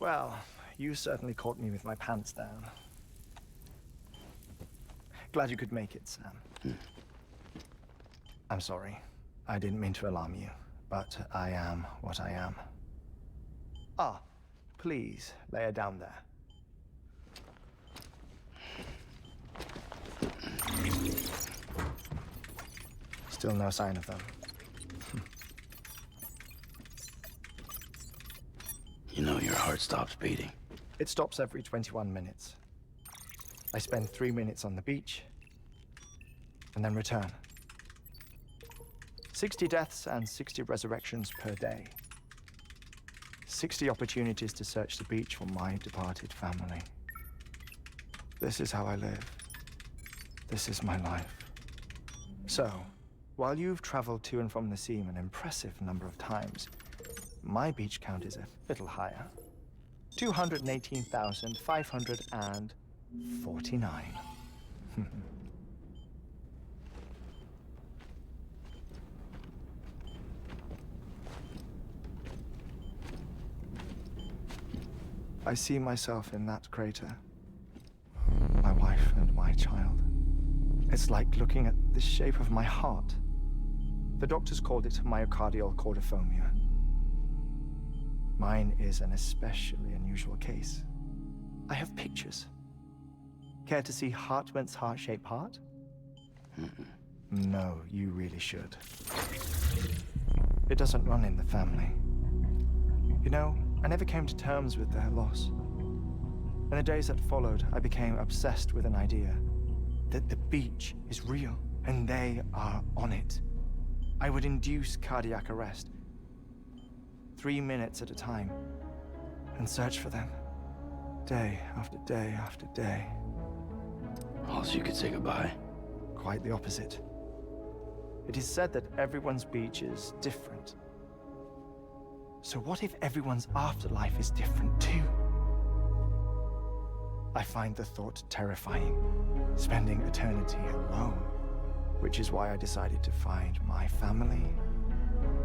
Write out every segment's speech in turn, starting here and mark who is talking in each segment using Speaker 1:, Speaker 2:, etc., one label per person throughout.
Speaker 1: Well, you certainly caught me with my pants down. Glad you could make it, Sam. I'm sorry. I didn't mean to alarm you, but I am what I am. Ah, please, lay her down there. Still no sign of them.
Speaker 2: You know your heart stops beating.
Speaker 1: It stops every 21 minutes. I spend 3 minutes on the beach, and then return. 60 deaths and 60 resurrections per day. 60 opportunities to search the beach for my departed family. This is how I live. This is my life. So, while you've traveled to and from the seam an impressive number of times, my beach count is a little higher. 218,549. I see myself in that crater. My wife and my child. It's like looking at the shape of my heart. The doctors called it myocardial chordophobia. Mine is an especially unusual case. I have pictures. Care to see Hartman's heart-shaped heart? No, you really should. It doesn't run in the family. You know, I never came to terms with their loss. In the days that followed, I became obsessed with an idea that the beach is real and they are on it. I would induce cardiac arrest, 3 minutes at a time, and search for them, day after day after day.
Speaker 2: All so you could say goodbye?
Speaker 1: Quite the opposite. It is said that everyone's beach is different. So what if everyone's afterlife is different too? I find the thought terrifying, spending eternity alone, which is why I decided to find my family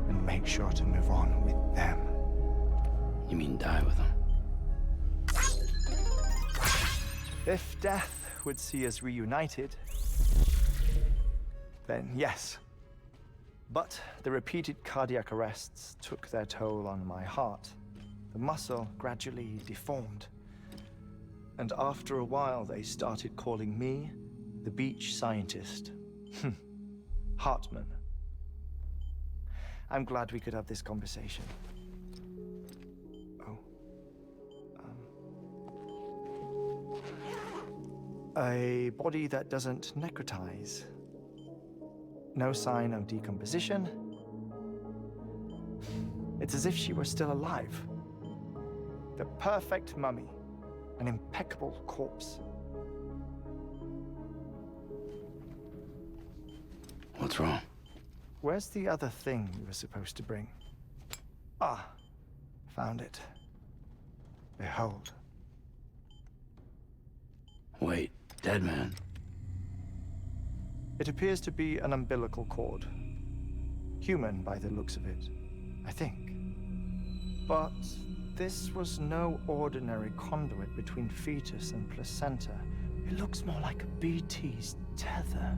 Speaker 1: and make sure to move on with them.
Speaker 2: You mean die with them?
Speaker 1: If death would see us reunited, then yes. But the repeated cardiac arrests took their toll on my heart. The muscle gradually deformed. And after a while, they started calling me the beach scientist. Hartman. I'm glad we could have this conversation. Oh. A body that doesn't necrotize. No sign of decomposition. It's as if she were still alive. The perfect mummy. An impeccable corpse.
Speaker 2: What's wrong?
Speaker 1: Where's the other thing you were supposed to bring? Ah, found it. Behold.
Speaker 2: Wait, dead man?
Speaker 1: It appears to be an umbilical cord. Human by the looks of it, I think. But this was no ordinary conduit between fetus and placenta. It looks more like a BT's tether.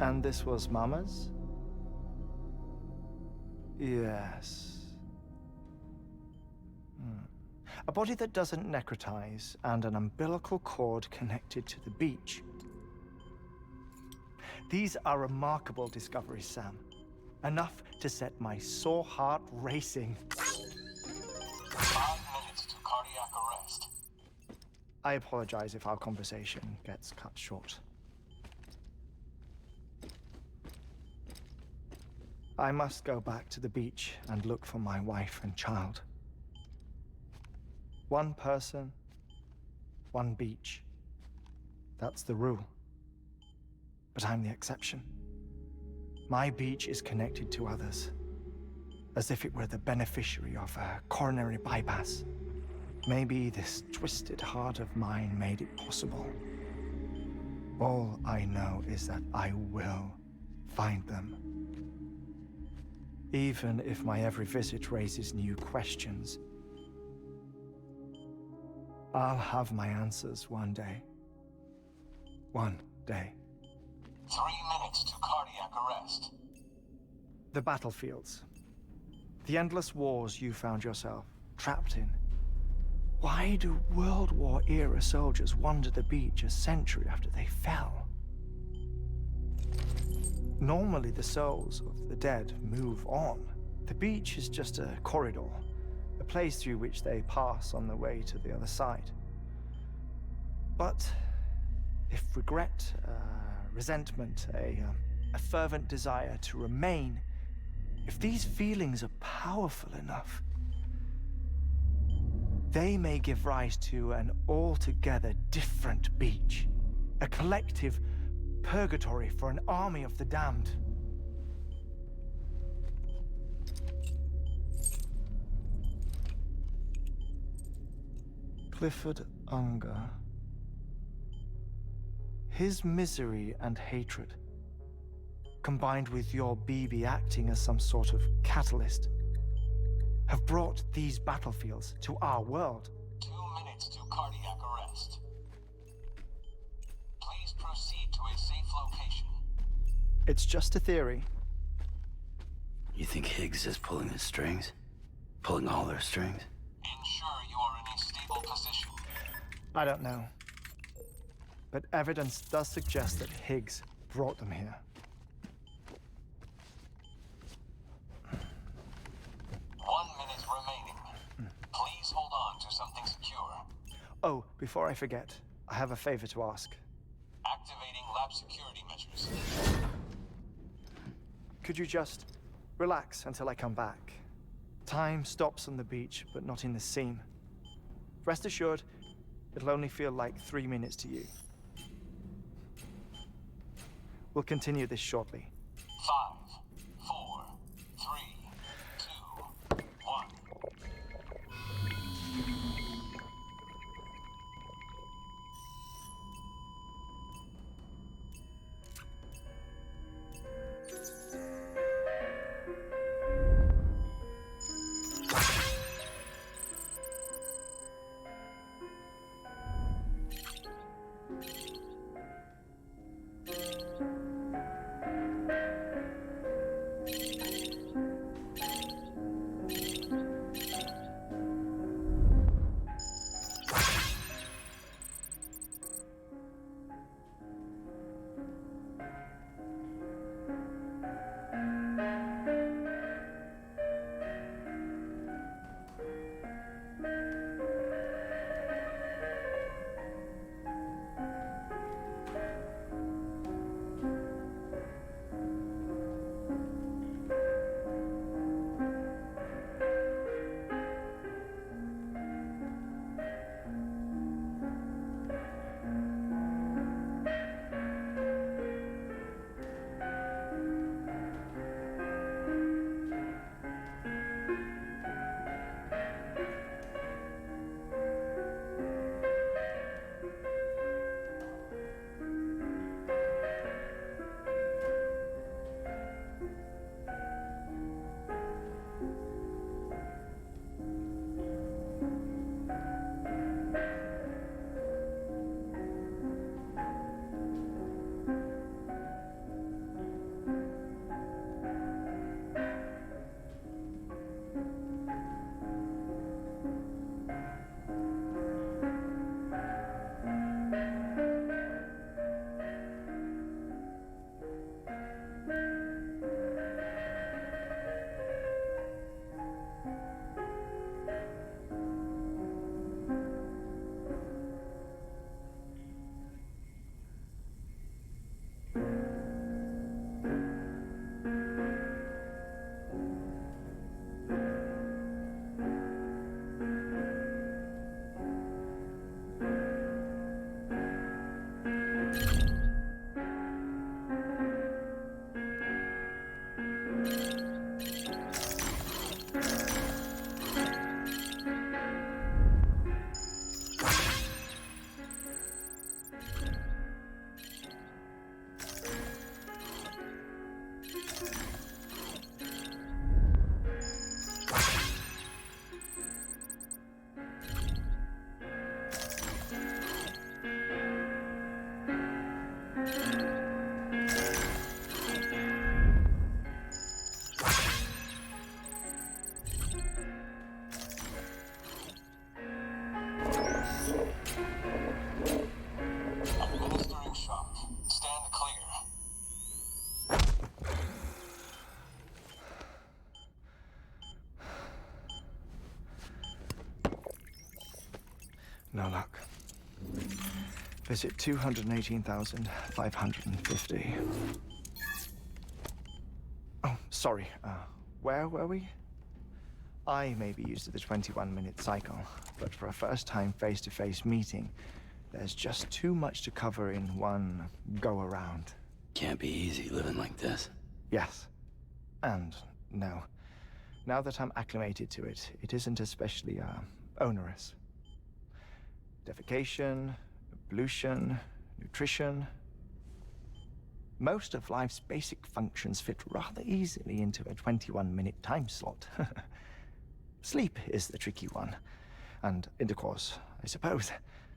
Speaker 1: And this was Mama's? Yes. A body that doesn't necrotize and an umbilical cord connected to the beach. These are remarkable discoveries, Sam. Enough to set my sore heart racing.
Speaker 3: 5 minutes to cardiac arrest.
Speaker 1: I apologize if our conversation gets cut short. I must go back to the beach and look for my wife and child. One person, one beach. That's the rule. But I'm the exception. My beach is connected to others, as if it were the beneficiary of a coronary bypass. Maybe this twisted heart of mine made it possible. All I know is that I will find them. even if my every visit raises new questions. I'll have my answers one day. One day.
Speaker 3: 3 minutes to cardiac arrest.
Speaker 1: The battlefields. The endless wars you found yourself trapped in. Why do World War-era soldiers wander the beach a century after they fell? Normally, the souls of the dead move on. The beach is just a corridor, a place through which they pass on the way to the other side. But if regret, resentment, a fervent desire to remain, if these feelings are powerful enough, they may give rise to an altogether different beach, a collective purgatory for an army of the damned. Clifford Unger. His misery and hatred, combined with your BB acting as some sort of catalyst, have brought these battlefields to our world.
Speaker 3: 2 minutes to cardiac arrest. Please proceed to a safe location.
Speaker 1: It's just a theory.
Speaker 2: You think Higgs is pulling the strings? Pulling all their strings?
Speaker 3: Ensure you are in a stable position.
Speaker 1: I don't know. But evidence does suggest that Higgs brought them here.
Speaker 3: 1 minute remaining. Please hold on to something secure.
Speaker 1: Oh, before I forget, I have a favor to ask.
Speaker 3: Activating lab security measures.
Speaker 1: Could you just relax until I come back? Time stops on the beach, but not in the scene. Rest assured, it'll only feel like 3 minutes to you. We'll continue this shortly.
Speaker 3: 5, 4, 3, 2, 1.
Speaker 1: No luck. Visit 218,550. Oh, sorry. Where were we? I may be used to the 21-minute cycle, but for a first-time face-to-face meeting, there's just too much to cover in one go-around.
Speaker 2: Can't be easy living like this.
Speaker 1: Yes. And no. Now that I'm acclimated to it, it isn't especially, onerous. Defecation, pollution, nutrition. Most of life's basic functions fit rather easily into a 21-minute time slot. Sleep is the tricky one. And intercourse, I suppose.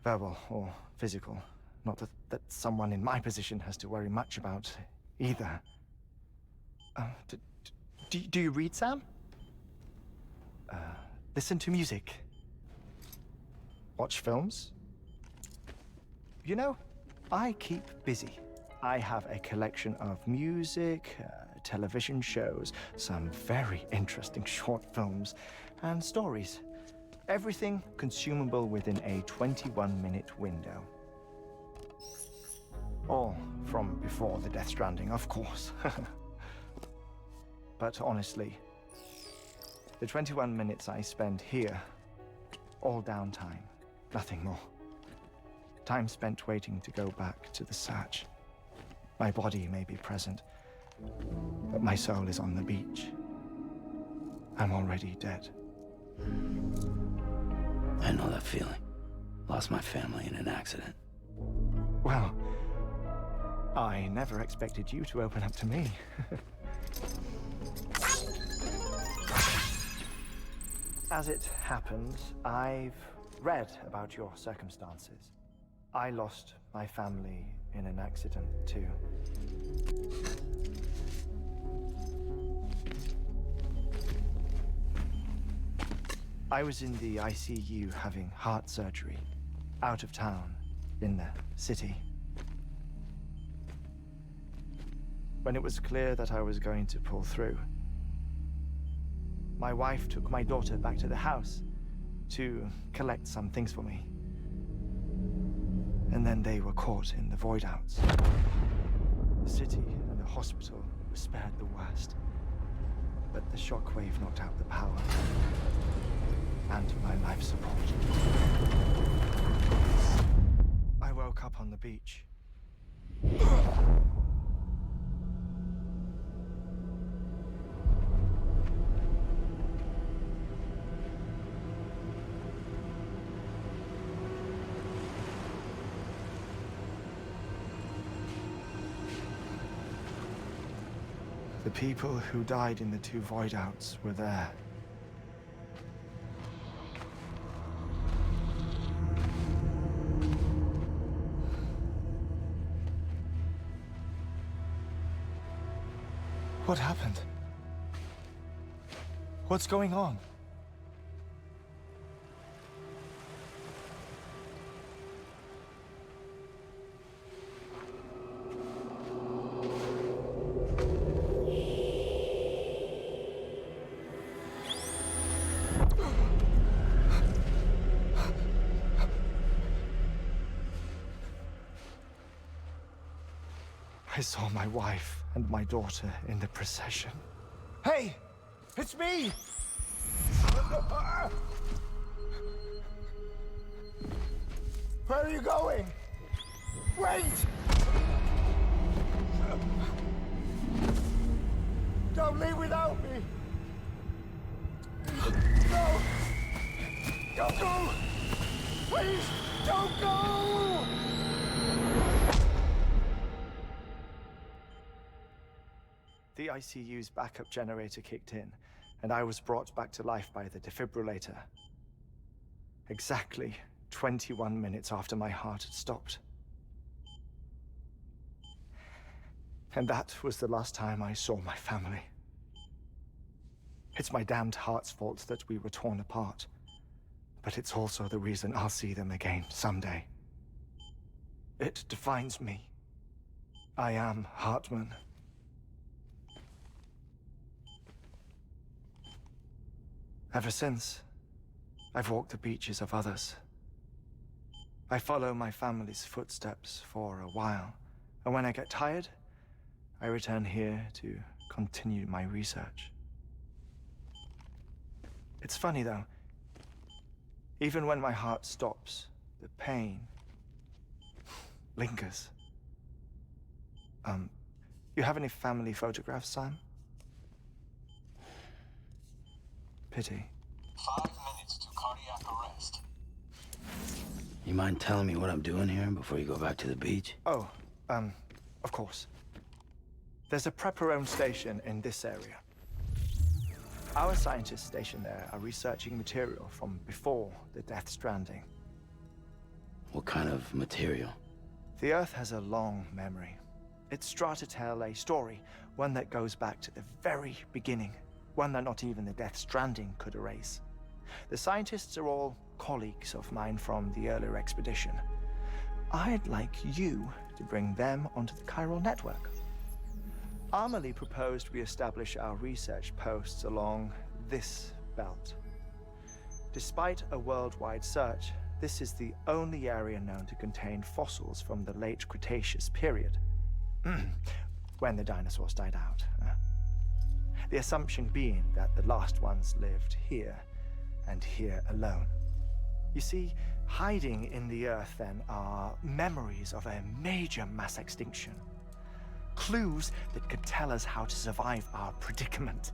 Speaker 1: Verbal or physical. Not that someone in my position has to worry much about either. Do you read, Sam? Listen to music. Watch films. You know, I keep busy. I have a collection of music, television shows, some very interesting short films, and stories. Everything consumable within a 21-minute window. All from before the Death Stranding, of course. But honestly, the 21 minutes I spend here, all downtime, nothing more. Time spent waiting to go back to the search. My body may be present, but my soul is on the beach. I'm already dead.
Speaker 2: I know that feeling. Lost my family in an accident.
Speaker 1: Well, I never expected you to open up to me. As it happens, I've read about your circumstances. I lost my family in an accident, too. I was in the ICU having heart surgery, out of town, in the city. When it was clear that I was going to pull through, my wife took my daughter back to the house to collect some things for me. And then they were caught in the void-outs. The city and the hospital were spared the worst. But the shockwave knocked out the power and my life support. I woke up on the beach. The people who died in the two void-outs were there. What happened? What's going on? I saw my wife and my daughter in the procession. Hey! It's me! Where are you going? Wait! Don't leave without me! No! Don't go! Please, don't go! The ICU's backup generator kicked in, and I was brought back to life by the defibrillator. Exactly 21 minutes after my heart had stopped. And that was the last time I saw my family. It's my damned heart's fault that we were torn apart, but it's also the reason I'll see them again someday. It defines me. I am Hartman. Ever since, I've walked the beaches of others, I follow my family's footsteps for a while, and when I get tired, I return here to continue my research. It's funny though, even when my heart stops, the pain lingers. You have any family photographs, Sam? Pity.
Speaker 3: 5 minutes to cardiac arrest.
Speaker 2: You mind telling me what I'm doing here before you go back to the beach?
Speaker 1: Oh, of course. There's a prep-your-own station in this area. Our scientists stationed there are researching material from before the Death Stranding.
Speaker 2: What kind of material?
Speaker 1: The Earth has a long memory. It's trying to tell a story, one that goes back to the very beginning, one that not even the Death Stranding could erase. The scientists are all colleagues of mine from the earlier expedition. I'd like you to bring them onto the chiral network. Amelie proposed we establish our research posts along this belt. Despite a worldwide search, this is the only area known to contain fossils from the late Cretaceous period, when the dinosaurs died out. The assumption being that the last ones lived here, and here alone. You see, hiding in the Earth then are memories of a major mass extinction. Clues that could tell us how to survive our predicament.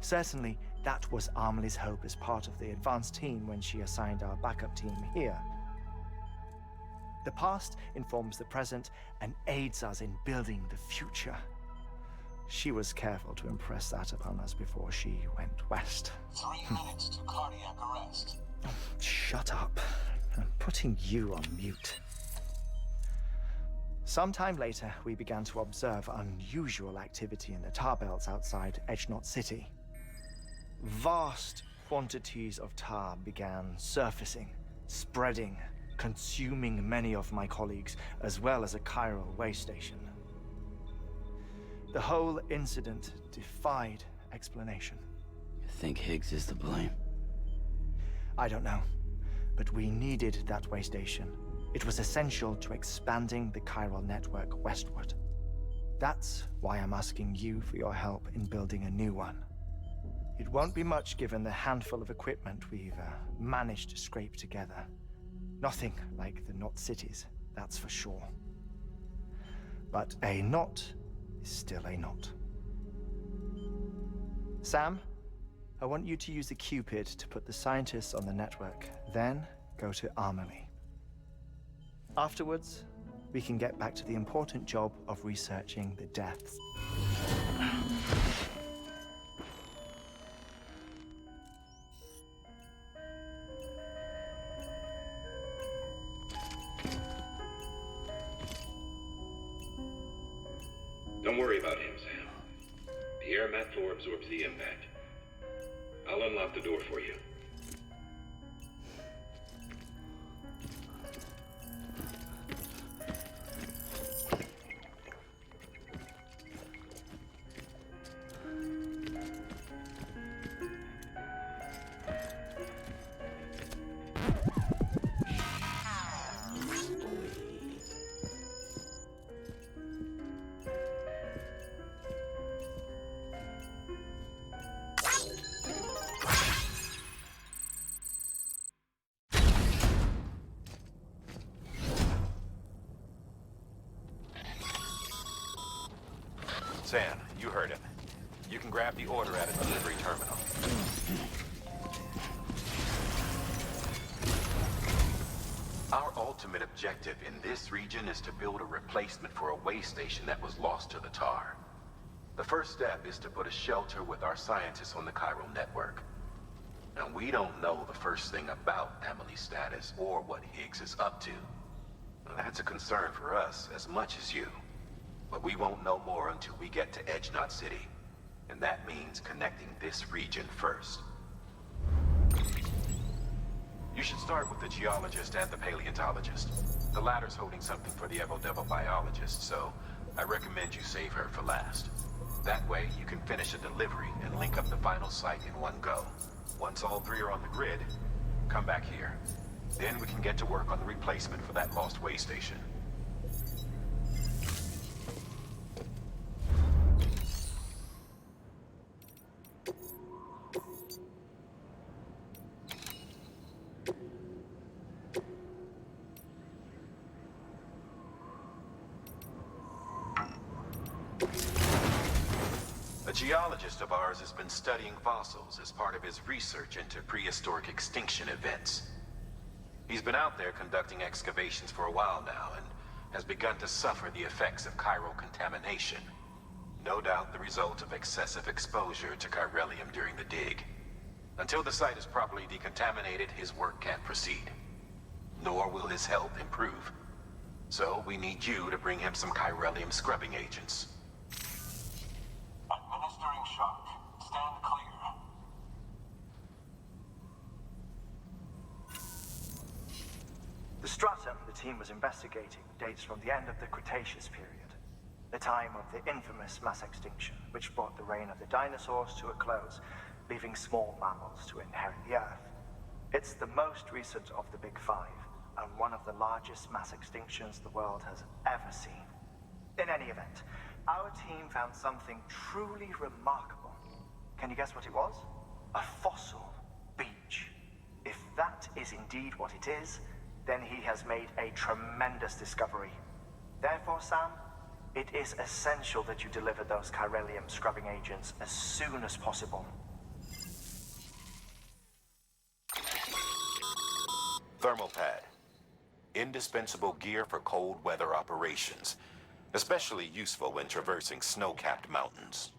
Speaker 1: Certainly, that was Amelie's hope as part of the advanced team when she assigned our backup team here. The past informs the present and aids us in building the future. She was careful to impress that upon us before she went west.
Speaker 3: 3 minutes to cardiac arrest.
Speaker 1: Shut up. I'm putting you on mute. Sometime later, we began to observe unusual activity in the tar belts outside Edgenot City. Vast quantities of tar began surfacing, spreading, consuming many of my colleagues, as well as a chiral way station. The whole incident defied explanation.
Speaker 2: You think Higgs is to blame?
Speaker 1: I don't know, but we needed that way station. It was essential to expanding the chiral network westward. That's why I'm asking you for your help in building a new one. It won't be much given the handful of equipment we've managed to scrape together. Nothing like the knot cities, that's for sure. But a knot is still a knot. Sam, I want you to use the Cupid to put the scientists on the network, then go to Amelie. Afterwards, we can get back to the important job of researching the deaths.
Speaker 4: Don't worry about him, Sam. The air mat floor absorbs the impact. I'll unlock the door for you.
Speaker 5: Sam, you heard him. You can grab the order at a delivery terminal. Our ultimate objective in this region is to build a replacement for a way station that was lost to the tar. The first step is to put a shelter with our scientists on the chiral network. Now, we don't know the first thing about Amelie's status or what Higgs is up to. That's a concern for us as much as you. But we won't know more until we get to Edgenot City. And that means connecting this region first. You should start with the geologist and the paleontologist. The latter's holding something for the Evo-Devo biologist, so I recommend you save her for last. That way, you can finish a delivery and link up the final site in one go. Once all three are on the grid, come back here. Then we can get to work on the replacement for that lost way station. A geologist of ours has been studying fossils as part of his research into prehistoric extinction events. He's been out there conducting excavations for a while now and has begun to suffer the effects of chiral contamination. No doubt the result of excessive exposure to chiralium during the dig. Until the site is properly decontaminated, his work can't proceed. Nor will his health improve. So we need you to bring him some chiralium scrubbing agents.
Speaker 3: Administering shock. Stand clear.
Speaker 1: The stratum the team was investigating dates from the end of the Cretaceous period, the time of the infamous mass extinction, which brought the reign of the dinosaurs to a close, leaving small mammals to inherit the Earth. It's the most recent of the Big Five, and one of the largest mass extinctions the world has ever seen. In any event, our team found something truly remarkable. Can you guess what it was? A fossil beach. If that is indeed what it is, then he has made a tremendous discovery. Therefore, Sam, it is essential that you deliver those chiralium scrubbing agents as soon as possible.
Speaker 5: Thermal pad. Indispensable gear for cold weather operations. Especially useful when traversing snow-capped mountains.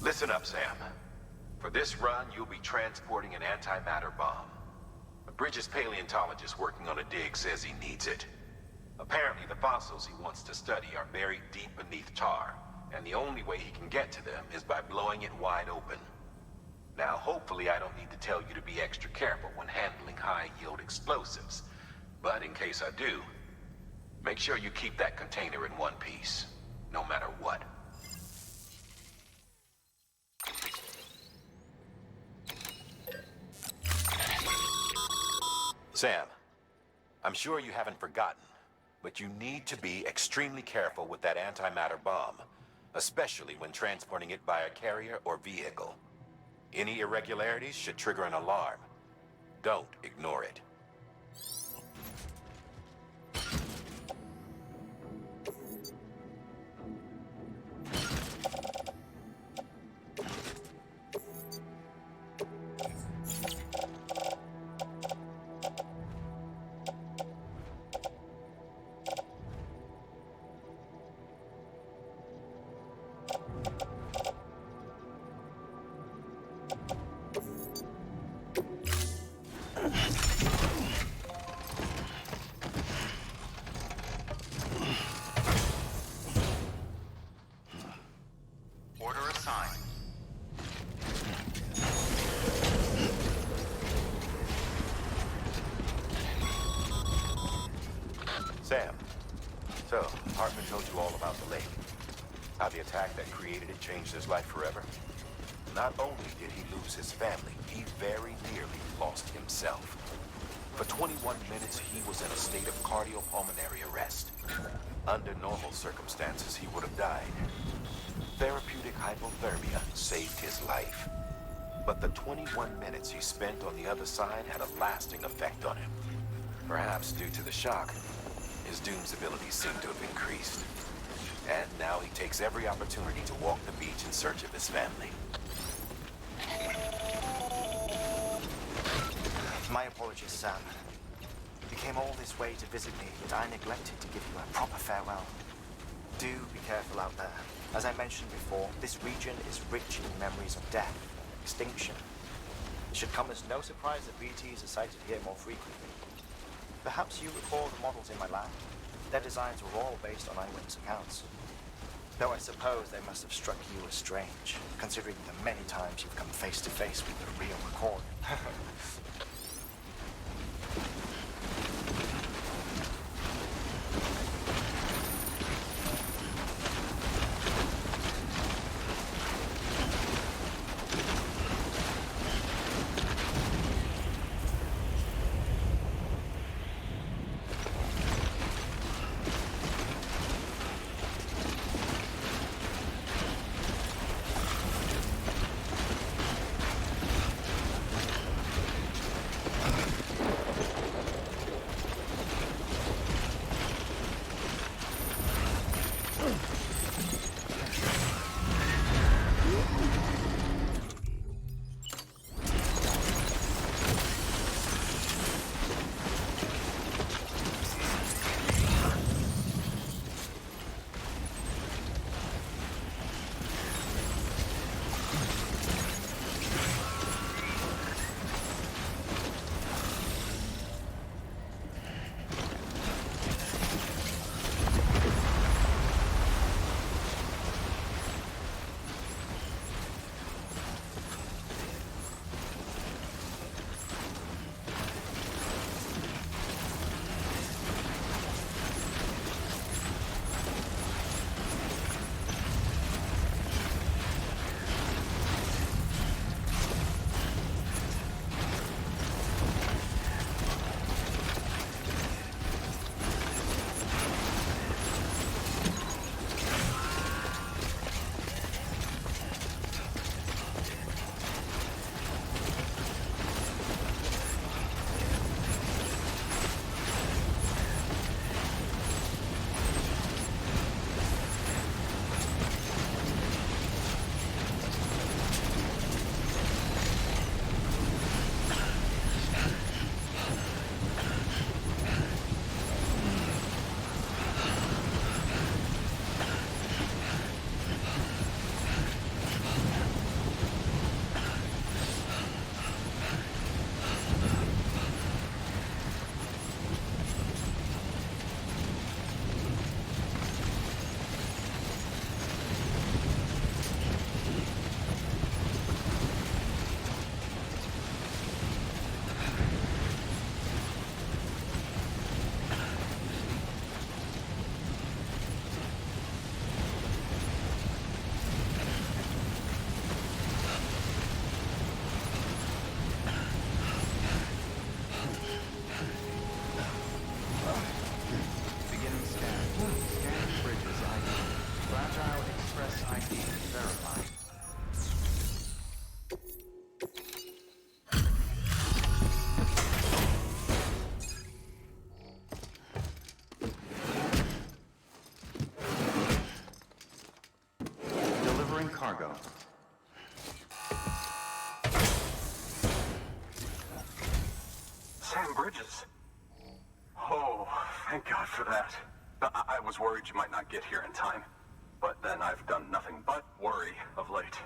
Speaker 5: Listen up, Sam. For this run, you'll be transporting an antimatter bomb. A Bridges paleontologist working on a dig says he needs it. Apparently, the fossils he wants to study are buried deep beneath tar, and the only way he can get to them is by blowing it wide open. Now, hopefully I don't need to tell you to be extra careful when handling high-yield explosives. But in case I do, make sure you keep that container in one piece, no matter what. Sam, I'm sure you haven't forgotten, but you need to be extremely careful with that antimatter bomb, especially when transporting it by a carrier or vehicle. Any irregularities should trigger an alarm. Don't ignore it. Sam, so, Hartman told you all about the lake. How the attack that created it changed his life forever. Not only did he lose his family, he very nearly lost himself. For 21 minutes, he was in a state of cardiopulmonary arrest. Under normal circumstances, he would have died. Therapeutic hypothermia saved his life. but the 21 minutes he spent on the other side had a lasting effect on him. Perhaps due to the shock, his Doom's abilities seem to have increased. And now he takes every opportunity to walk the beach in search of his family.
Speaker 1: My apologies, Sam. You came all this way to visit me, but I neglected to give you a proper farewell. Do be careful out there. As I mentioned before, this region is rich in memories of death, extinction. It should come as no surprise that BTs are sighted here more frequently. Perhaps you recall the models in my lab? Their designs were all based on eyewitness accounts. Though I suppose they must have struck you as strange, considering the many times you've come face to face with the real recording.
Speaker 6: cargo.
Speaker 7: Sam Bridges. Oh, thank God for that. I was worried you might not get here in time. But then I've done nothing but worry of late.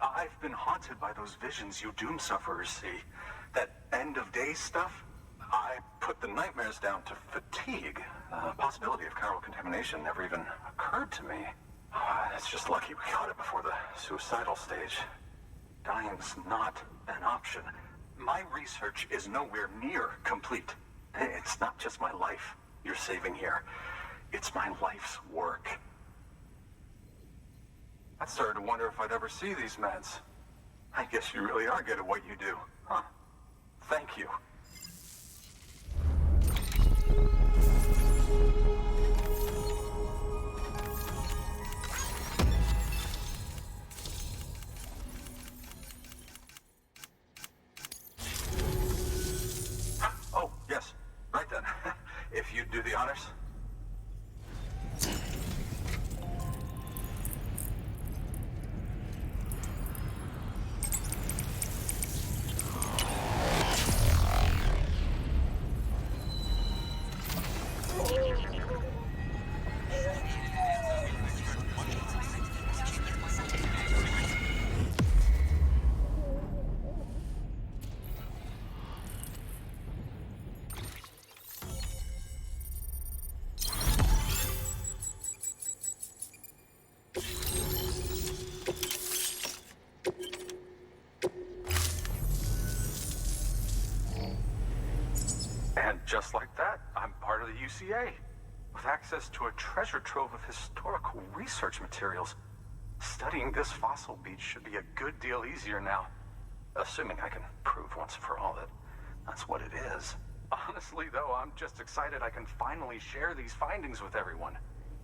Speaker 7: I've been haunted by those visions you Doom sufferers see. That end of days stuff. I put the nightmares down to fatigue. The possibility of chiral contamination never even occurred to me. It's just lucky we caught it before the suicidal stage. Dying's not an option. My research is nowhere near complete. It's not just my life you're saving here. It's my life's work. I started to wonder if I'd ever see these meds. I guess you really are good at what you do, huh? Thank you. UCA, with access to a treasure trove of historical research materials. Studying this fossil beach should be a good deal easier now. Assuming I can prove once and for all that that's what it is. Honestly, though, I'm just excited I can finally share these findings with everyone.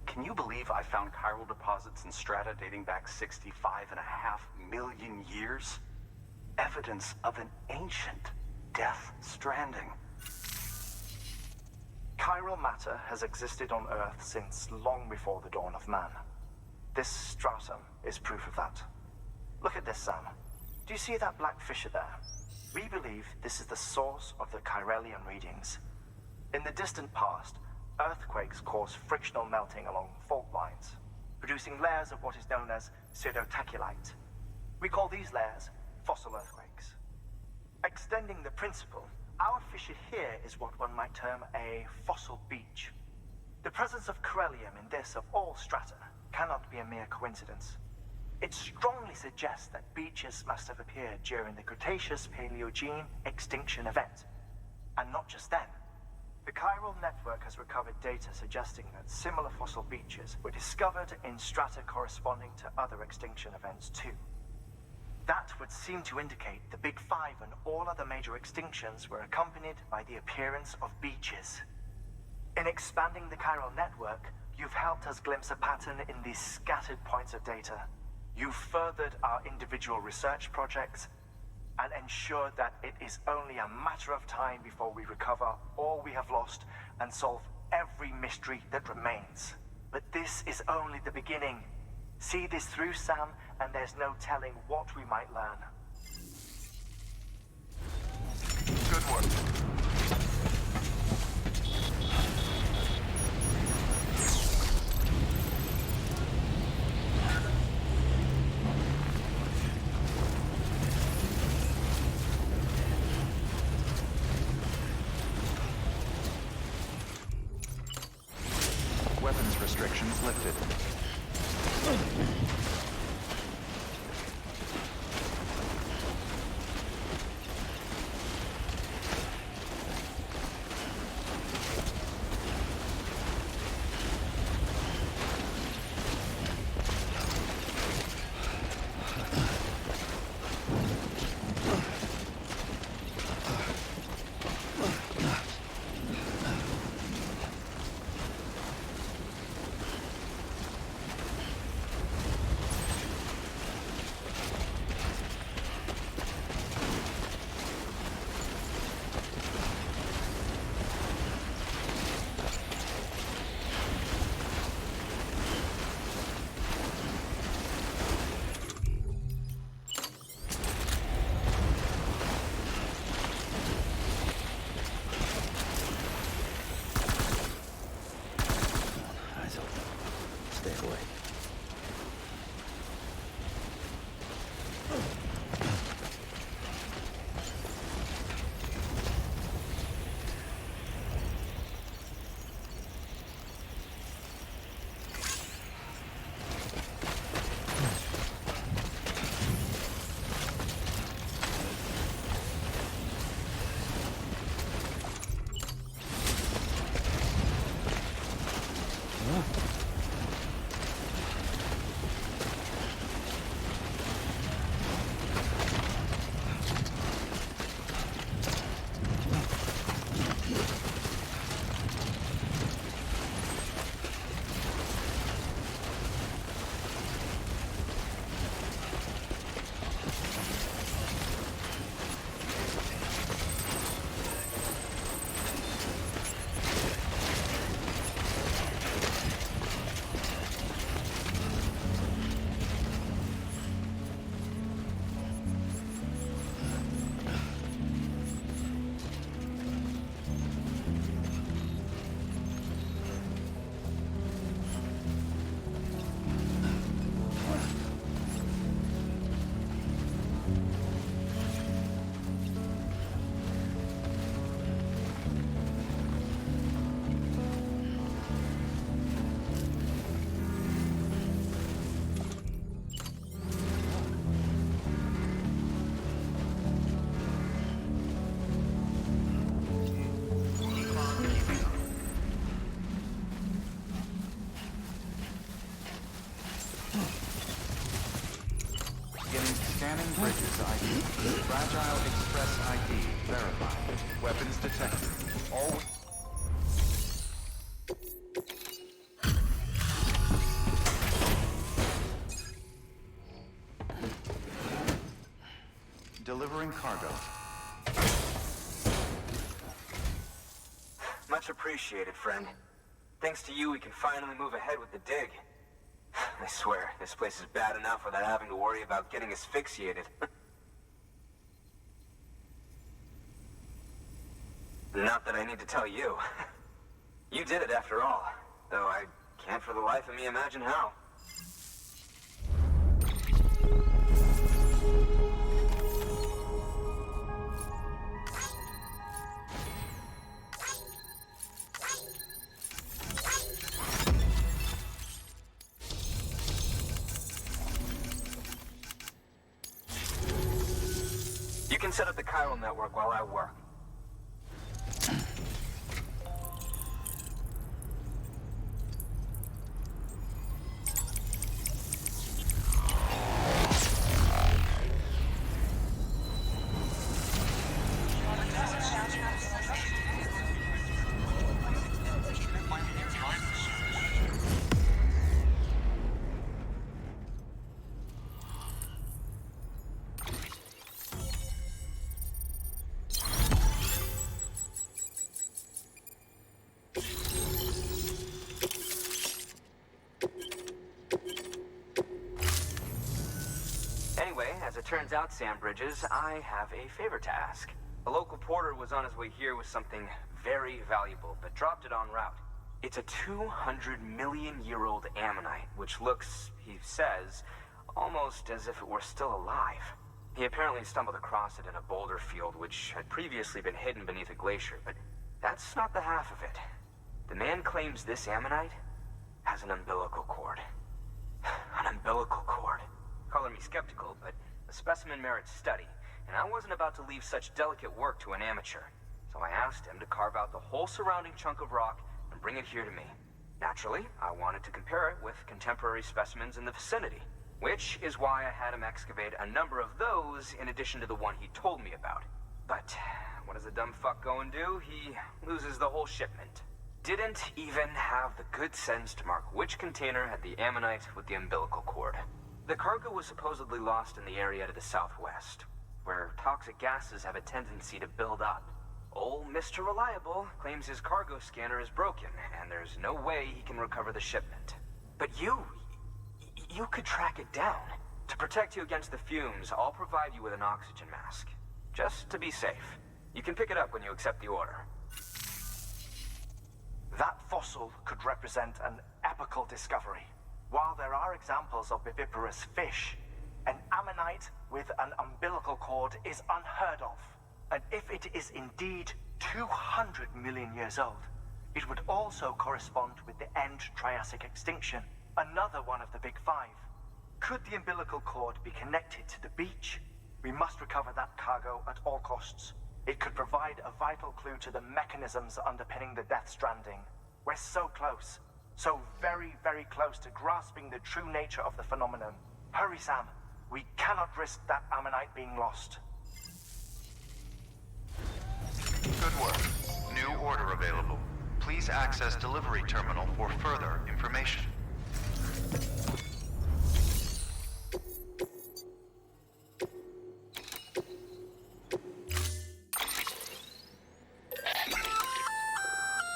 Speaker 7: Can you believe I found chiral deposits in strata dating back 65.5 million years? Evidence of an ancient Death Stranding.
Speaker 1: Chiral matter has existed on Earth since long before the dawn of man. This stratum is proof of that. Look at this, Sam. Do you see that black fissure there? We believe this is the source of the Chiralian readings. In the distant past, earthquakes cause frictional melting along fault lines, producing layers of what is known as pseudotaculite. We call these layers fossil earthquakes. Extending the principle, our fissure here is what one might term a fossil beach. The presence of chiralium in this of all strata cannot be a mere coincidence. It strongly suggests that beaches must have appeared during the Cretaceous-Paleogene extinction event. And not just then. The chiral network has recovered data suggesting that similar fossil beaches were discovered in strata corresponding to other extinction events too. That would seem to indicate the Big Five and all other major extinctions were accompanied by the appearance of beaches. In expanding the chiral network, you've helped us glimpse a pattern in these scattered points of data. You've furthered our individual research projects and ensured that it is only a matter of time before we recover all we have lost and solve every mystery that remains. But this is only the beginning. See this through, Sam, and there's no telling what we might learn.
Speaker 7: Good work.
Speaker 6: Weapons restrictions lifted.
Speaker 2: Stay away.
Speaker 6: Bridges ID. Fragile Express ID verified. Weapons detected. Always... Delivering cargo.
Speaker 8: Much appreciated, friend. Thanks to you, we can finally move ahead with the dig. I swear, this place is bad enough without having to worry about getting asphyxiated. Not that I need to tell you. You did it after all, though I can't for the life of me imagine how. You can set up the chiral network while I work. As it turns out, Sam Bridges, I have a favor to ask. A local porter was on his way here with something very valuable, but dropped it en route. It's a 200-million-year-old ammonite, which looks, he says, almost as if it were still alive. He apparently stumbled across it in a boulder field, which had previously been hidden beneath a glacier, but that's not the half of it. The man claims this ammonite has an umbilical cord. An umbilical cord. Color me skeptical, but the specimen merits study, and I wasn't about to leave such delicate work to an amateur. So I asked him to carve out the whole surrounding chunk of rock and bring it here to me. Naturally, I wanted to compare it with contemporary specimens in the vicinity, which is why I had him excavate a number of those in addition to the one he told me about. But what does the dumb fuck go and do? He loses the whole shipment. Didn't even have the good sense to mark which container had the ammonite with the umbilical cord. The cargo was supposedly lost in the area to the southwest, where toxic gases have a tendency to build up. Old Mr. Reliable claims his cargo scanner is broken, and there's no way he can recover the shipment. But you could track it down. To protect you against the fumes, I'll provide you with an oxygen mask. Just to be safe. You can pick it up when you accept the order.
Speaker 9: That fossil could represent an epochal discovery. While there are examples of viviparous fish, an ammonite with an umbilical cord is unheard of. And if it is indeed 200 million years old, it would also correspond with the end Triassic extinction, another one of the big five. Could the umbilical cord be connected to the beach? We must recover that cargo at all costs. It could provide a vital clue to the mechanisms underpinning the Death Stranding. We're so close. So very, very close to grasping the true nature of the phenomenon. Hurry, Sam. We cannot risk that ammonite being lost.
Speaker 6: Good work. New order available. Please access delivery terminal for further information.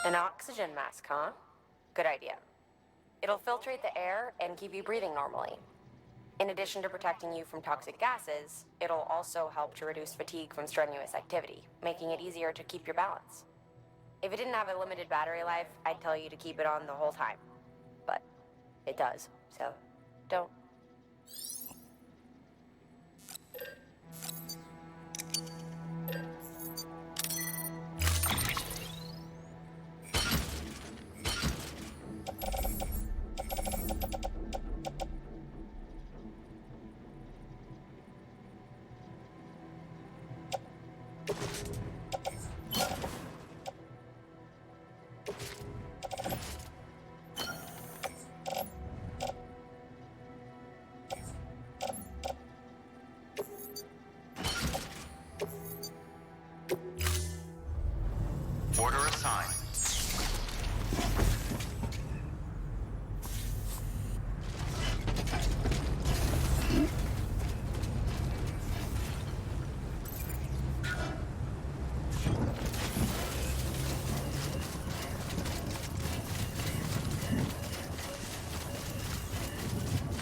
Speaker 10: An oxygen mask, huh? Good idea. It'll filtrate the air and keep you breathing normally. In addition to protecting you from toxic gases, it'll also help to reduce fatigue from strenuous activity, making it easier to keep your balance. If it didn't have a limited battery life, I'd tell you to keep it on the whole time. But it does, so don't.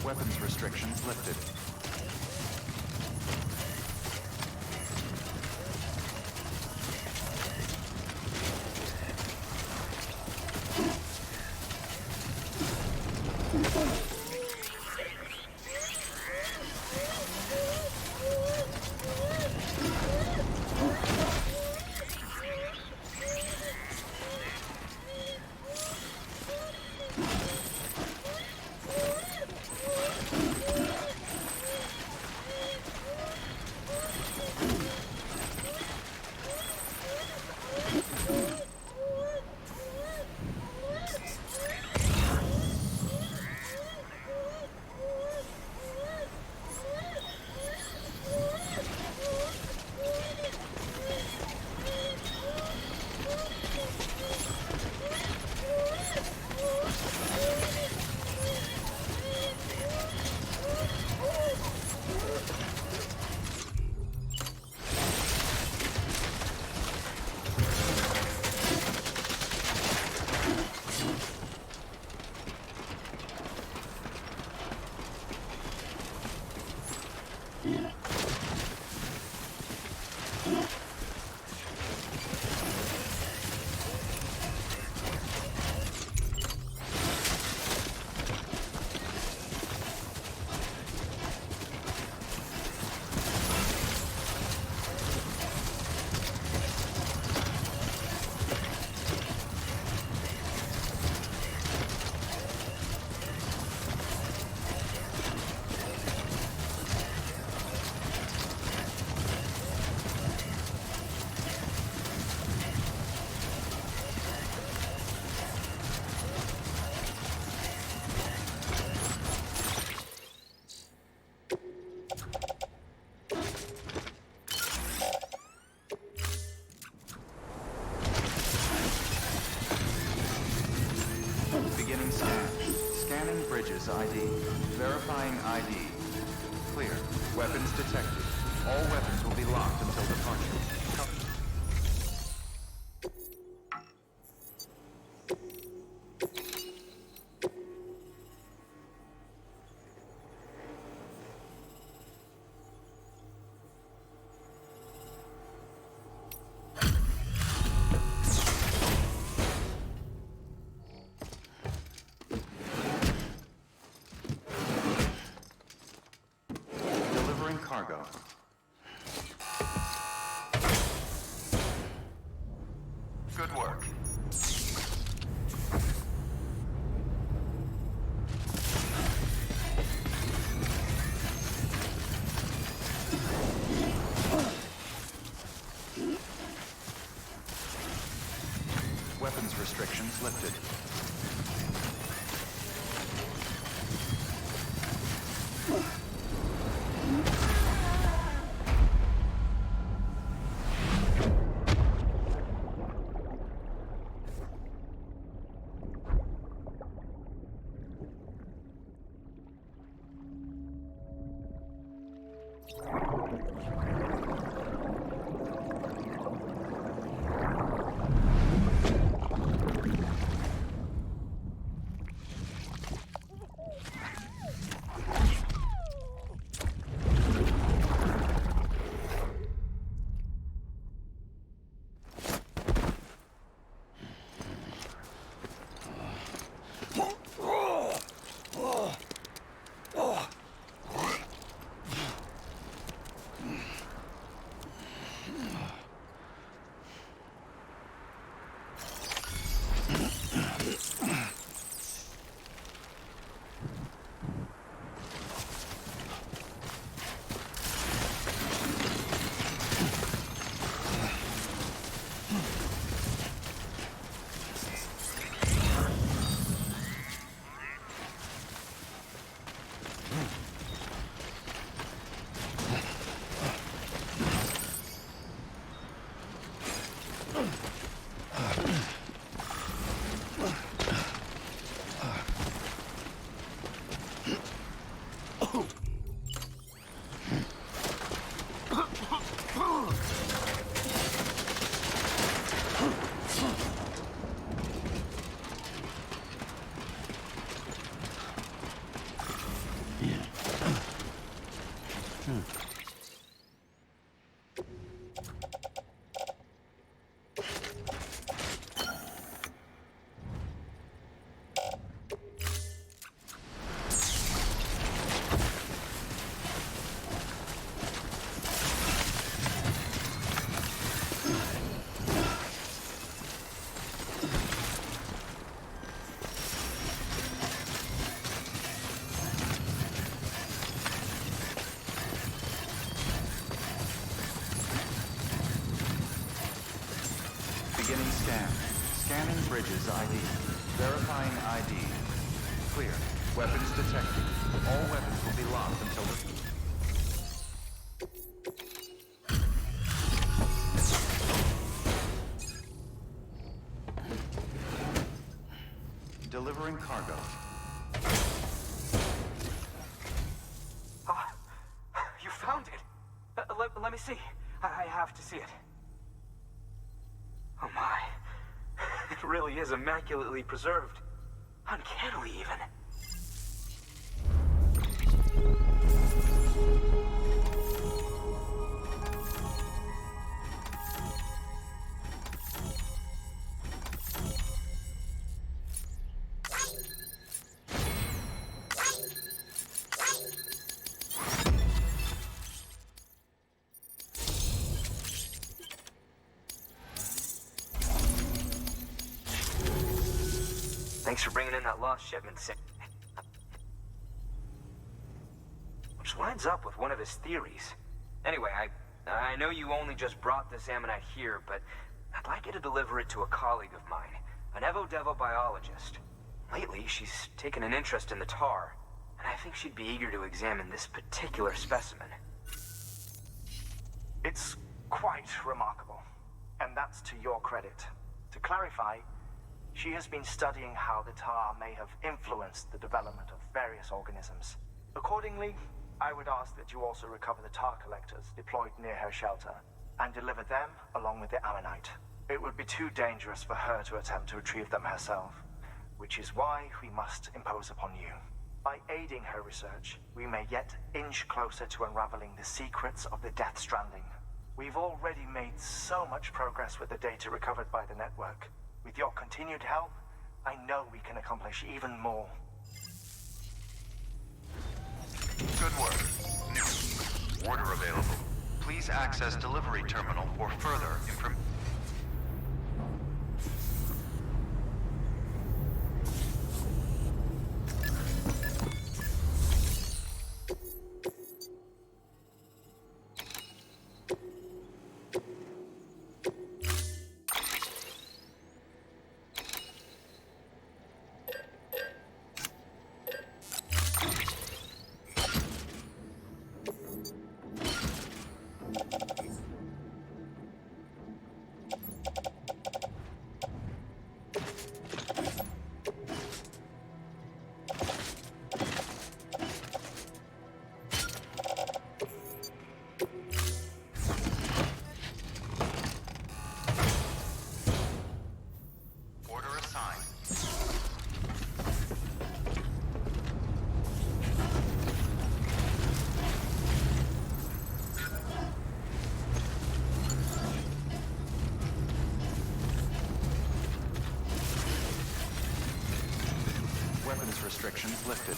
Speaker 6: Weapons restrictions lifted. Beginning scan. Scanning bridges ID. Verifying ID. Clear. Weapons detected. All weapons will be locked until departure. Cargo. Good work. Weapons restrictions lifted. Beginning scan. Scanning bridges ID. Verifying ID. Clear. Weapons detected. All weapons will be locked until the... Delivering cargo.
Speaker 8: You found it. Let me see. I have to see it. Oh my. It really is immaculately preserved. Uncannily, even. Thanks for bringing in that lost shipment, Sam. Which lines up with one of his theories. Anyway, I know you only just brought this ammonite here, but I'd like you to deliver it to a colleague of mine, an Evo-Devo biologist. Lately, she's taken an interest in the tar, and I think she'd be eager to examine this particular specimen.
Speaker 9: It's quite remarkable, and that's to your credit. To clarify, she has been studying how the tar may have influenced the development of various organisms. Accordingly, I would ask that you also recover the tar collectors deployed near her shelter and deliver them along with the ammonite. It would be too dangerous for her to attempt to retrieve them herself, which is why we must impose upon you. By aiding her research, we may yet inch closer to unraveling the secrets of the Death Stranding. We've already made so much progress with the data recovered by the network. With your continued help, I know we can accomplish even more.
Speaker 6: Good work. Order available. Please access delivery terminal for further information. Restrictions lifted.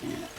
Speaker 2: Yeah.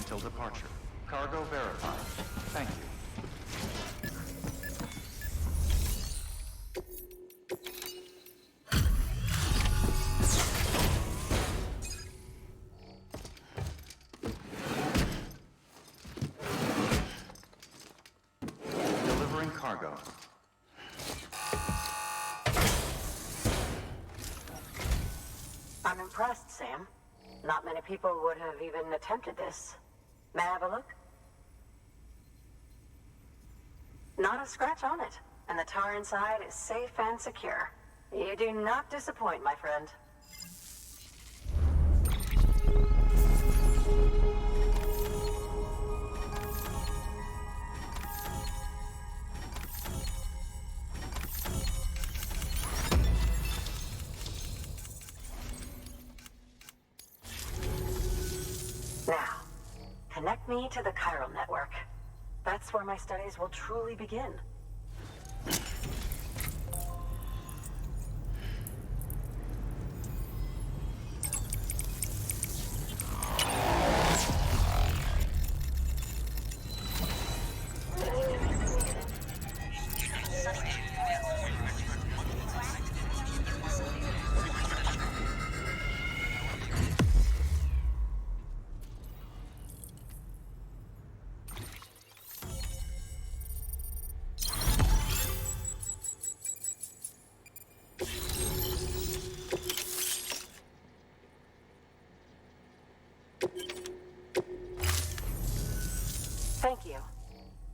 Speaker 6: till departure. Cargo verified. Thank you. Delivering cargo.
Speaker 11: I'm impressed, Sam. Not many people would have even attempted this. May I have a look? Not a scratch on it, and the tar inside is safe and secure. You do not disappoint, my friend. Now, connect me to the chiral network. That's where my studies will truly begin. Thank you.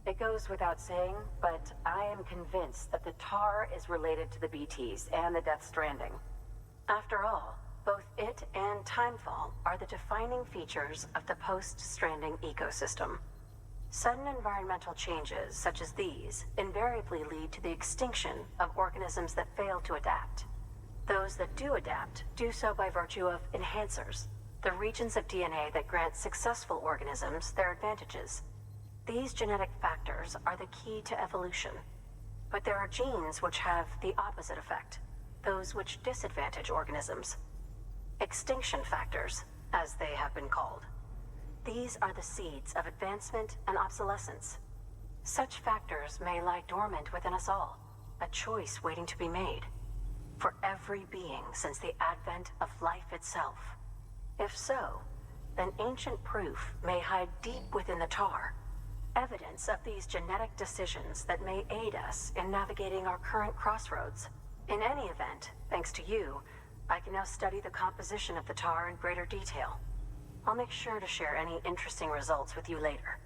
Speaker 11: It goes without saying, but I am convinced that the tar is related to the BTs and the Death Stranding. After all, both it and Timefall are the defining features of the post-Stranding ecosystem. Sudden environmental changes such as these invariably lead to the extinction of organisms that fail to adapt. Those that do adapt do so by virtue of enhancers, the regions of DNA that grant successful organisms their advantages. These genetic factors are the key to evolution. But there are genes which have the opposite effect, those which disadvantage organisms. Extinction factors, as they have been called. These are the seeds of advancement and obsolescence. Such factors may lie dormant within us all, a choice waiting to be made. For every being since the advent of life itself. If so, then ancient proof may hide deep within the tar. Evidence of these genetic decisions that may aid us in navigating our current crossroads. In any event, thanks to you, I can now study the composition of the tar in greater detail. I'll make sure to share any interesting results with you later.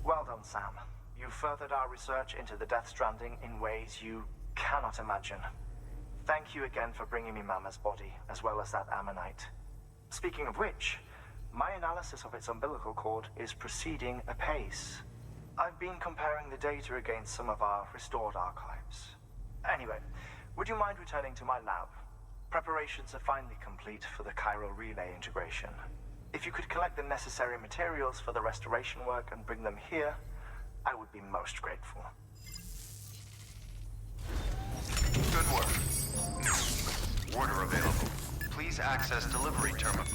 Speaker 9: Well done, Sam. You furthered our research into the Death Stranding in ways you cannot imagine. Thank you again for bringing me Mama's body, as well as that ammonite. Speaking of which, my analysis of its umbilical cord is proceeding apace. I've been comparing the data against some of our restored archives. Anyway, would you mind returning to my lab? Preparations are finally complete for the chiral relay integration. If you could collect the necessary materials for the restoration work and bring them here, I would be most grateful.
Speaker 6: Good work. Order available. Please access delivery terminal.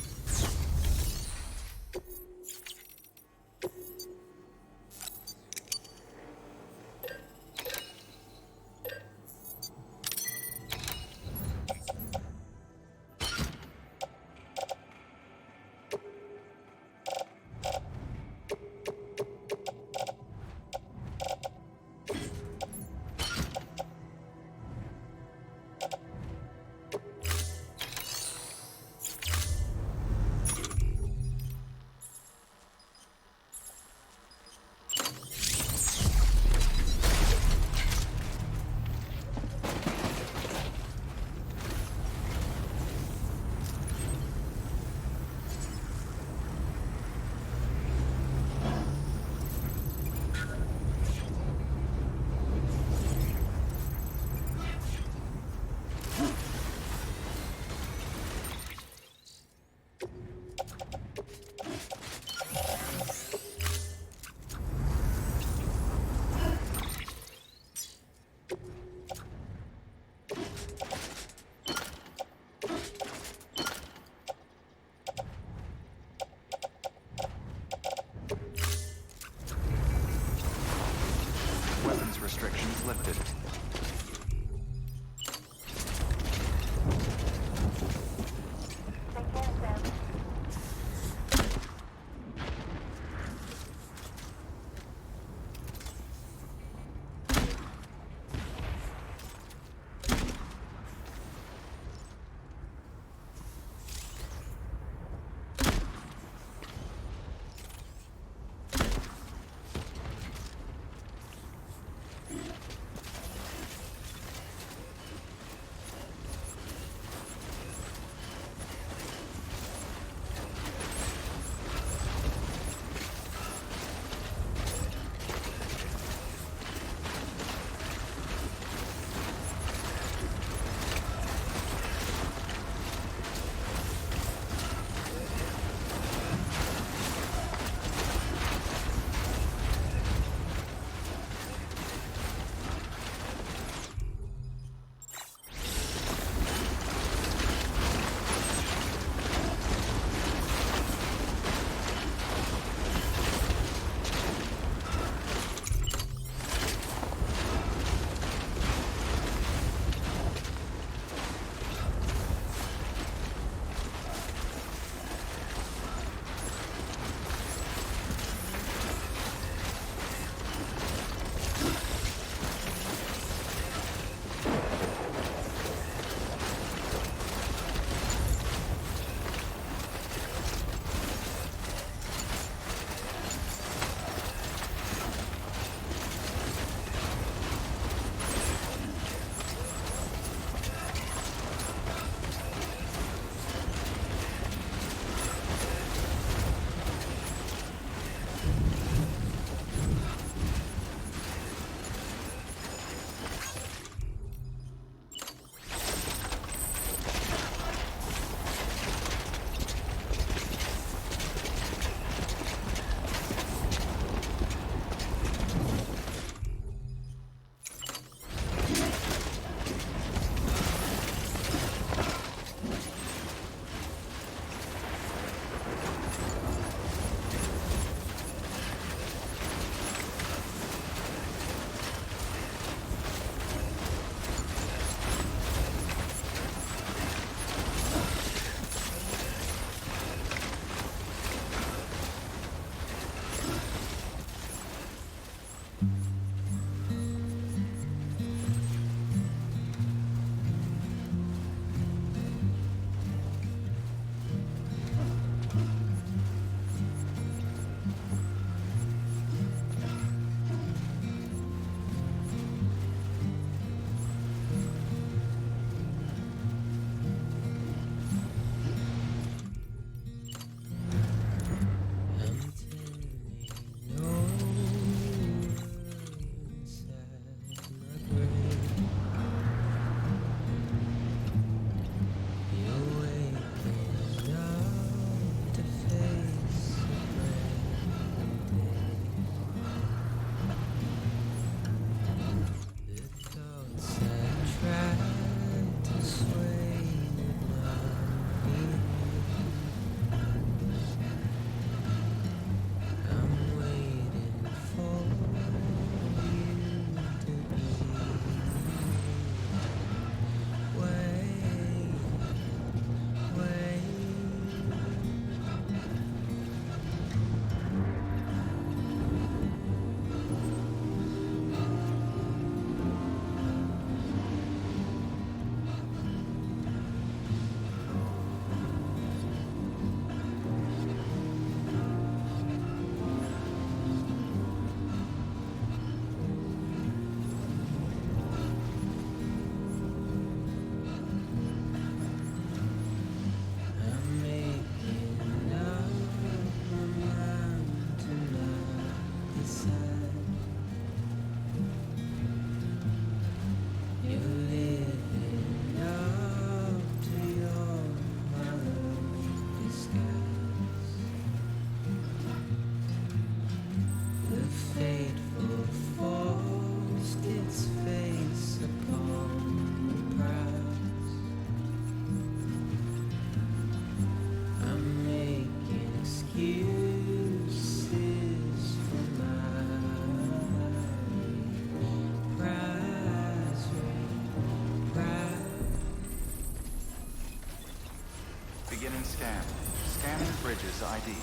Speaker 6: scan. Scanning bridges ID.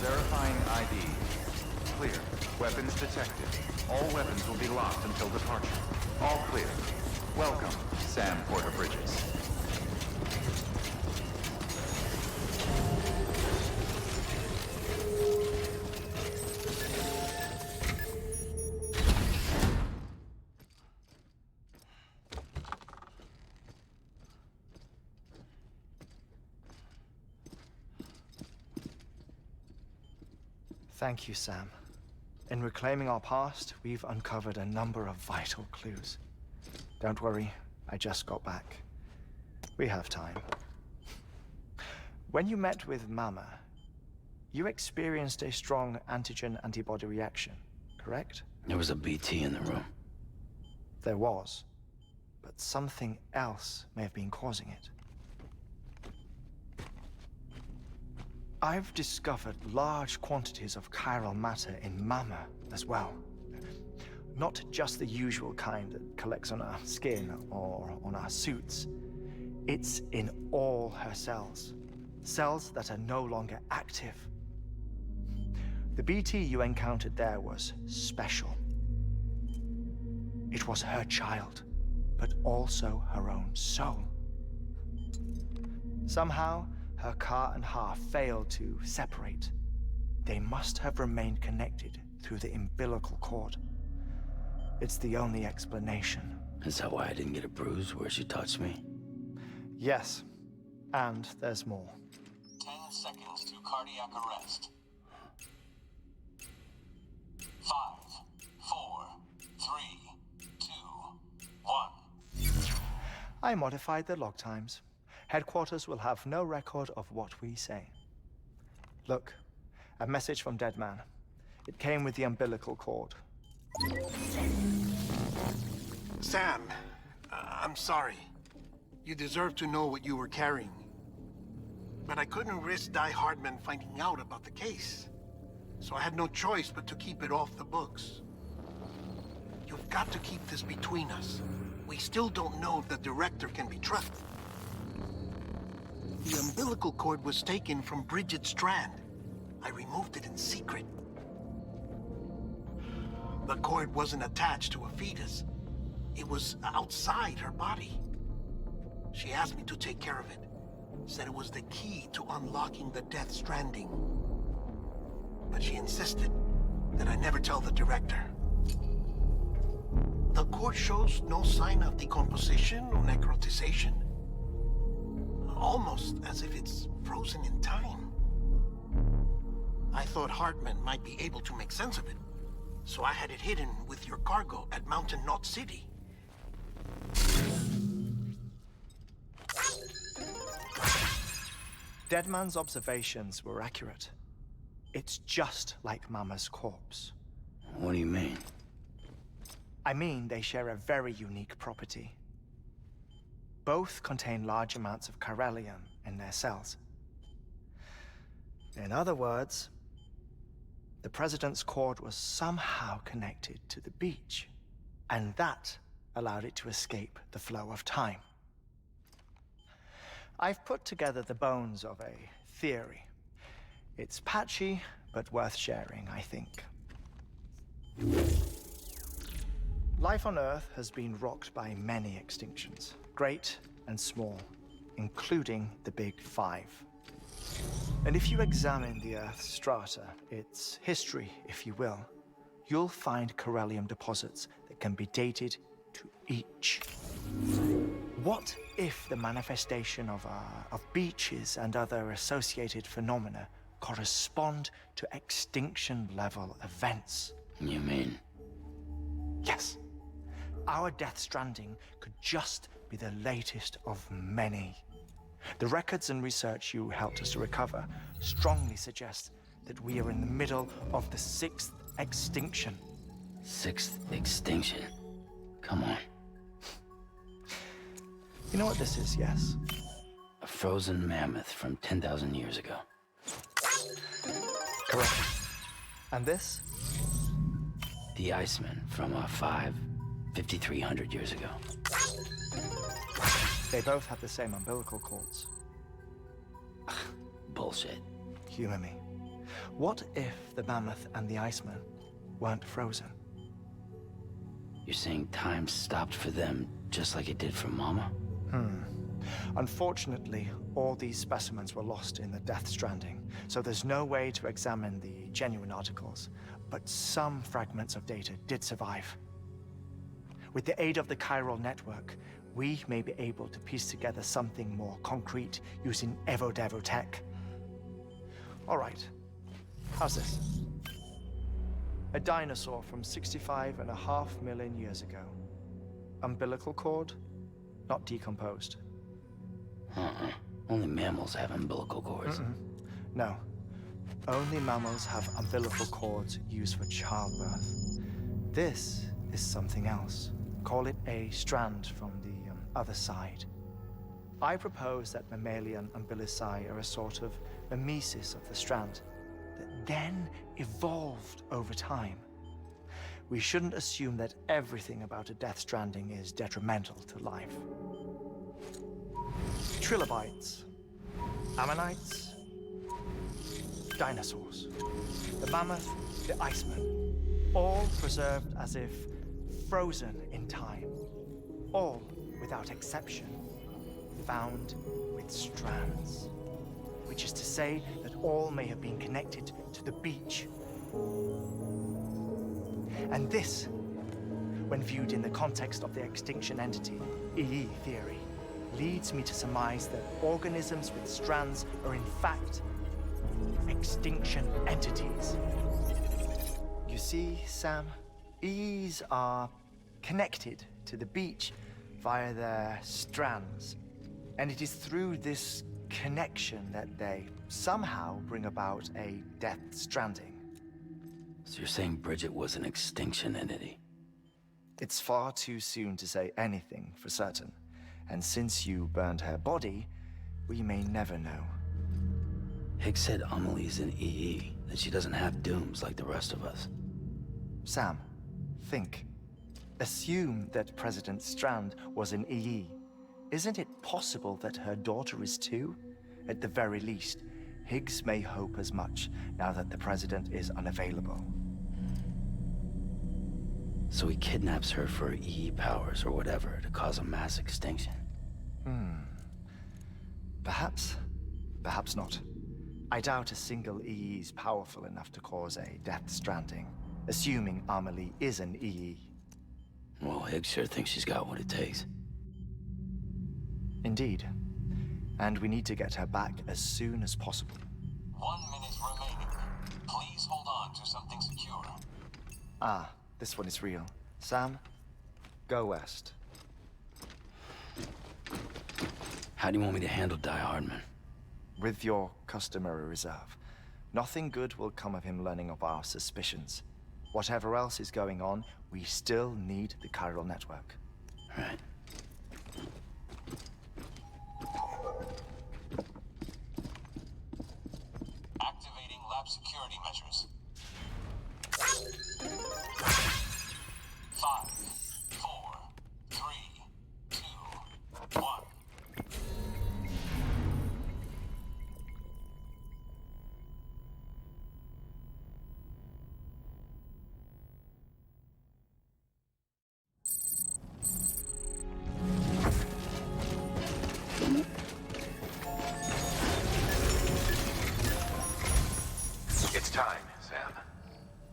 Speaker 6: Verifying ID. Clear. Weapons detected. All weapons will be locked until departure. All clear. Welcome, Sam Porter Bridges.
Speaker 1: Thank you, Sam. In reclaiming our past, we've uncovered a number of vital clues. Don't worry, I just got back. We have time. When you met with Mama, you experienced a strong antigen-antibody reaction, correct?
Speaker 2: There was a BT in the room.
Speaker 1: There was, but something else may have been causing it. I've discovered large quantities of chiral matter in Mama as well. Not just the usual kind that collects on our skin or on our suits. It's in all her cells. Cells that are no longer active. The BT you encountered there was special. It was her child, but also her own soul. Somehow, her car and half failed to separate. They must have remained connected through the umbilical cord. It's the only explanation.
Speaker 2: Is that why I didn't get a bruise where she touched me?
Speaker 1: Yes, and there's more.
Speaker 3: 10 seconds to cardiac arrest. 5, 4, 3, 2, 1.
Speaker 1: I modified the log times. Headquarters will have no record of what we say. Look, a message from Deadman. It came with the umbilical cord.
Speaker 12: Sam, I'm sorry. You deserve to know what you were carrying. But I couldn't risk Die Hardman finding out about the case. So I had no choice but to keep it off the books. You've got to keep this between us. We still don't know if the director can be trusted. The umbilical cord was taken from Bridget Strand. I removed it in secret. The cord wasn't attached to a fetus. It was outside her body. She asked me to take care of it. Said it was the key to unlocking the Death Stranding. But she insisted that I never tell the director. The cord shows no sign of decomposition or necrotization. Almost as if it's frozen in time. I thought Hartman might be able to make sense of it, so I had it hidden with your cargo at Mountain Knot City.
Speaker 1: Deadman's observations were accurate. It's just like Mama's corpse.
Speaker 2: What do you mean?
Speaker 1: I mean, they share a very unique property. Both contain large amounts of chiralium in their cells. In other words, the President's cord was somehow connected to the beach, and that allowed it to escape the flow of time. I've put together the bones of a theory. It's patchy, but worth sharing, I think. Life on Earth has been rocked by many extinctions. Great and small, including the Big Five. And if you examine the Earth's strata, its history, if you will, you'll find chiralium deposits that can be dated to each. What if the manifestation of beaches and other associated phenomena correspond to extinction-level events?
Speaker 2: You mean?
Speaker 1: Yes. Our Death Stranding could just be the latest of many. The records and research you helped us to recover strongly suggest that we are in the middle of the 6th extinction.
Speaker 2: 6th extinction? Come on.
Speaker 1: You know what this is, yes?
Speaker 2: A frozen mammoth from 10,000 years ago.
Speaker 1: Correct. And this?
Speaker 2: The Iceman from 5,300 years ago.
Speaker 1: They both have the same umbilical cords.
Speaker 2: bullshit.
Speaker 1: Humor me. What if the Mammoth and the Iceman weren't frozen?
Speaker 2: You're saying time stopped for them just like it did for Mama?
Speaker 1: Unfortunately, all these specimens were lost in the Death Stranding, so there's no way to examine the genuine articles. But some fragments of data did survive. With the aid of the chiral network, we may be able to piece together something more concrete using Evo-Devo tech. All right, how's this? A dinosaur from 65.5 million years ago. Umbilical cord, not decomposed.
Speaker 2: Only mammals have umbilical cords.
Speaker 1: No. Only mammals have umbilical cords used for childbirth. This is something else. Call it a strand from the other side. I propose that mammalian umbilici are a sort of mimesis of the strand that then evolved over time. We shouldn't assume that everything about a Death Stranding is detrimental to life. Trilobites, ammonites, dinosaurs, the mammoth, the Iceman, all preserved as if frozen in time, all without exception found with strands, which is to say that all may have been connected to the beach. And this, when viewed in the context of the extinction entity, EE theory, leads me to surmise that organisms with strands are in fact extinction entities. You see, Sam, EEs are connected to the beach via their strands, and it is through this connection that they somehow bring about a Death Stranding.
Speaker 2: So you're saying Bridget was an extinction entity?
Speaker 1: It's far too soon to say anything for certain, and since you burned her body, we may never know.
Speaker 2: Higgs said Amelie's an EE, that she doesn't have dooms like the rest of us.
Speaker 1: Sam, think. Assume that President Strand was an EE. Isn't it possible that her daughter is too? At the very least, Higgs may hope as much now that the President is unavailable.
Speaker 2: So he kidnaps her for EE powers or whatever to cause a mass extinction?
Speaker 1: Perhaps. Perhaps not. I doubt a single EE is powerful enough to cause a Death Stranding, assuming Amelie is an EE.
Speaker 2: Well, Higgs sure thinks she's got what it takes.
Speaker 1: Indeed. And we need to get her back as soon as possible.
Speaker 3: 1 minute remaining. Please hold on to something secure.
Speaker 1: Ah, this one is real. Sam, go west.
Speaker 2: How do you want me to handle Die Hardman?
Speaker 1: With your customary reserve. Nothing good will come of him learning of our suspicions. Whatever else is going on, we still need the chiral network.
Speaker 2: Right.
Speaker 3: Activating lab security measures. 5, 4, 3, 2, 1.
Speaker 5: It's time, Sam.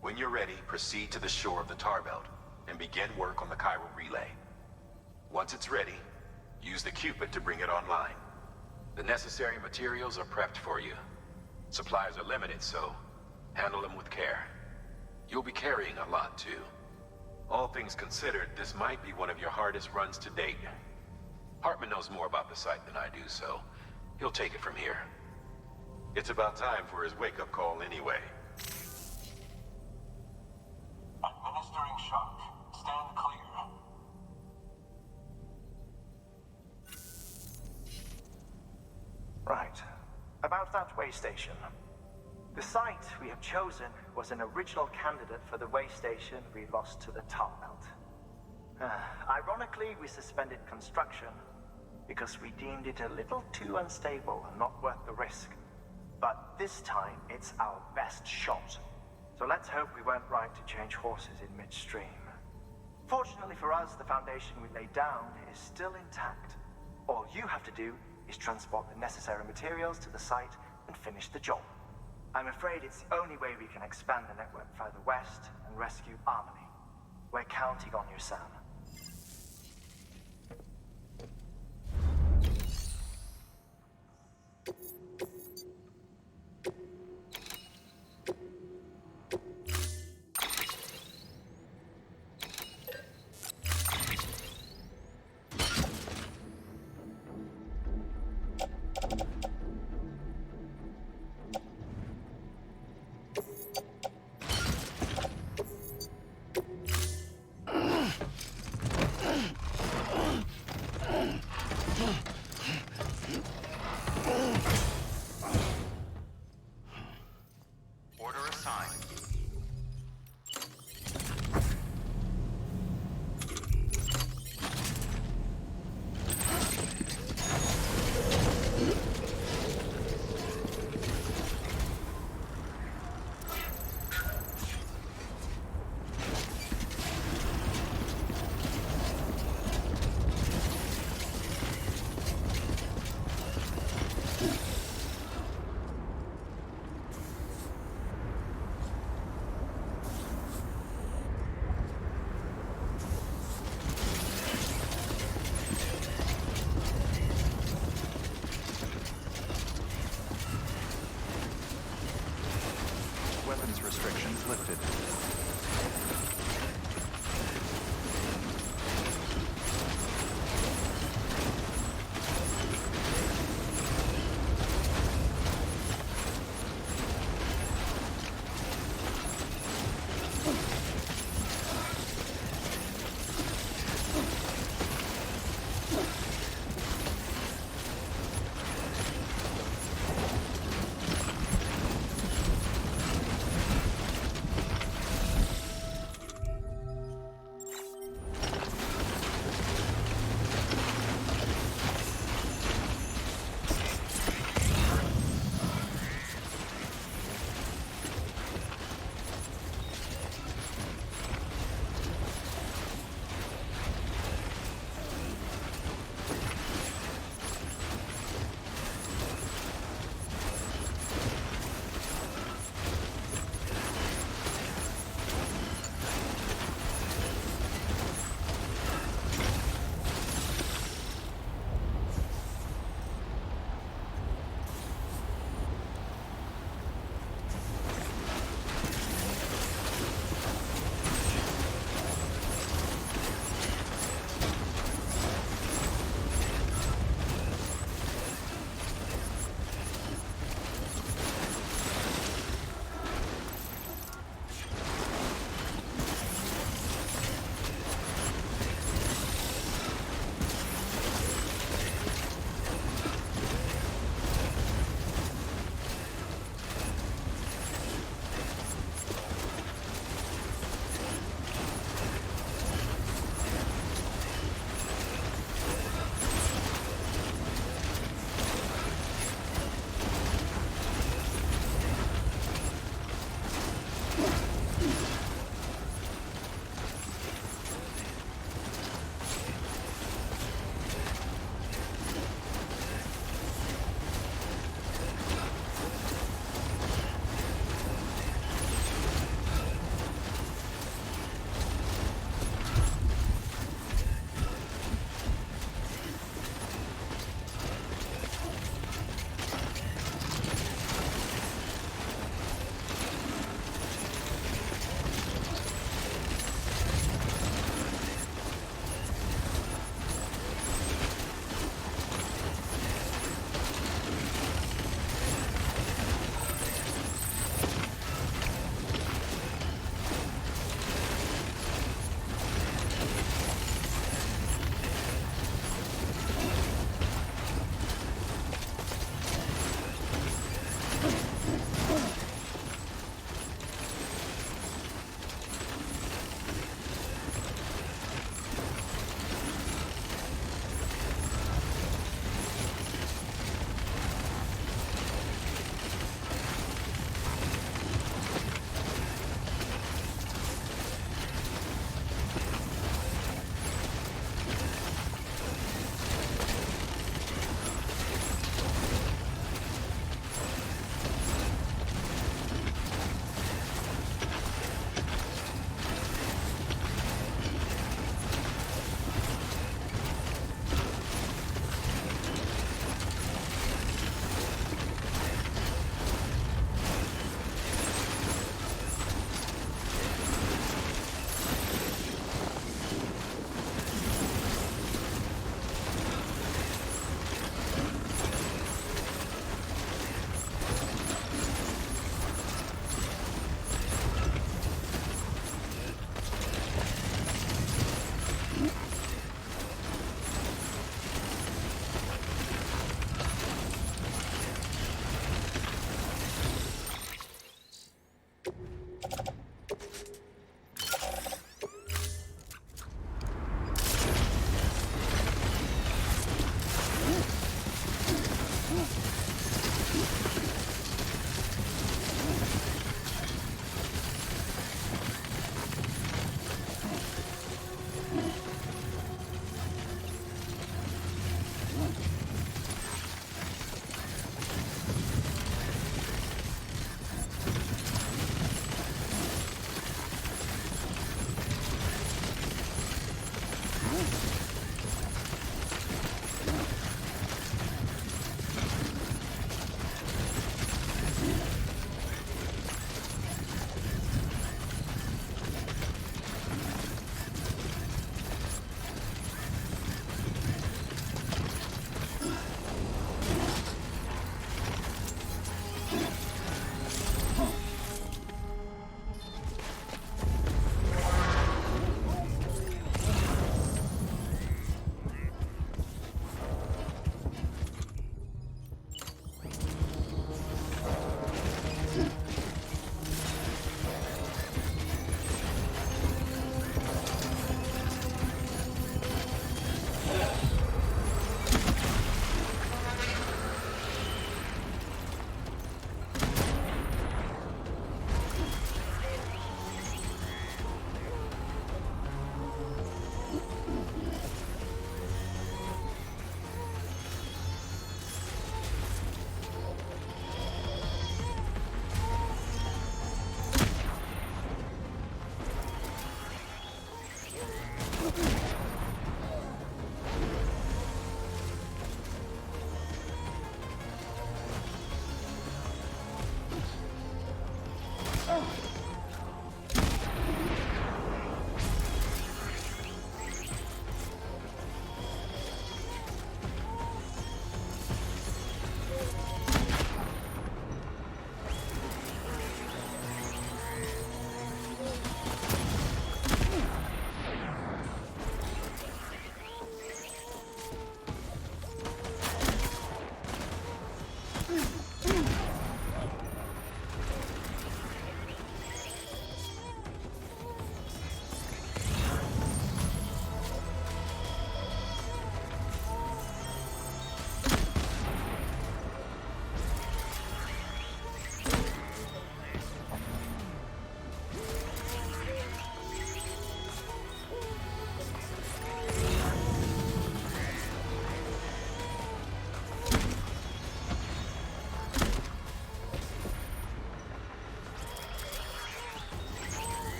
Speaker 5: When you're ready, proceed to the shore of the tar belt and begin work on the chiral relay. Once it's ready, use the Cupid to bring it online. The necessary materials are prepped for you. Supplies are limited, so handle them with care. You'll be carrying a lot, too. All things considered, this might be one of your hardest runs to date. Hartman knows more about the site than I do, so he'll take it from here. It's about time for his wake-up call anyway.
Speaker 3: Administering shock. Stand clear.
Speaker 9: Right. About that way station. The site we have chosen was an original candidate for the way station we lost to the tar belt. Ironically, we suspended construction because we deemed it a little too unstable and not worth the risk. but this time it's our best shot. So let's hope we weren't right to change horses in midstream. Fortunately for us, the foundation we laid down is still intact. All you have to do is transport the necessary materials to the site and finish the job. I'm afraid it's the only way we can expand the network further west and rescue Harmony. We're counting on you, Sam.
Speaker 6: Restrictions lifted.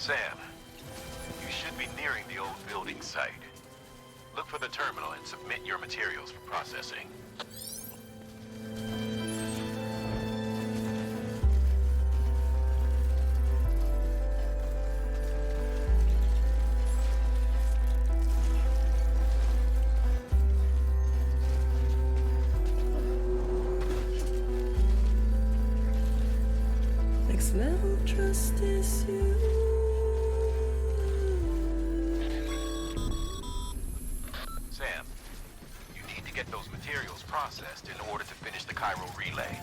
Speaker 5: Sam, you should be nearing the old building site. Look for the terminal and submit your materials for processing.
Speaker 13: Next level trust is you.
Speaker 5: Sam, you need to get those materials processed in order to finish the Cairo relay.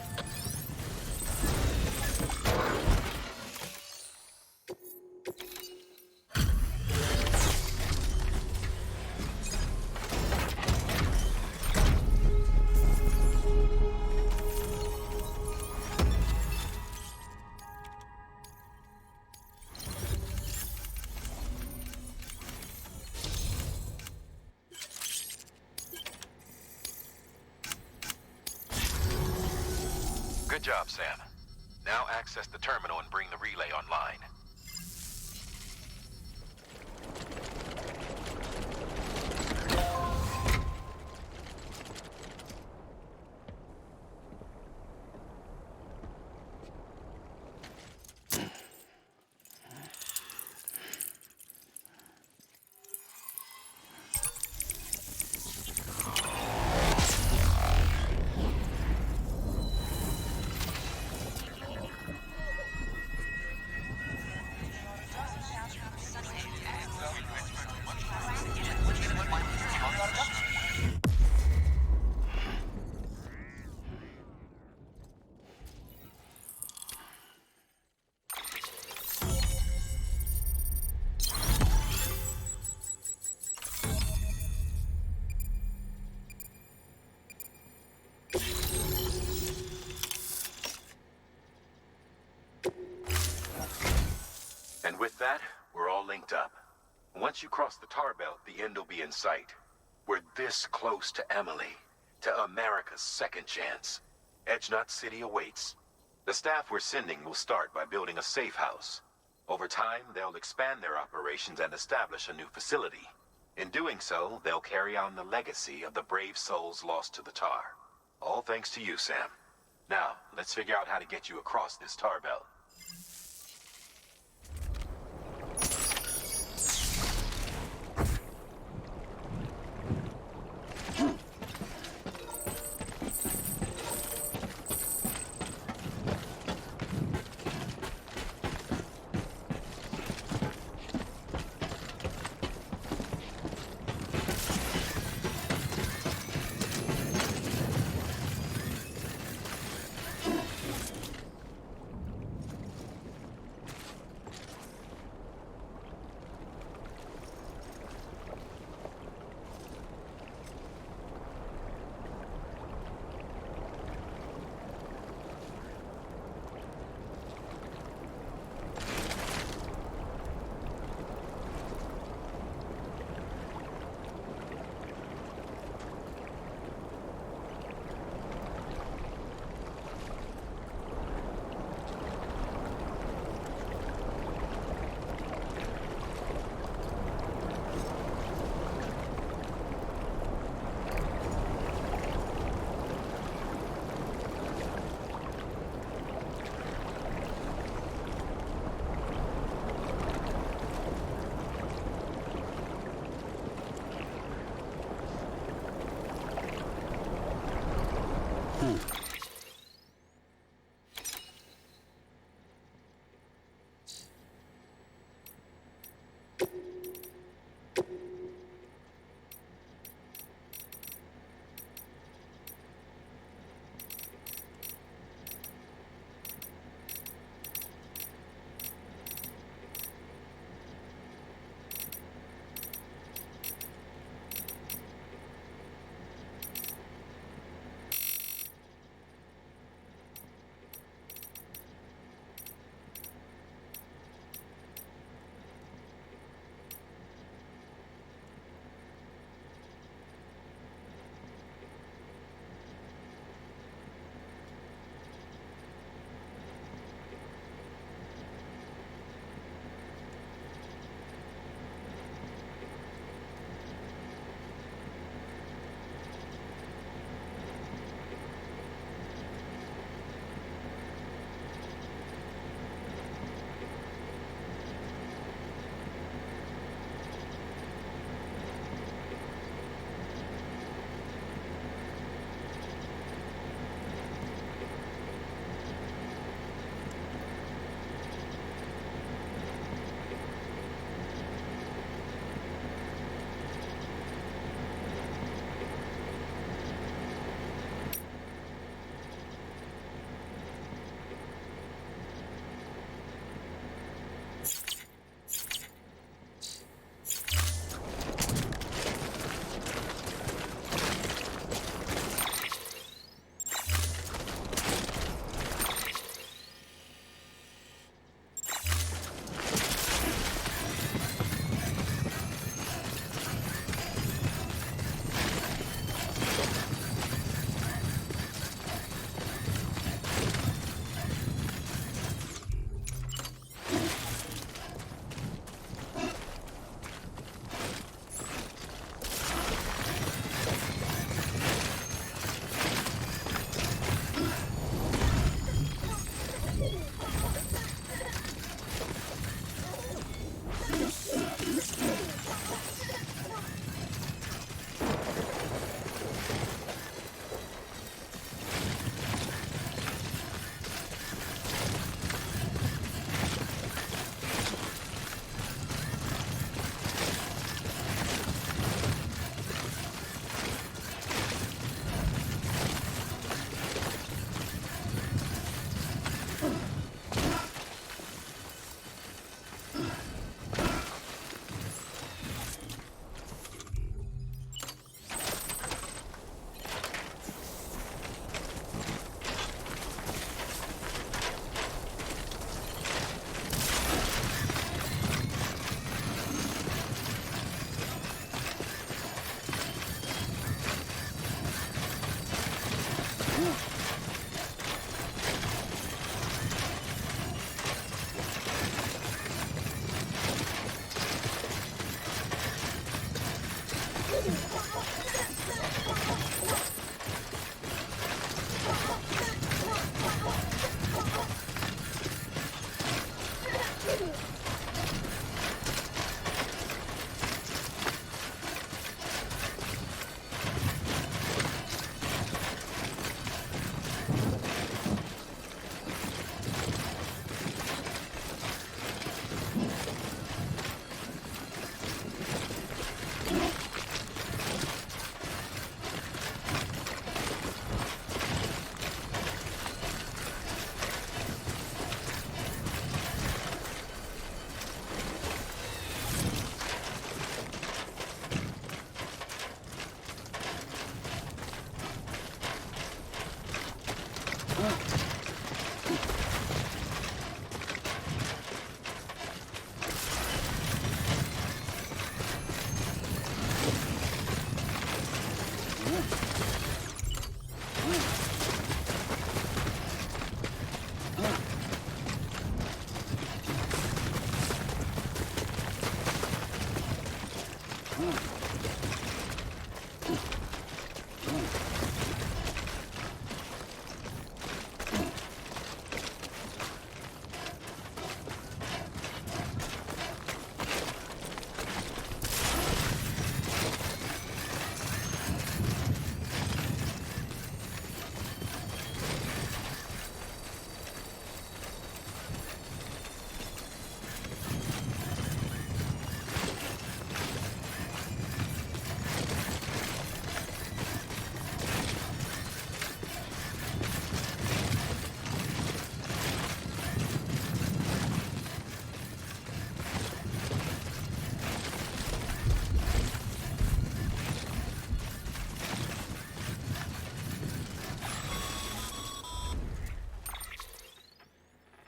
Speaker 5: Good job, Sam. Now access the terminal and bring the relay online. And with that, we're all linked up. Once you cross the tar belt, the end will be in sight. We're this close to Emily, to America's second chance. Edgenut City awaits. The staff we're sending will start by building a safe house. Over time, they'll expand their operations and establish a new facility. In doing so, they'll carry on the legacy of the brave souls lost to the tar. All thanks to you, Sam. Now, let's figure out how to get you across this tar belt.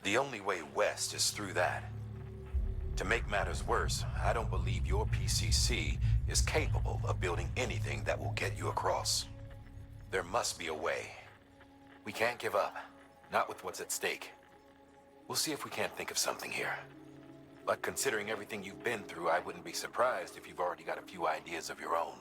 Speaker 5: The only way west is through that. To make matters worse, I don't believe your PCC is capable of building anything that will get you across. There must be a way. We can't give up, not with what's at stake. We'll see if we can't think of something here. But considering everything you've been through, I wouldn't be surprised if you've already got a few ideas of your own.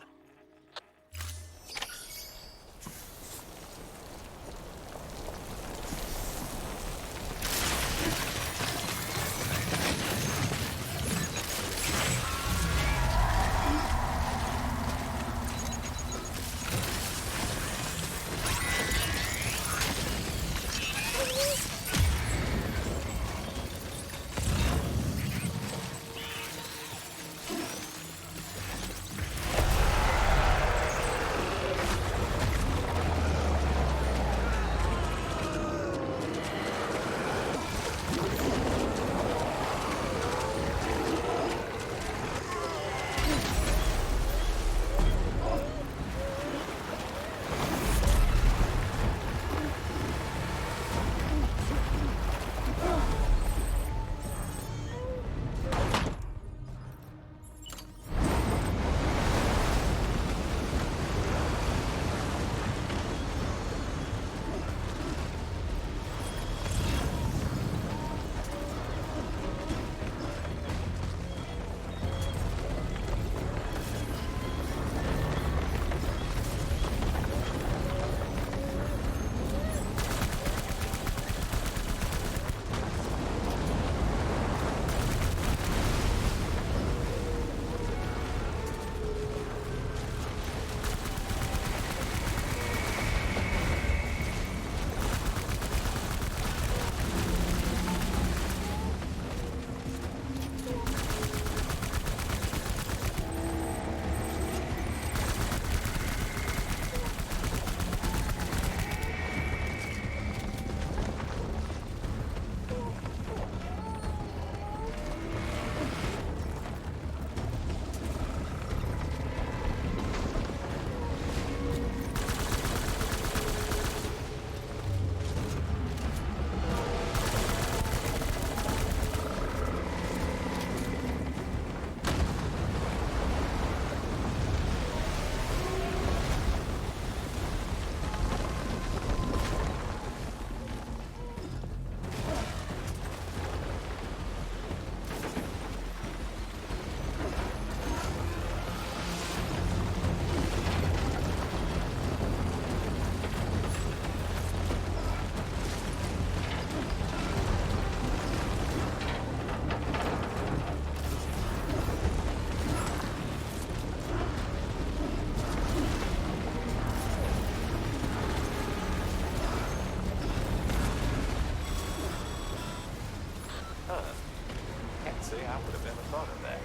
Speaker 5: I would have never thought of that.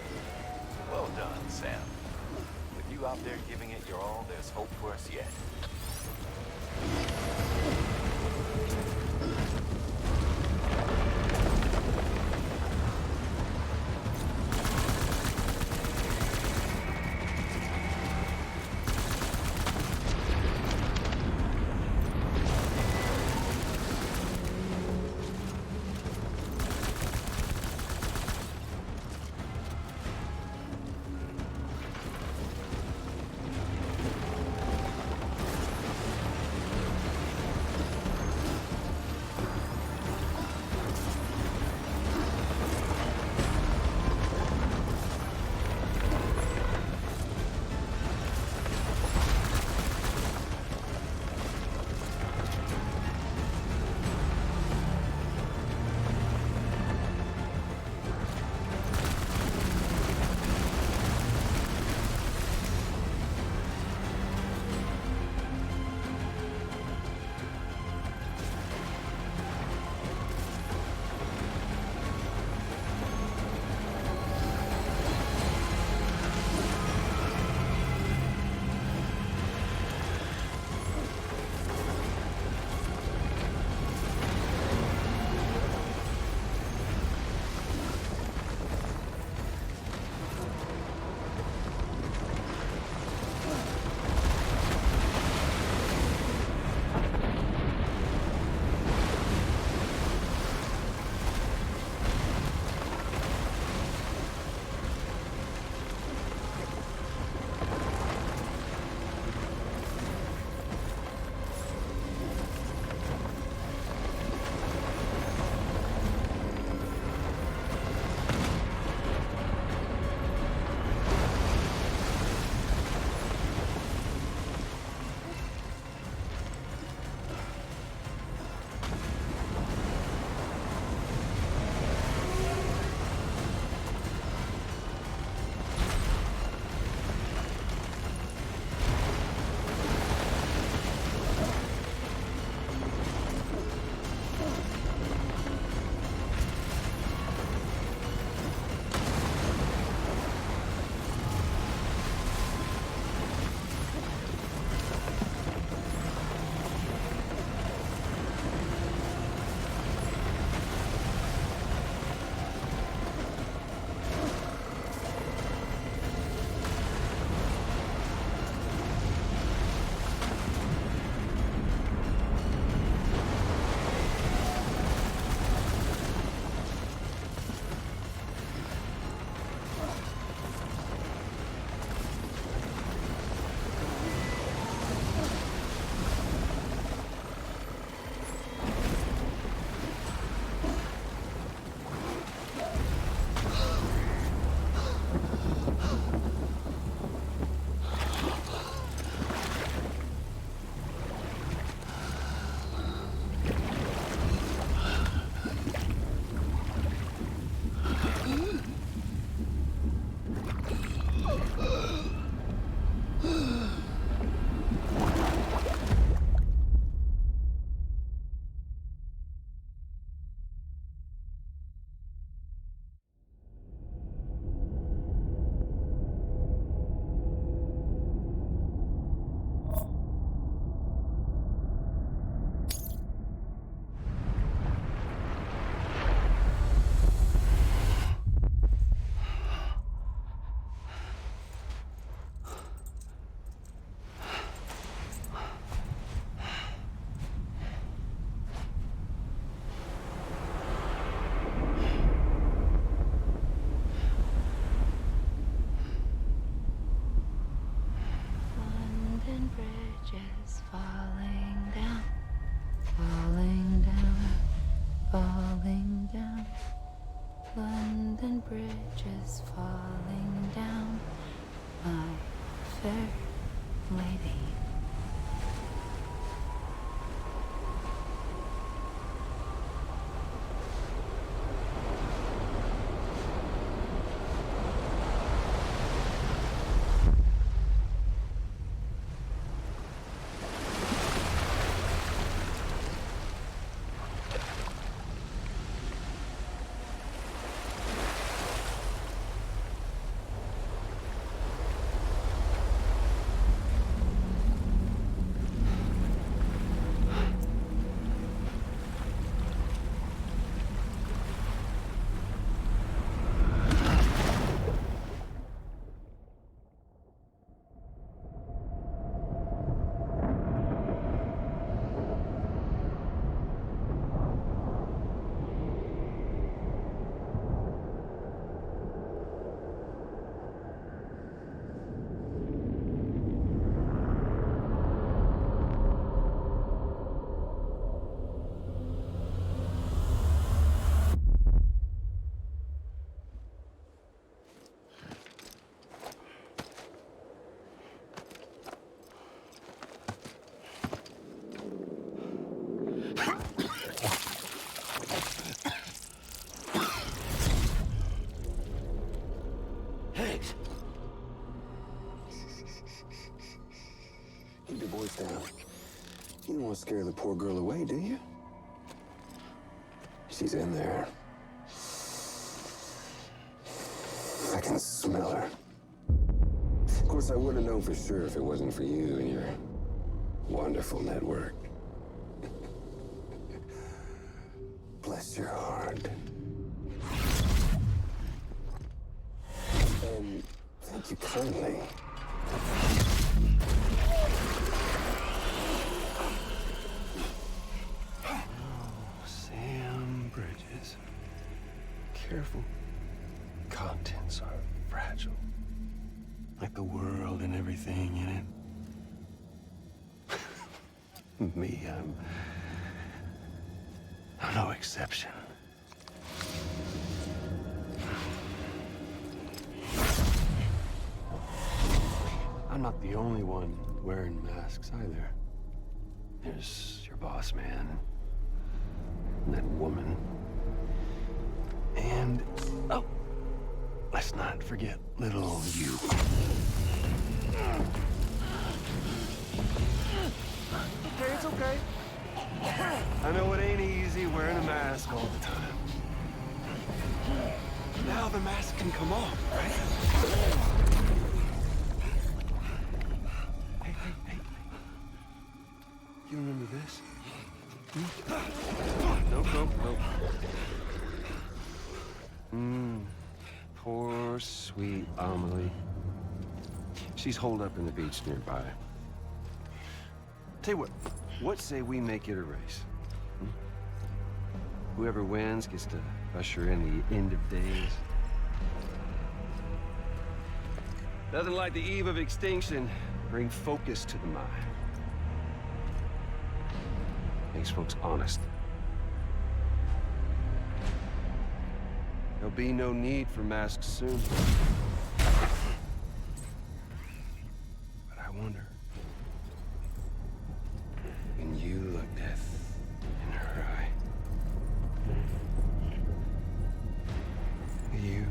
Speaker 5: Well done, Sam. With you out there giving it your all, there's hope for us yet.
Speaker 13: London Bridge is falling down, my fair lady.
Speaker 14: Keep your voice down. You don't want to scare the poor girl away, do you? She's in there. I can smell her. Of course, I wouldn't know for sure if it wasn't for you and your wonderful network. Bless your heart. And thank you kindly.
Speaker 15: Sam Bridges. Careful. Contents are fragile. Like the world and everything in it. Me, I'm no exception. I'm not the only one wearing masks either. There's your boss man, and that woman, and, oh, let's not forget little you. Okay, it's okay. I know it ain't easy wearing a mask all the time. Now the mask can come off, right? Hey. You remember this? Nope. Poor, sweet Amelie. She's holed up in the beach nearby. Tell you what say we make it a race? Whoever wins gets to usher in the end of days. Nothing like the eve of extinction. Bring focus to the mind. Makes folks honest. There'll be no need for masks soon. But I wonder, when you look death in her eye, will you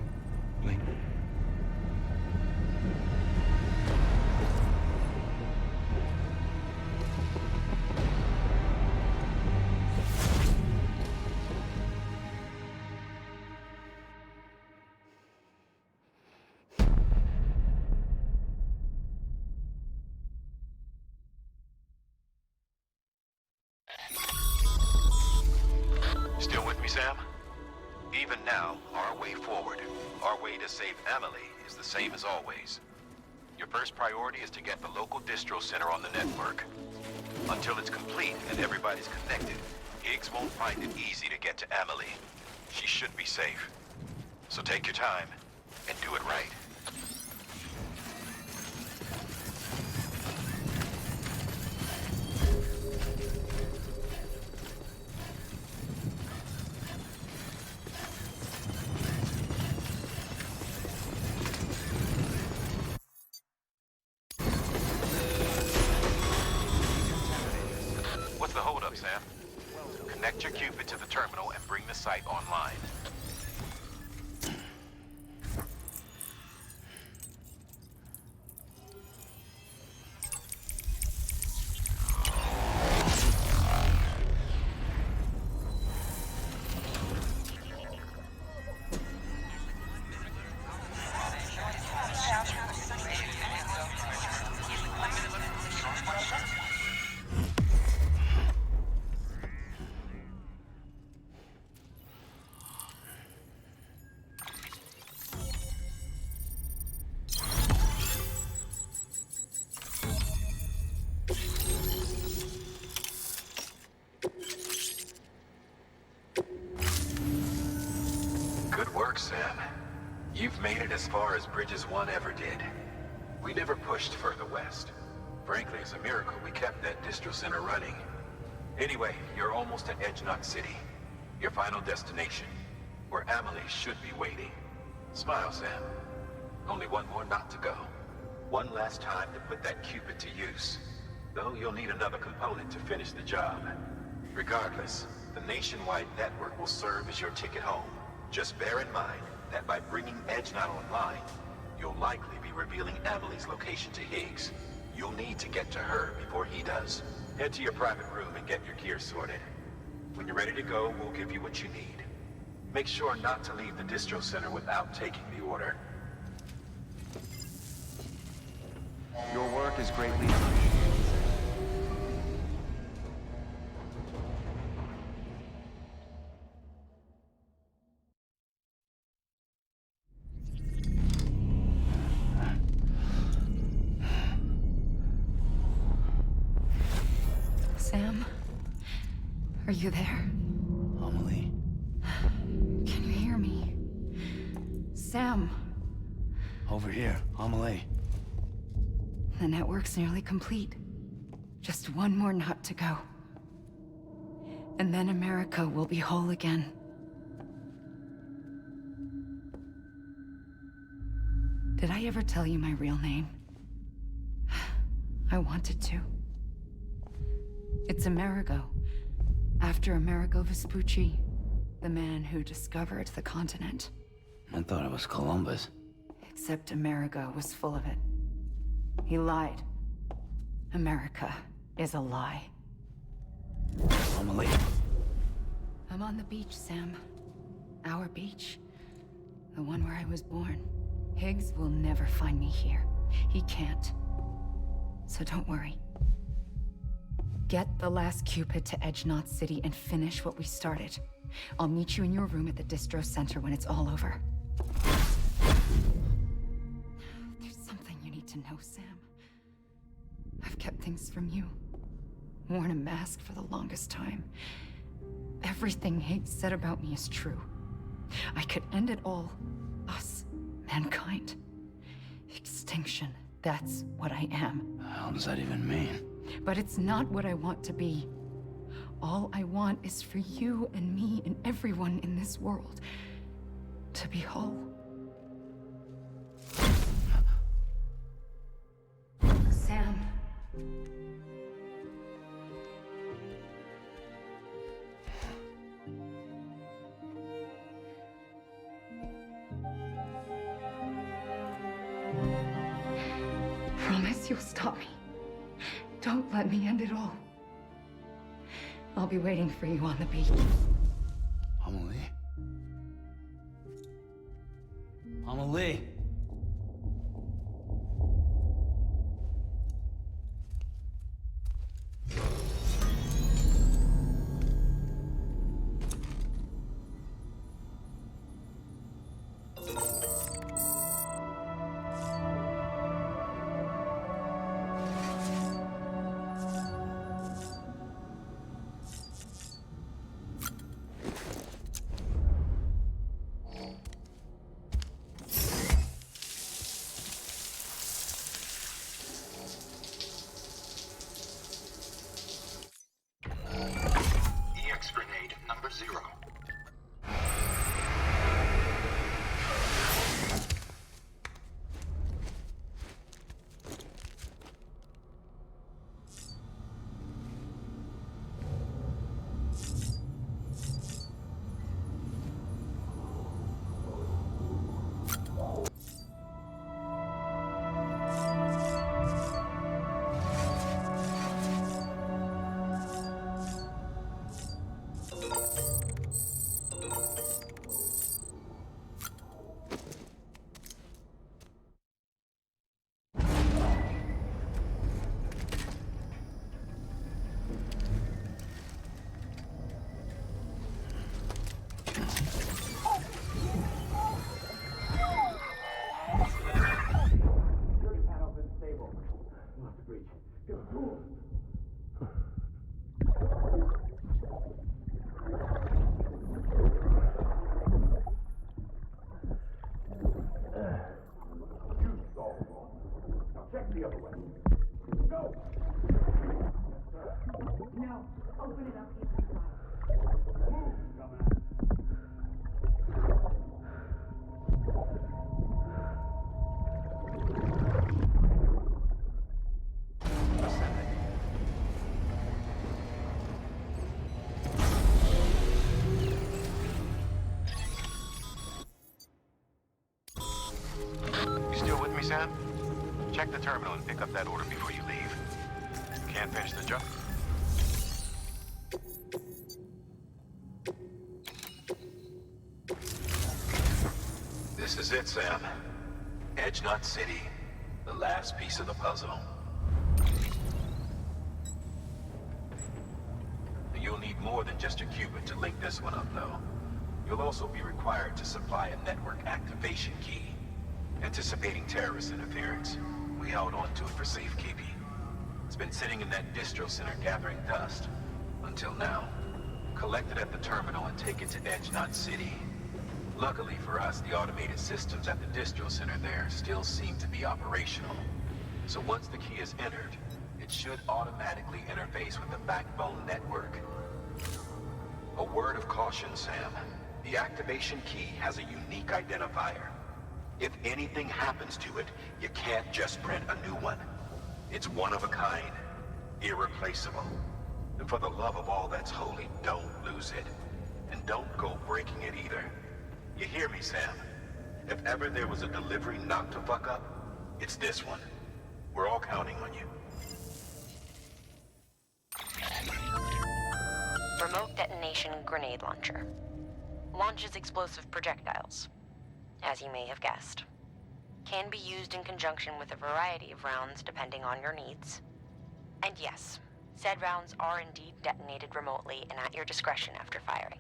Speaker 15: blink?
Speaker 5: Still with me, Sam? Even now, our way forward, our way to save Amelie, is the same as always. Your first priority is to get the local distro center on the network. Until it's complete and everybody's connected, Higgs won't find it easy to get to Amelie. She should be safe. So take your time and do it right. Sam. Connect your Cupid to the terminal and bring the site online. Good work, Sam. You've made it as far as Bridges 1 ever did. We never pushed further west. Frankly, it's a miracle we kept that distro center running. Anyway, you're almost at Edgenot City, your final destination, where Amelie should be waiting. Smile, Sam. Only one more knot to go. One last time to put that Cupid to use. Though you'll need another component to finish the job. Regardless, the nationwide network will serve as your ticket home. Just bear in mind that by bringing Edgenot online, you'll likely be revealing Amelie's location to Higgs. You'll need to get to her before he does. Head to your private room and get your gear sorted. When you're ready to go, we'll give you what you need. Make sure not to leave the distro center without taking the order.
Speaker 6: Your work is greatly appreciated.
Speaker 13: Sam? Are you there?
Speaker 2: Amelie.
Speaker 13: Can you hear me? Sam?
Speaker 2: Over here, Amelie.
Speaker 13: The network's nearly complete. Just one more knot to go. And then America will be whole again. Did I ever tell you my real name? I wanted to. It's Amerigo, after Amerigo Vespucci, the man who discovered the continent.
Speaker 2: I thought it was Columbus.
Speaker 13: Except Amerigo was full of it. He lied. America is a lie.
Speaker 2: Amelie.
Speaker 13: I'm on the beach, Sam. Our beach. The one where I was born. Higgs will never find me here. He can't. So don't worry. Get the last Cupid to Edgenot City and finish what we started. I'll meet you in your room at the distro center when it's all over. There's something you need to know, Sam. I've kept things from you. Worn a mask for the longest time. Everything Higgs said about me is true. I could end it all. Us. Mankind. Extinction. That's what I am.
Speaker 2: How does that even mean?
Speaker 13: But it's not what I want to be. All I want is for you and me and everyone in this world to be whole. Sam. Promise you'll stop me. Don't let me end it all. I'll be waiting for you on the beach.
Speaker 2: Amelie? Amelie?
Speaker 16: Check the other way. Go!
Speaker 17: No, open it up even wider.
Speaker 16: Move, dumbass.
Speaker 5: You still with me, Sam? Check the terminal and pick up that order before you leave. Can't finish the job. This is it, Sam. Edge-Knot City. The last piece of the puzzle. You'll need more than just a qubit to link this one up, though. You'll also be required to supply a network activation key. Anticipating terrorist interference, we held on to it for safekeeping. It's been sitting in that distro center gathering dust. Until now. Collect it at the terminal and take it to Edge-Knot City. Luckily for us, the automated systems at the distro center there still seem to be operational. So once the key is entered, it should automatically interface with the backbone network. A word of caution, Sam. The activation key has a unique identifier. If anything happens to it, you can't just print a new one. It's one of a kind, irreplaceable. And for the love of all that's holy, don't lose it. And don't go breaking it either. You hear me, Sam? If ever there was a delivery not to fuck up, it's this one. We're all counting on you.
Speaker 10: Remote detonation grenade launcher. Launches explosive projectiles. As you may have guessed. Can be used in conjunction with a variety of rounds depending on your needs. And yes, said rounds are indeed detonated remotely and at your discretion after firing.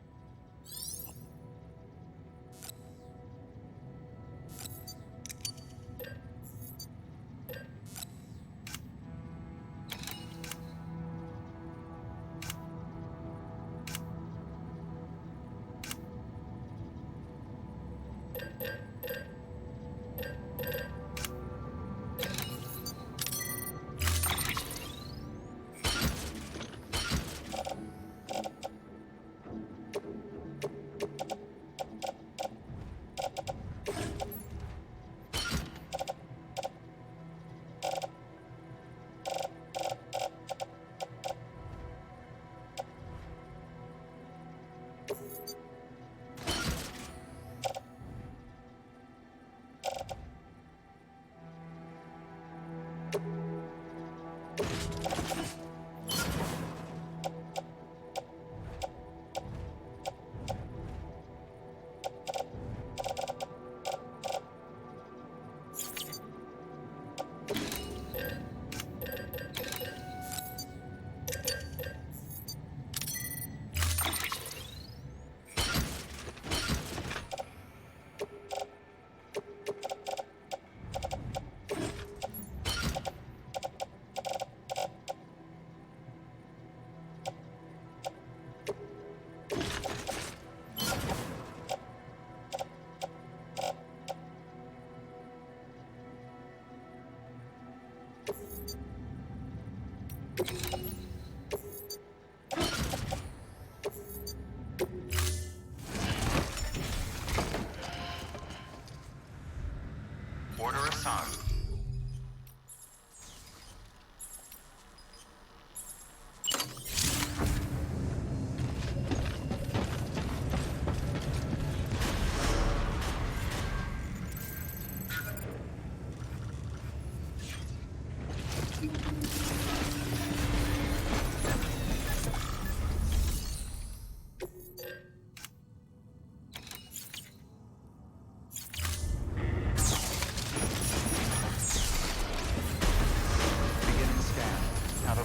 Speaker 6: Order assigned.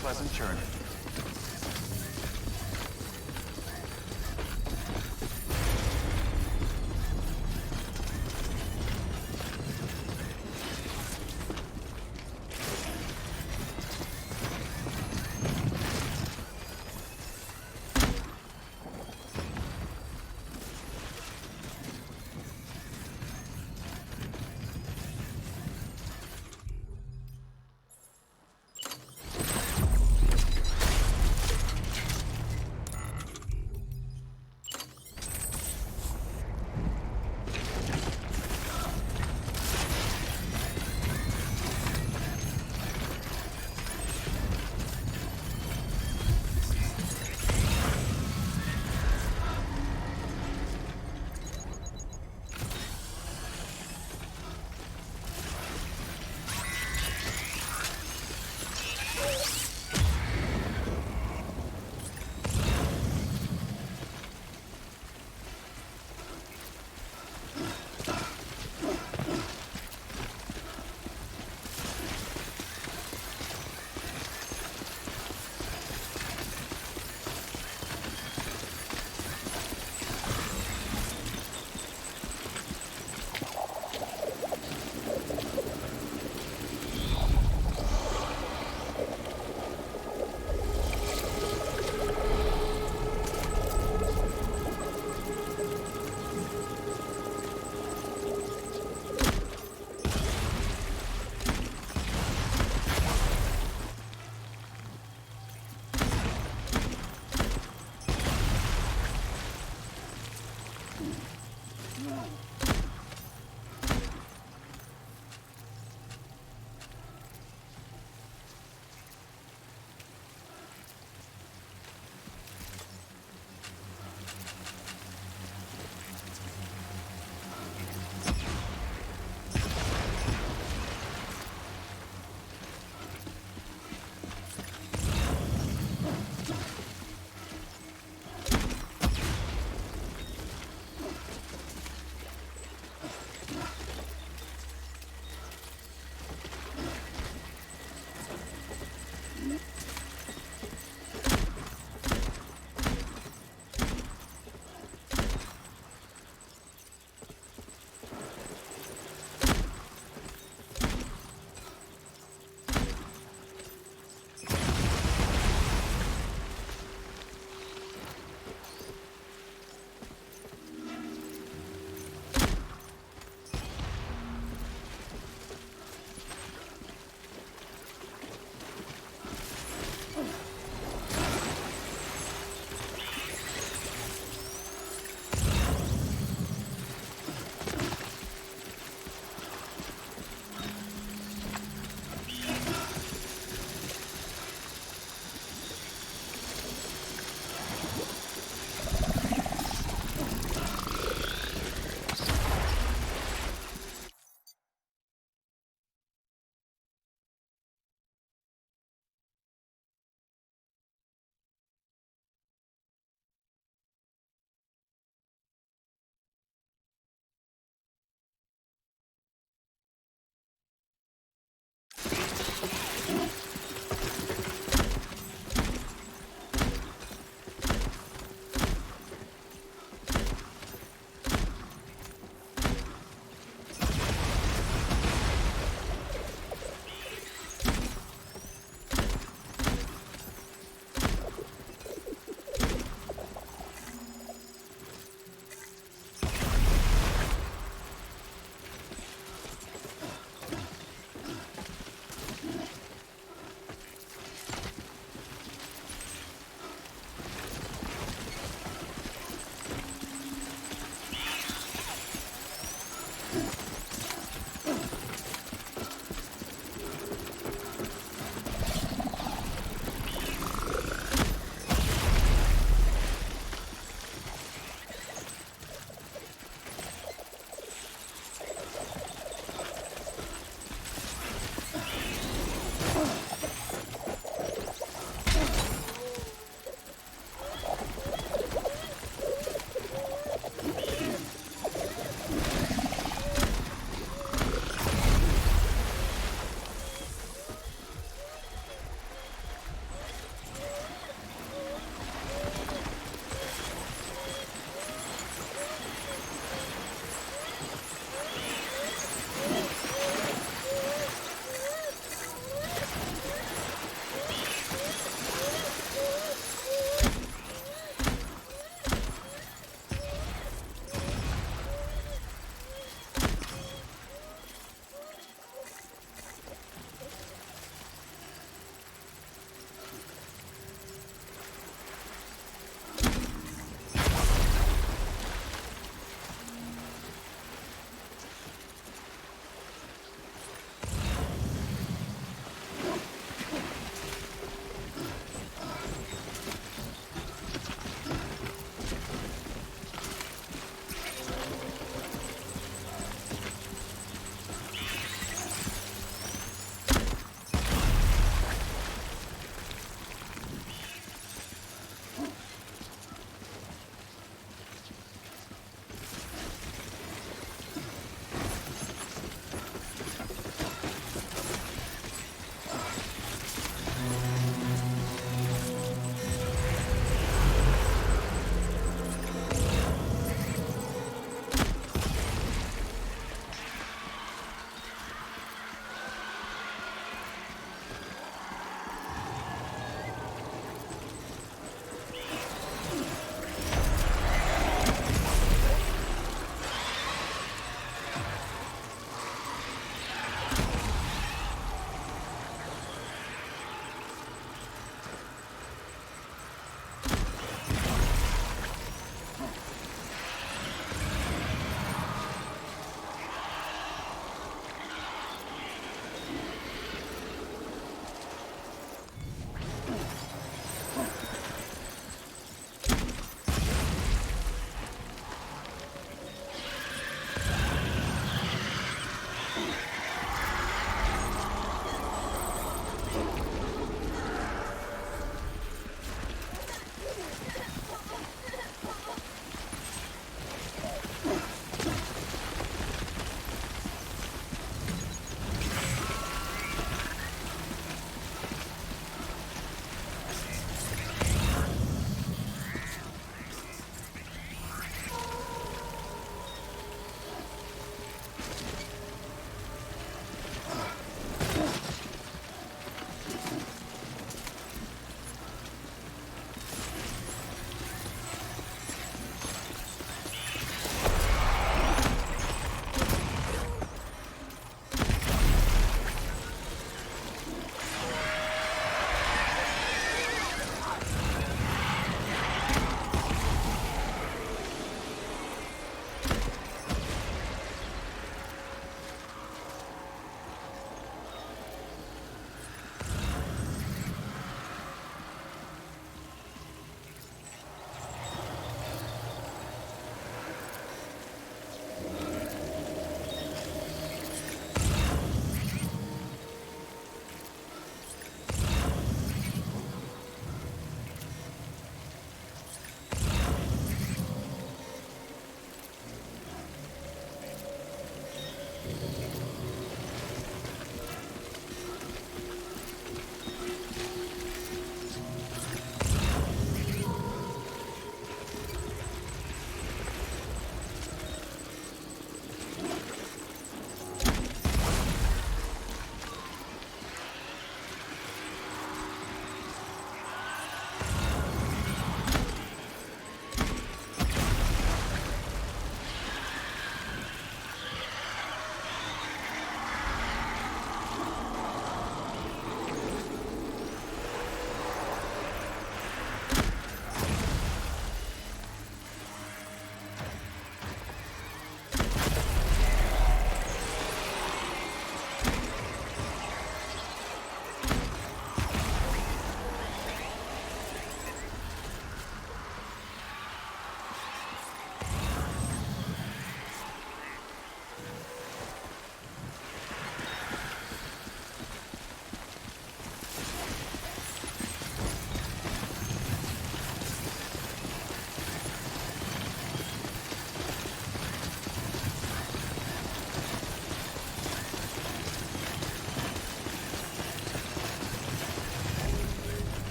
Speaker 6: Pleasant journey.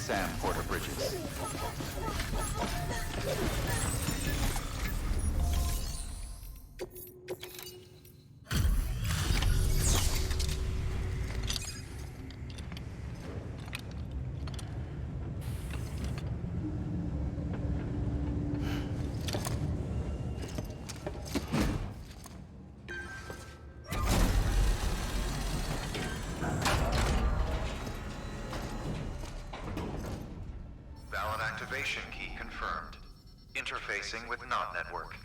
Speaker 6: Sam Porter-Bridges.
Speaker 18: Valid activation key confirmed. Interfacing with NOT network.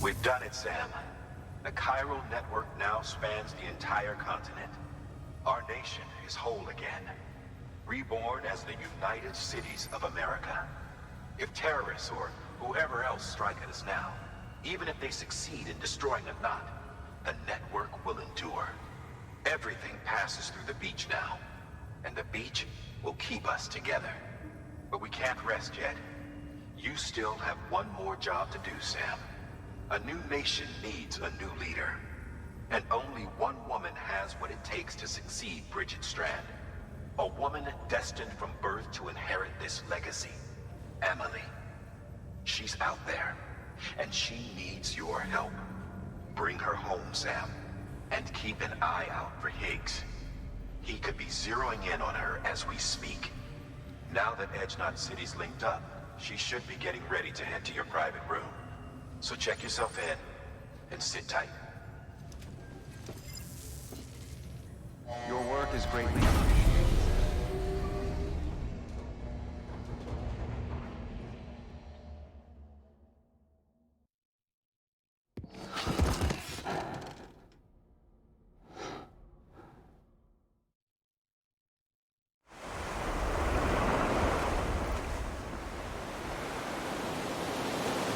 Speaker 5: We've done it, Sam. The chiral network now spans the entire continent. Our nation is whole again, reborn as the United Cities of America. If terrorists or whoever else strike at us now, even if they succeed in destroying a knot, the network will endure. Everything passes through the beach now, and the beach will keep us together. But we can't rest yet. You still have one more job to do, Sam. A new nation needs a new leader. And only one woman has what it takes to succeed Bridget Strand. A woman destined from birth to inherit this legacy. Emily. She's out there, and she needs your help. Bring her home, Sam, and keep an eye out for Higgs. He could be zeroing in on her as we speak. Now that Edge Knot City's linked up, she should be getting ready to head to your private room. So check yourself in, and sit tight.
Speaker 6: Your work is greatly appreciated.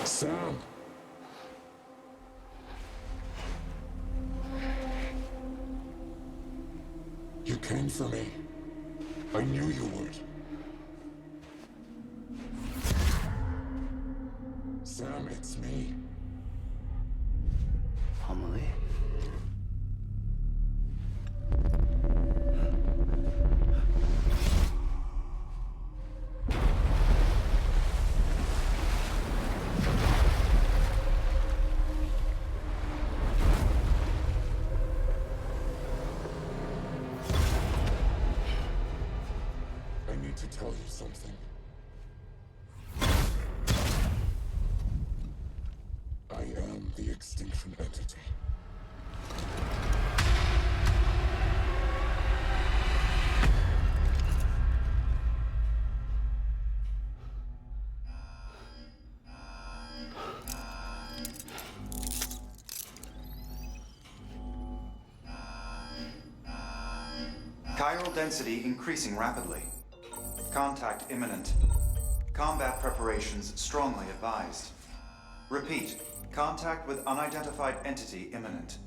Speaker 14: Sam! You came for me. I knew you would. Sam, it's me.
Speaker 2: Amelie?
Speaker 14: To tell you something. I am the extinction entity.
Speaker 6: Chiral density increasing rapidly. Contact imminent. Combat preparations strongly advised. Repeat, contact with unidentified entity imminent.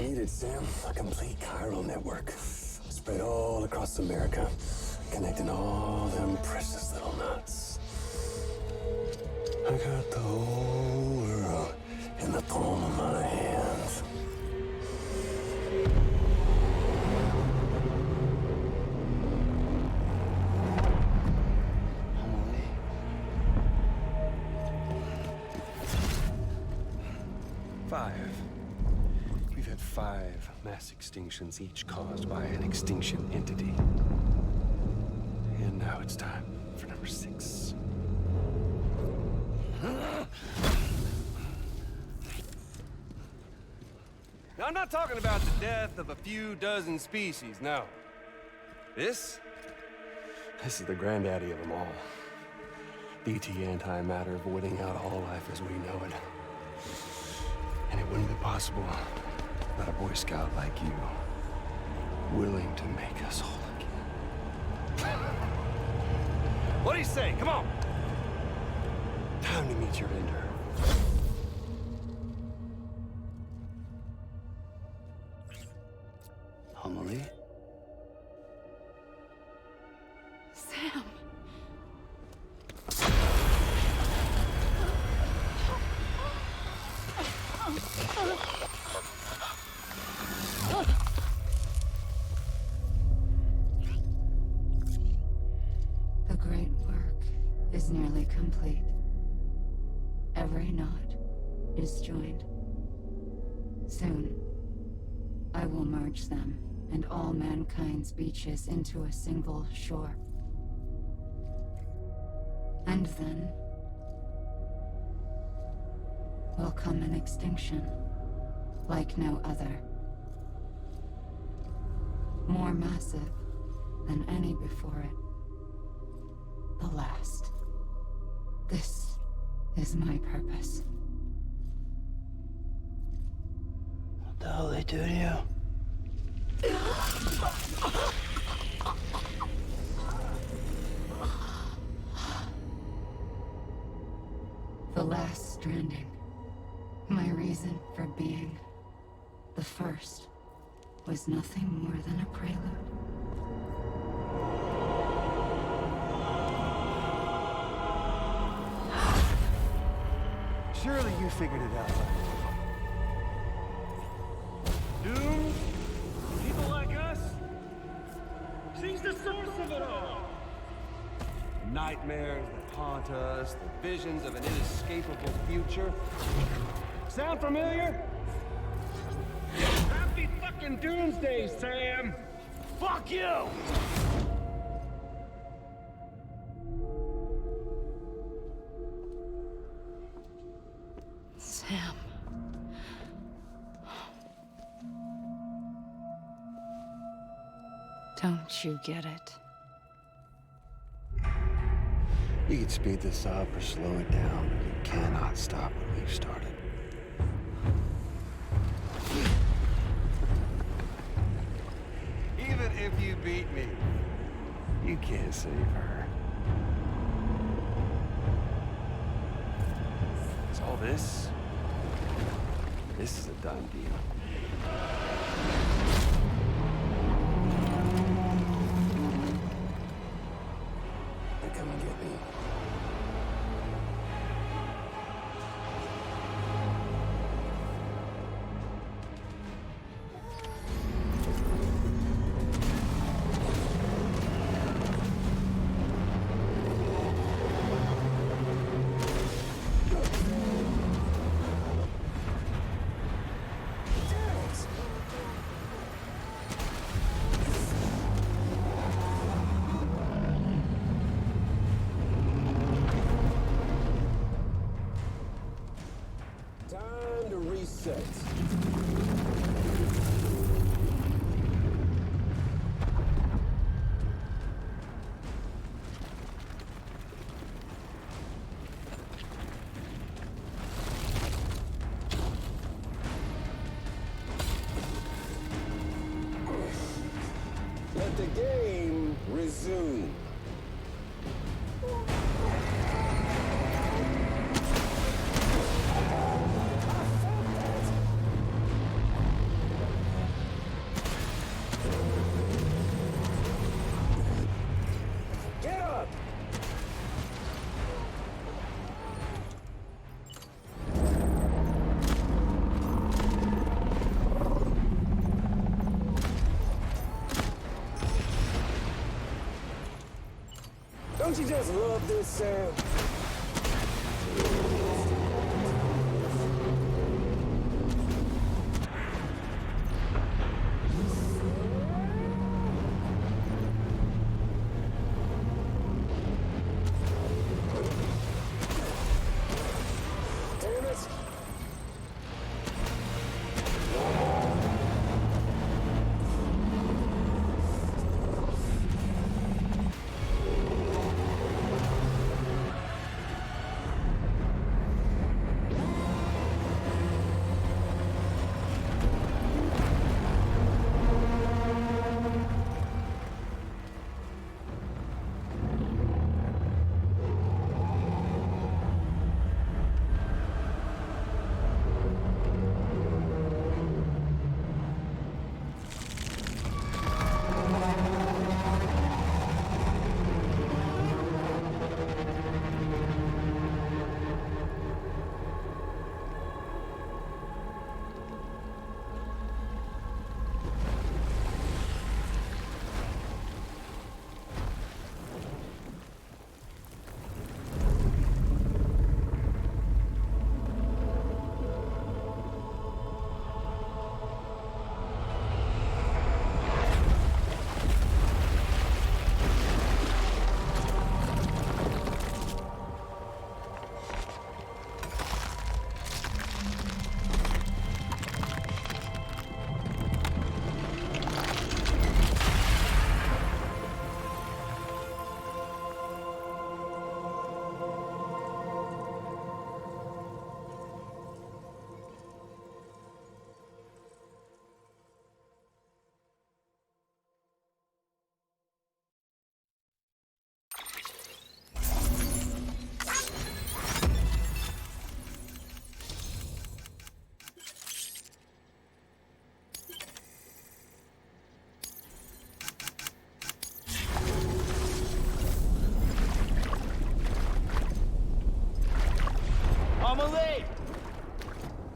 Speaker 14: needed, Sam. A complete chiral network. Spread all across America. Connecting all them precious little knots. I got the whole world in the palm of my hands.
Speaker 15: We've had 5 mass extinctions, each caused by an extinction entity. And now it's time for number 6.
Speaker 19: Now, I'm not talking about the death of a few dozen species, no. This
Speaker 15: is the granddaddy of them all. BT antimatter voiding out all life as we know it. And it wouldn't be possible without a Boy Scout like you, willing to make us whole again.
Speaker 19: What do you say? Come on!
Speaker 15: Time to meet your ender.
Speaker 2: Homily?
Speaker 13: Sam. The great work is nearly complete. Every knot is joined. Soon, I will merge them and all mankind's beaches into a single shore. And then will come an extinction like no other. More massive than any before it. The last. This is my purpose.
Speaker 2: What the hell they do to you?
Speaker 13: The last stranding. My reason for being. The first was nothing more than a prelude.
Speaker 1: Surely you figured it out.
Speaker 16: Doom? People like us? She's the source of it all.
Speaker 19: Nightmares that haunt us, the visions of an inescapable future. Sound familiar?
Speaker 16: Happy fucking doomsday, Sam! Fuck you!
Speaker 13: Sam. Don't you get it?
Speaker 15: You can speed this up or slow it down, but you cannot stop what we've started.
Speaker 19: Even if you beat me,
Speaker 15: you can't save her. So all this is a done deal.
Speaker 14: They come and get me. Time to reset. Let the game resume. Don't you just love this, Sam? Damn it!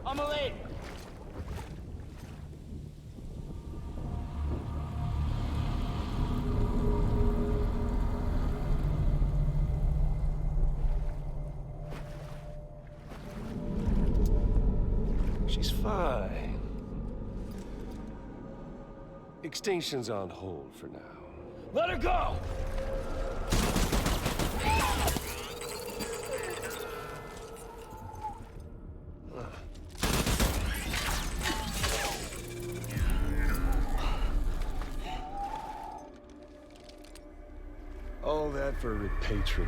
Speaker 16: I'm late!
Speaker 15: She's fine. Extinction's on hold for now.
Speaker 16: Let her go!
Speaker 15: All that for repatriate.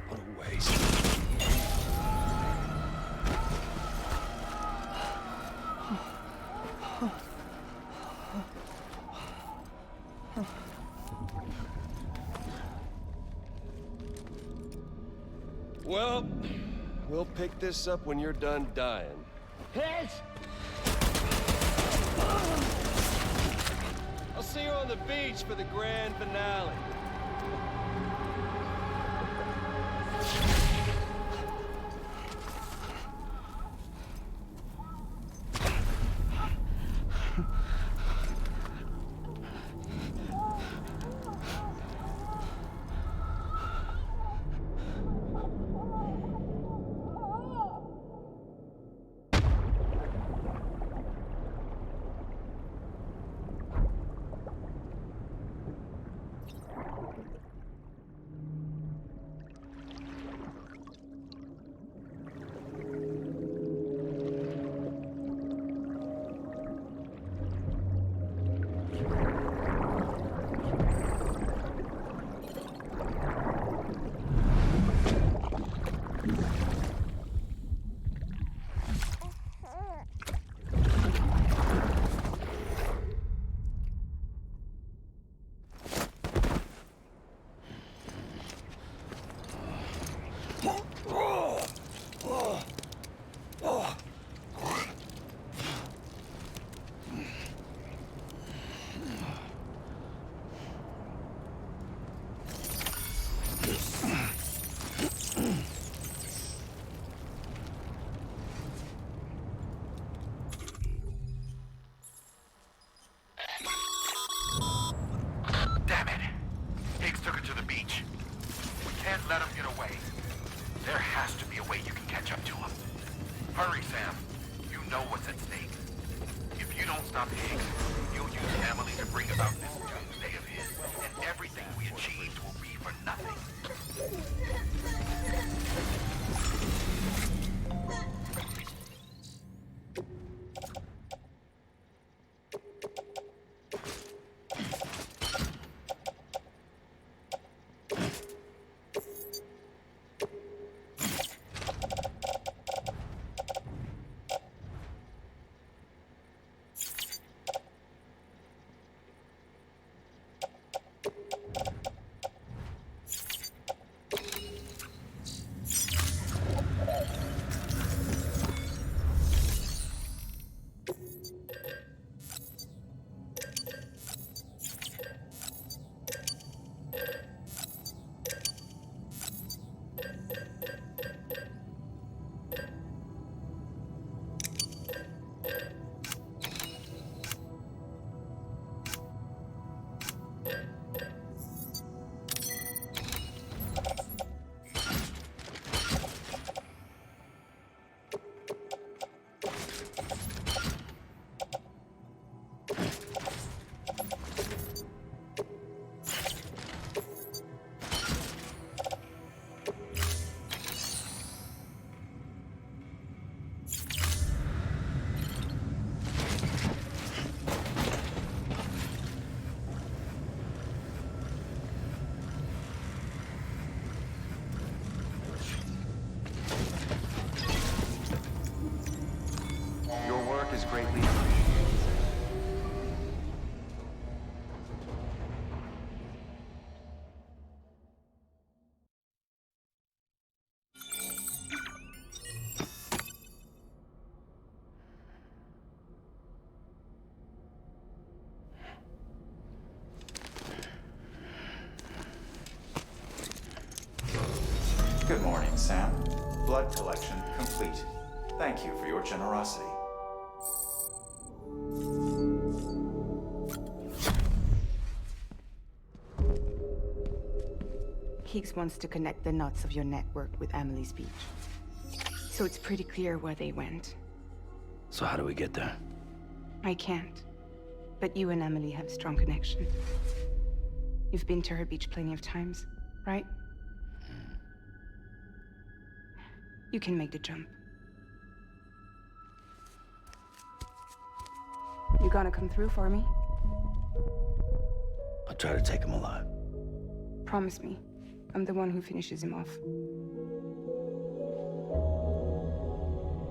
Speaker 15: What a waste. Well, we'll pick this up when you're done dying.
Speaker 16: Hit!
Speaker 15: I'll see you on the beach for the grand finale.
Speaker 5: can't let him get away. There has to be a way you can catch up to him. Hurry, Sam. You know what's at stake. If you don't stop Higgs, you'll use Emily to bring about this doomsday of his, and everything we achieved will be for nothing.
Speaker 6: Is greatly appreciated. Good morning, Sam. Blood collection complete. Thank you for your generosity.
Speaker 20: Higgs wants to connect the knots of your network with Emily's beach. So it's pretty clear where they went.
Speaker 2: So how do we get there?
Speaker 20: I can't. But you and Emily have a strong connection. You've been to her beach plenty of times, right? You can make the jump. You gonna come through for me?
Speaker 2: I'll try to take him alive.
Speaker 20: Promise me. I'm the one who finishes him off.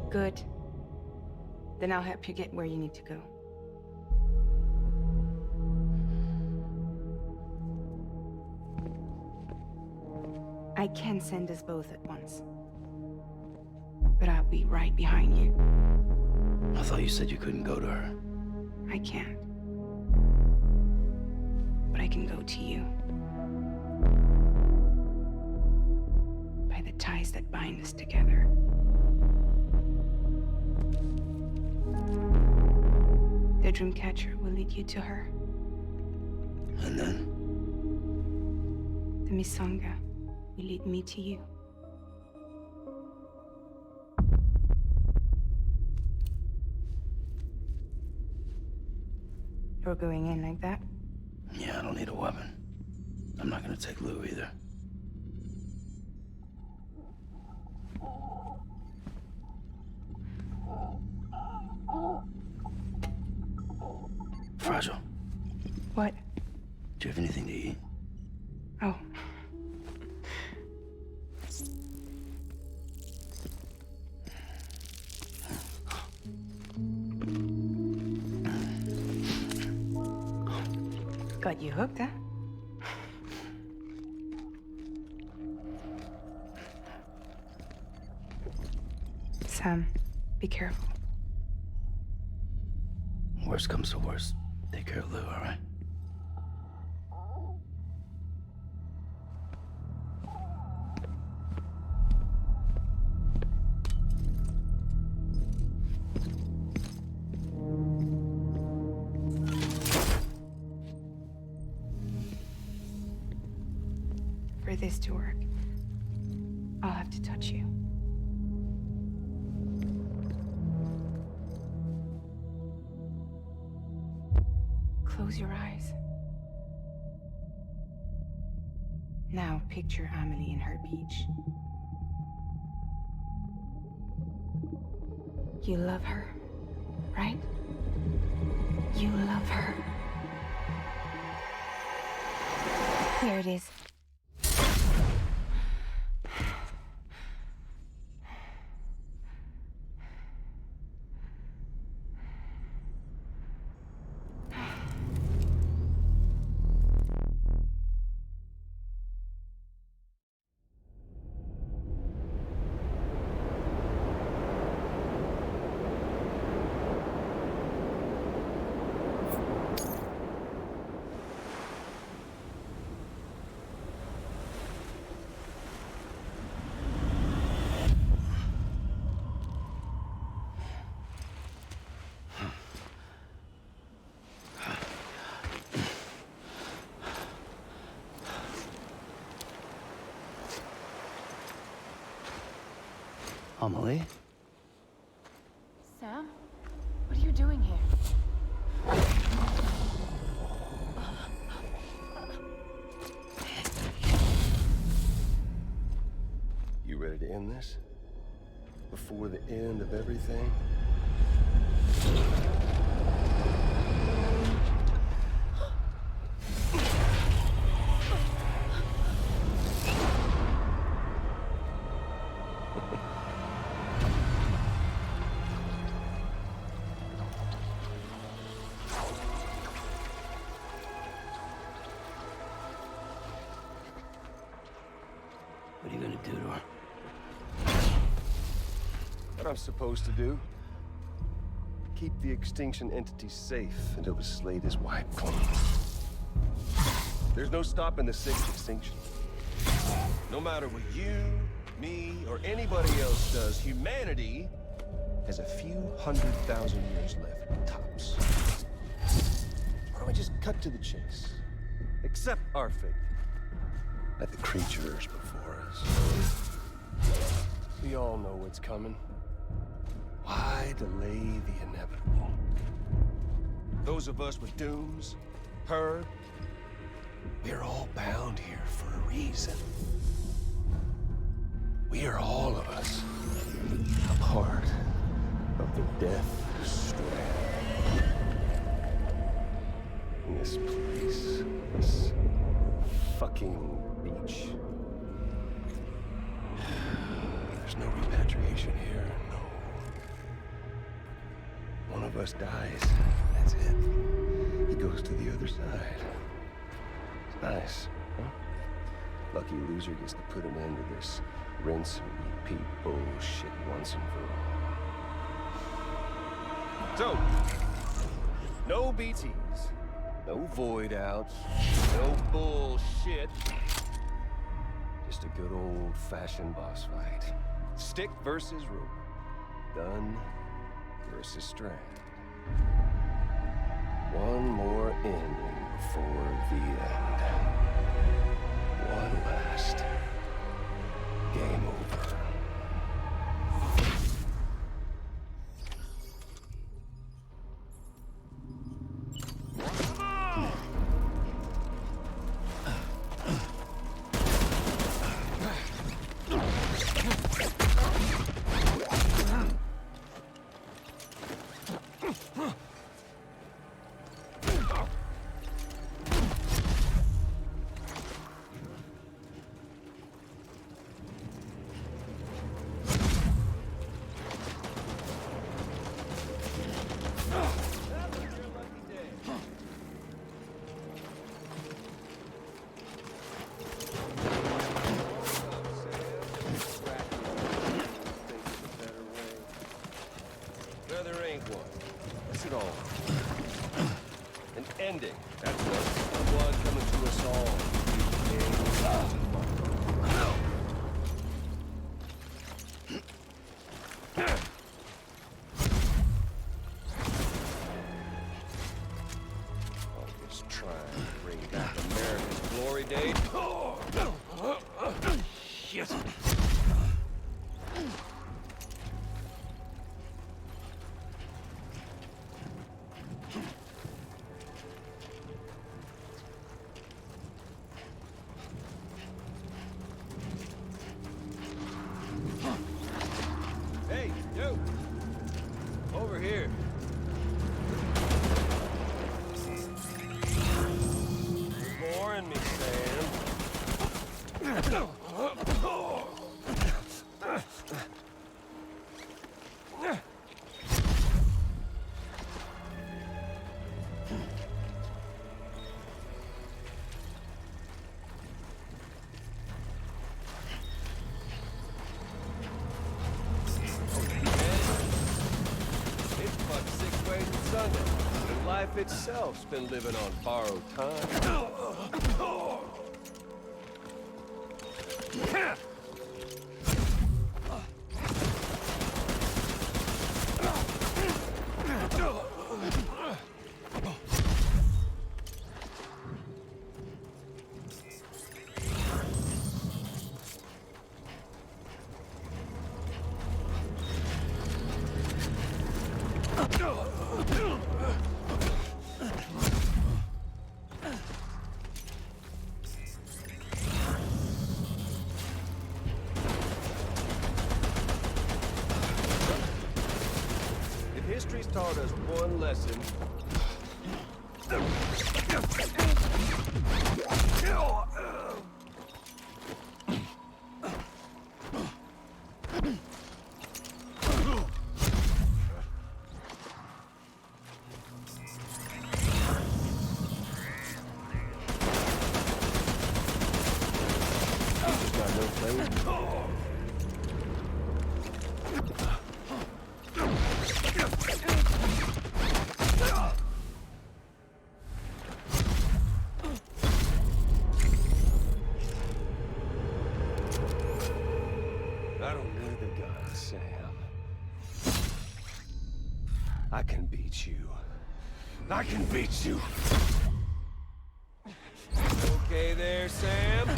Speaker 20: Good. Then I'll help you get where you need to go. I can send us both at once. But I'll be right behind you.
Speaker 2: I thought you said you couldn't go to her.
Speaker 20: I can't. But I can go to you. By the ties that bind us together. The Dreamcatcher will lead you to her.
Speaker 2: And then?
Speaker 20: The Misanga will lead me to you. You're going in like that?
Speaker 2: Yeah, I don't need a weapon. I'm not gonna take Lou either. Fragile.
Speaker 20: What?
Speaker 2: Do you have anything to eat?
Speaker 20: Oh. Got you hooked, huh? Sam, be careful.
Speaker 2: Worst comes to worst. Take care of Lou, all right?
Speaker 20: For this to work, I'll have to touch you. Close your eyes. Now picture Amelie in her beach. You love her, right? You love her. Here it is.
Speaker 2: Amelie?
Speaker 13: Sam? What are you doing here?
Speaker 15: You ready to end this? Before the end of everything?
Speaker 2: What are you gonna do to her?
Speaker 15: What I'm supposed to do? Keep the extinction entity safe until the slate is wiped clean. There's no stopping the sixth extinction. No matter what you, me, or anybody else does, humanity has a few 100,000 years left, tops. Why don't we just cut to the chase? Accept our fate. Like the creatures before us. We all know what's coming. Why delay the inevitable? Those of us with dooms, her, we're all bound here for a reason. We are all of us a part of the Death Strand. In this place, this fucking beach. There's no repatriation here, no. One of us dies, that's it. He goes to the other side. It's nice, huh? Lucky loser gets to put an end to this rinse and repeat bullshit once and for all. So, no BTs, no void outs, no bullshit. Just a good old-fashioned boss fight. Stick versus rope. Gun versus strand. One more ending before the end. One last game over. Ending. That's what blood coming to us all. Always trying to bring back America's glory days. Shit.
Speaker 19: life itself's been living on borrowed time. History's taught us one lesson. Got no flavor. I don't need the gun, Sam. I can beat you. I can beat you. Okay there, Sam?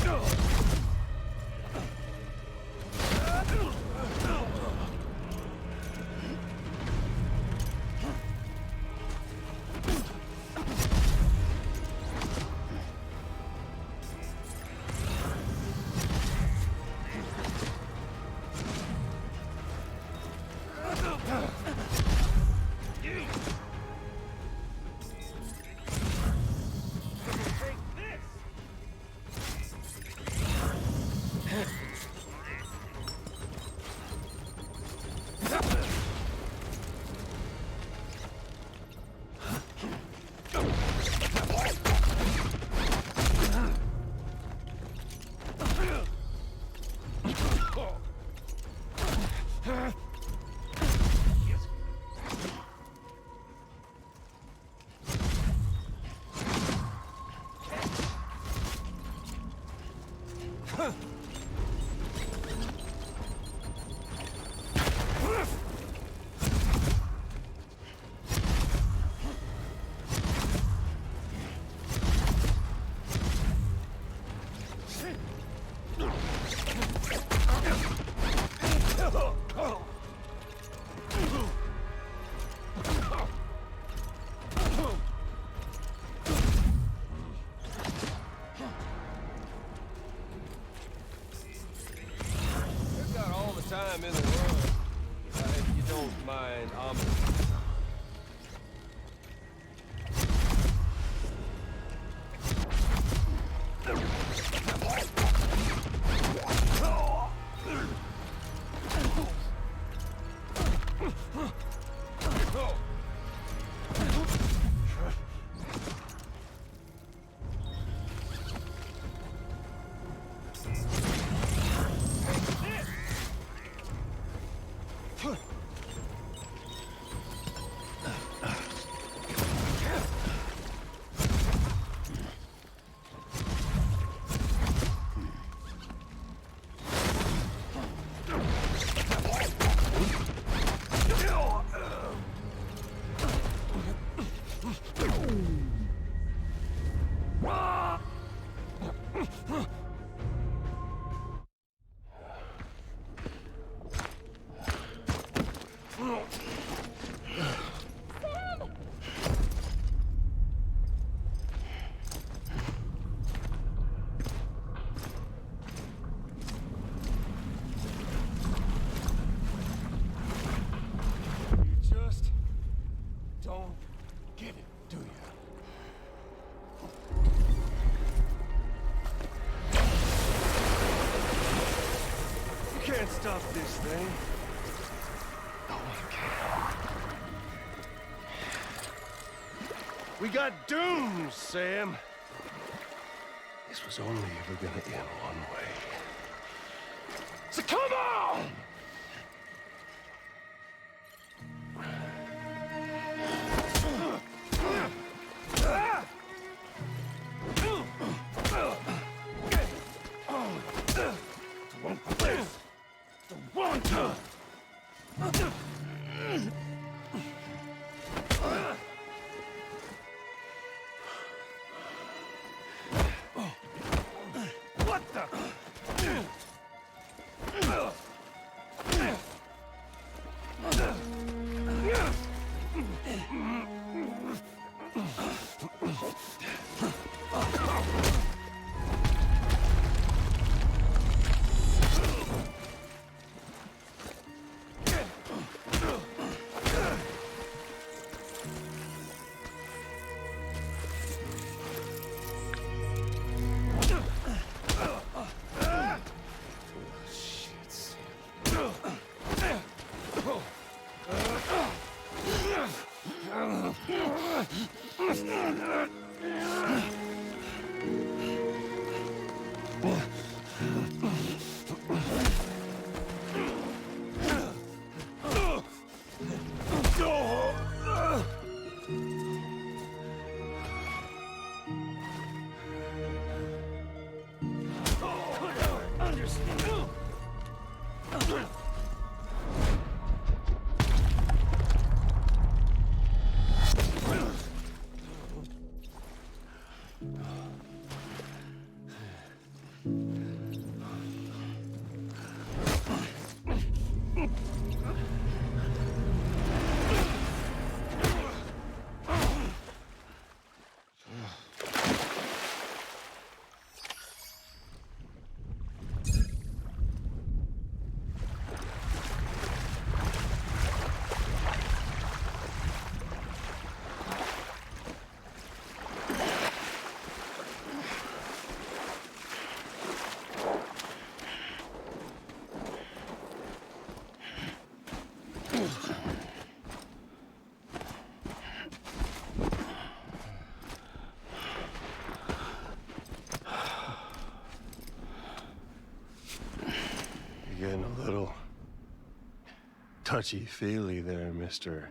Speaker 19: Time in the world, if you don't mind, can't stop this thing. No one can. We got doomed, Sam. This was only ever gonna end one way. So come on!
Speaker 15: Getting a little touchy-feely there, Mr.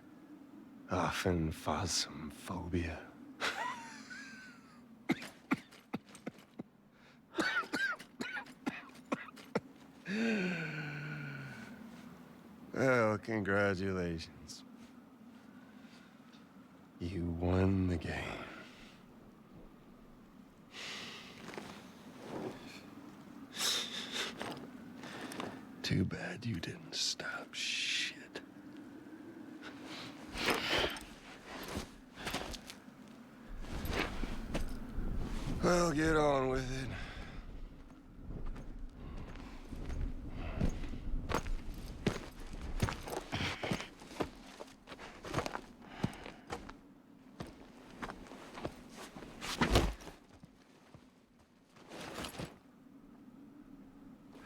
Speaker 15: Phasmophobia. Well, congratulations. You won the game. Too bad you didn't stop shit. Well, get on with it.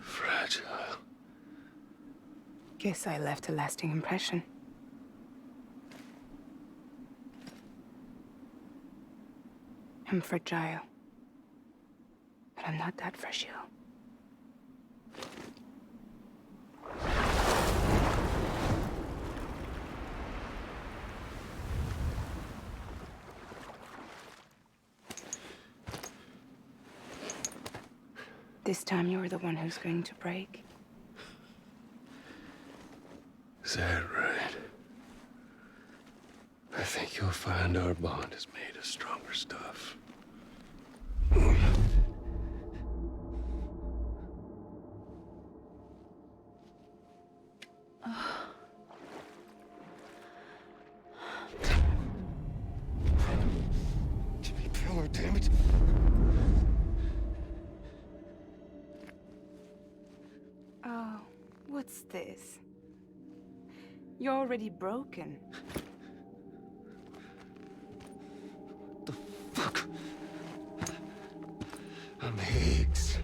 Speaker 15: Fragile.
Speaker 20: Guess I left a lasting impression. I'm fragile. But I'm not that fragile. This time you're the one who's going to break.
Speaker 15: Is that right? I think you'll find our bond is made of stronger stuff. Jimmy Pillar, damn it.
Speaker 20: Oh, what's this? You're already broken.
Speaker 15: The fuck? I'm Higgs.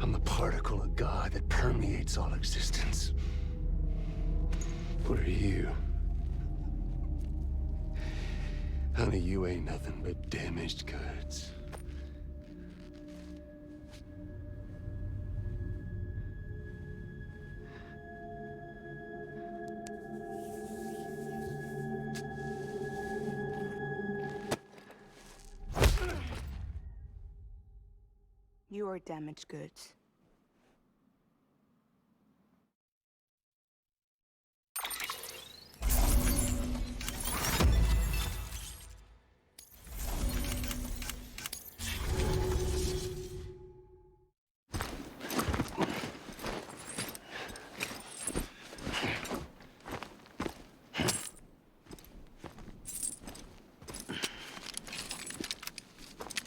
Speaker 15: I'm the particle of God that permeates all existence. What are you? Honey, you ain't nothing but damaged goods.
Speaker 20: You are damaged goods.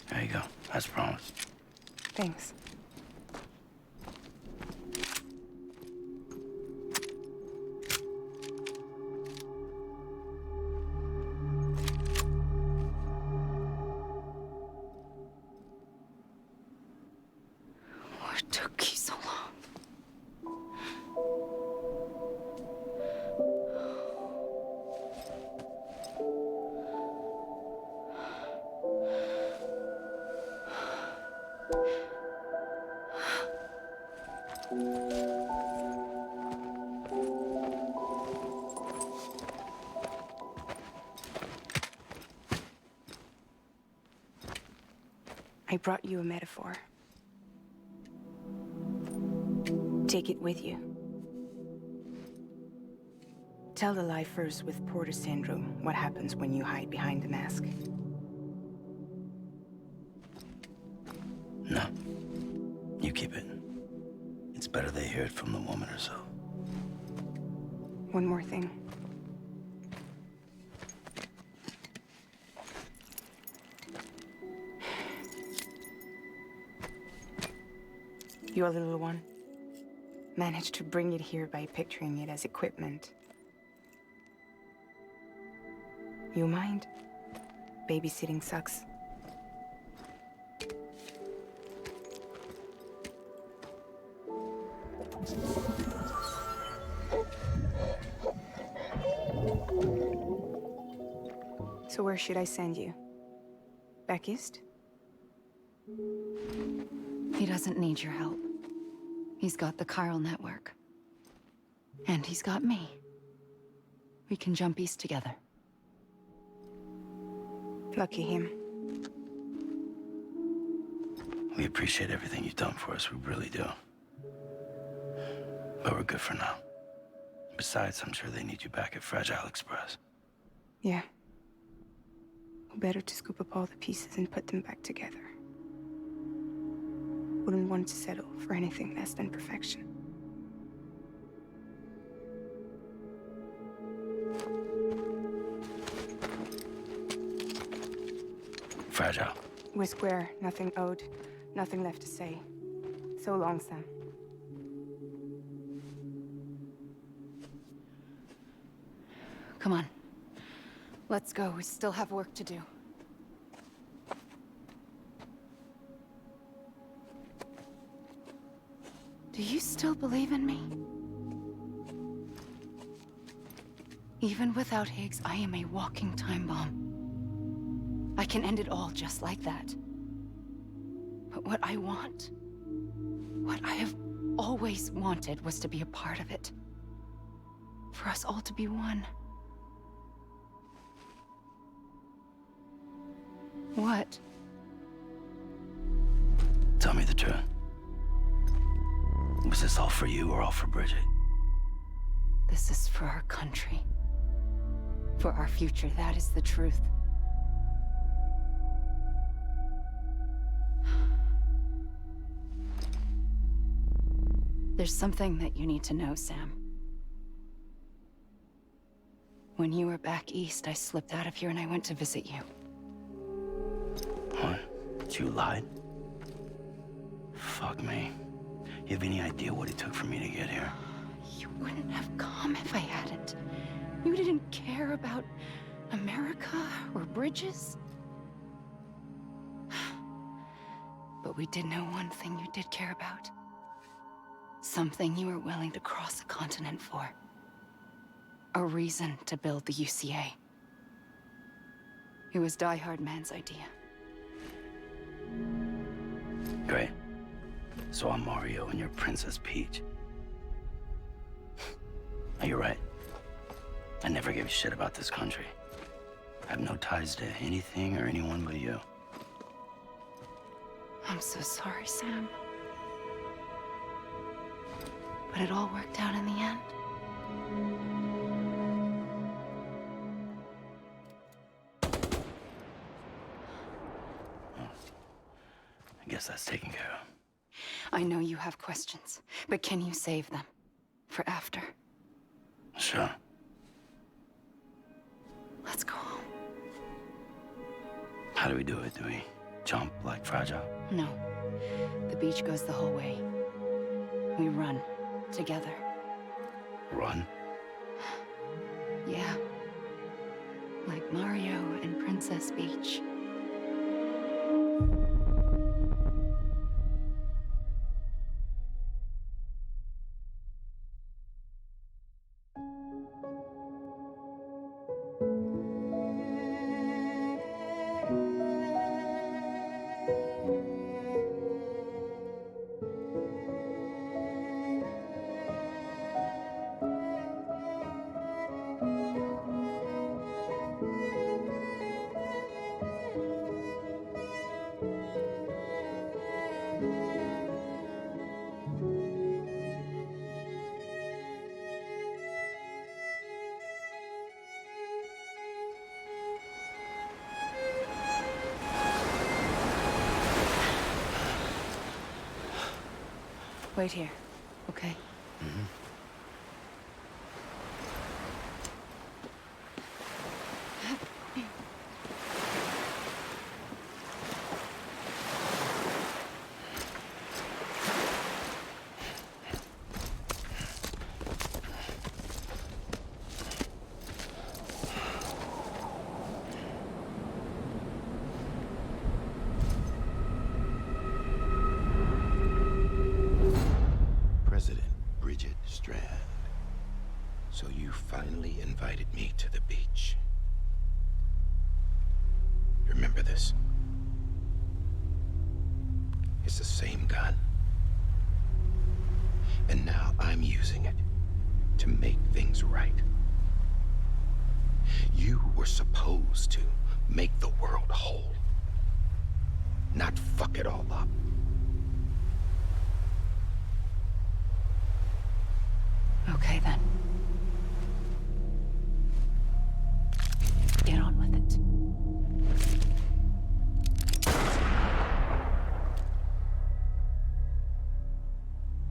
Speaker 2: There you go. As promised.
Speaker 20: Thanks.
Speaker 13: What took you so long?
Speaker 20: I brought you a metaphor. Take it with you. Tell the lifers with Porter syndrome what happens when you hide behind the mask.
Speaker 2: No. You keep it. It's better they hear it from the woman herself.
Speaker 20: One more thing. Your little one managed to bring it here by picturing it as equipment. You mind? Babysitting sucks. So where should I send you? Back east?
Speaker 13: He doesn't need your help. He's got the chiral network. And he's got me. We can jump east together.
Speaker 20: Lucky him.
Speaker 2: We appreciate everything you've done for us, we really do. But we're good for now. Besides, I'm sure they need you back at Fragile Express.
Speaker 20: Yeah. Better to scoop up all the pieces and put them back together. Wouldn't want to settle for anything less than perfection.
Speaker 2: Fragile.
Speaker 20: We're square, nothing owed, nothing left to say. So long, Sam.
Speaker 13: Come on. Let's go. We still have work to do. Do you still believe in me? Even without Higgs, I am a walking time bomb. I can end it all just like that. But what I want, what I have always wanted, was to be a part of it. For us all to be one. What?
Speaker 2: Tell me the truth. Was this all for you or all for Bridget?
Speaker 13: This is for our country. For our future, that is the truth. There's something that you need to know, Sam. When you were back east, I slipped out of here and I went to visit you.
Speaker 2: What? You lied? Fuck me. You have any idea what it took for me to get here?
Speaker 13: You wouldn't have come if I hadn't. You didn't care about America or bridges. But we did know one thing you did care about. Something you were willing to cross a continent for. A reason to build the UCA. It was Die Hard Man's idea.
Speaker 2: Great. So I'm Mario and you're Princess Peach. You're right. I never gave a shit about this country. I have no ties to anything or anyone but you.
Speaker 13: I'm so sorry, Sam. But it all worked out in the end.
Speaker 2: I guess that's taken care of.
Speaker 13: I know you have questions, but can you save them? For after?
Speaker 2: Sure.
Speaker 13: Let's go home.
Speaker 2: How do we do it? Do we jump like Fragile?
Speaker 13: No. The beach goes the whole way. We run. Together.
Speaker 2: Run?
Speaker 13: Yeah. Like Mario and Princess Peach. Wait here, okay?
Speaker 2: Mm-hmm.
Speaker 21: So you finally invited me to the beach. Remember this? It's the same gun. And now I'm using it to make things right. You were supposed to make the world whole, not fuck it all up.
Speaker 13: Okay, then. Get on with it.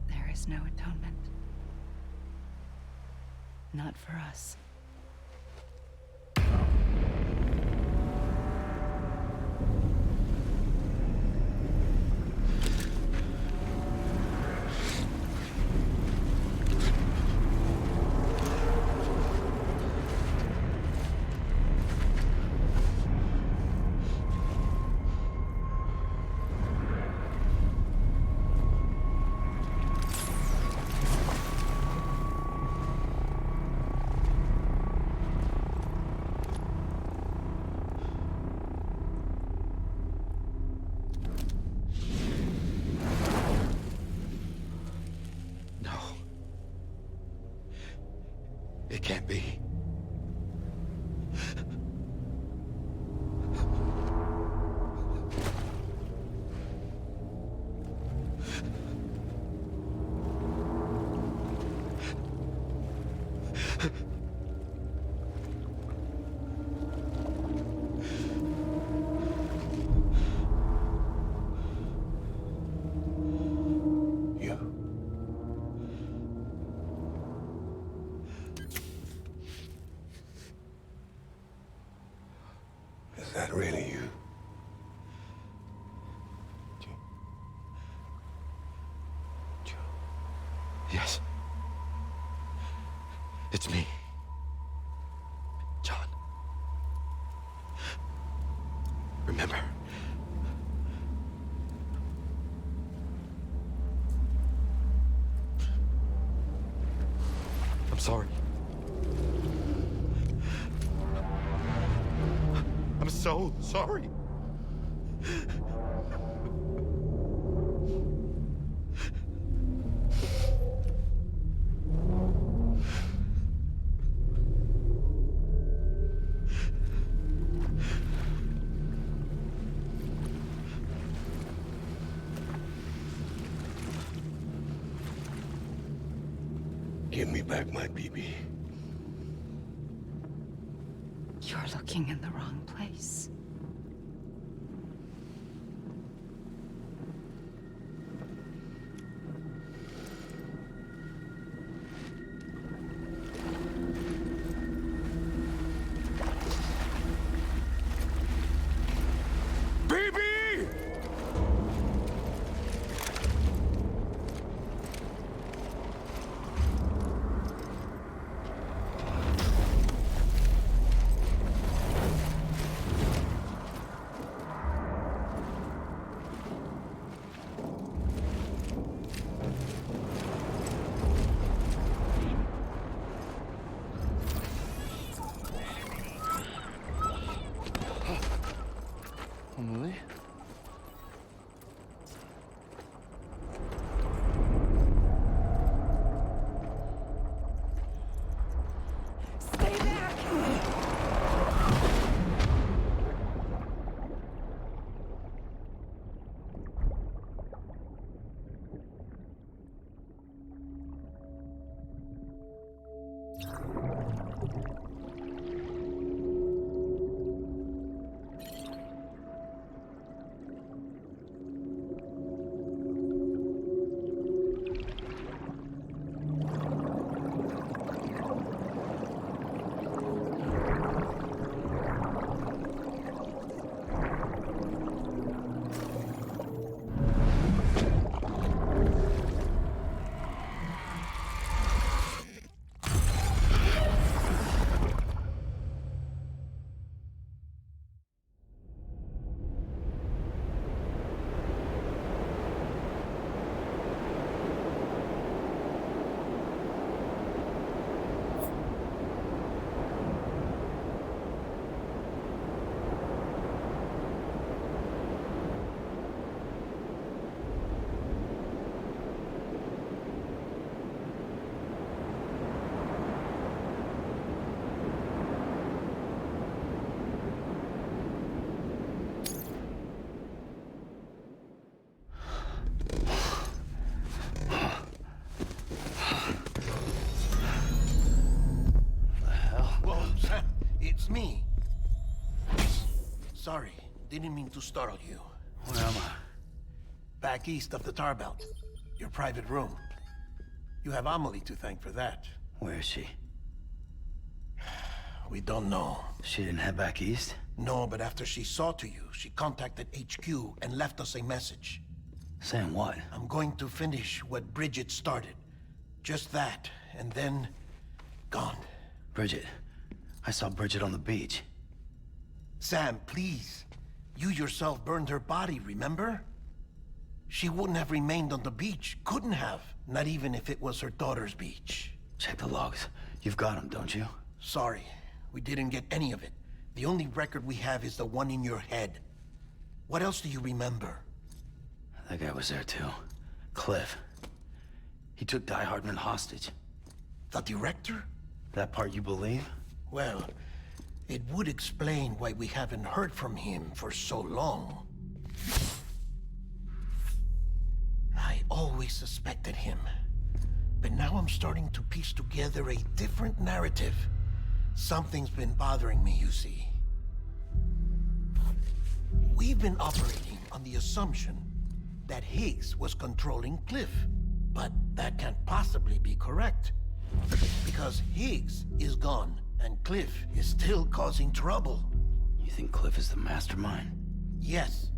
Speaker 13: There is no atonement. Not for us.
Speaker 21: It can't be.
Speaker 14: Is that really you?
Speaker 21: Yes. It's me. John. Remember? I'm sorry. I'm so sorry.
Speaker 14: Give me back my BB.
Speaker 13: You're looking in the wrong place.
Speaker 12: Sorry, didn't mean to startle you.
Speaker 2: Where am I?
Speaker 12: Back east of the tar belt. Your private room. You have Amelie to thank for that.
Speaker 2: Where is she?
Speaker 12: We don't know.
Speaker 2: She didn't head back east?
Speaker 12: No, but after she saw to you, she contacted HQ and left us a message.
Speaker 2: Saying what?
Speaker 12: I'm going to finish what Bridget started. Just that, and then... gone.
Speaker 2: Bridget. I saw Bridget on the beach.
Speaker 12: Sam, please. You yourself burned her body, remember? She wouldn't have remained on the beach. Couldn't have. Not even if it was her daughter's beach.
Speaker 2: Check the logs. You've got them, don't you?
Speaker 12: Sorry. We didn't get any of it. The only record we have is the one in your head. What else do you remember?
Speaker 2: That guy was there too. Cliff. He took Die Hardman hostage.
Speaker 12: The director?
Speaker 2: That part you believe?
Speaker 12: Well, it would explain why we haven't heard from him for so long. I always suspected him. But now I'm starting to piece together a different narrative. Something's been bothering me, you see. We've been operating on the assumption that Higgs was controlling Cliff. But that can't possibly be correct. Because Higgs is gone, and Cliff is still causing trouble.
Speaker 2: You think Cliff is the mastermind?
Speaker 12: Yes.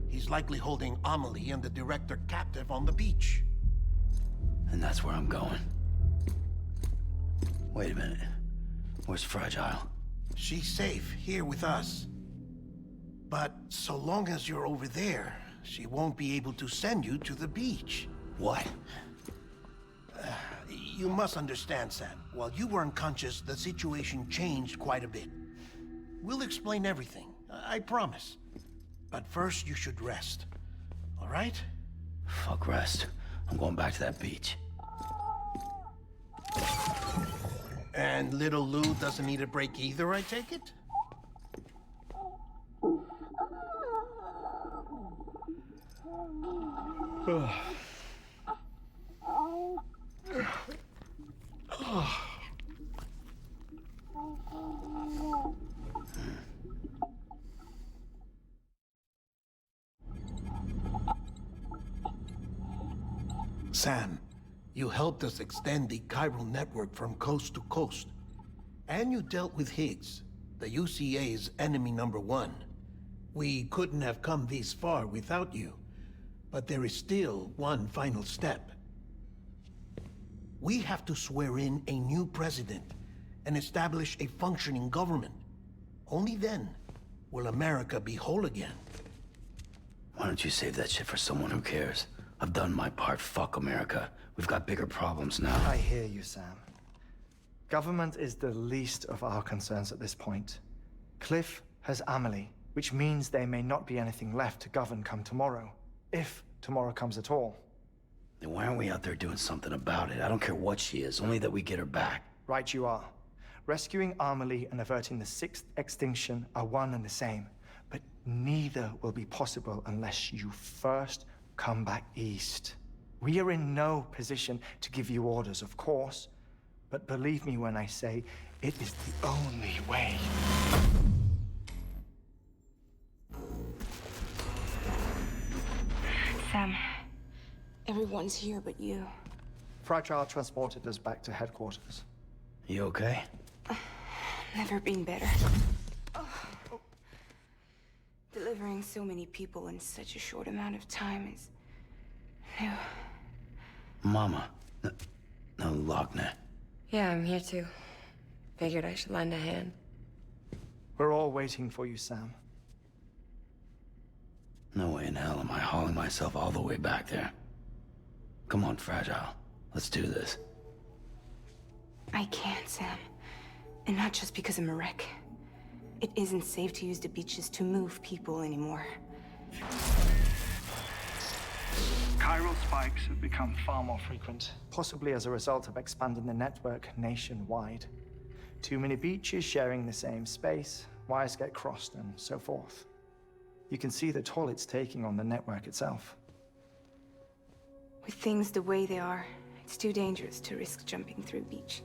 Speaker 12: He's likely holding Amelie and the director captive on the beach.
Speaker 2: And that's where I'm going. Wait a minute. Where's Fragile?
Speaker 12: She's safe here with us. But so long as you're over there, she won't be able to send you to the beach.
Speaker 2: What?
Speaker 12: You must understand, Sam. While you were unconscious, the situation changed quite a bit. We'll explain everything, I promise. But first, you should rest. All right?
Speaker 2: Fuck rest. I'm going back to that beach.
Speaker 12: And little Lou doesn't need a break either, I take it? Sam, you helped us extend the chiral network from coast to coast. And you dealt with Higgs, the UCA's enemy #1. We couldn't have come this far without you. But there is still one final step. We have to swear in a new president and establish a functioning government. Only then will America be whole again.
Speaker 2: Why don't you save that shit for someone who cares? I've done my part. Fuck America. We've got bigger problems now.
Speaker 1: I hear you, Sam. Government is the least of our concerns at this point. Cliff has Amelie, which means there may not be anything left to govern come tomorrow. If tomorrow comes at all.
Speaker 2: Then why aren't we out there doing something about it? I don't care what she is, only that we get her back.
Speaker 1: Right you are. Rescuing Amelie and averting the 6th extinction are one and the same. But neither will be possible unless you first come back east. We are in no position to give you orders, of course. But believe me when I say, it is the only way.
Speaker 20: Sam, everyone's here but you.
Speaker 1: Fragile transported us back to headquarters.
Speaker 2: You okay?
Speaker 20: Never been better. Delivering so many people in such a short amount of time is new.
Speaker 2: Mama. No, Lochner.
Speaker 10: Yeah, I'm here too. Figured I should lend a hand.
Speaker 1: We're all waiting for you, Sam.
Speaker 2: No way in hell am I hauling myself all the way back there. Come on, Fragile. Let's do this.
Speaker 20: I can't, Sam. And not just because I'm a wreck. It isn't safe to use the beaches to move people anymore.
Speaker 4: Chiral spikes have become far more frequent.
Speaker 1: Possibly as a result of expanding the network nationwide. Too many beaches sharing the same space, wires get crossed, and so forth. You can see the toll it's taking on the network itself.
Speaker 20: With things the way they are, it's too dangerous to risk jumping through a beach.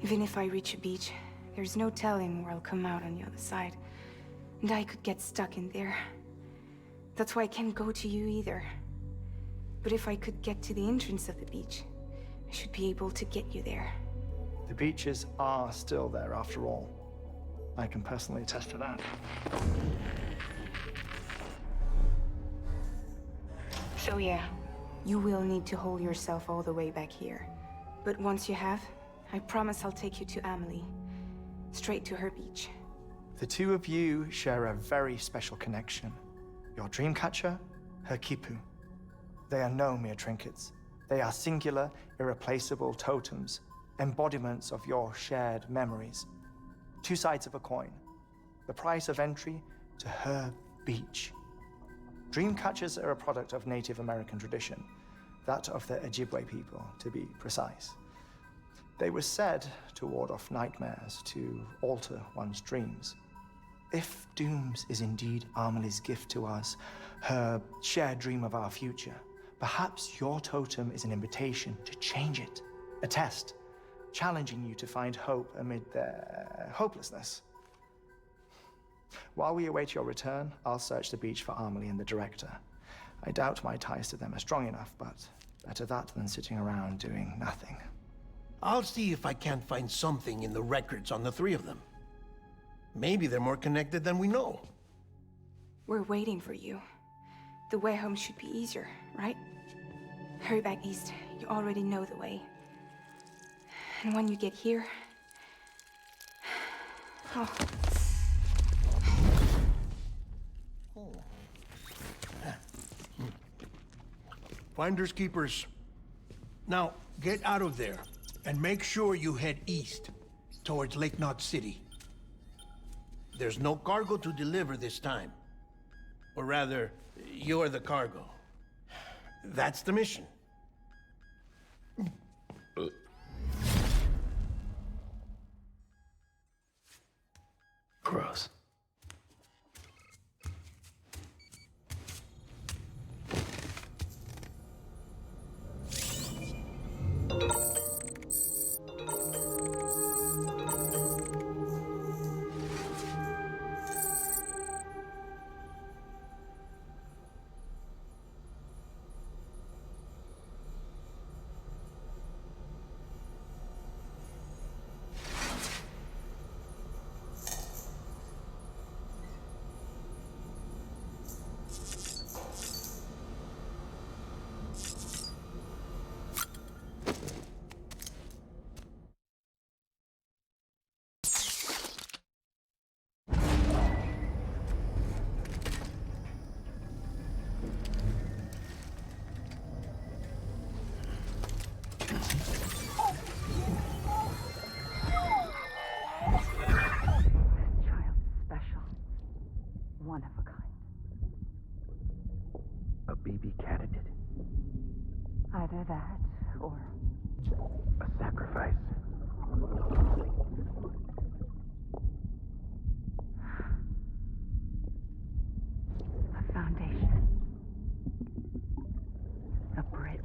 Speaker 20: Even if I reach a beach, there's no telling where I'll come out on the other side. And I could get stuck in there. That's why I can't go to you either. But if I could get to the entrance of the beach, I should be able to get you there.
Speaker 1: The beaches are still there after all. I can personally attest to that.
Speaker 20: So yeah, you will need to hold yourself all the way back here. But once you have, I promise I'll take you to Amelie. Straight to her beach.
Speaker 1: The two of you share a very special connection. Your dreamcatcher, her 𝐃𝐞𝐿. They are no mere trinkets. They are singular, irreplaceable totems, embodiments of your shared memories. Two sides of a coin. The price of entry to her beach. Dreamcatchers are a product of Native American tradition, that of the Ojibwe people, to be precise. They were said to ward off nightmares, to alter one's dreams. If Dooms is indeed Amelie's gift to us, her shared dream of our future, perhaps your totem is an invitation to change it, a test, challenging you to find hope amid their hopelessness. While we await your return, I'll search the beach for Amelie and the director. I doubt my ties to them are strong enough, but better that than sitting around doing nothing.
Speaker 12: I'll see if I can't find something in the records on the three of them. Maybe they're more connected than we know.
Speaker 20: We're waiting for you. The way home should be easier, right? Hurry back east. You already know the way. And when you get here... Oh.
Speaker 12: Finders keepers. Now, get out of there, and make sure you head east, towards Lake Knot City. There's no cargo to deliver this time. Or rather, you're the cargo. That's the mission.
Speaker 2: Gross.
Speaker 7: One of a kind.
Speaker 2: A BB candidate?
Speaker 7: Either that, or...
Speaker 2: a sacrifice?
Speaker 7: A foundation. A bridge.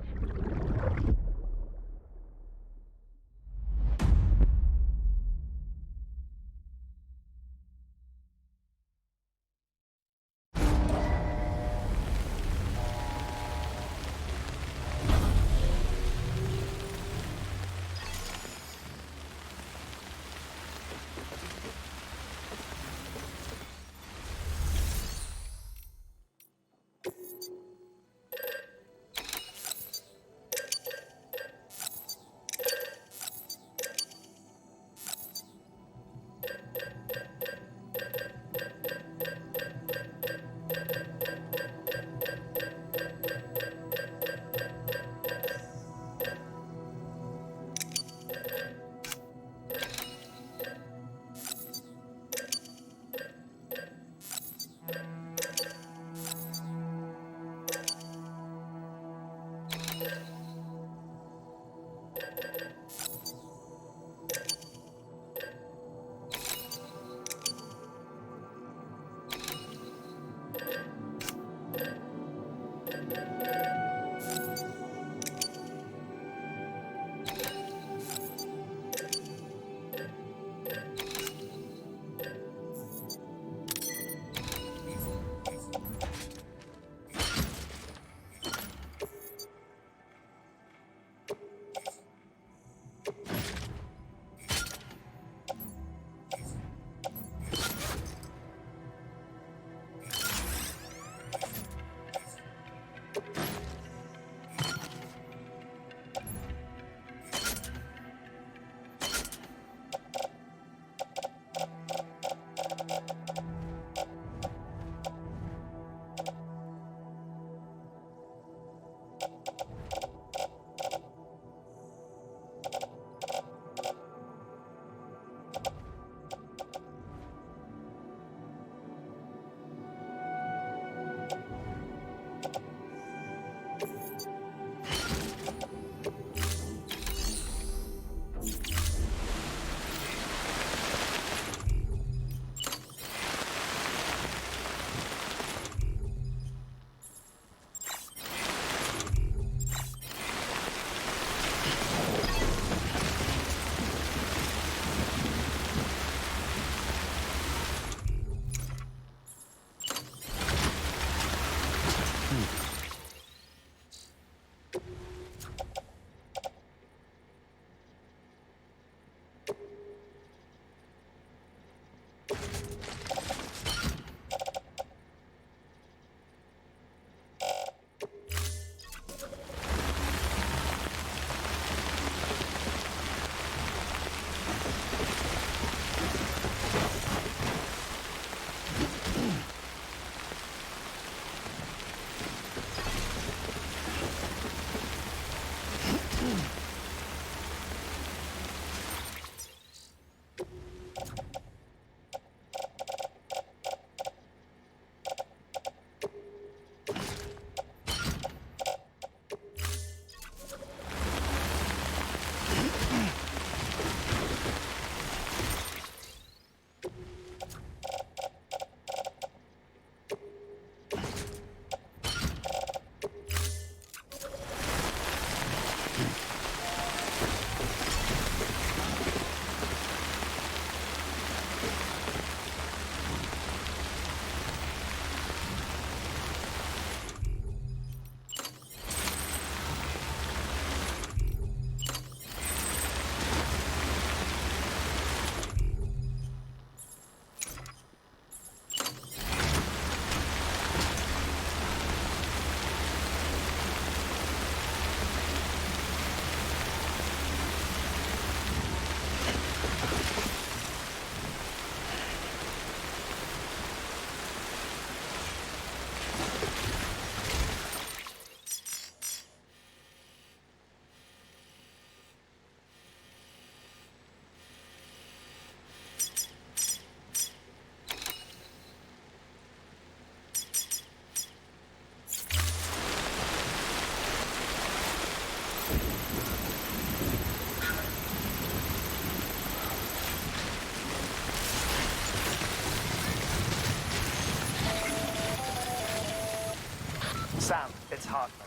Speaker 9: Sam, it's Hartman.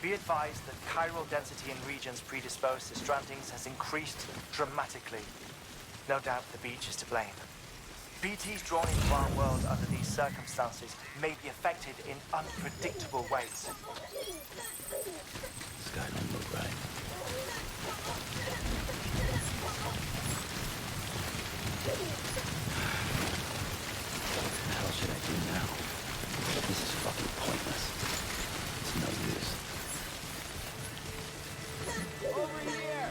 Speaker 9: Be advised that chiral density in regions predisposed to strandings has increased dramatically. No doubt the beach is to blame. BTs drawn into our world under these circumstances may be affected in unpredictable ways.
Speaker 2: This guy don't look right. What the hell should I do now? This is fucking pointless. It's no use.
Speaker 16: Over here!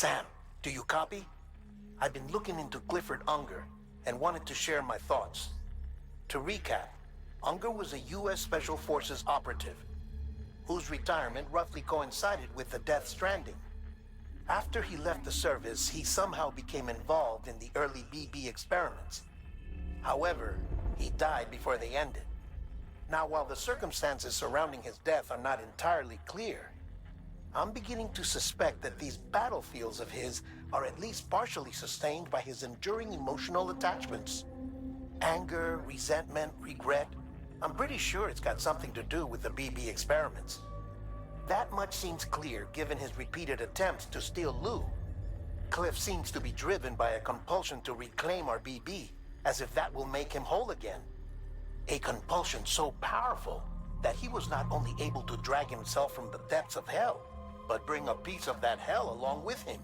Speaker 12: Sam, do you copy? I've been looking into Clifford Unger and wanted to share my thoughts. To recap, Unger was a U.S. Special Forces operative whose retirement roughly coincided with the Death Stranding. After he left the service, he somehow became involved in the early BB experiments. However, he died before they ended. Now, while the circumstances surrounding his death are not entirely clear, I'm beginning to suspect that these battlefields of his are at least partially sustained by his enduring emotional attachments. Anger, resentment, regret. I'm pretty sure it's got something to do with the BB experiments. That much seems clear given his repeated attempts to steal Lou. Cliff seems to be driven by a compulsion to reclaim our BB, as if that will make him whole again. A compulsion so powerful that he was not only able to drag himself from the depths of hell, but bring a piece of that hell along with him.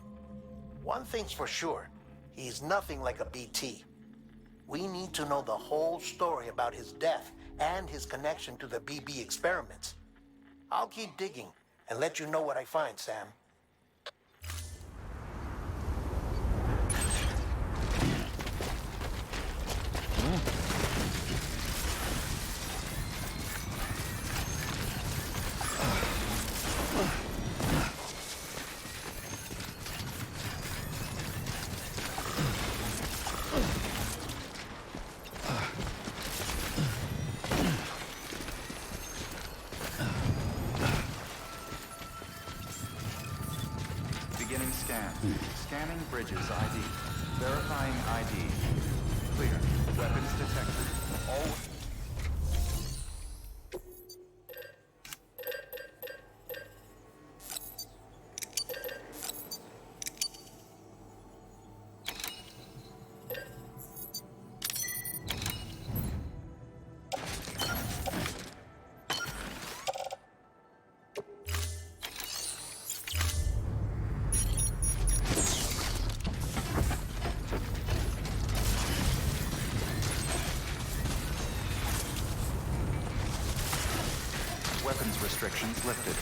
Speaker 12: One thing's for sure, he's nothing like a BT. We need to know the whole story about his death and his connection to the BB experiments. I'll keep digging and let you know what I find, Sam.
Speaker 6: Beginning scan. Scanning bridges ID. Verifying ID. Clear. Weapons detected. All... Weapons restrictions lifted.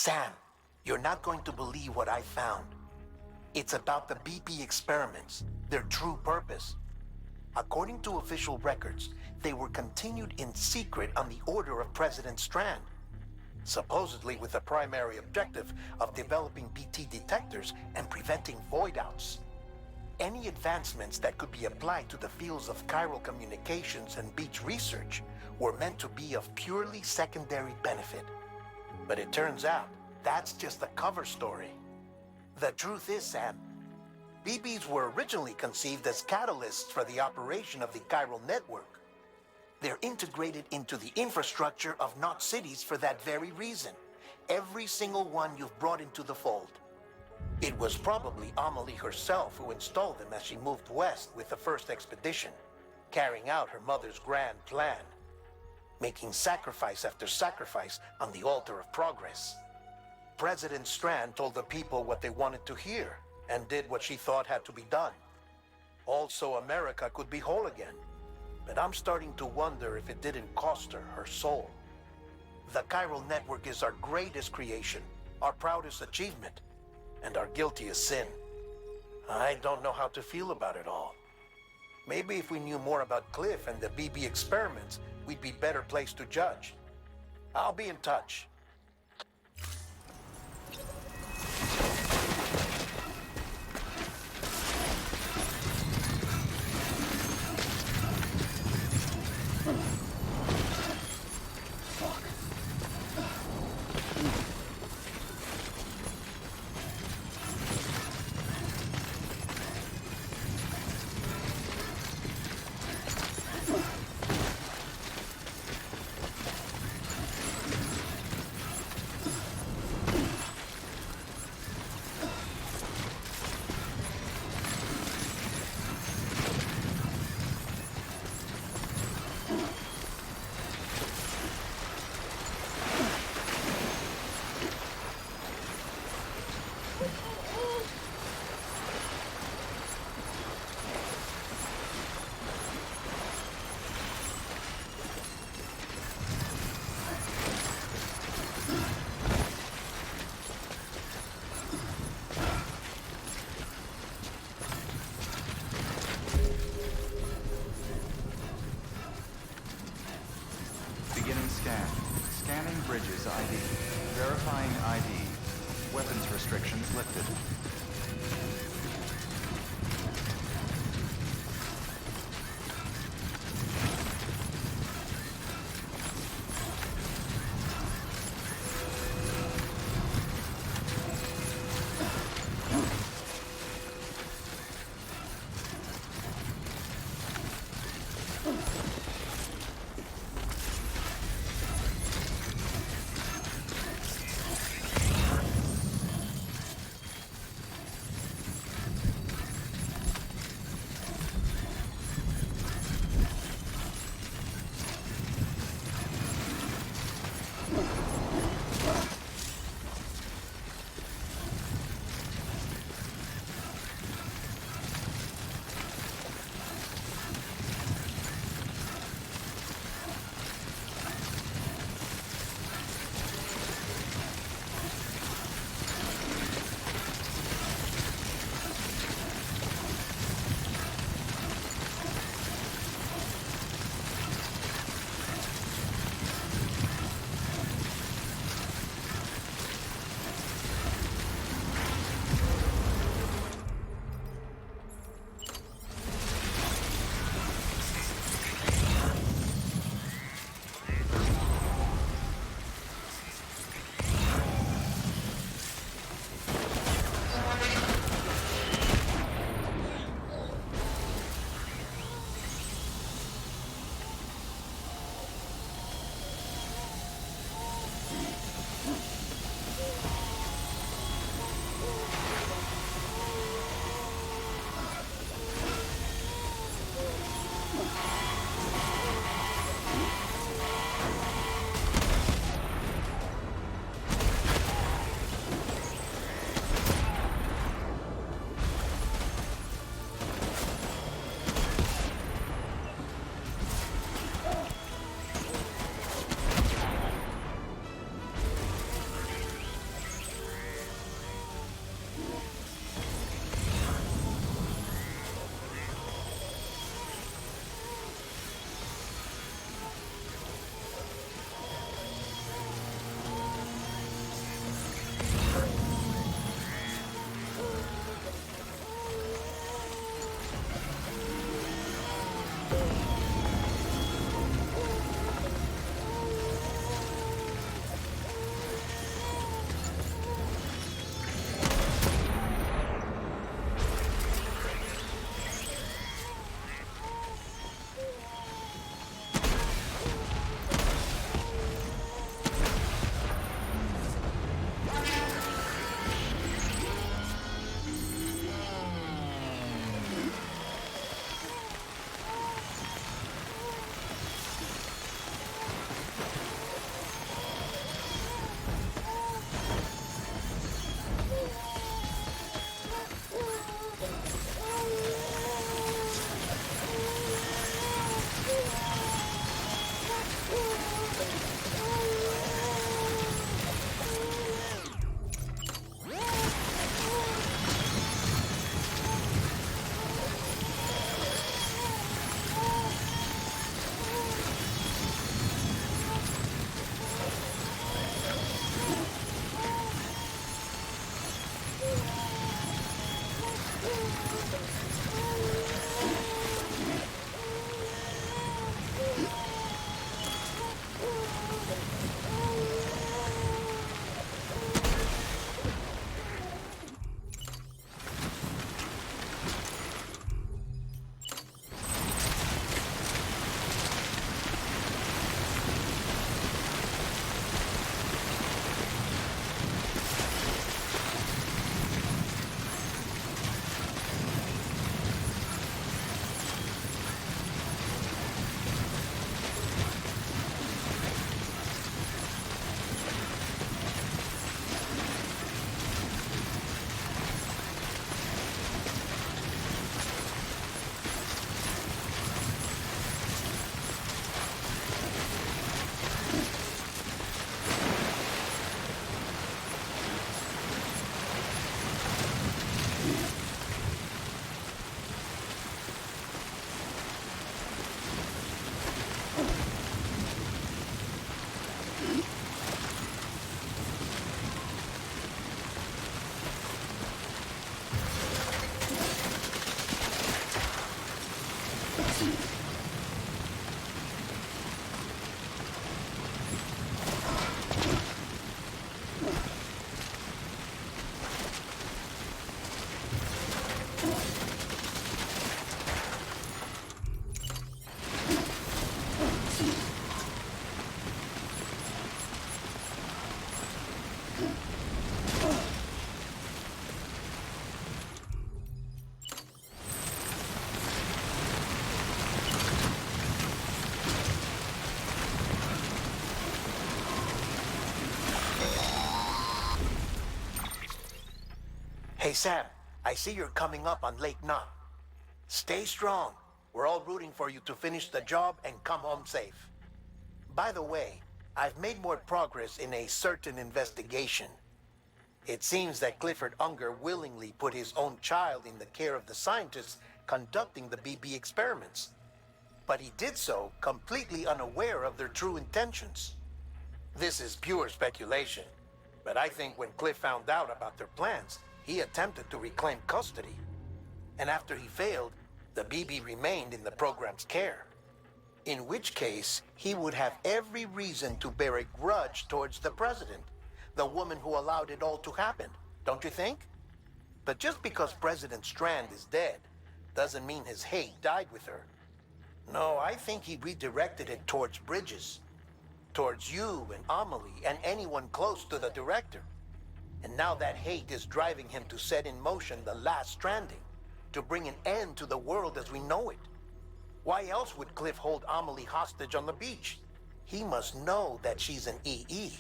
Speaker 12: Sam, you're not going to believe what I found. It's about the BP experiments, their true purpose. According to official records, they were continued in secret on the order of President Strand, supposedly with the primary objective of developing BT detectors and preventing void-outs. Any advancements that could be applied to the fields of chiral communications and beach research were meant to be of purely secondary benefit. But it turns out That's just the cover story. The truth is, Sam, BBs were originally conceived as catalysts for the operation of the chiral network. They're integrated into the infrastructure of not cities for that very reason. Every single one you've brought into the fold. It was probably Amelie herself who installed them as she moved west with the first expedition, carrying out her mother's grand plan, making sacrifice after sacrifice on the altar of progress. President Strand told the people what they wanted to hear and did what she thought had to be done. Also, America could be whole again. But I'm starting to wonder if it didn't cost her her soul. The chiral network is our greatest creation, our proudest achievement, and our guiltiest sin. I don't know how to feel about it all. Maybe if we knew more about Cliff and the BB experiments, we'd be better placed to judge. I'll be in touch.
Speaker 6: Beginning scan. Scanning bridges ID. Verifying ID. Weapons restrictions lifted.
Speaker 8: Hey, Sam, I see you're coming up on Lake Knot. Stay strong. We're all rooting for you to finish the job and come home safe. By the way, I've made more progress in a certain investigation. It seems that Clifford Unger willingly put his own child in the care of the scientists conducting the BB experiments. But he did so completely unaware of their true intentions. This is pure speculation, but I think when Cliff found out about their plans, he attempted to reclaim custody. And after he failed, the BB remained in the program's care. In which case, he would have every reason to bear a grudge towards the president, the woman who allowed it all to happen, don't you think? But just because President Strand is dead, doesn't mean his hate died with her. No, I think he redirected it towards Bridges, towards you and Amelie and anyone close to the director. And now that hate is driving him to set in motion the last stranding, to bring an end to the world as we know it. Why else would Cliff hold Amelie hostage on the beach? He must know that she's an EE.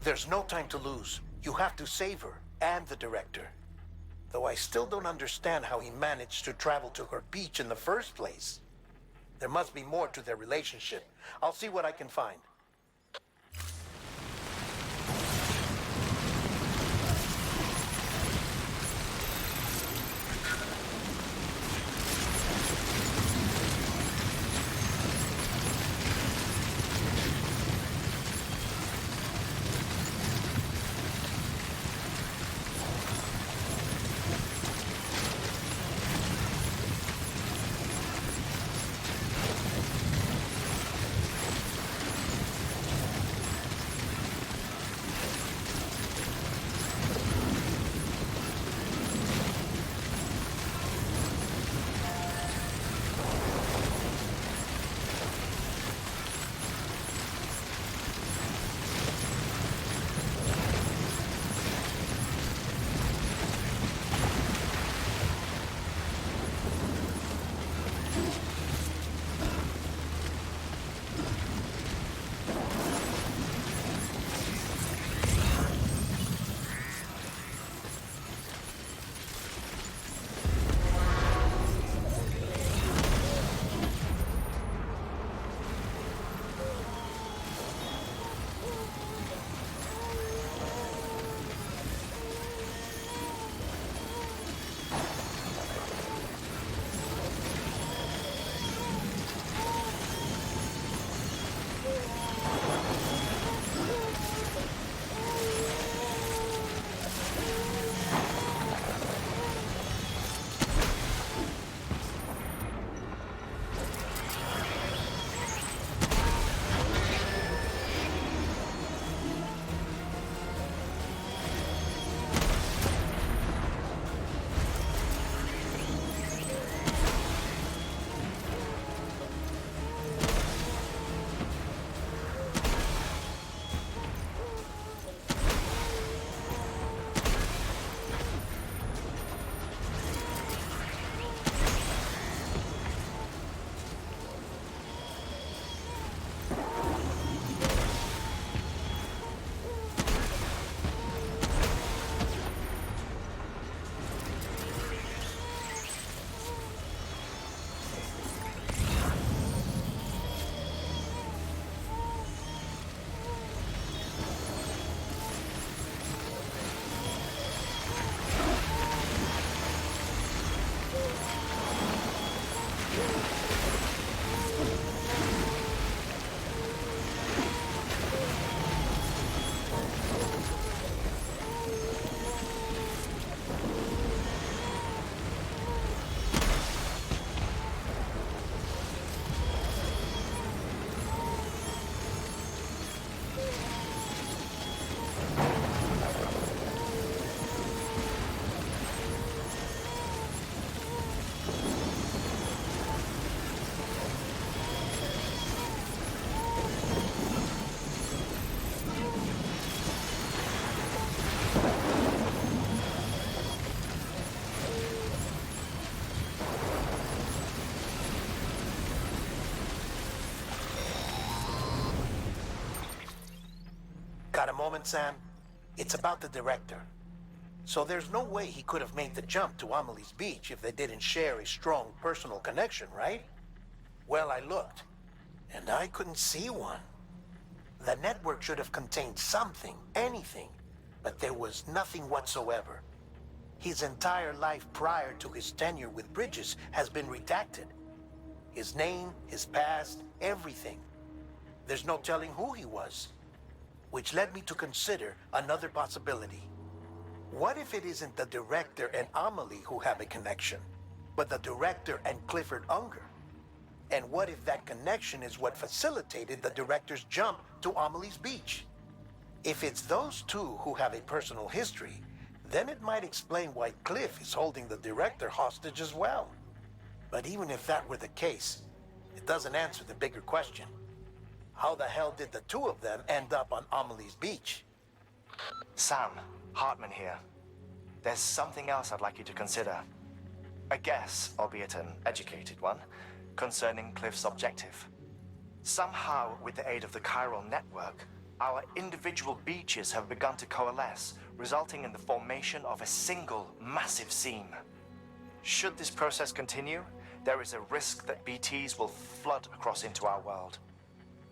Speaker 8: There's no time to lose. You have to save her and the director. Though I still don't understand how he managed to travel to her beach in the first place. There must be more to their relationship. I'll see what I can find. moment, Sam. It's about the director. So there's no way he could have made the jump to Amelie's Beach if they didn't share a strong personal connection, right? Well, I looked, and I couldn't see one. The network should have contained something, anything, but there was nothing whatsoever. His entire life prior to his tenure with Bridges has been redacted. His name, his past, everything. There's no telling who he was. Which led me to consider another possibility. What if it isn't the director and Amelie who have a connection, but the director and Clifford Unger? And what if that connection is what facilitated the director's jump to Amelie's Beach? If it's those two who have a personal history, then it might explain why Cliff is holding the director hostage as well. But even if that were the case, it doesn't answer the bigger question. How the hell did the two of them end up on Amelie's Beach?
Speaker 9: Sam, Hartman here. There's something else I'd like you to consider. A guess, albeit an educated one, concerning Cliff's objective. Somehow, with the aid of the chiral network, our individual beaches have begun to coalesce, resulting in the formation of a single massive seam. Should this process continue, there is a risk that BTs will flood across into our world,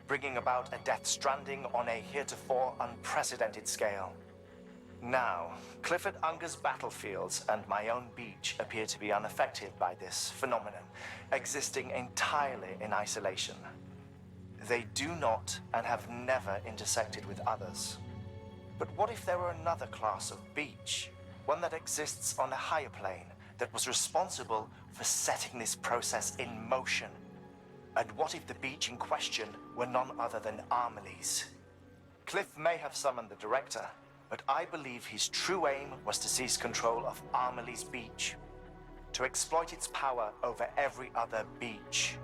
Speaker 9: bringing about a death stranding on a heretofore unprecedented scale. Now, Clifford Unger's battlefields and my own beach appear to be unaffected by this phenomenon, existing entirely in isolation. They do not and have never intersected with others. But what if there were another class of beach, one that exists on a higher plane, that was responsible for setting this process in motion? And what if the beach in question were none other than Amelie's? Cliff may have summoned the director, but I believe his true aim was to seize control of Amelie's Beach, to exploit its power over every other beach,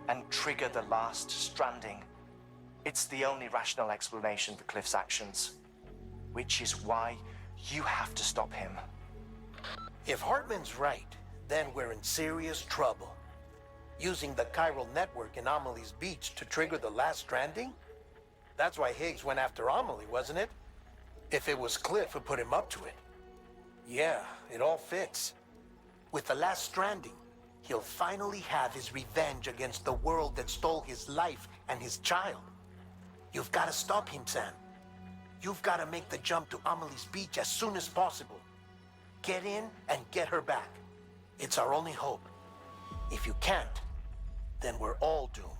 Speaker 9: and trigger the last stranding. It's the only rational explanation for Cliff's actions, which is why you have to stop him.
Speaker 8: If Hartman's right, then we're in serious trouble. Using the chiral network in Amelie's Beach to trigger the last stranding? That's why Higgs went after Amelie, wasn't it? If it was Cliff who put him up to it. Yeah, it all fits. With the last stranding, he'll finally have his revenge against the world that stole his life and his child. You've got to stop him, Sam. You've got to make the jump to Amelie's Beach as soon as possible. Get in and get her back. It's our only hope. If you can't, then we're all doomed.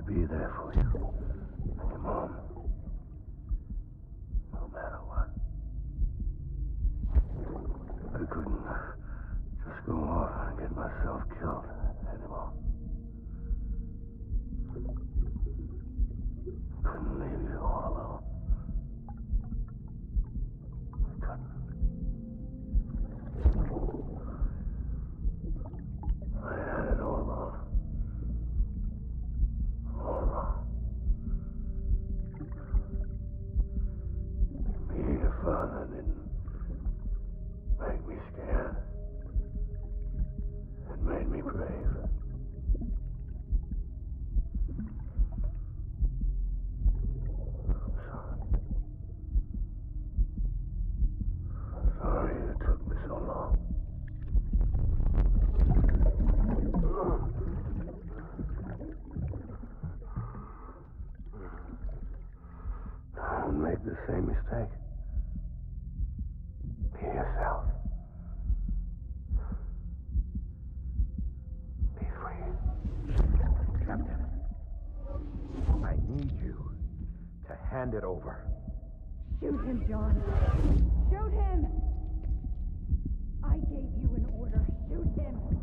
Speaker 14: Be there for you and your mom, no matter what. I couldn't just go off and get myself killed anymore. Couldn't leave you all alone. I couldn't. I had it all wrong. All wrong. Being a father didn't make me scared. It made me brave.
Speaker 5: Hand it over.
Speaker 17: Shoot him, John. Shoot him! I gave you an order. Shoot him!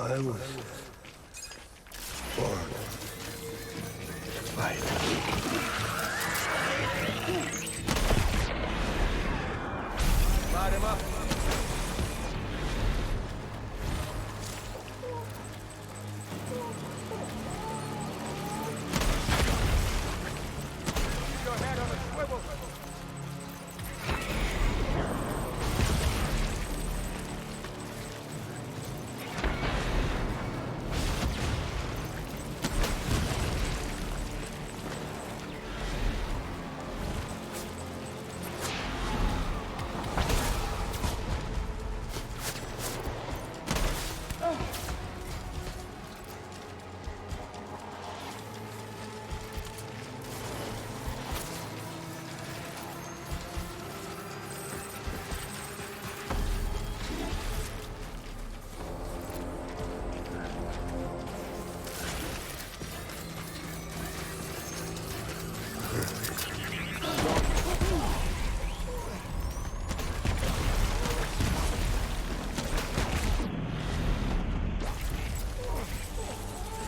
Speaker 14: I was born to fight.
Speaker 19: Light him up. Keep your head on a swivel.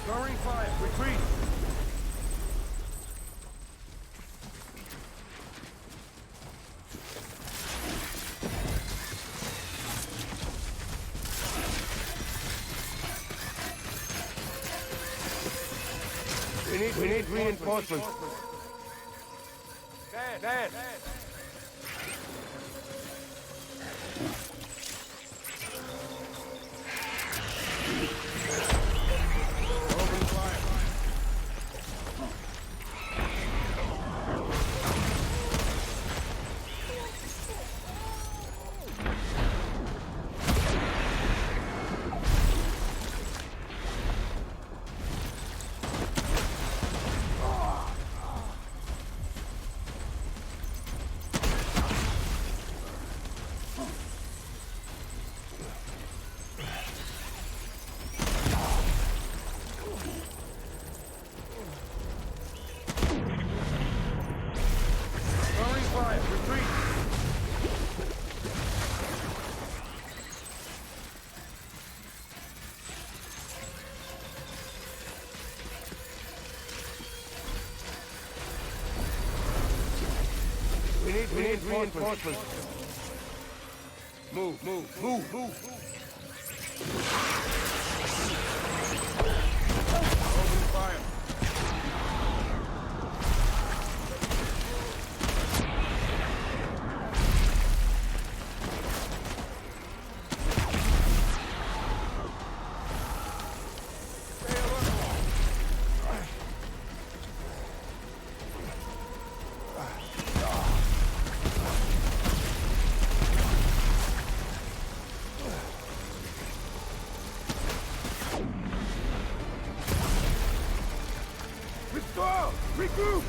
Speaker 19: Throwing fire. Retreat. We need reinforcements. Bad. Open fire. We need reinforcements. Move. Open fire. Regroup!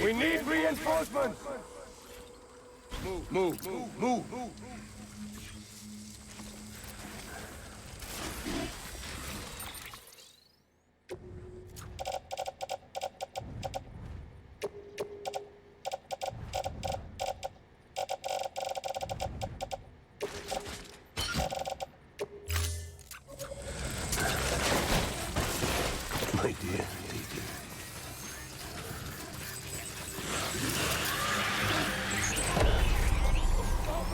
Speaker 19: We need reinforcements! Move.
Speaker 14: My dear.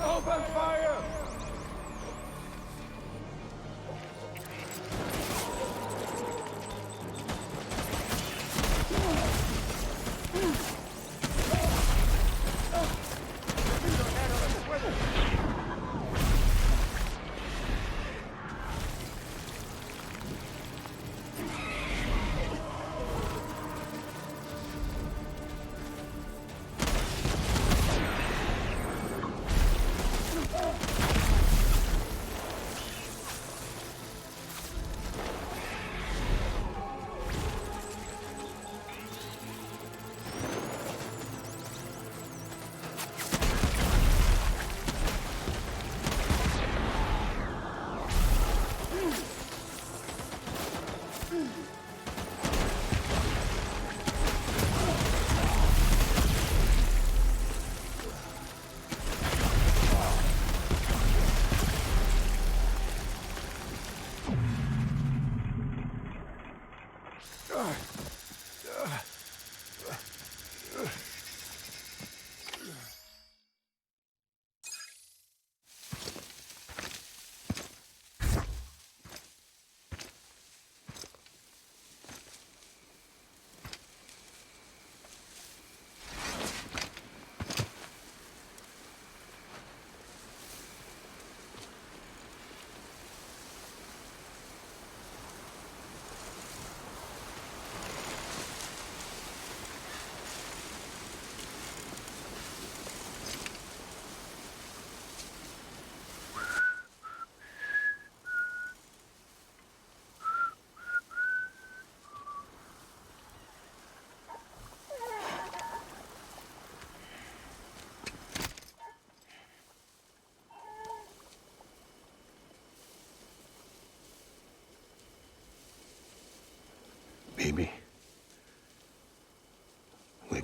Speaker 19: Open fire!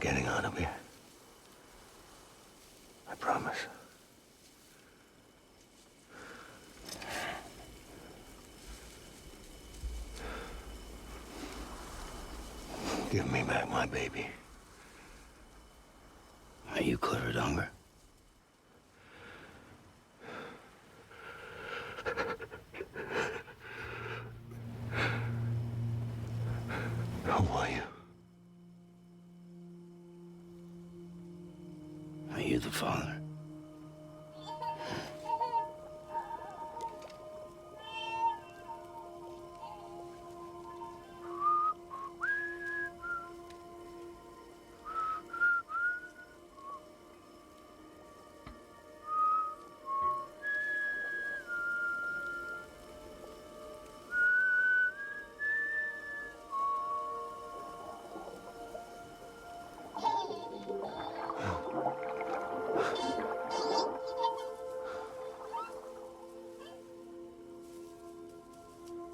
Speaker 21: getting out of here. I promise. Give me back my baby.
Speaker 2: Are you clear, Donger?
Speaker 21: Who are you?
Speaker 2: Are you the father?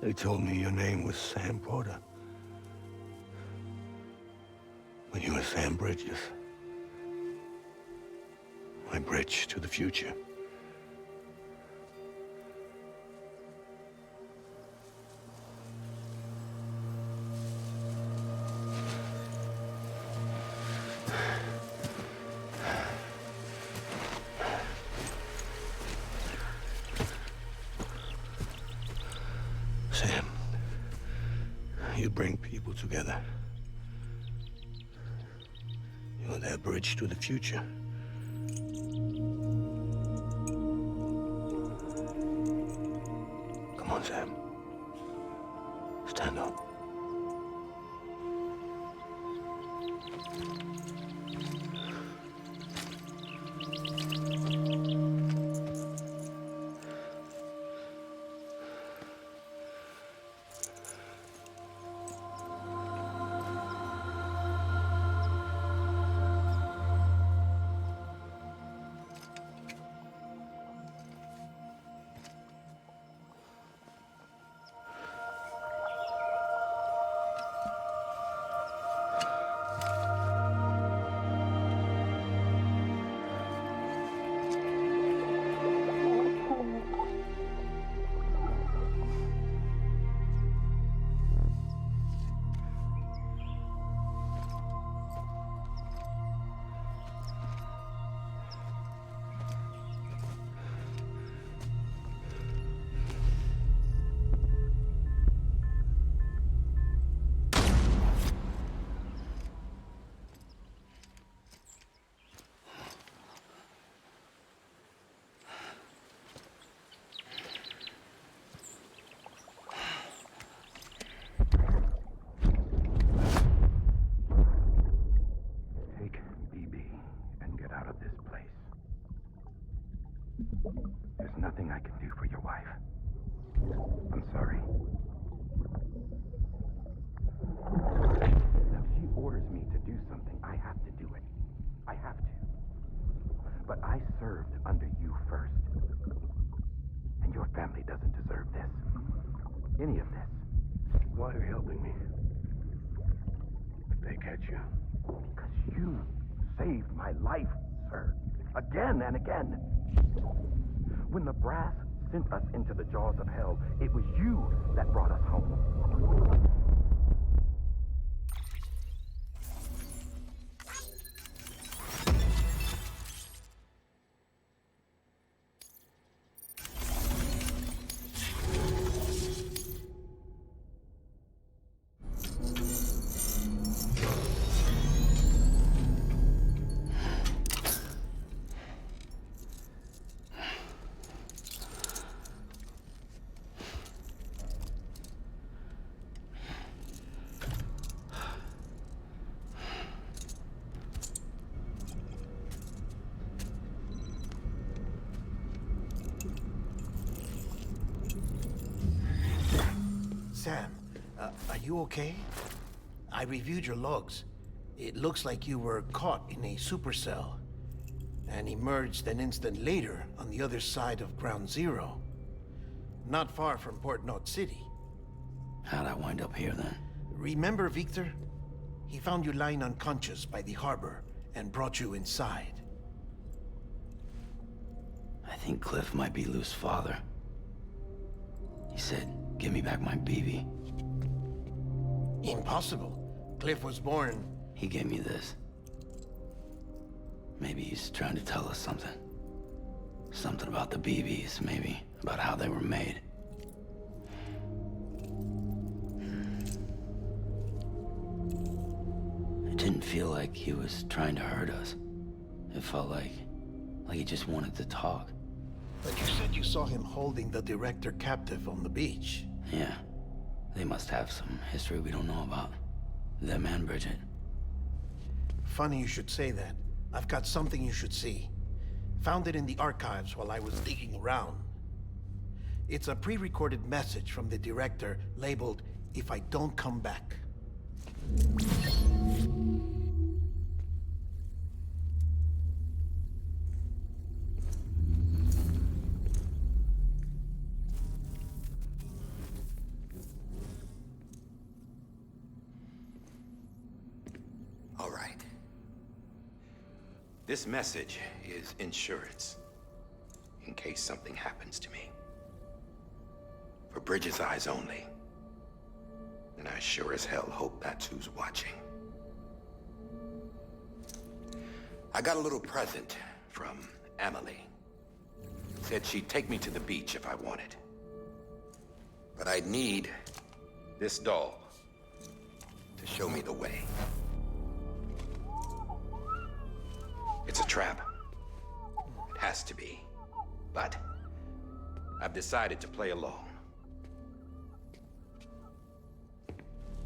Speaker 21: They told me your name was Sam Porter. But you were Sam Bridges. My bridge to the future. Sam, you bring people together. You're their bridge to the future. Come on, Sam. Stand up.
Speaker 5: There's nothing I can do for your wife. I'm sorry. Now, if she orders me to do something, I have to do it. I have to. But I served under you first. And your family doesn't deserve this. Any of this.
Speaker 21: Why are you helping me? If they catch you.
Speaker 5: Because you saved my life, sir. Again and again. When the brass sent us into the jaws of hell, it was you that brought us home.
Speaker 8: Sam, are you okay? I reviewed your logs. It looks like you were caught in a supercell and emerged an instant later on the other side of Ground Zero. Not far from Port Knot City.
Speaker 2: How'd I wind up here then?
Speaker 8: Remember Victor?
Speaker 12: He found you lying unconscious by the harbor and brought you inside.
Speaker 2: I think Cliff might be Lou's father. He said, "Give me back my BB."
Speaker 12: Impossible. Cliff was born...
Speaker 2: He gave me this. Maybe he's trying to tell us something. Something about the BBs, maybe. About how they were made. It didn't feel like he was trying to hurt us. It felt like he just wanted to talk.
Speaker 12: But you said you saw him holding the director captive on the beach.
Speaker 2: Yeah. They must have some history we don't know about. Them and Bridget.
Speaker 12: Funny you should say that. I've got something you should see. Found it in the archives while I was digging around. It's a pre-recorded message from the director labeled, "If I don't come back."
Speaker 21: All right. This message is insurance, in case something happens to me. For Bridget's eyes only. And I sure as hell hope that's who's watching. I got a little present from Emily. Said she'd take me to the beach if I wanted. But I'd need this doll to show me the way. It's a trap. It has to be. But I've decided to play along.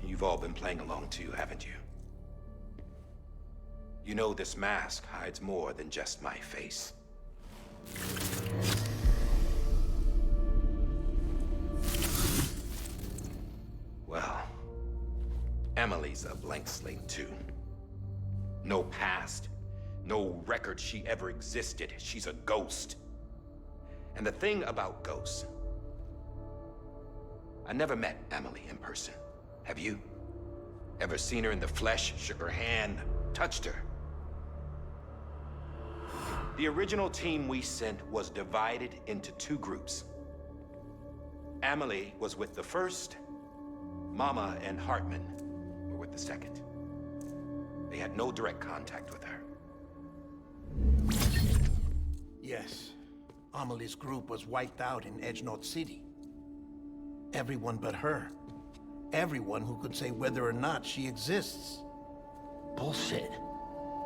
Speaker 21: You've all been playing along too, haven't you? You know this mask hides more than just my face. Well, Emily's a blank slate too. No past. No record she ever existed. She's a ghost. And the thing about ghosts, I never met Emily in person. Have you? Ever seen her in the flesh, shook her hand, touched her? The original team we sent was divided into two groups. Emily was with the first. Mama and Hartman were with the second. They had no direct contact with her.
Speaker 12: Yes. Amelie's group was wiped out in Edge North City. Everyone but her. Everyone who could say whether or not she exists.
Speaker 2: Bullshit.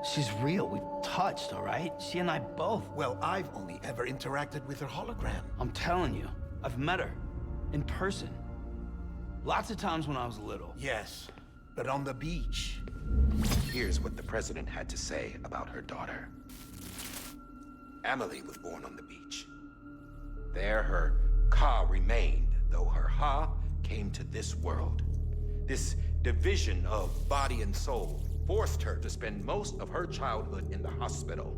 Speaker 2: She's real. We've touched, all right? She and I both.
Speaker 12: Well, I've only ever interacted with her hologram.
Speaker 2: I'm telling you, I've met her. In person. Lots of times when I was little.
Speaker 12: Yes, but on the beach.
Speaker 21: Here's what the president had to say about her daughter. Emily was born on the beach. There her Ka remained, though her Ha came to this world. This division of body and soul forced her to spend most of her childhood in the hospital.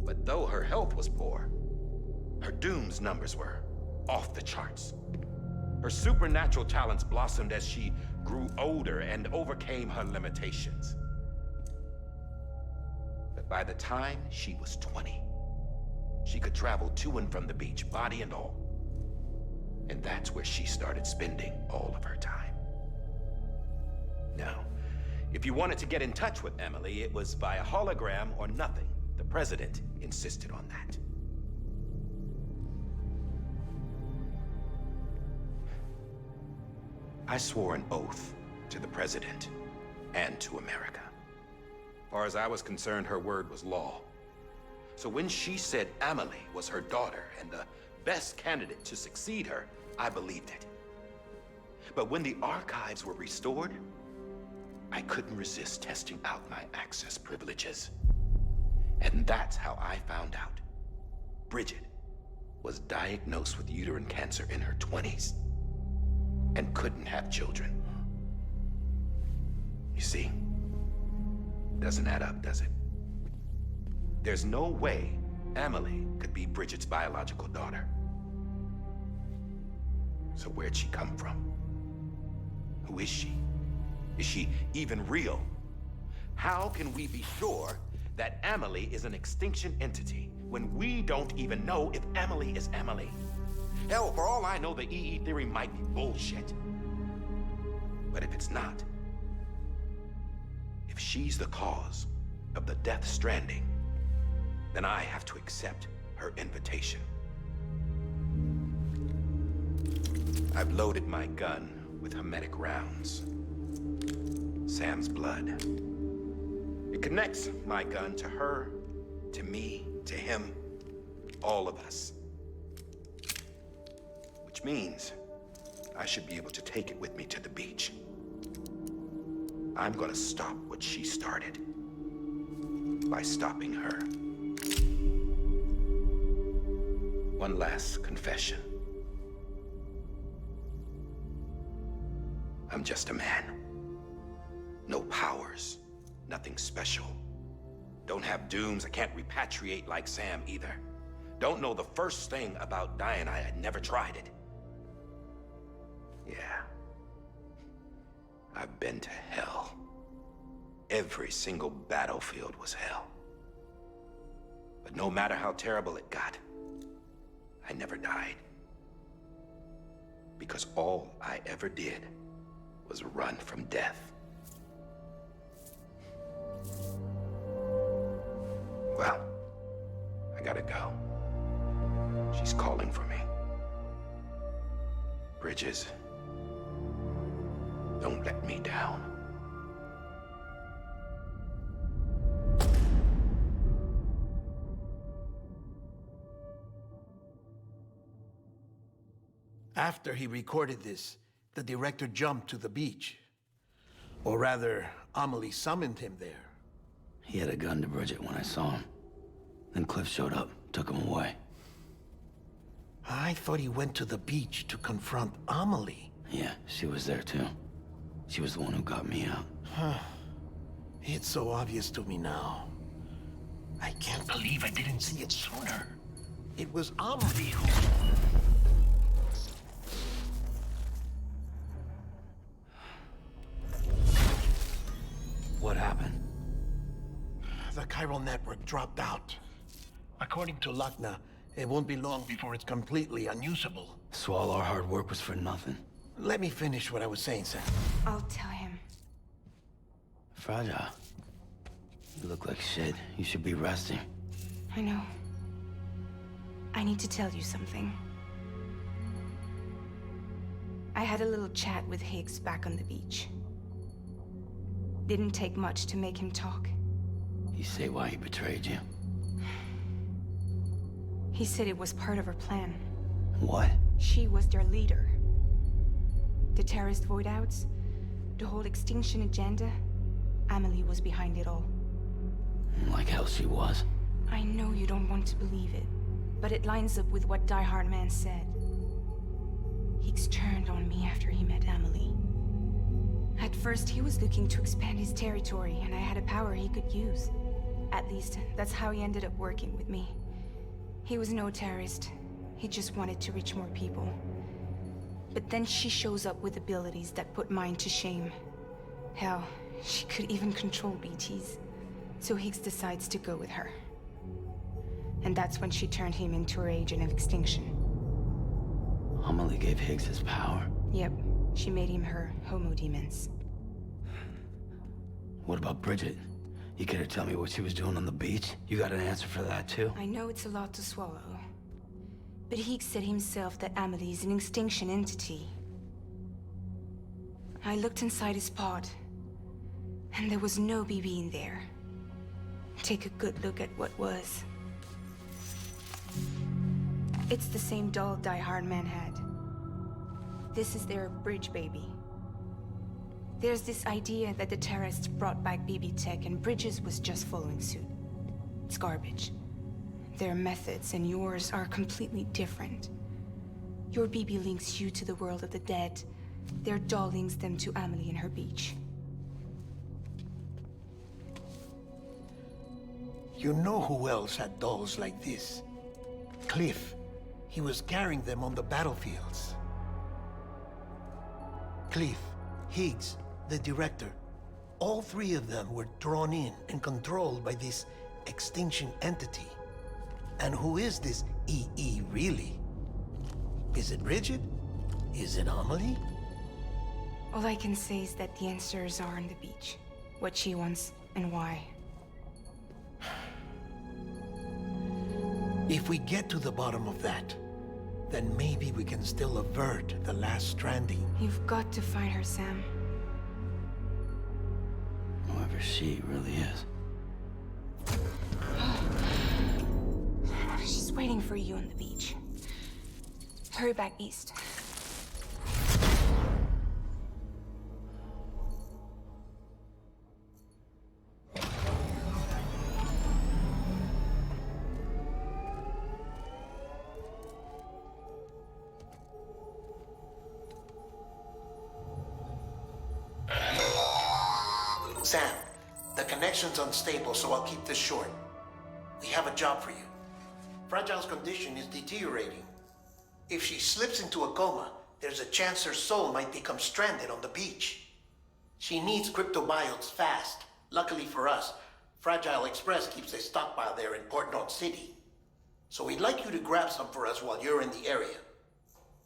Speaker 21: But though her health was poor, her Doom's numbers were off the charts. Her supernatural talents blossomed as she grew older and overcame her limitations. But by the time she was 20, she could travel to and from the beach, body and all. And that's where she started spending all of her time. Now, if you wanted to get in touch with Emily, it was via hologram or nothing. The president insisted on that. I swore an oath to the president and to America. As far as I was concerned, her word was law. So when she said Emily was her daughter and the best candidate to succeed her, I believed it. But when the archives were restored, I couldn't resist testing out my access privileges. And that's how I found out. Bridget was diagnosed with uterine cancer in her 20s and couldn't have children. You see, doesn't add up, does it? There's no way Emily could be Bridget's biological daughter. So where'd she come from? Who is she? Is she even real? How can we be sure that Amelie is an extinction entity when we don't even know if Amelie is Amelie? Hell, for all I know, the EE theory might be bullshit. But if it's not, if she's the cause of the Death Stranding, then I have to accept her invitation. I've loaded my gun with hermetic rounds. Sam's blood. It connects my gun to her, to me, to him, all of us. Which means I should be able to take it with me to the beach. I'm gonna stop what she started by stopping her. One last confession. I'm just a man. No powers, nothing special. Don't have dooms, I can't repatriate like Sam either. Don't know the first thing about dying, I had never tried it. Yeah. I've been to hell. Every single battlefield was hell. But no matter how terrible it got, I never died. Because all I ever did was run from death. Well, I gotta go. She's calling for me. Bridges, don't let me down.
Speaker 8: After he recorded this, the director jumped to the beach. Or rather, Amelie summoned him there.
Speaker 2: He had a gun to Bridget when I saw him. Then Cliff showed up, took him away.
Speaker 8: I thought he went to the beach to confront Amelie.
Speaker 2: Yeah, she was there too. She was the one who got me out.
Speaker 8: It's so obvious to me now. I can't believe I didn't see it sooner. It was Amelie who...
Speaker 2: What happened?
Speaker 8: The chiral network dropped out. According to Lakhna, it won't be long before it's completely unusable.
Speaker 2: So all our hard work was for nothing.
Speaker 8: Let me finish what I was saying, Sam.
Speaker 20: I'll tell him.
Speaker 2: Fragile. You look like shit. You should be resting.
Speaker 20: I know. I need to tell you something. I had a little chat with Higgs back on the beach. Didn't take much to make him talk.
Speaker 2: You say why he betrayed you?
Speaker 20: He said it was part of her plan.
Speaker 2: What?
Speaker 20: She was their leader. The terrorist void-outs, the whole extinction agenda, Amelie was behind it all.
Speaker 2: Like hell she was.
Speaker 20: I know you don't want to believe it, but it lines up with what Die Hard Man said. Higgs turned on me after he met Amelie. At first, he was looking to expand his territory, and I had a power he could use. At least, that's how he ended up working with me. He was no terrorist. He just wanted to reach more people. But then she shows up with abilities that put mine to shame. Hell, she could even control BTs. So Higgs decides to go with her. And that's when she turned him into her agent of extinction.
Speaker 2: Amelie gave Higgs his power?
Speaker 20: Yep. She made him her homo demons.
Speaker 2: What about Bridget? You care to tell me what she was doing on the beach? You got an answer for that too?
Speaker 20: I know it's a lot to swallow. But Higgs said himself that Amelie is an extinction entity. I looked inside his pod, and there was no BB in there. Take a good look at what was. It's the same doll Die Hard Man had. This is their bridge baby. There's this idea that the terrorists brought back BB tech and Bridges was just following suit. It's garbage. Their methods and yours are completely different. Your BB links you to the world of the dead. Their doll links them to Amelie and her beach.
Speaker 8: You know who else had dolls like this? Cliff. He was carrying them on the battlefields. Cliff, Higgs, the director.
Speaker 12: all three of them were drawn in and controlled by this extinction entity. And who is this EE really? Is it Bridget? Is it Amelie?
Speaker 20: All I can say is that the answers are on the beach. What she wants and why.
Speaker 12: If we get to the bottom of that, then maybe we can still avert the last stranding.
Speaker 20: You've got to find her, Sam.
Speaker 2: Whoever she really is.
Speaker 20: She's waiting for you on the beach. Hurry back east.
Speaker 12: Sam, the connection's unstable, so I'll keep this short. We have a job for you. Fragile's condition is deteriorating. If she slips into a coma, there's a chance her soul might become stranded on the beach. She needs cryptobiotes fast. Luckily for us, Fragile Express keeps a stockpile there in Port North City. So we'd like you to grab some for us while you're in the area.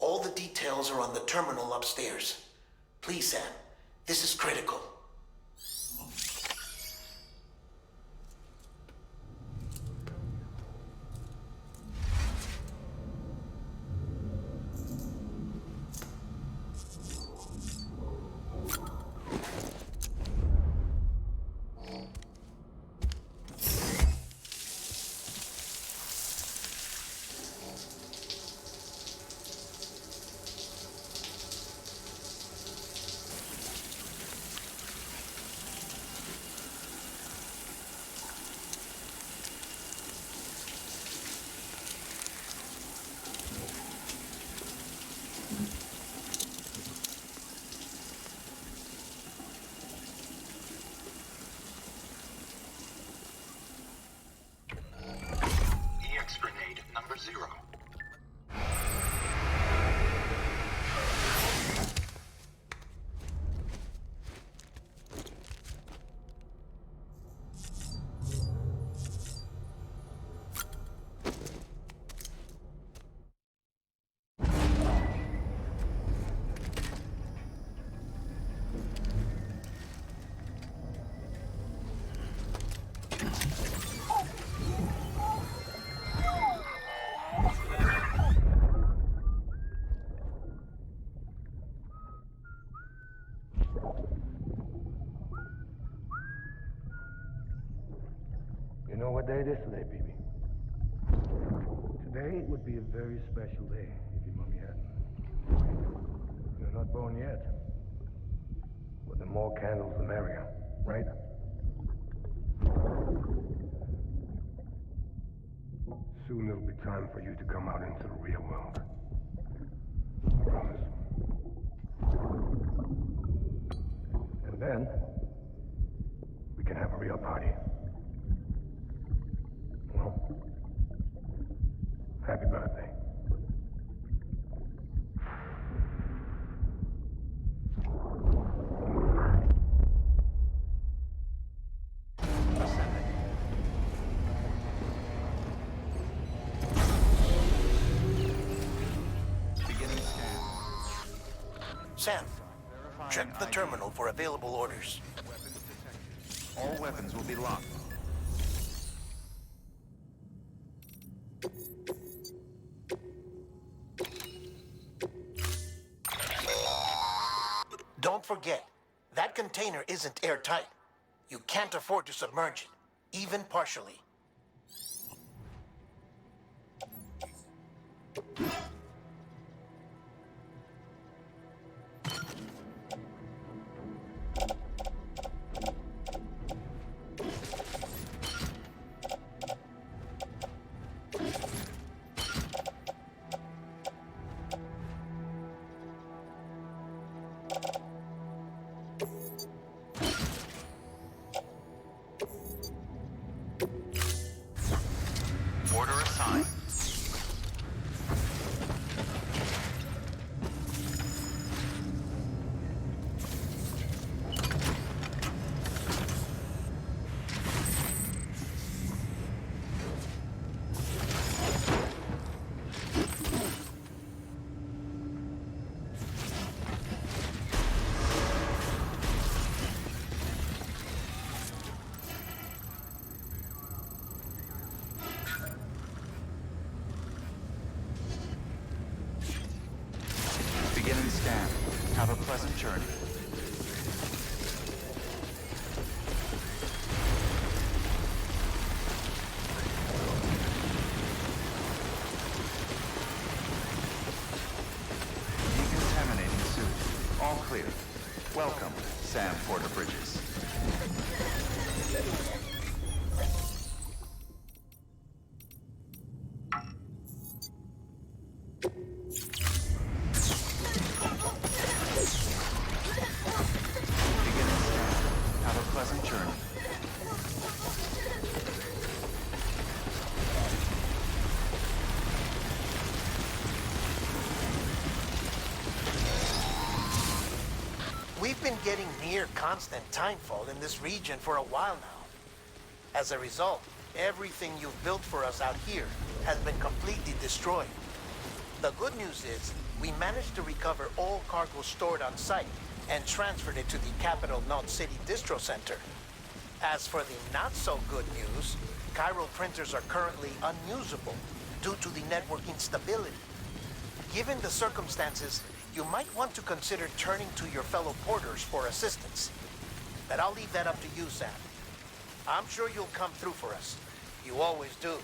Speaker 12: All the details are on the terminal upstairs. Please, Sam, this is critical.
Speaker 19: You know what day it is today, baby? Today would be a very special day if your mommy hadn't. You're not born yet. But the more candles, the merrier, right? Soon it'll be time for you to come out into the real world. I promise. And then, we can have a real party. Well, happy birthday.
Speaker 12: Sam, check the terminal for available orders.
Speaker 6: All weapons will be locked.
Speaker 12: Don't forget, that container isn't airtight. You can't afford to submerge it, even partially.
Speaker 6: Sam, have a pleasant journey. Decontaminating suit. All clear. Welcome, Sam Porter Bridges. Have a pleasant journey.
Speaker 8: We've been getting near constant timefall in this region for a while now. As a result, everything you've built for us out here has been completely destroyed. The good news is, we managed to recover all cargo stored on site and transferred it to the Capital Knot City Distro Center. As for the not-so-good news, chiral printers are currently unusable due to the network instability. Given the circumstances, you might want to consider turning to your fellow porters for assistance. But I'll leave that up to you, Sam. I'm sure you'll come through for us. You always do.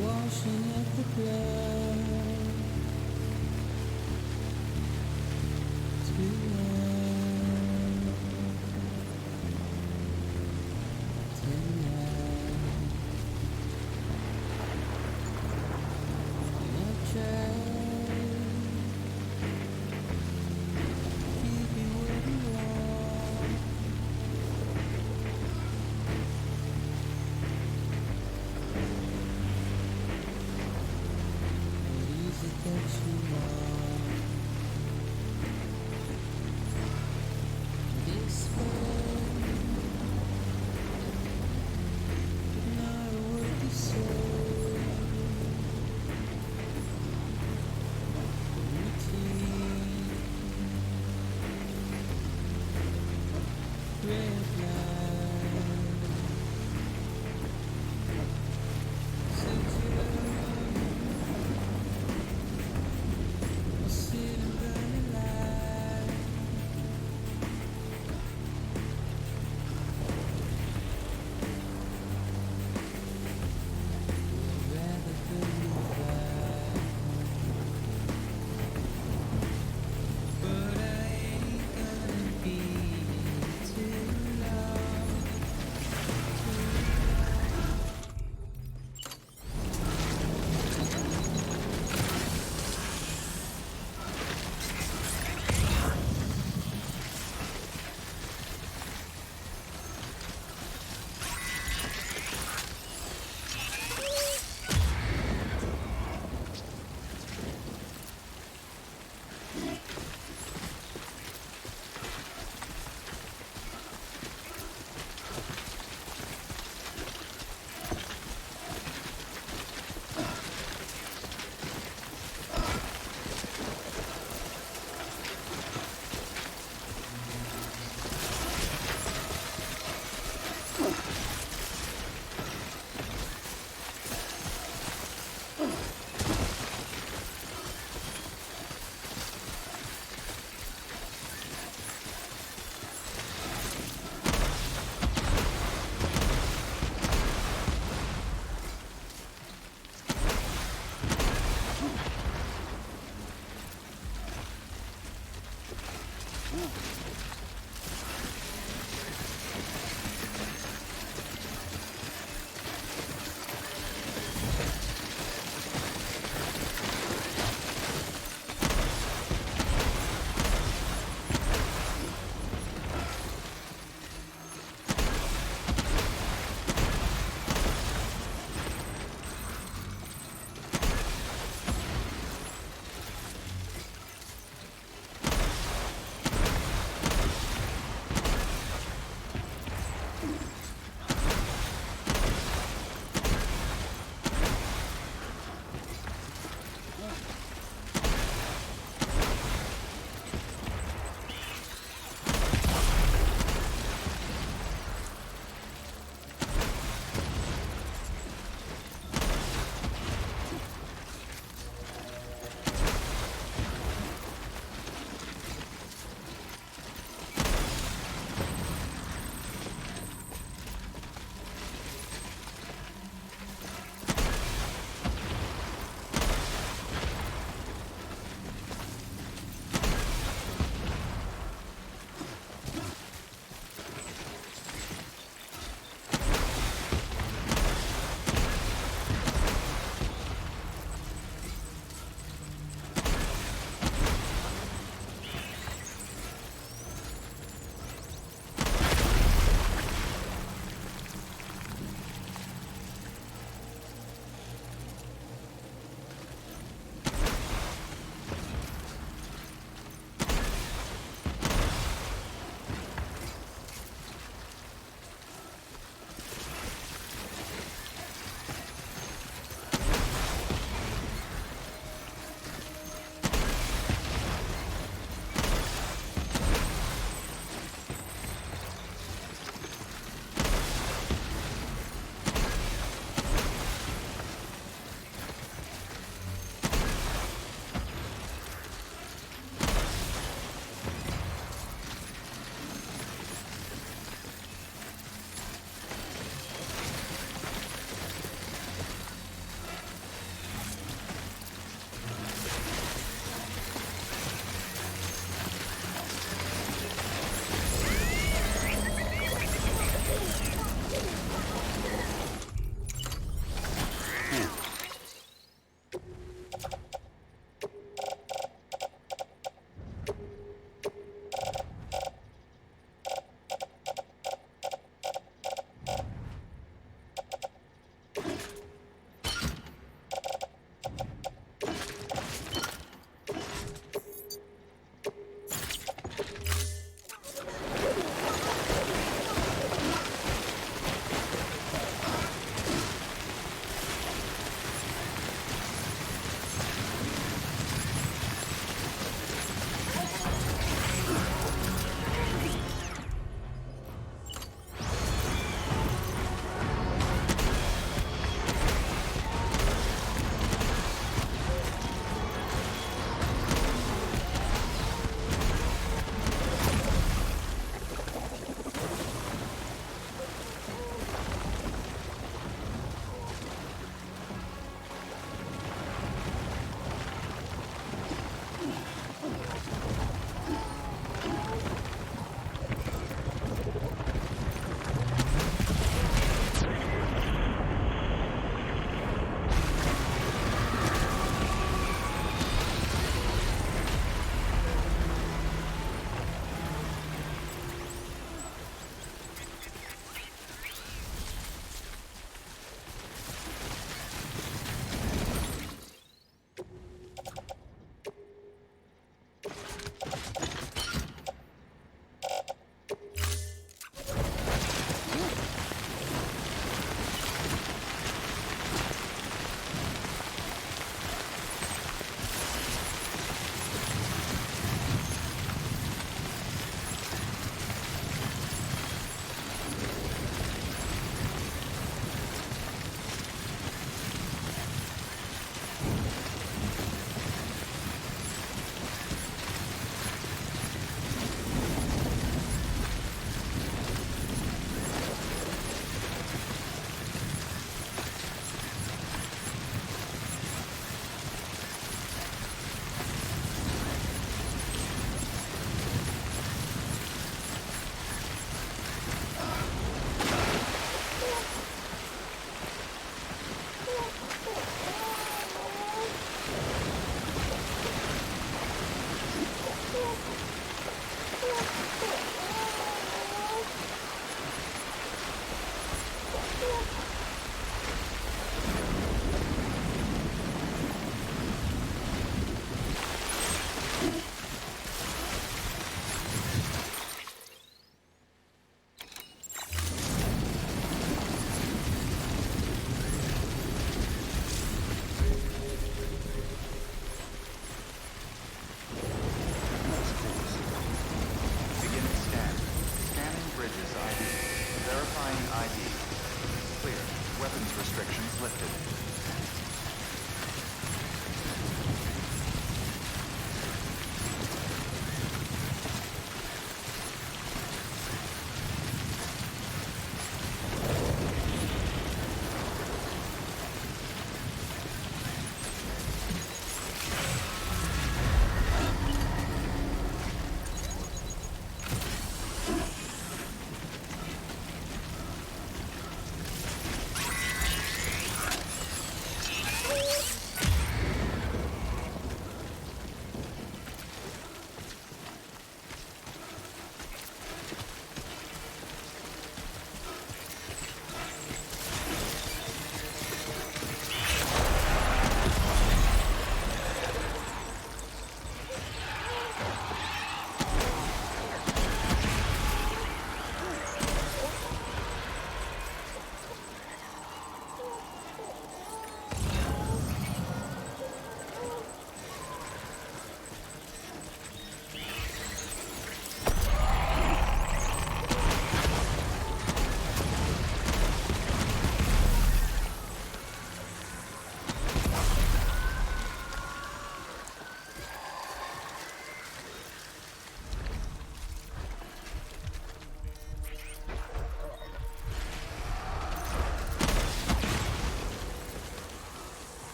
Speaker 11: Washing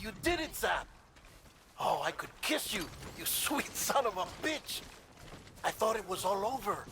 Speaker 8: You did it, Sam! Oh, I could kiss you, you sweet son of a bitch! I thought it was all over.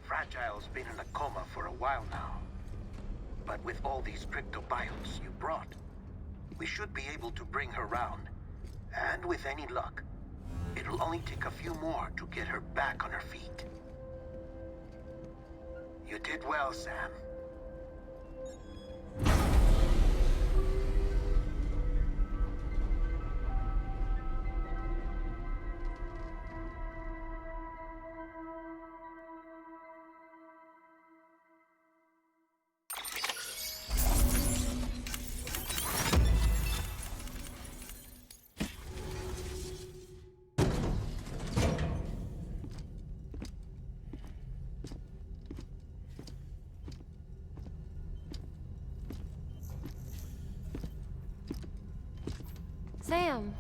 Speaker 8: Fragile's been in a coma for a while now. But with all these cryptobiotes you brought, we should be able to bring her round. And with any luck, it'll only take a few more to get her back on her feet. You did well, Sam.
Speaker 10: Sam.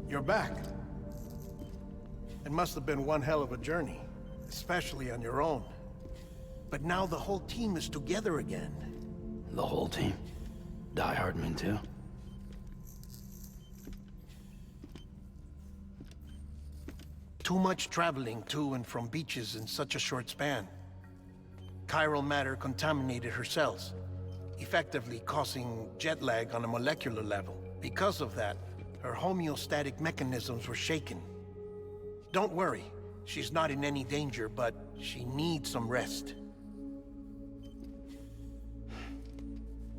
Speaker 12: You're back. It must have been one hell of a journey, especially on your own. But now the whole team is together again.
Speaker 2: The whole team? Die Hardman too?
Speaker 12: Too much traveling to and from beaches in such a short span. Chiral matter contaminated her cells, effectively causing jet lag on a molecular level. Because of that, her homeostatic mechanisms were shaken. Don't worry, she's not in any danger, but she needs some rest.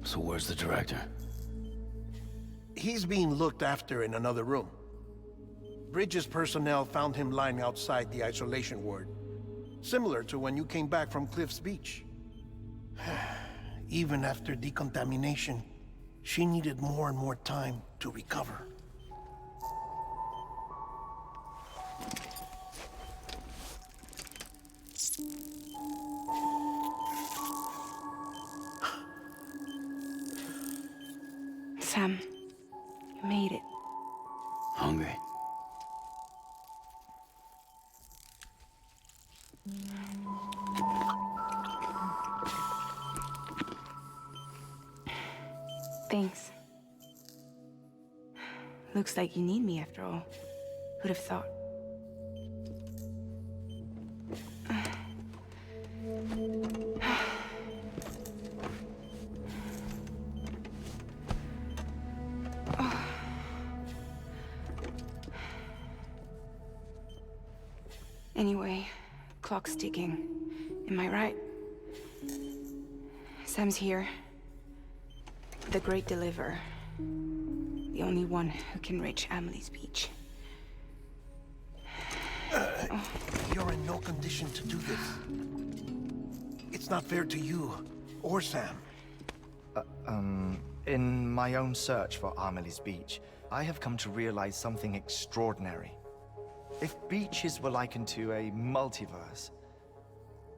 Speaker 2: So where's the director?
Speaker 12: He's being looked after in another room. Bridges personnel found him lying outside the isolation ward, similar to when you came back from Cliff's Beach. Even after decontamination, she needed more and more time to recover.
Speaker 20: Sam, you made it.
Speaker 2: Hungry?
Speaker 20: Thanks. Looks like you need me after all. Who'd have thought? Anyway, clock's ticking. Am I right? Sam's here. The Great Deliverer. The only one who can reach Amelie's Beach.
Speaker 12: You're in no condition to do this. It's not fair to you or Sam.
Speaker 1: In my own search for Amelie's Beach, I have come to realize something extraordinary. If beaches were likened to a multiverse,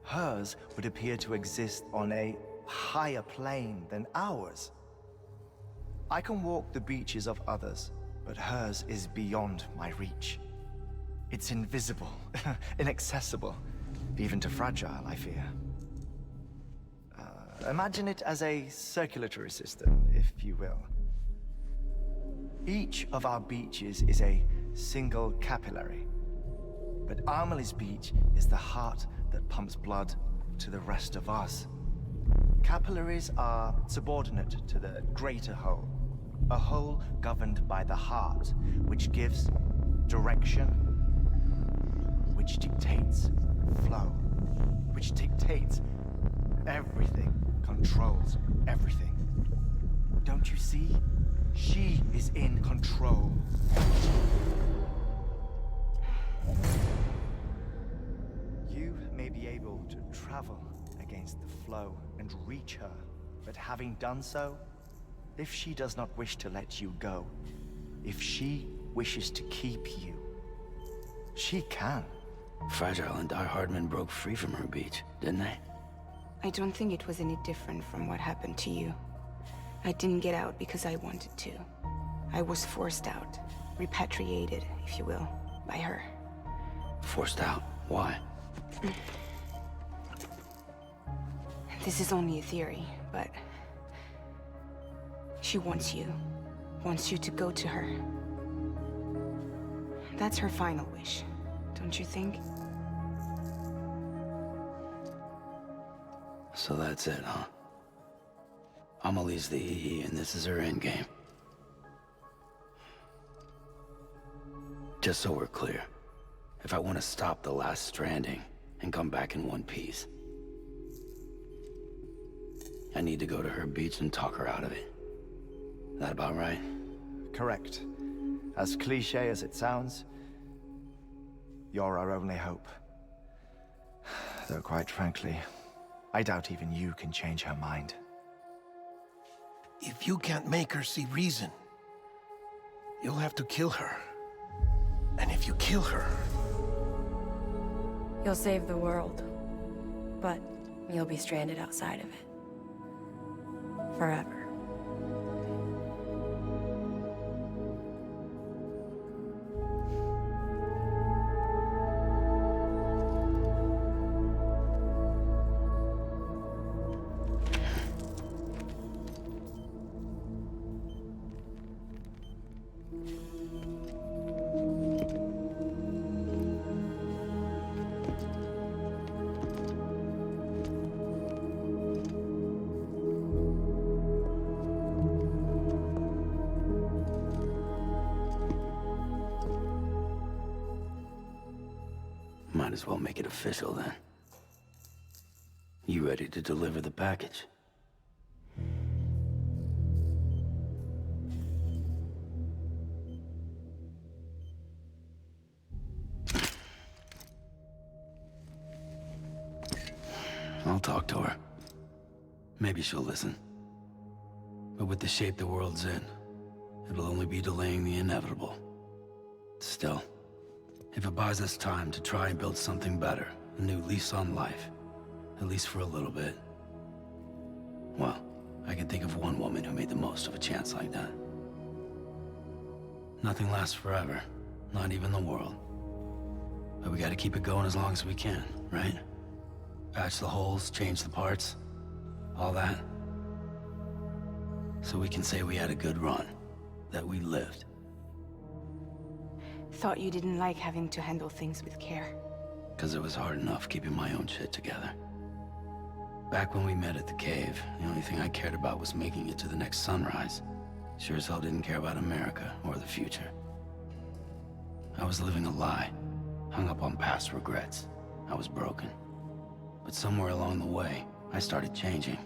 Speaker 1: hers would appear to exist on a higher plane than ours. I can walk the beaches of others, but hers is beyond my reach. It's invisible, inaccessible, even to fragile, I fear. Imagine it as a circulatory system, if you will. Each of our beaches is a single capillary, but Amelie's beach is the heart that pumps blood to the rest of us. Capillaries are subordinate to the greater whole, a whole governed by the heart, which gives direction, which dictates flow, which dictates everything, controls everything. Don't you see? She is in control. You may be able to travel against the flow and reach her, but having done so, if she does not wish to let you go, if she wishes to keep you, she can.
Speaker 2: Fragile and Die Hardman broke free from her beach, didn't they?
Speaker 20: I don't think it was any different from what happened to you. I didn't get out because I wanted to. I was forced out, repatriated, if you will, by her.
Speaker 2: Forced out? Why?
Speaker 20: This is only a theory, but she wants you to go to her. That's her final wish, don't you think?
Speaker 2: So that's it, huh? Amelie's the EE, and this is her endgame. Just so we're clear, if I want to stop the last stranding and come back in one piece, I need to go to her beach and talk her out of it. That about right?
Speaker 1: Correct. As cliché as it sounds, you're our only hope. Though quite frankly, I doubt even you can change her mind.
Speaker 12: If you can't make her see reason, you'll have to kill her. And if you kill her...
Speaker 10: You'll save the world, but you'll be stranded outside of it. Forever.
Speaker 2: Might as well make it official then. You ready to deliver the package? I'll talk to her. Maybe she'll listen. But with the shape the world's in, it'll only be delaying the inevitable. Still, if it buys us time to try and build something better, a new lease on life, at least for a little bit, well, I can think of one woman who made the most of a chance like that. Nothing lasts forever, not even the world. But we gotta keep it going as long as we can, right? Patch the holes, change the parts, all that. So we can say we had a good run, that we lived.
Speaker 20: Thought you didn't like having to handle things with care.
Speaker 2: 'Cause it was hard enough keeping my own shit together. Back when we met at the cave, the only thing I cared about was making it to the next sunrise. Sure as hell didn't care about America or the future. I was living a lie, hung up on past regrets. I was broken. But somewhere along the way, I started changing.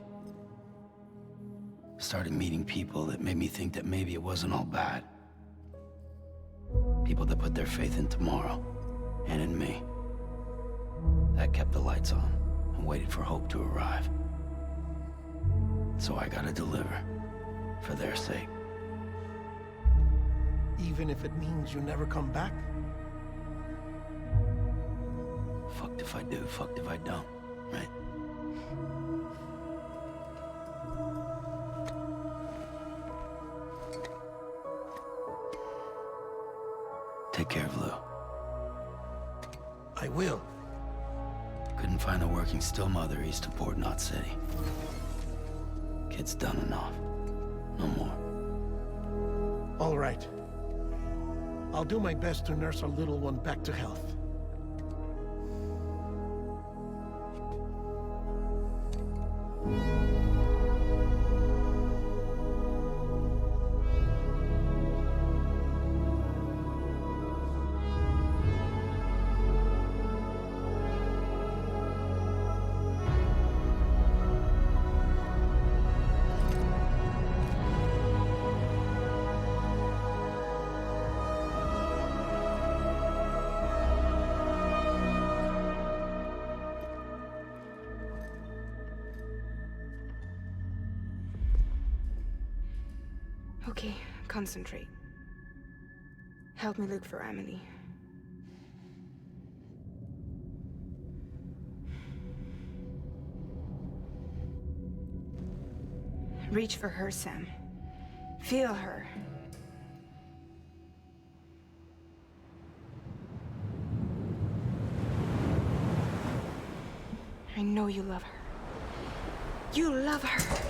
Speaker 2: Started meeting people that made me think that maybe it wasn't all bad. People that put their faith in tomorrow, and in me. That kept the lights on, and waited for hope to arrive. So I gotta deliver, for their sake.
Speaker 12: Even if it means you never come back?
Speaker 2: Fucked if I do, fucked if I don't, right? Take care of Lou.
Speaker 12: I will.
Speaker 2: Couldn't find a working still mother east of Port Knot City. Kid's done enough. No more.
Speaker 12: All right. I'll do my best to nurse our little one back to health.
Speaker 20: Okay, concentrate. Help me look for Emily. Reach for her, Sam. Feel her. I know you love her. You love her.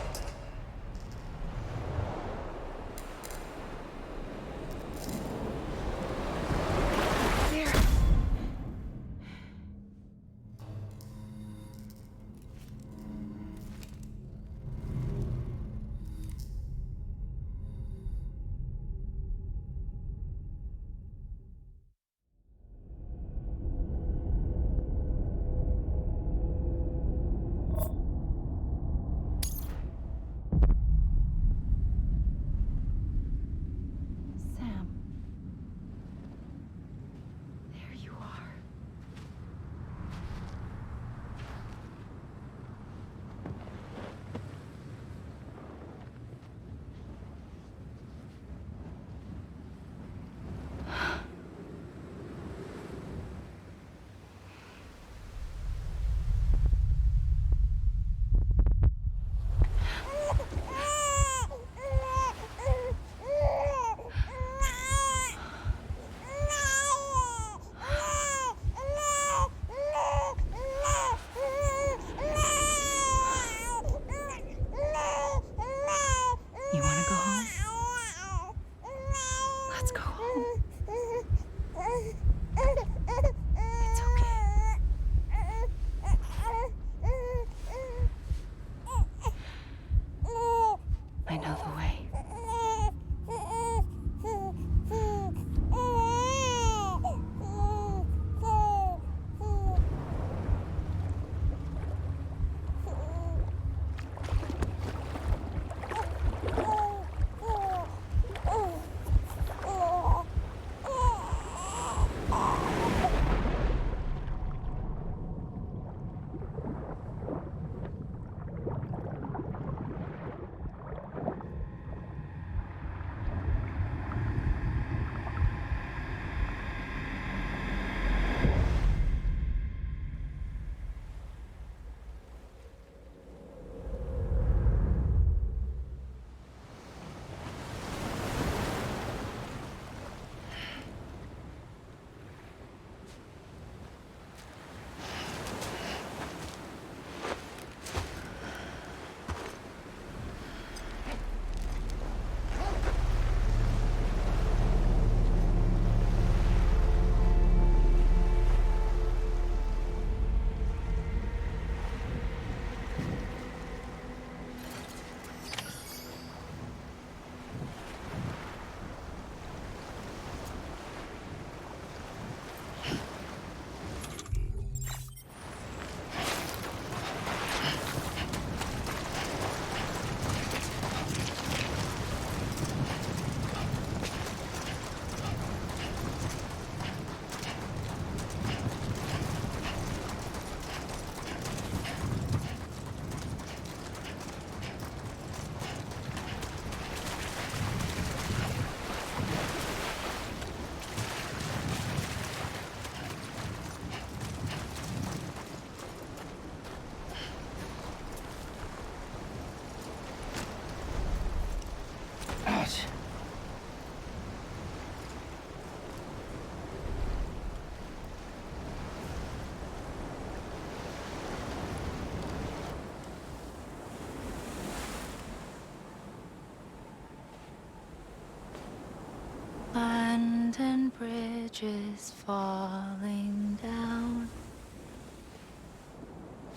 Speaker 13: London Bridge is falling down.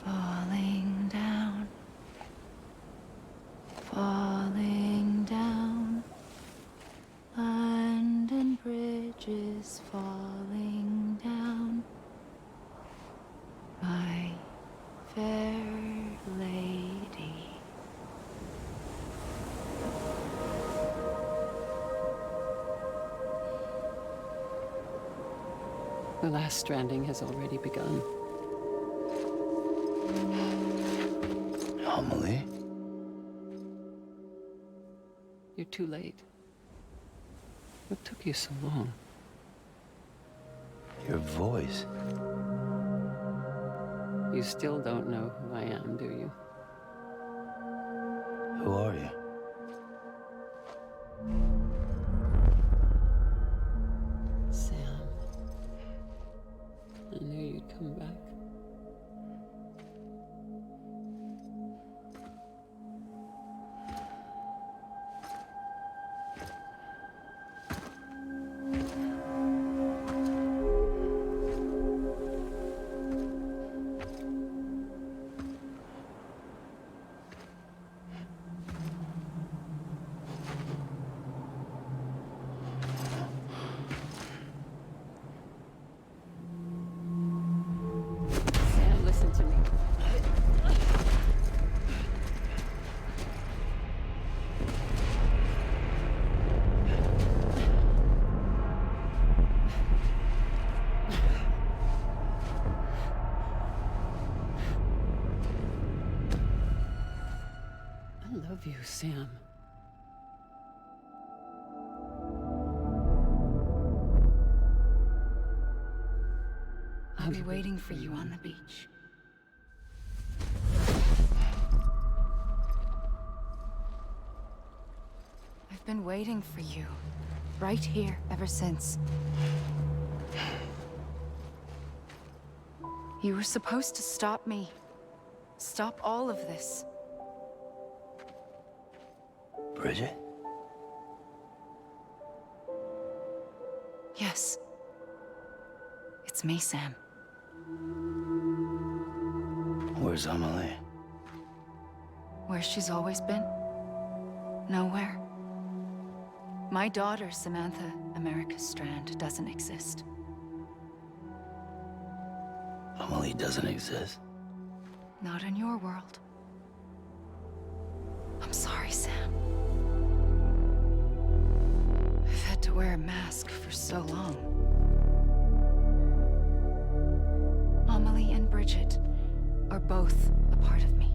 Speaker 13: Falling down. Falling down. London Bridge is falling down. My fair lady.
Speaker 11: The last stranding has already begun.
Speaker 2: Amelie?
Speaker 11: You're too late. What took you so long?
Speaker 2: Your voice.
Speaker 11: You still don't know who I am, do you?
Speaker 2: Who are you?
Speaker 11: Sam. I knew you'd come back. Sam, listen to me. I love you, Sam.
Speaker 13: I'll be waiting for you on the beach. I've been waiting for you, right here, ever since. You were supposed to stop me. Stop all of this.
Speaker 2: Bridget?
Speaker 13: Yes. It's me, Sam.
Speaker 2: Where's Amelie?
Speaker 13: Where she's always been. Nowhere. My daughter, Samantha America Strand, doesn't exist.
Speaker 2: Amelie doesn't exist?
Speaker 13: Not in your world. I'm sorry, Sam. I've had to wear a mask for so long. Amelie and Bridget are both a part of me.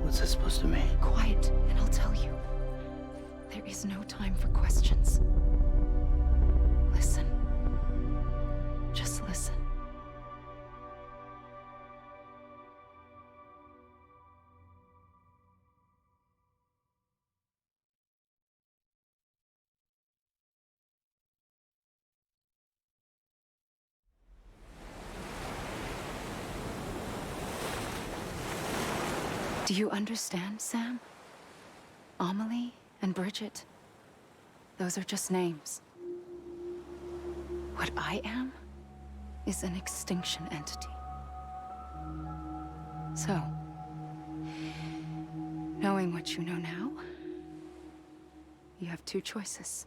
Speaker 2: What's this supposed to mean?
Speaker 13: Quiet, and I'll tell you. There is no time for questions. Listen. Just listen. Do you understand, Sam? Amelie and Bridget, those are just names. What I am is an extinction entity. So, knowing what you know now, you have two choices.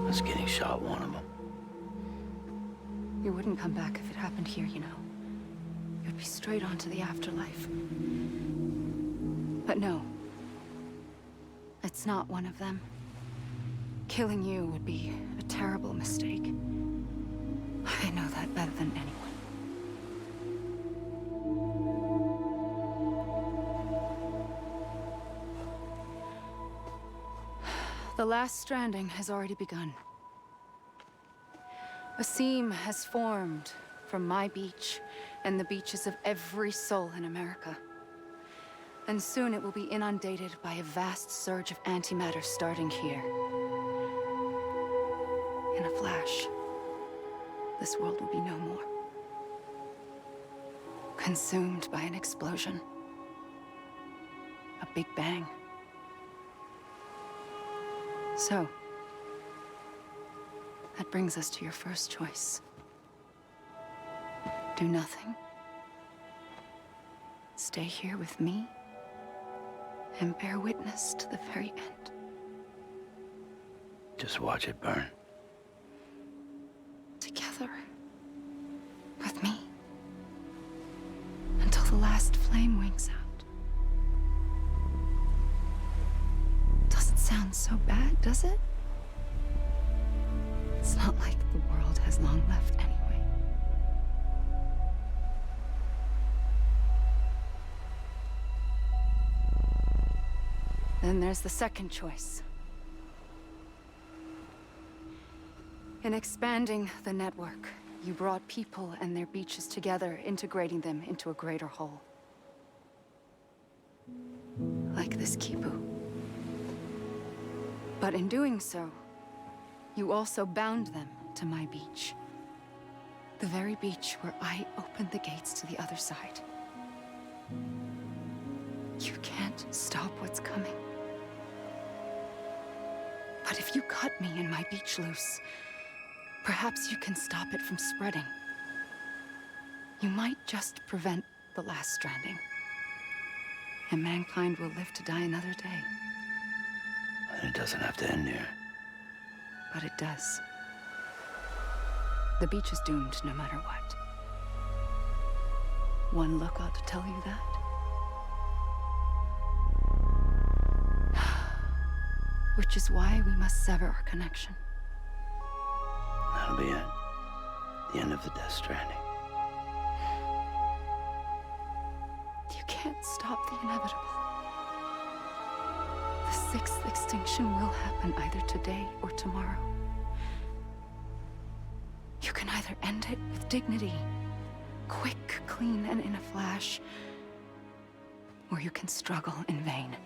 Speaker 2: Us getting shot, one of them.
Speaker 13: You wouldn't come back if it happened here, you know. You'd be straight on to the afterlife. But no. It's not one of them. Killing you would be a terrible mistake. I know that better than anyone. The last stranding has already begun. A seam has formed from my beach and the beaches of every soul in America. And soon it will be inundated by a vast surge of antimatter starting here. In a flash, this world will be no more. Consumed by an explosion. a big bang. So, that brings us to your first choice. Do nothing. Stay here with me and bear witness to the very end.
Speaker 2: Just watch it burn.
Speaker 13: Together. With me. Until the last flame winks out. Doesn't sound so bad, does it? It's not like the world has long left anyway. Then there's the second choice. In expanding the network, you brought people and their beaches together, integrating them into a greater whole. Like this 𝐾𝐞𝐚. But in doing so, you also bound them to my beach. The very beach where I opened the gates to the other side. You can't stop what's coming. But if you cut me and my beach loose, perhaps you can stop it from spreading. You might just prevent the last stranding. And mankind will live to die another day.
Speaker 2: And it doesn't have to end here.
Speaker 13: But it does. The beach is doomed no matter what. One look ought to tell you that. Which is why we must sever our connection.
Speaker 2: That'll be it. The end of the Death Stranding.
Speaker 13: You can't stop the inevitable. The sixth extinction will happen either today or tomorrow. You can either end it with dignity, quick, clean, and in a flash, or you can struggle in vain,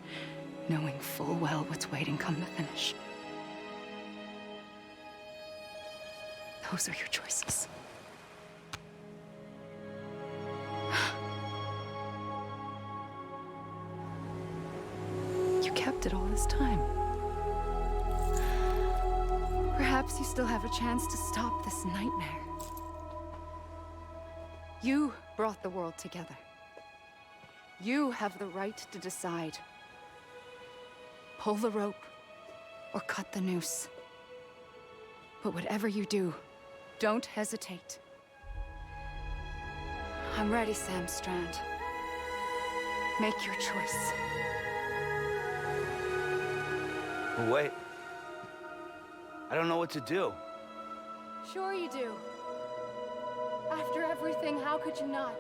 Speaker 13: knowing full well what's waiting come the finish. Those are your choices. You kept it all this time. Perhaps you still have a chance to stop this nightmare. You brought the world together. You have the right to decide. Pull the rope or cut the noose. But whatever you do, don't hesitate. I'm ready, Sam Strand. Make your choice.
Speaker 2: But wait. I don't know what to do.
Speaker 13: Sure you do. After everything, how could you not?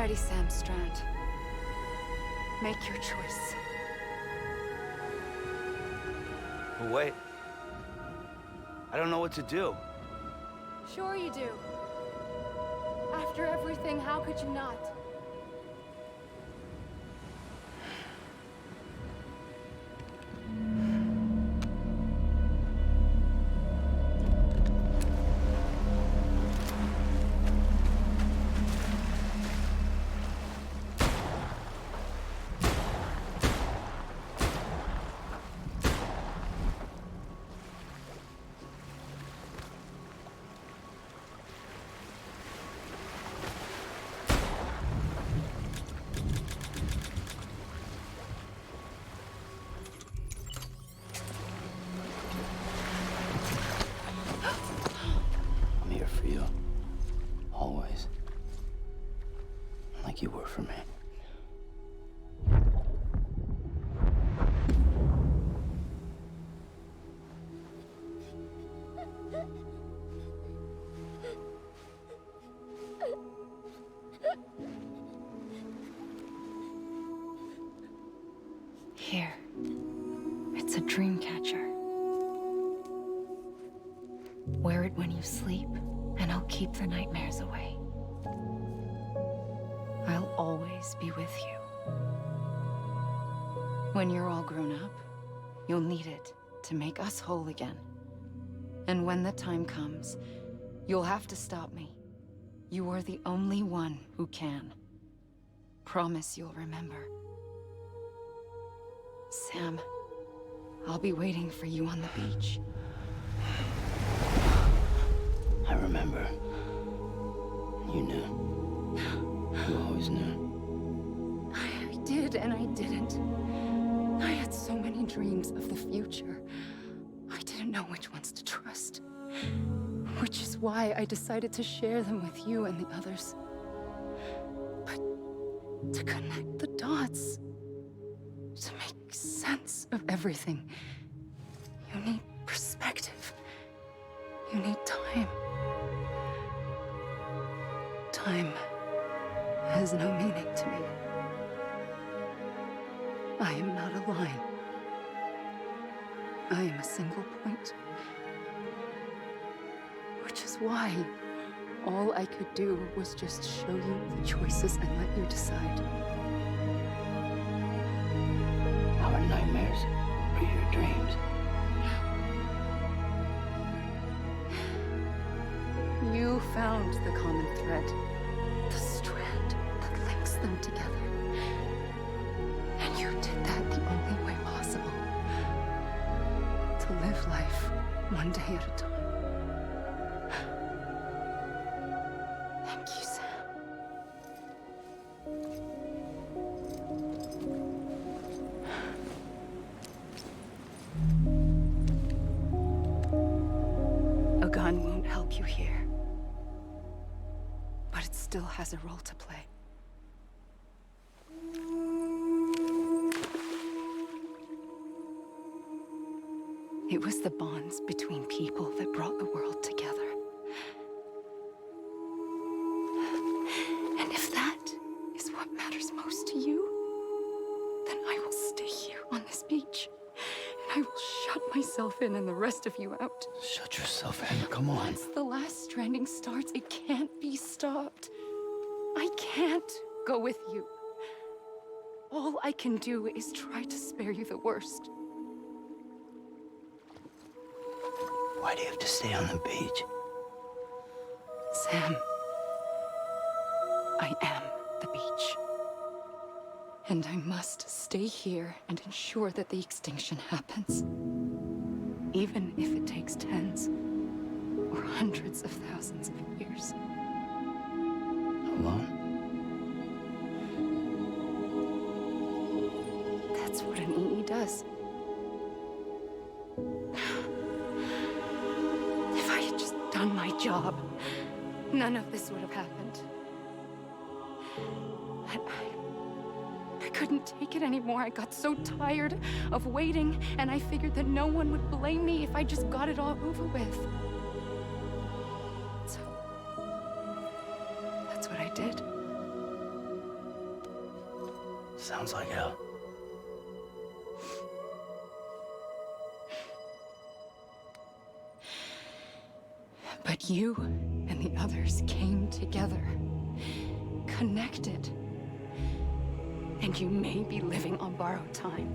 Speaker 13: Alrighty, Sam Strand. Make your choice.
Speaker 3: But wait. I don't know what to do.
Speaker 17: Sure you do. After everything, how could you not?
Speaker 2: I'm here for you. Always. Like you were for me.
Speaker 13: Here. It's a dream catcher. Wear it when you sleep, and I'll keep the nightmares away. I'll always be with you. When you're all grown up, you'll need it to make us whole again. And when the time comes, you'll have to stop me. You are the only one who can. Promise you'll remember. Sam, I'll be waiting for you on the beach.
Speaker 2: I remember. You knew. You always knew.
Speaker 13: I did and I didn't. I had so many dreams of the future. I didn't know which ones to trust. Which is why I decided to share them with you and the others. But to connect the dots, to make sense of everything, you need perspective. You need time. Time has no meaning to me. I am not a line. I am a single point. Which is why all I could do was just show you the choices and let you decide.
Speaker 2: Our nightmares are your dreams.
Speaker 13: You found the common thread, the strand that links them together. And you did that the only way possible. To live life one day at a time. Thank you, Sam. A gun won't help you here. But it still has a role to play. It was the bonds between people that brought the world together. And if that is what matters most to you, then I will stay here on this beach. And I will shut myself in and the rest of you out.
Speaker 2: Shut yourself in, come on.
Speaker 13: Once the last stranding starts, it can't be stopped. I can't go with you. All I can do is try to spare you the worst.
Speaker 2: Why do you have to stay on the beach?
Speaker 13: Sam, I am the beach. And I must stay here and ensure that the extinction happens. Even if it takes tens or hundreds of thousands of years.
Speaker 2: Alone?
Speaker 13: That's what an EE does. If I had just done my job, none of this would have happened. But I couldn't take it anymore. I got so tired of waiting, and I figured that no one would blame me if I just got it all over with. So, that's what I did.
Speaker 2: Sounds like hell.
Speaker 13: But you and the others came together, connected. And you may be living on borrowed time,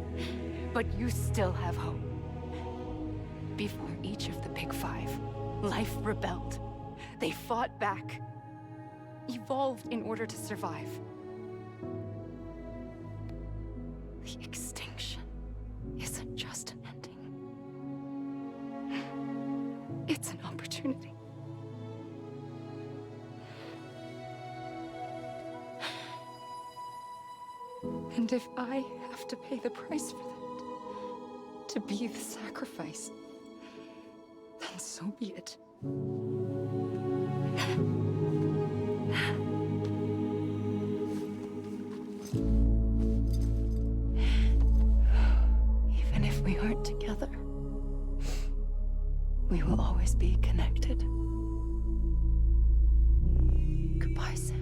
Speaker 13: but you still have hope. Before each of the Big Five, life rebelled. They fought back, evolved in order to survive. The extinction isn't just an ending. It's an opportunity. And if I have to pay the price for that, to be the sacrifice, then so be it. Even if we aren't together, we will always be connected. Goodbye, Sam.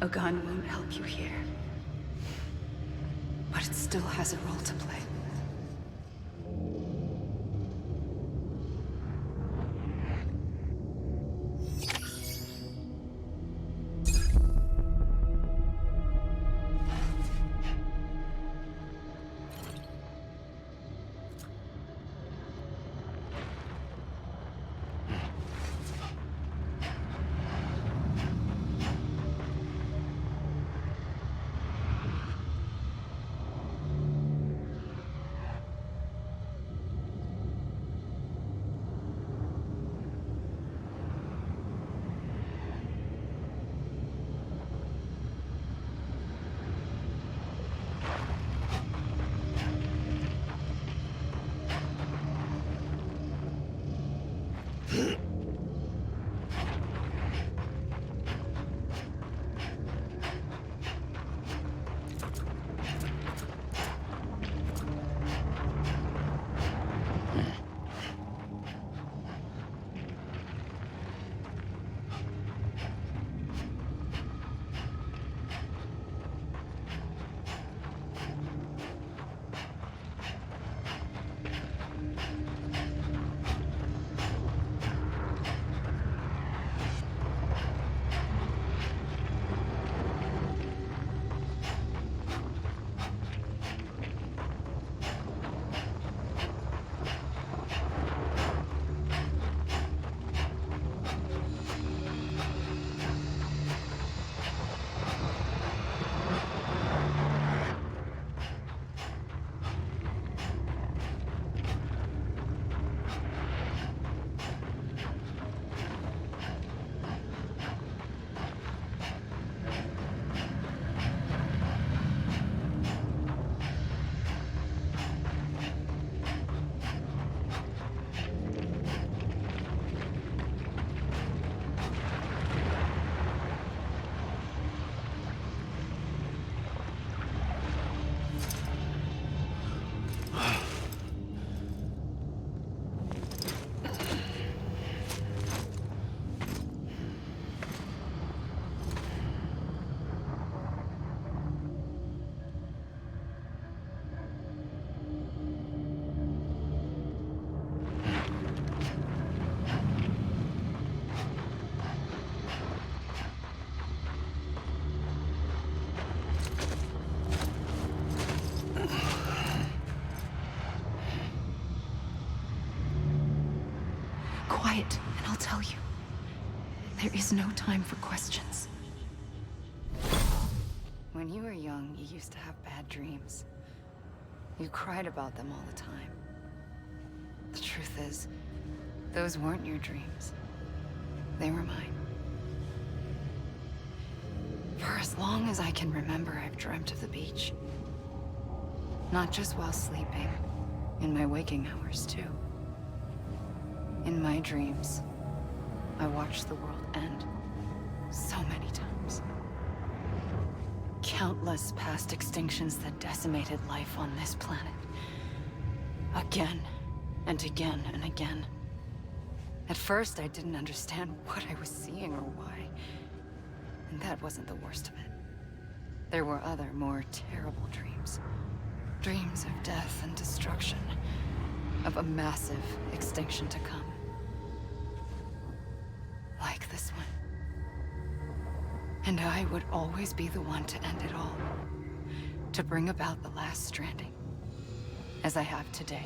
Speaker 13: A gun won't help you here, but it still has a role to play. tell you. There is no time for questions. When you were young, you used to have bad dreams. You cried about them all the time. The truth is, those weren't your dreams. They were mine. For as long as I can remember, I've dreamt of the beach. Not just while sleeping, in my waking hours too. In my dreams, I watched the world end so many times. Countless past extinctions that decimated life on this planet. Again, and again, and again. At first, I didn't understand what I was seeing or why. And that wasn't the worst of it. There were other, more terrible dreams. Dreams of death and destruction. Of a massive extinction to come. Like this one. And I would always be the one to end it all. To bring about the last stranding. As I have today.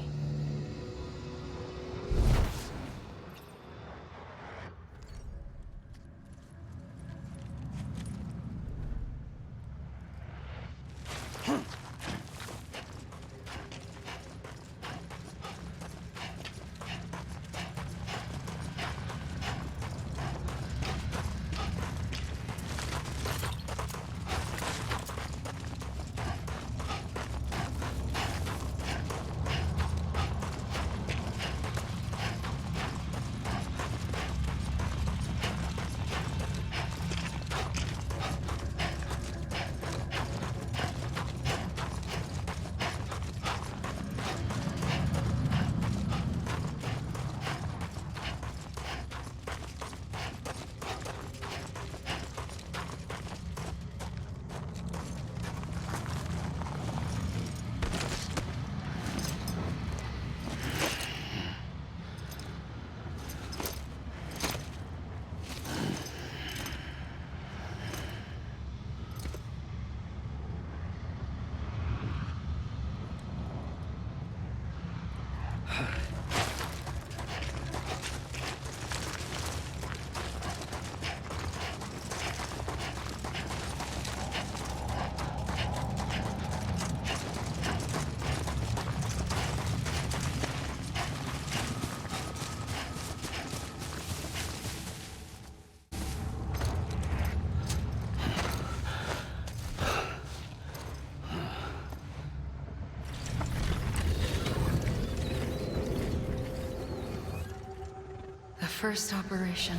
Speaker 13: First operation.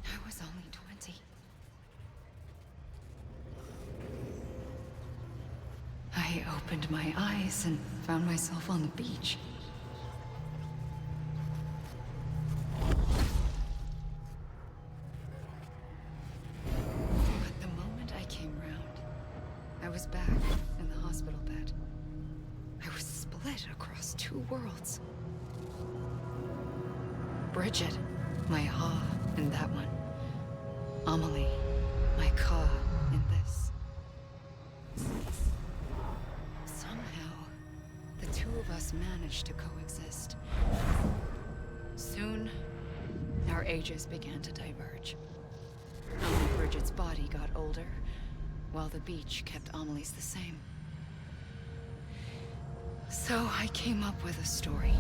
Speaker 13: I was only 20. I opened my eyes and found myself on the beach. But the moment I came round, I was back in the hospital bed. I was split across two worlds. Bridget, my Ha in that one. Amelie, my Ka in this. Somehow, the two of us managed to coexist. Soon, our ages began to diverge. Only Bridget's body got older, while the beach kept Amelie's the same. So I came up with a story.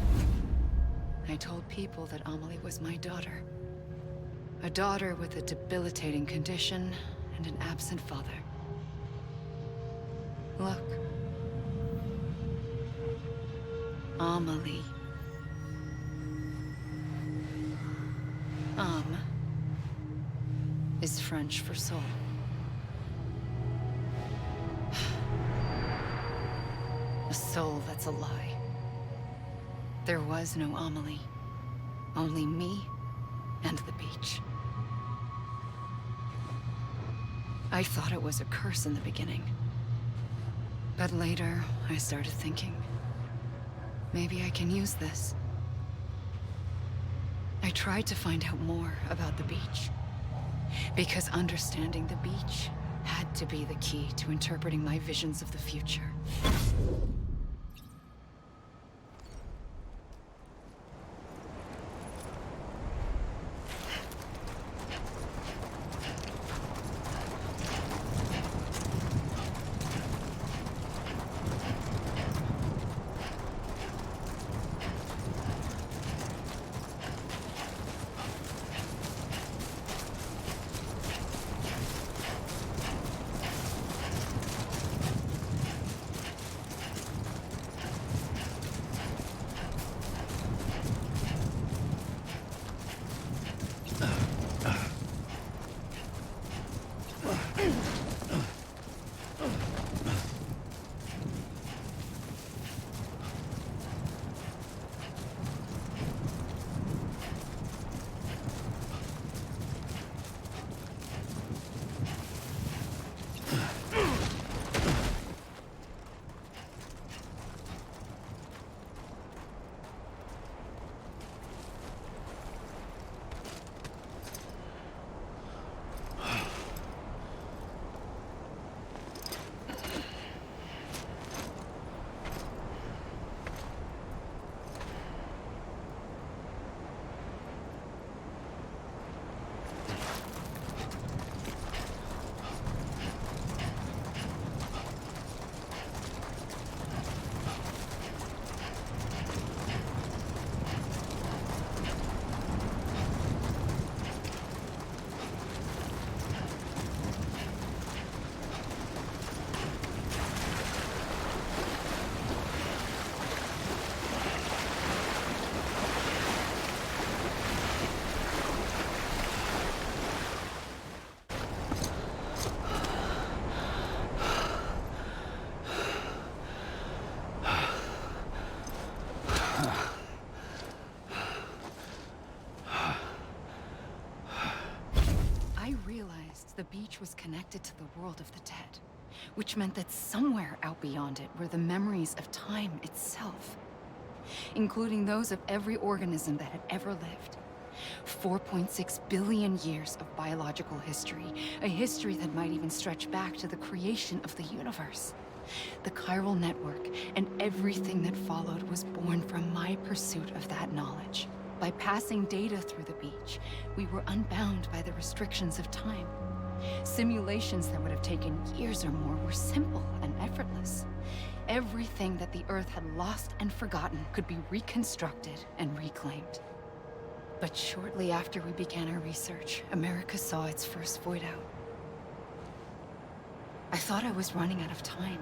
Speaker 13: I told people that Amelie was my daughter. A daughter with a debilitating condition and an absent father. Look. Amelie. Is French for soul. A soul that's a lie. There was no Amelie. Only me and the beach. I thought it was a curse in the beginning. But later, I started thinking, maybe I can use this. I tried to find out more about the beach. Because understanding the beach had to be the key to interpreting my visions of the future. beach was connected to the world of the dead, which meant that somewhere out beyond it were the memories of time itself, including those of every organism that had ever lived. 4.6 billion years of biological history, a history that might even stretch back to the creation of the universe. The chiral network and everything that followed was born from my pursuit of that knowledge. By passing data through the beach, we were unbound by the restrictions of time. Simulations that would have taken years or more were simple and effortless. Everything that the Earth had lost and forgotten could be reconstructed and reclaimed. But shortly after we began our research, America saw its first void out. I thought I was running out of time,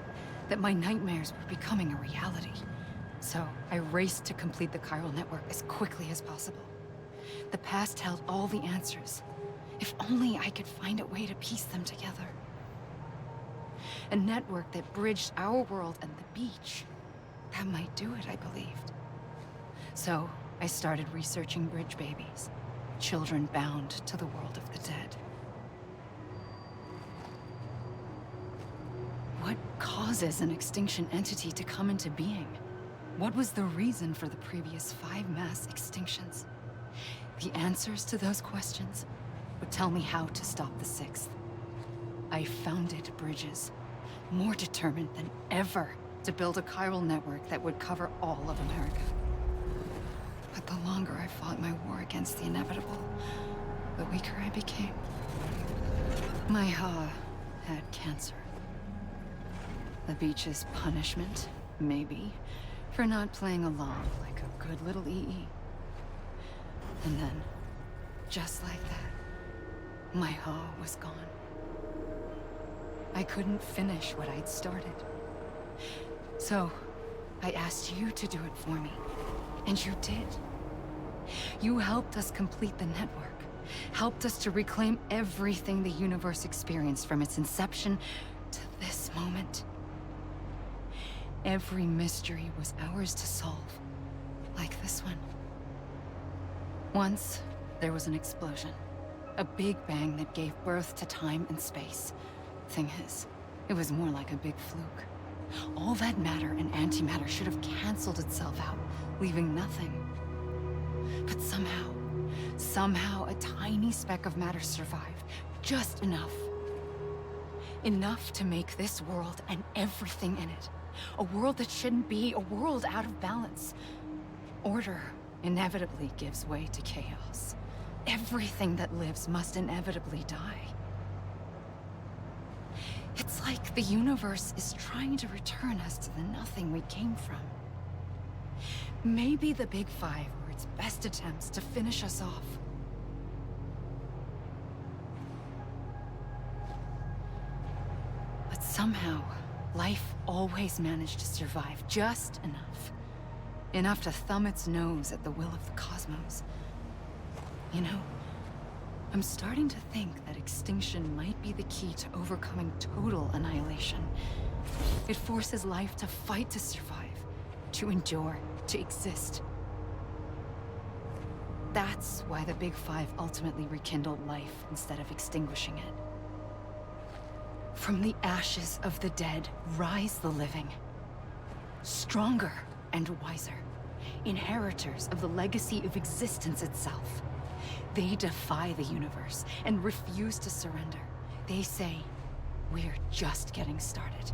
Speaker 13: that my nightmares were becoming a reality. So I raced to complete the chiral network as quickly as possible. The past held all the answers. If only I could find a way to piece them together. A network that bridged our world and the beach. That might do it, I believed. So I started researching bridge babies, children bound to the world of the dead. What causes an extinction entity to come into being? What was the reason for the previous 5 mass extinctions? The answers to those questions would tell me how to stop the 6th. I founded bridges, more determined than ever to build a chiral network that would cover all of America. But the longer I fought my war against the inevitable, the weaker I became. My Ha had cancer. The beach's punishment, maybe, for not playing along like a good little EE. And then, just like that, my Ha was gone. I couldn't finish what I'd started. So, I asked you to do it for me. And you did. You helped us complete the network. Helped us to reclaim everything the universe experienced from its inception to this moment. Every mystery was ours to solve, like this one. Once, there was an explosion. A big bang that gave birth to time and space. Thing is, it was more like a big fluke. All that matter and antimatter should have canceled itself out, leaving nothing. But somehow a tiny speck of matter survived. Just enough. Enough to make this world and everything in it. A world that shouldn't be, a world out of balance. Order inevitably gives way to chaos. Everything that lives must inevitably die. It's like the universe is trying to return us to the nothing we came from. Maybe the Big Five were its best attempts to finish us off. But somehow, life always managed to survive just enough. Enough to thumb its nose at the will of the cosmos. You know, I'm starting to think that extinction might be the key to overcoming total annihilation. It forces life to fight to survive, to endure, to exist. That's why the Big Five ultimately rekindled life instead of extinguishing it. From the ashes of the dead rise the living. Stronger and wiser. Inheritors of the legacy of existence itself. They defy the universe and refuse to surrender. They say, we're just getting started.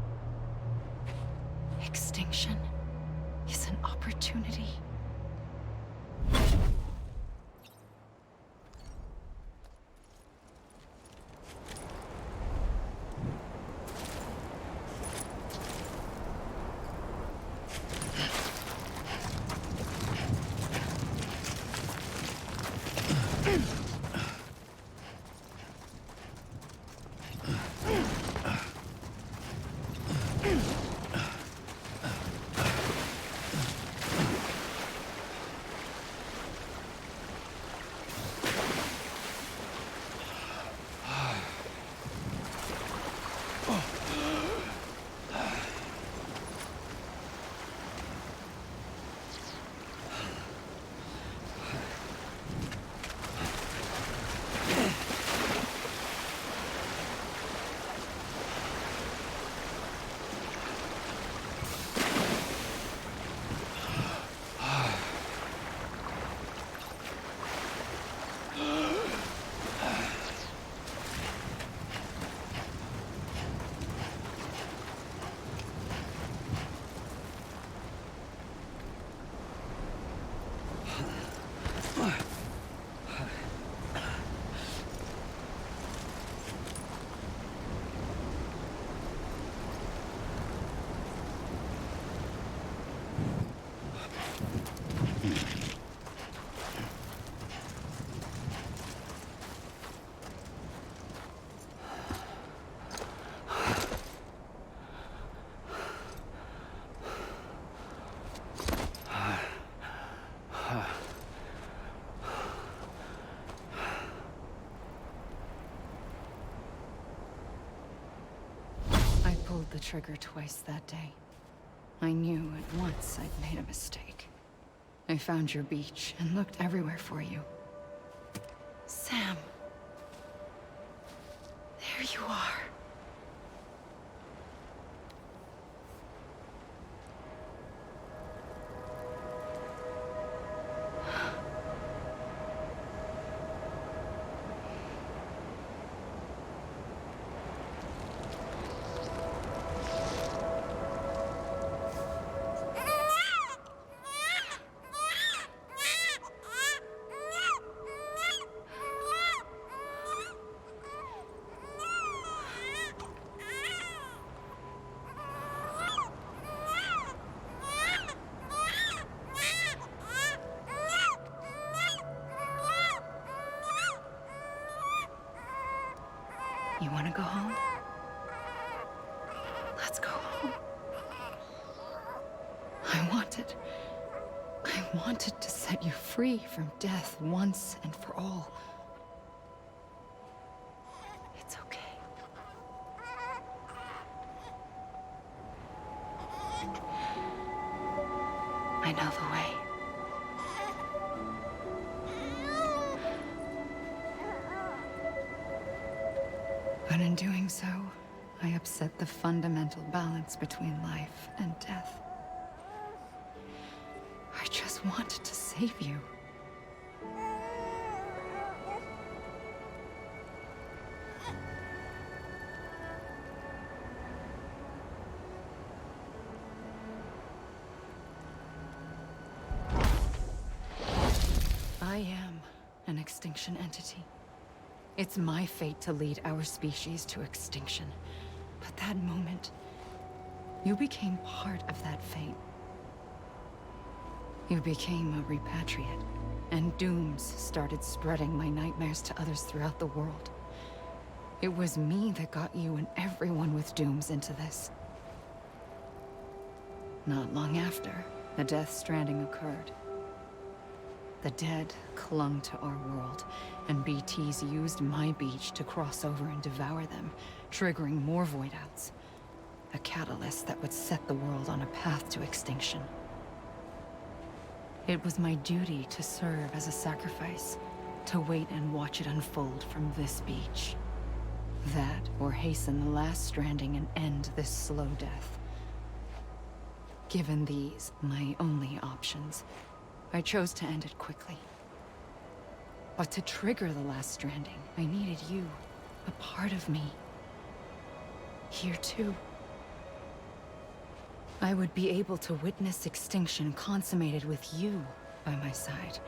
Speaker 13: Extinction is an opportunity. pulled the trigger twice that day. I knew at once I'd made a mistake. I found your beach and looked everywhere for you. Sam. There you are. You want to go home? Let's go home. I wanted to set you free from death once and for all. It's okay. I know the way. But in doing so, I upset the fundamental balance between life and death. I just wanted to save you. I am an extinction entity. It's my fate to lead our species to extinction. But that moment, you became part of that fate. You became a repatriate, and dooms started spreading my nightmares to others throughout the world. It was me that got you and everyone with dooms into this. Not long after, the Death Stranding occurred. The dead clung to our world, and BTs used my beach to cross over and devour them, triggering more void outs. A catalyst that would set the world on a path to extinction. It was my duty to serve as a sacrifice, to wait and watch it unfold from this beach. That, or hasten the last stranding and end this slow death. Given these, my only options, I chose to end it quickly. But to trigger the last stranding, I needed you, a part of me. Here too. I would be able to witness extinction consummated with you by my side.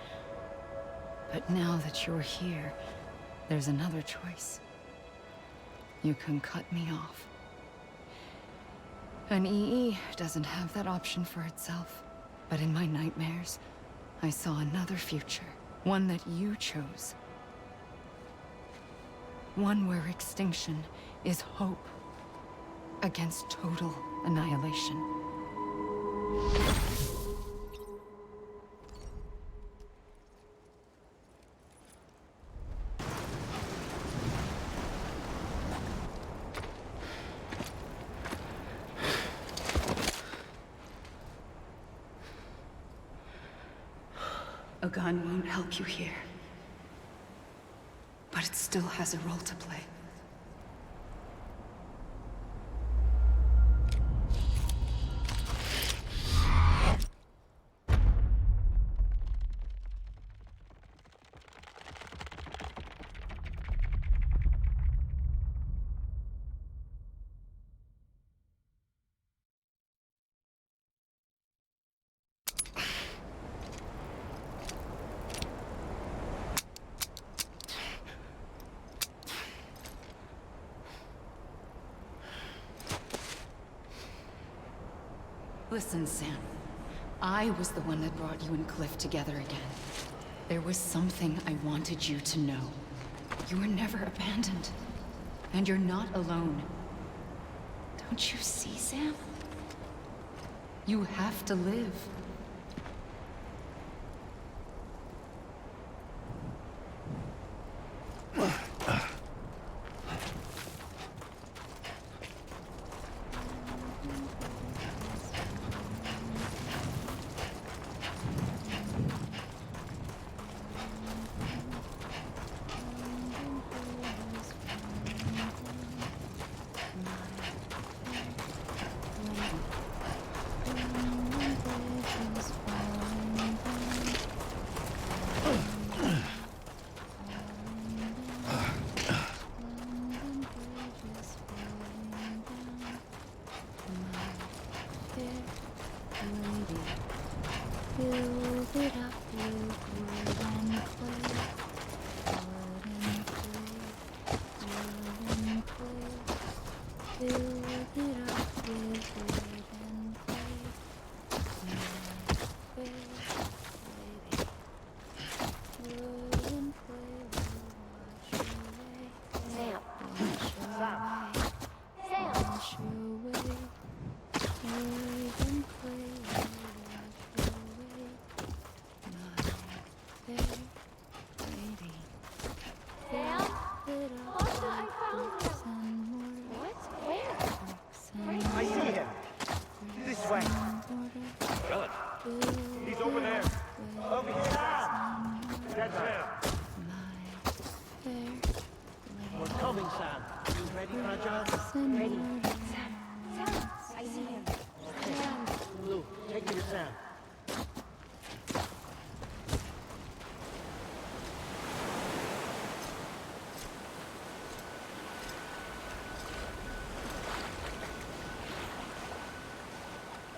Speaker 13: But now that you're here, there's another choice. You can cut me off. An EE doesn't have that option for itself. But in my nightmares, I saw another future. One that you chose. One where extinction is hope against total annihilation. A gun won't help you here. But it still has a role to play. Listen, Sam. I was the one that brought you and Cliff together again. There was something I wanted you to know. You were never abandoned. And you're not alone. Don't you see, Sam? You have to live.
Speaker 18: Build it up with wood and clay. Wooden clay. Build it up with wood and clay. Wooden clay will wash away.
Speaker 10: Sam.
Speaker 18: Wash away. Wooden clay will wash away. My fair lady.
Speaker 10: Sam? Masha, I found him. What? Where?
Speaker 16: I see him. This way.
Speaker 19: Good. He's over there.
Speaker 16: Over here. That's him. We're coming, Sam. You ready for a job?
Speaker 18: Ready.
Speaker 10: Sam, I see him. Sam.
Speaker 16: Blue, take me to Sam.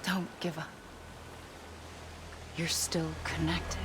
Speaker 13: Don't give up. You're still connected.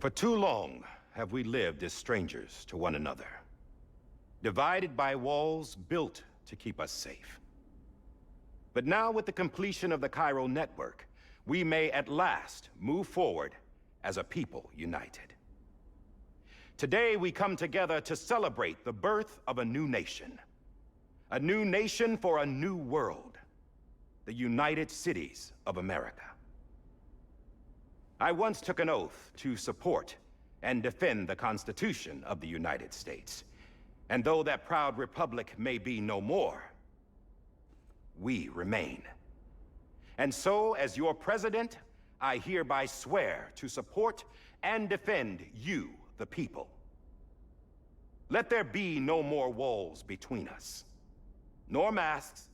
Speaker 21: For too long have we lived as strangers to one another, divided by walls built to keep us safe. But now, with the completion of the chiral network, we may at last move forward as a people united. Today, we come together to celebrate the birth of a new nation for a new world, the United Cities of America. I once took an oath to support and defend the Constitution of the United States. And though that proud republic may be no more, we remain. And so, as your president, I hereby swear to support and defend you, the people. Let there be no more walls between us, nor masks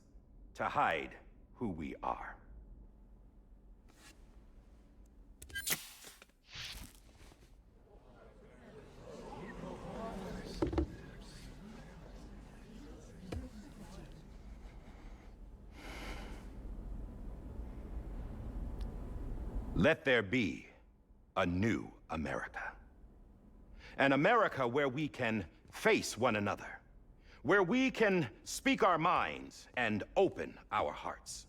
Speaker 21: to hide who we are. Let there be a new America. An America where we can face one another, where we can speak our minds and open our hearts.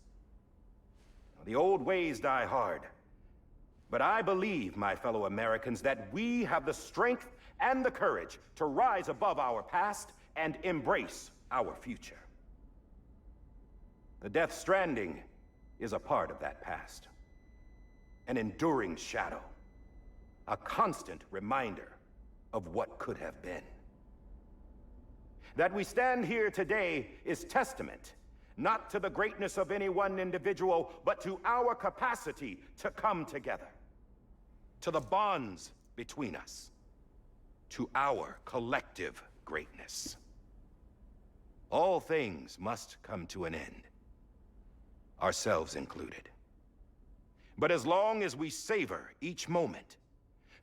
Speaker 21: The old ways die hard, but I believe, my fellow Americans, that we have the strength and the courage to rise above our past and embrace our future. The Death Stranding is a part of that past. An enduring shadow, a constant reminder of what could have been. That we stand here today is testament, not to the greatness of any one individual, but to our capacity to come together, to the bonds between us, to our collective greatness. All things must come to an end, ourselves included. But as long as we savor each moment,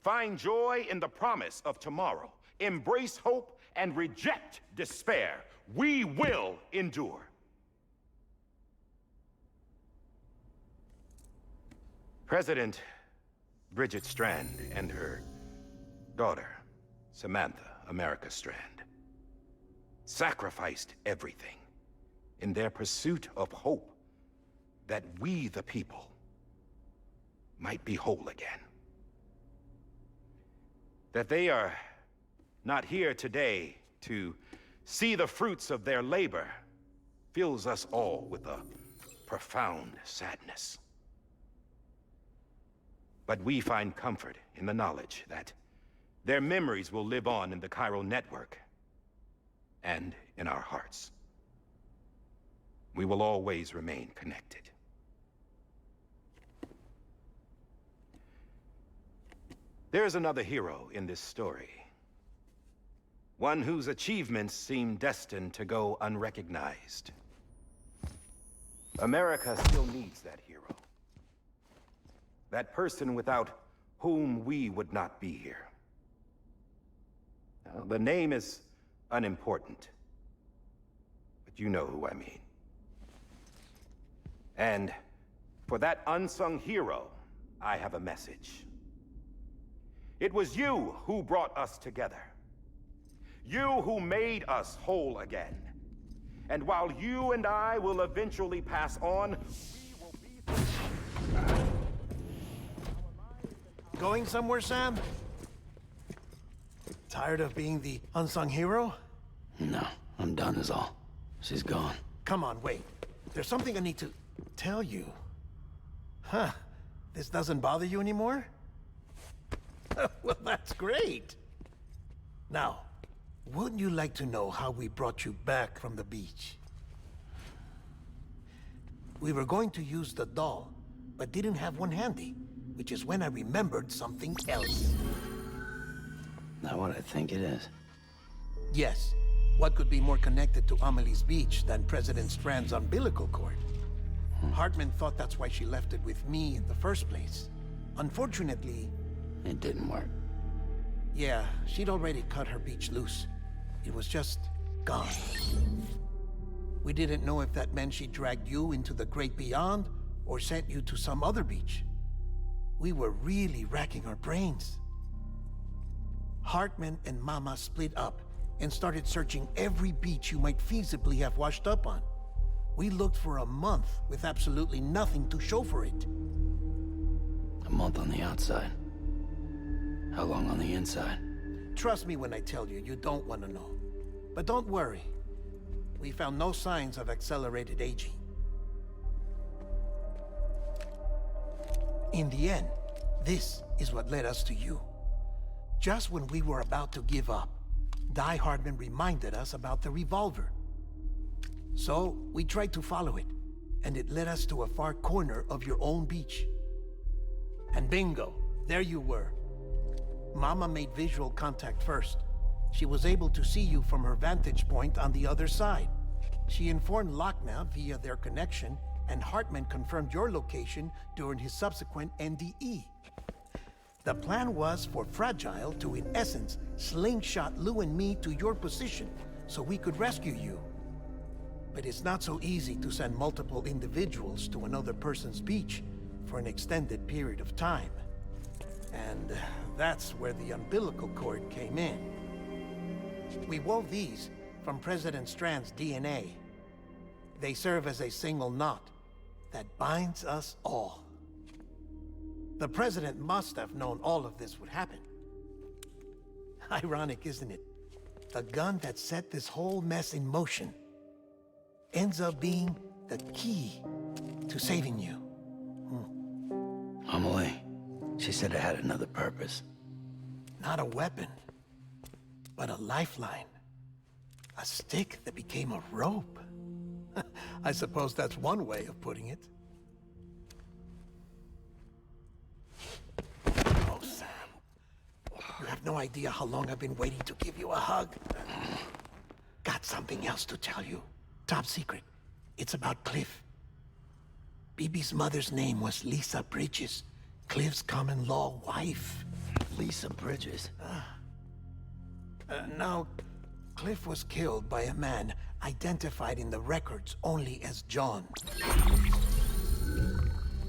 Speaker 21: find joy in the promise of tomorrow, embrace hope, and reject despair, we will endure. President Bridget Strand and her daughter, Samantha America Strand, sacrificed everything in their pursuit of hope that we, the people, might be whole again. That they are not here today to see the fruits of their labor fills us all with a profound sadness. But we find comfort in the knowledge that their memories will live on in the chiral network and in our hearts. We will always remain connected. There's another hero in this story. One whose achievements seem destined to go unrecognized. America still needs that hero. That person without whom we would not be here. Now, the name is unimportant, but you know who I mean. And for that unsung hero, I have a message. It was you who brought us together. You who made us whole again. And while you and I will eventually pass on, we will be...
Speaker 12: Going somewhere, Sam? Tired of being the unsung hero?
Speaker 2: No, I'm done is all. She's gone.
Speaker 12: Come on, wait. There's something I need to tell you. Huh. This doesn't bother you anymore? Well, that's great. Now, wouldn't you like to know how we brought you back from the beach? We were going to use the doll, but didn't have one handy, which is when I remembered something else.
Speaker 2: Not what I think it is.
Speaker 12: Yes. What could be more connected to Amelie's beach than President Strand's umbilical cord? Hartman thought that's why she left it with me in the first place. Unfortunately...
Speaker 2: It didn't work.
Speaker 12: Yeah, she'd already cut her beach loose. It was just gone. We didn't know if that meant she dragged you into the great beyond or sent you to some other beach. We were really racking our brains. Hartman and Mama split up and started searching every beach you might feasibly have washed up on. We looked for a month with absolutely nothing to show for it.
Speaker 2: A month on the outside. How long on the inside?
Speaker 12: Trust me when I tell you, you don't want to know. But don't worry. We found no signs of accelerated aging. In the end, this is what led us to you. Just when we were about to give up, Die Hardman reminded us about the revolver. So, we tried to follow it, and it led us to a far corner of your own beach. And bingo, there you were. Mama made visual contact first. She was able to see you from her vantage point on the other side. She informed Lochna via their connection, and Hartman confirmed your location during his subsequent NDE. The plan was for Fragile to, in essence, slingshot Lou and me to your position so we could rescue you. But it's not so easy to send multiple individuals to another person's beach for an extended period of time. And that's where the umbilical cord came in. We wove these from President Strand's DNA. They serve as a single knot that binds us all. The President must have known all of this would happen. Ironic, isn't it? The gun that set this whole mess in motion ends up being the key to saving you.
Speaker 2: Amelie, she said it had another purpose.
Speaker 12: Not a weapon, but a lifeline. A stick that became a rope. I suppose that's one way of putting it. Oh, Sam. You have no idea how long I've been waiting to give you a hug.
Speaker 8: got something else to tell you. Top secret. It's about Cliff. BB's mother's name was Lisa Bridges, Cliff's common-law wife.
Speaker 2: Lisa Bridges?
Speaker 8: Now, Cliff was killed by a man identified in the records only as John.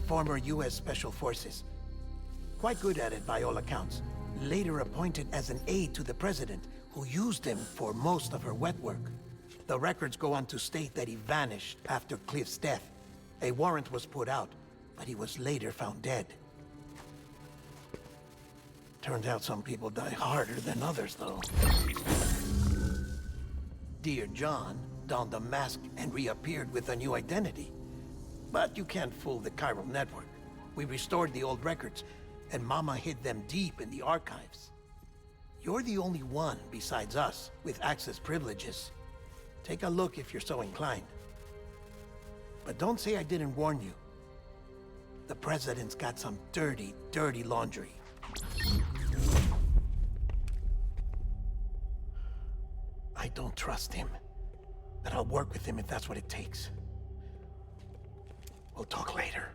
Speaker 8: Former U.S. Special Forces. Quite good at it by all accounts. Later appointed as an aide to the president, who used him for most of her wet work. The records go on to state that he vanished after Cliff's death. A warrant was put out, but he was later found dead. Turned out some people die harder than others, though. Dear John donned a mask and reappeared with a new identity. But you can't fool the chiral network. We restored the old records, and Mama hid them deep in the archives. You're the only one besides us with access privileges. Take a look if you're so inclined. But don't say I didn't warn you. The president's got some dirty, dirty laundry. I don't trust him, but I'll work with him if that's what it takes. We'll talk later.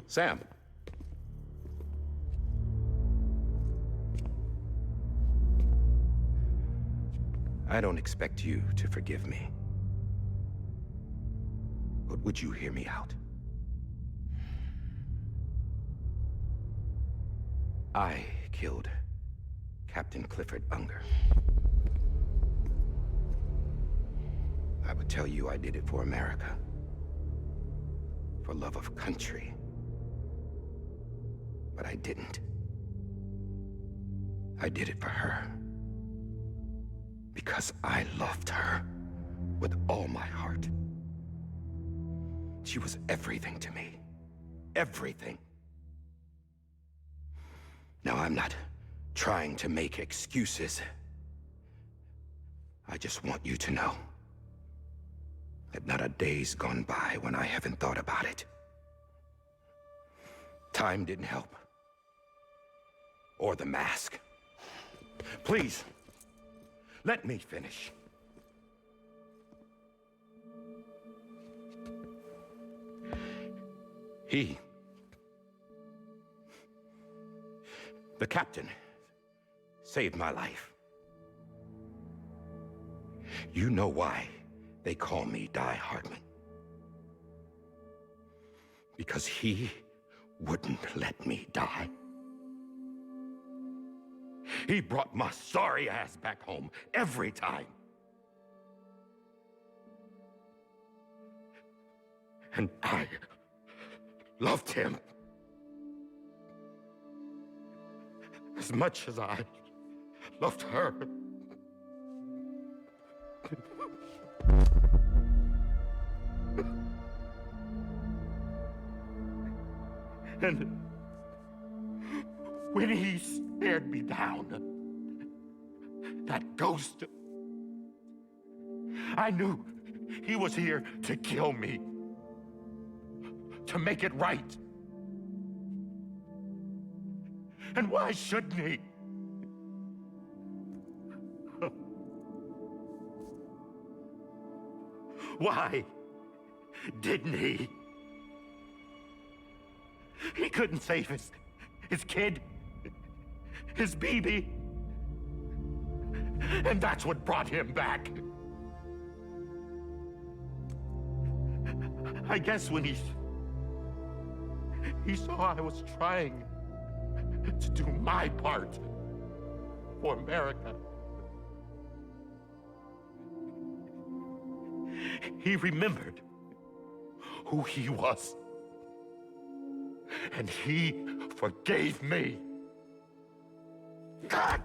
Speaker 21: Sam. I don't expect you to forgive me. But would you hear me out? I killed Captain Clifford Unger. I would tell you I did it for America. For love of country. But I didn't. I did it for her. Because I loved her with all my heart. She was everything to me. Everything. Now, I'm not trying to make excuses. I just want you to know that not a day's gone by when I haven't thought about it. Time didn't help. Or the mask. Please, let me finish. The captain, saved my life. You know why they call me Die Hardman. Because he wouldn't let me die. He brought my sorry ass back home every time. And I loved him as much as I loved her. And when he stared me down, that ghost, I knew he was here to kill me, to make it right. And why shouldn't he? Why didn't he? He couldn't save his kid, his baby. And that's what brought him back. I guess when he saw I was trying to do my part for America, he remembered who he was. And he forgave me. God!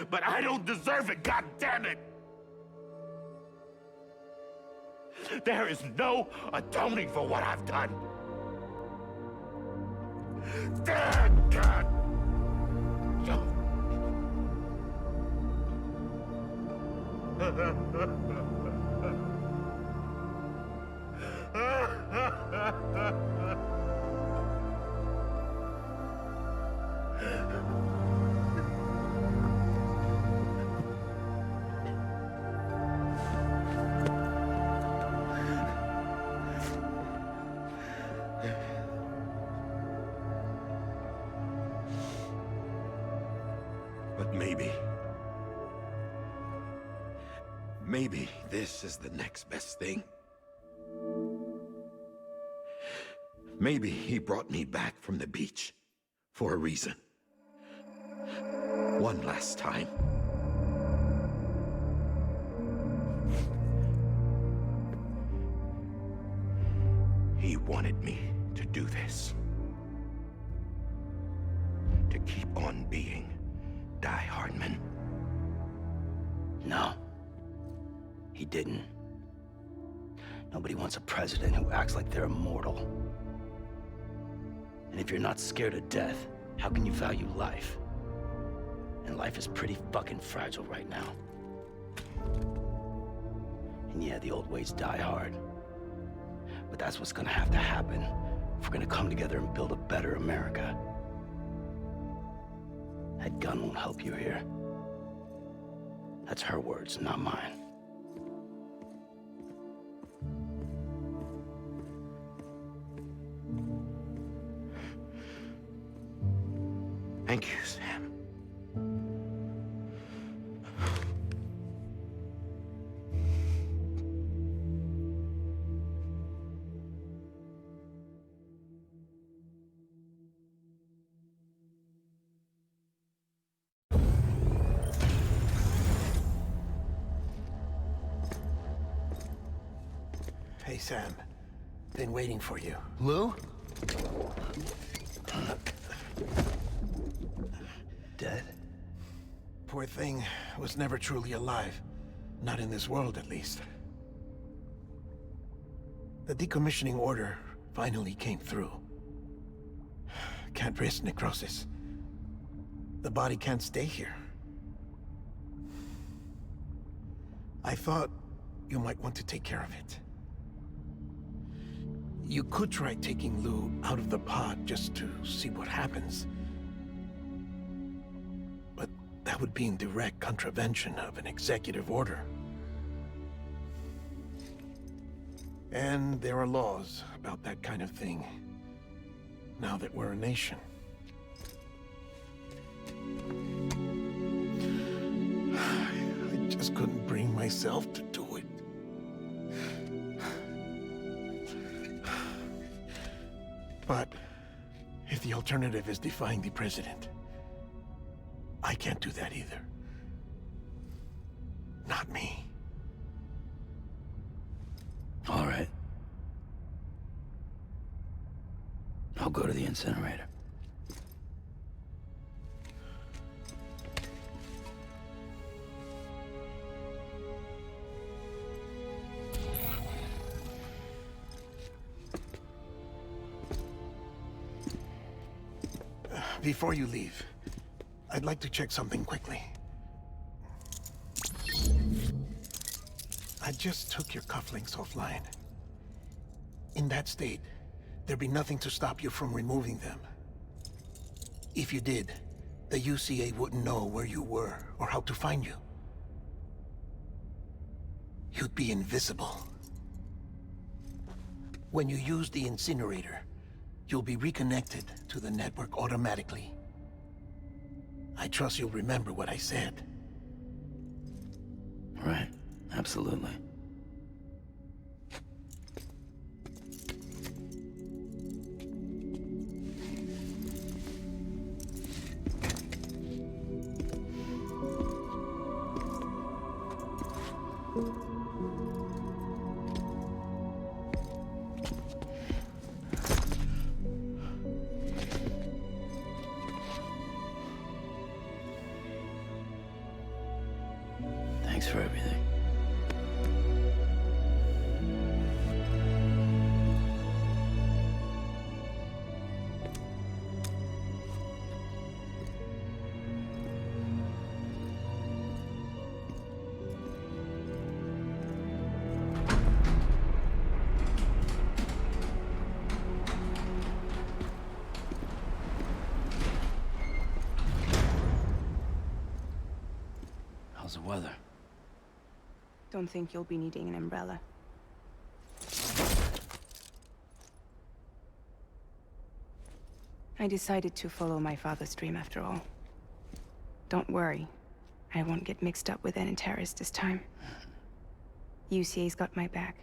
Speaker 21: But I don't deserve it, God damn it! There is no atoning for what I've done. Damn God!
Speaker 5: But maybe this is the next best thing. Maybe he brought me back from the beach for a reason. One last time. He wanted me to do this. To keep on being Die Hardman.
Speaker 2: No. He didn't. Nobody wants a president who acts like they're immortal. And if you're not scared of death, how can you value life? And life is pretty fucking fragile right now. And yeah, the old ways die hard. But that's what's gonna have to happen if we're gonna come together and build a better America. That gun won't help you here. That's her words, not mine.
Speaker 5: Thank you, Sam.
Speaker 8: Hey, Sam. Been waiting for you.
Speaker 2: Lou? Dead?
Speaker 8: Poor thing was never truly alive. Not in this world, at least. The decommissioning order finally came through. Can't risk necrosis. The body can't stay here. I thought you might want to take care of it. You could try taking Lou out of the pod just to see what happens. But that would be in direct contravention of an executive order. And there are laws about that kind of thing, now that we're a nation. I just couldn't bring myself to do it. But if the alternative is defying the president, I can't do that either. Not me.
Speaker 2: All right. I'll go to the incinerator.
Speaker 8: Before you leave, I'd like to check something quickly. I just took your cufflinks offline. In that state, there'd be nothing to stop you from removing them. If you did, the UCA wouldn't know where you were or how to find you. You'd be invisible. When you use the incinerator, you'll be reconnected to the network automatically. I trust you'll remember what I said.
Speaker 2: Right, absolutely. Thanks for everything. How's the weather?
Speaker 20: Don't think you'll be needing an umbrella. I decided to follow my father's dream after all. Don't worry, I won't get mixed up with any terrorists this time. UCA's got my back.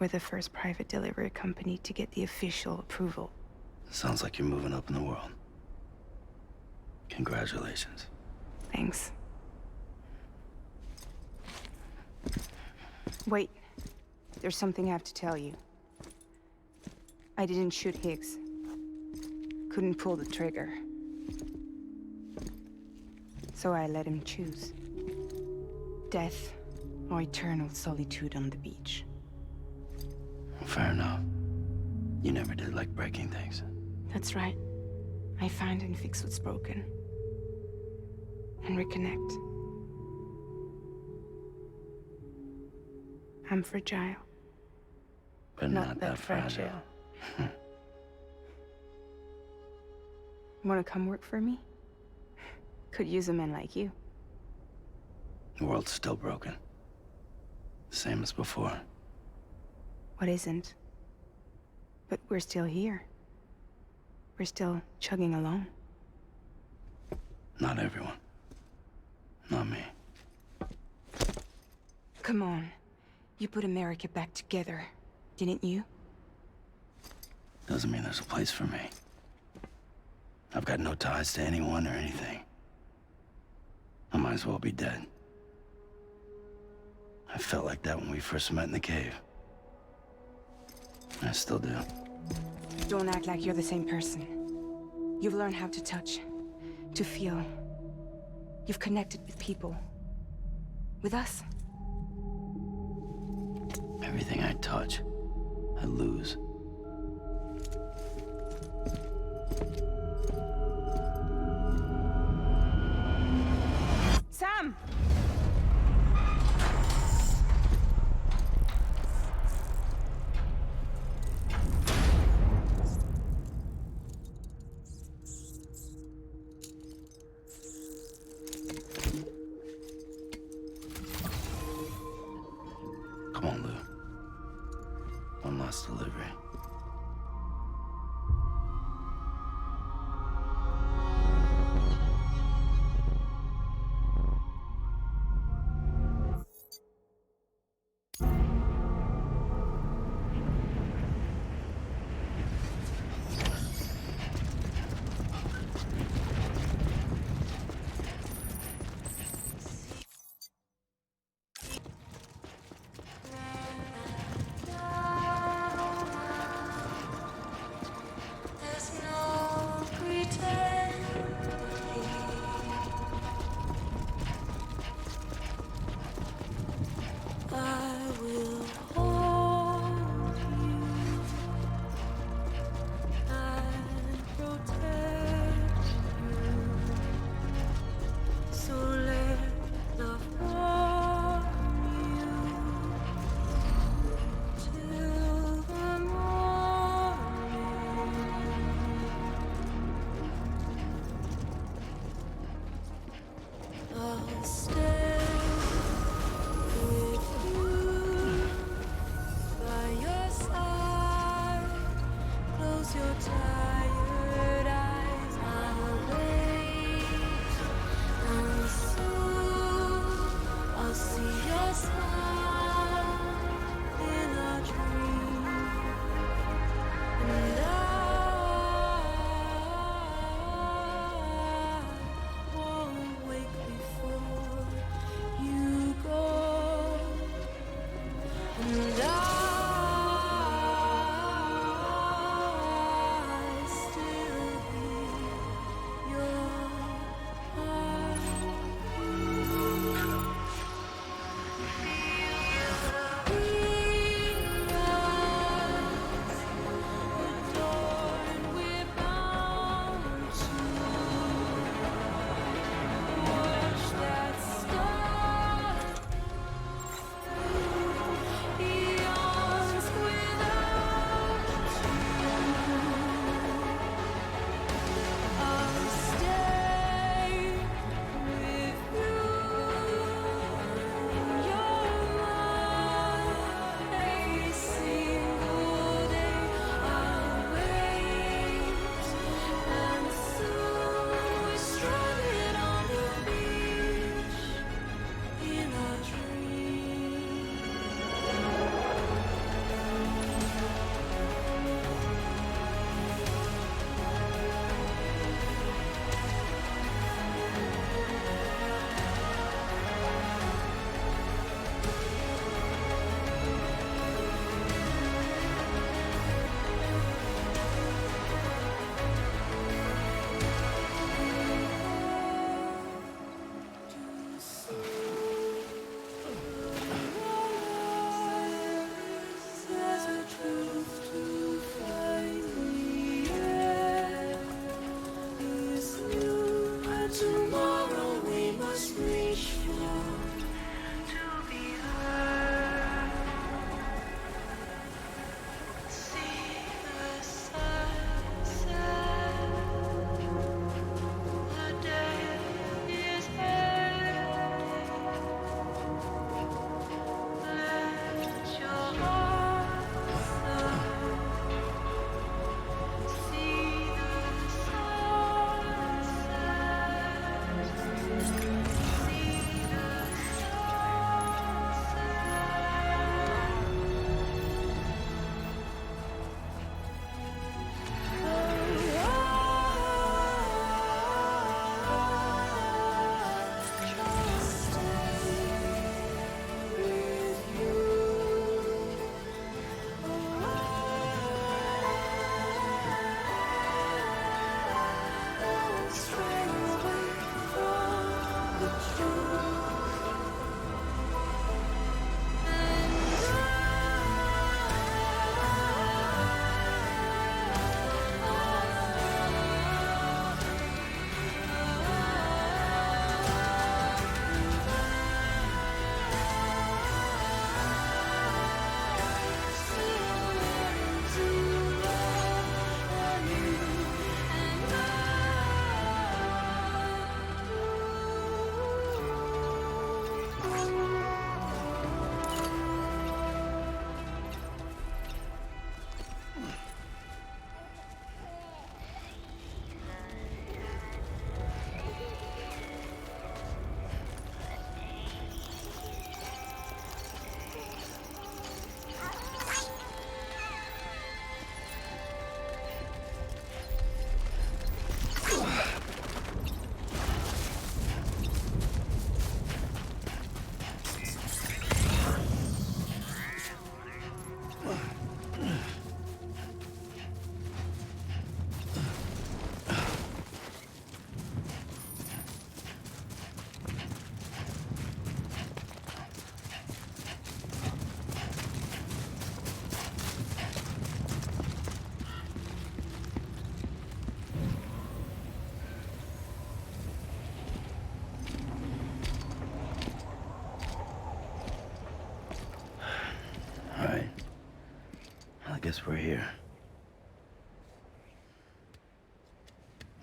Speaker 20: We're the first private delivery company to get the official approval.
Speaker 2: Sounds like you're moving up in the world. Congratulations.
Speaker 20: Thanks. Wait, there's something I have to tell you. I didn't shoot Higgs. Couldn't pull the trigger. So I let him choose. Death or eternal solitude on the beach.
Speaker 2: Fair enough. You never did like breaking things.
Speaker 20: That's right. I find and fix what's broken. And reconnect. I'm fragile.
Speaker 2: But not that fragile.
Speaker 20: Wanna come work for me? Could use a man like you.
Speaker 2: The world's still broken. Same as before.
Speaker 20: What isn't? But we're still here. We're still chugging along.
Speaker 2: Not everyone. Not me.
Speaker 20: Come on. You put America back together, didn't you?
Speaker 2: Doesn't mean there's a place for me. I've got no ties to anyone or anything. I might as well be dead. I felt like that when we first met in the cave. I still do.
Speaker 20: Don't act like you're the same person. You've learned how to touch, to feel. You've connected with people. With us.
Speaker 2: Everything I touch, I lose.
Speaker 20: Sam!
Speaker 2: Come on, Lou. One last delivery.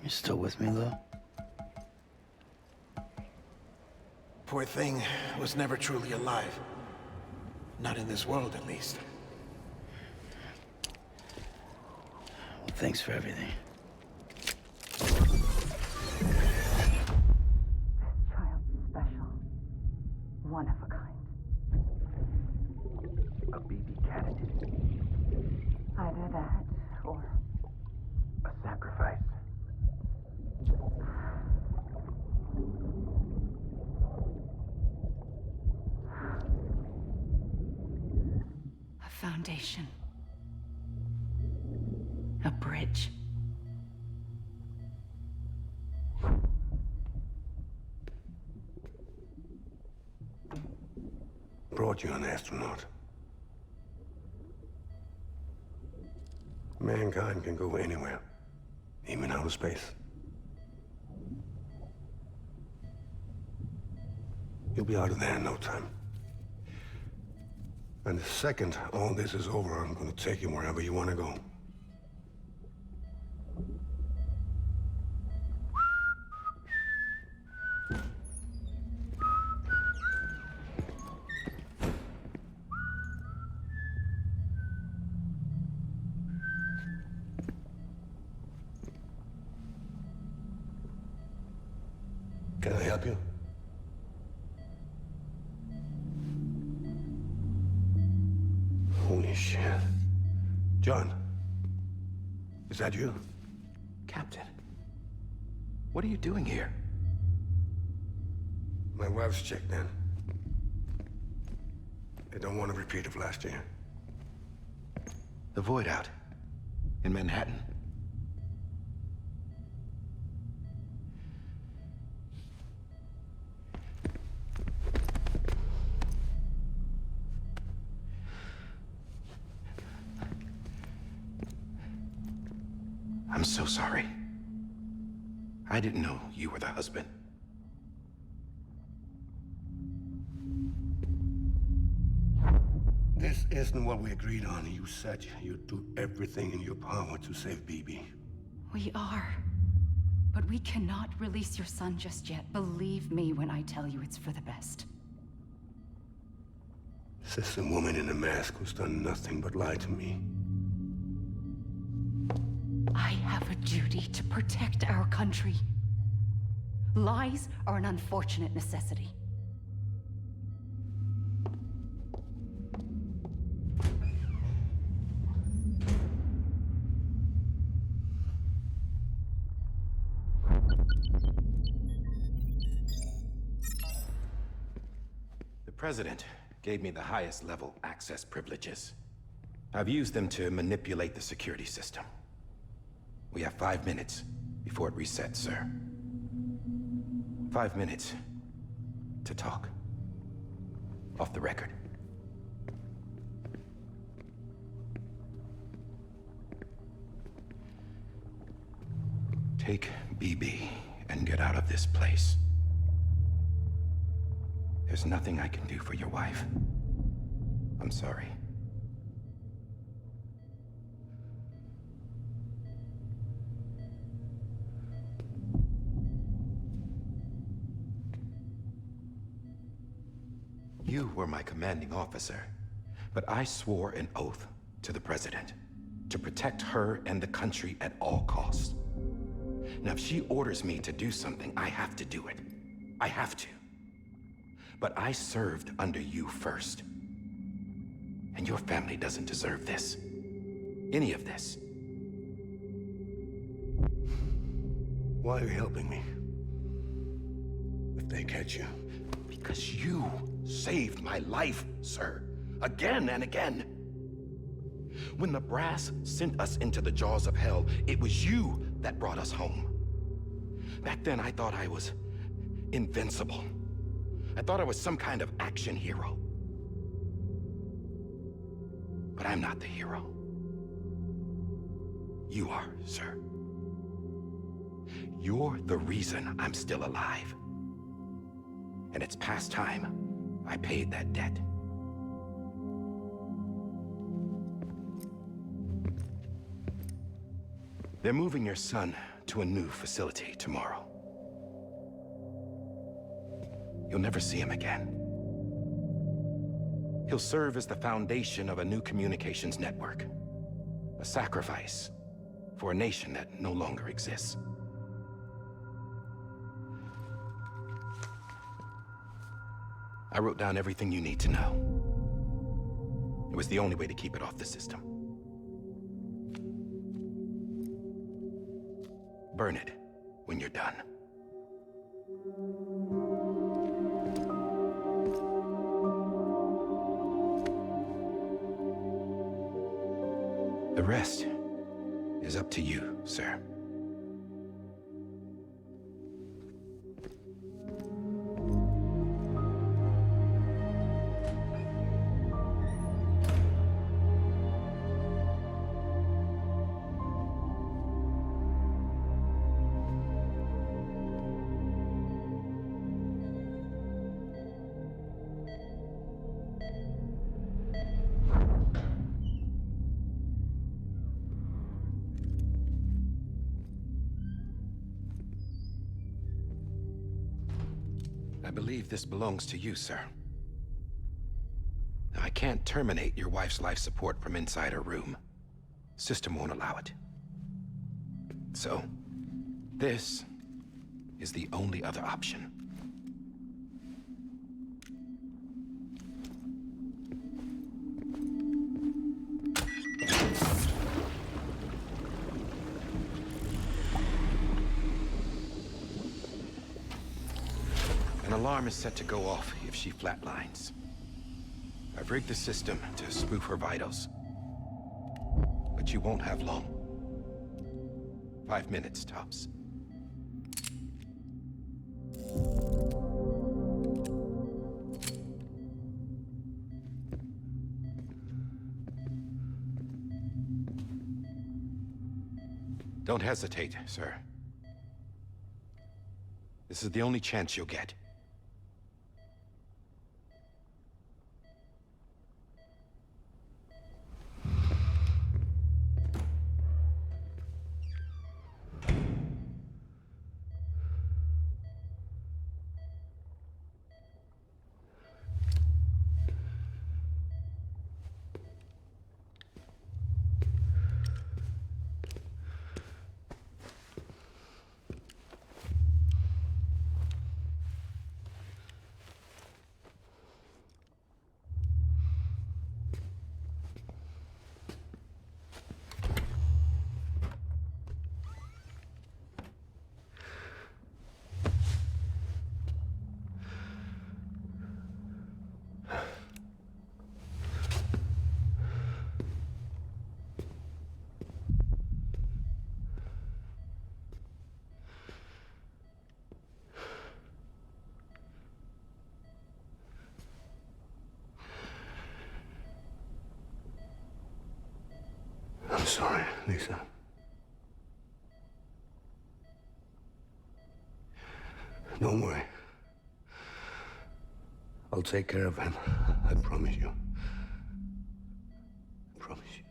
Speaker 2: You still with me, Lou?
Speaker 12: Poor thing was never truly alive. Not in this world, at least.
Speaker 2: Well, thanks for everything.
Speaker 7: Child's special. One of a kind.
Speaker 6: A BB candidate.
Speaker 7: Either that, or
Speaker 6: A sacrifice.
Speaker 13: A foundation. A bridge.
Speaker 14: Brought you an astronaut. Mankind can go anywhere, even outer space. You'll be out of there in no time. And the second all this is over, I'm gonna take you wherever you want to go. Can I help you? Holy shit. John, is that you?
Speaker 21: Captain, what are you doing here?
Speaker 14: My wife's checked in. They don't want a repeat of last year.
Speaker 21: The void out in Manhattan. I'm so sorry. I didn't know you were the husband.
Speaker 14: This isn't what we agreed on. You said you'd do everything in your power to save BB.
Speaker 13: We are. But we cannot release your son just yet. Believe me when I tell you it's for the best.
Speaker 14: This is a woman in a mask who's done nothing but lie to me.
Speaker 13: I have a duty to protect our country. Lies are an unfortunate necessity.
Speaker 21: The President gave me the highest level access privileges. I've used them to manipulate the security system. We have 5 minutes before it resets, sir. 5 minutes to talk. Off the record. Take BB and get out of this place. There's nothing I can do for your wife. I'm sorry. You were my commanding officer, but I swore an oath to the President to protect her and the country at all costs. Now, if she orders me to do something, I have to do it. I have to. But I served under you first. And your family doesn't deserve this. Any of this.
Speaker 14: Why are you helping me? If they catch you.
Speaker 21: Because you saved my life, sir. Again and again. When the brass sent us into the jaws of hell, it was you that brought us home. Back then, I thought I was invincible. I thought I was some kind of action hero. But I'm not the hero. You are, sir. You're the reason I'm still alive. And it's past time I paid that debt. They're moving your son to a new facility tomorrow. You'll never see him again. He'll serve as the foundation of a new communications network. A sacrifice for a nation that no longer exists. I wrote down everything you need to know. It was the only way to keep it off the system. Burn it when you're done. The rest is up to you, sir. I believe this belongs to you, sir. I can't terminate your wife's life support from inside her room. System won't allow it. So, this is the only other option. An alarm is set to go off if she flatlines. I've rigged the system to spoof her vitals. But you won't have long. 5 minutes, tops. Don't hesitate, sir. This is the only chance you'll get.
Speaker 14: I'm sorry, Lisa. Don't worry. I'll take care of him. I promise you. I promise you.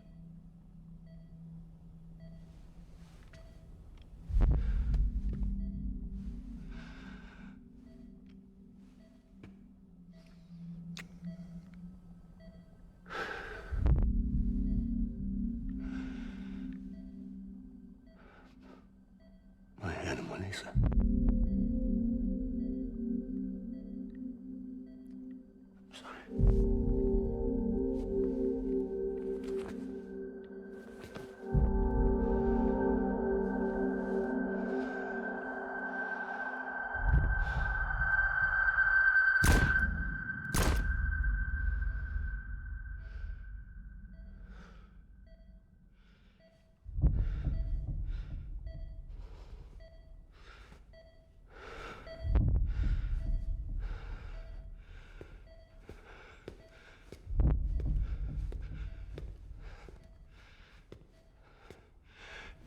Speaker 14: My animal, Lisa.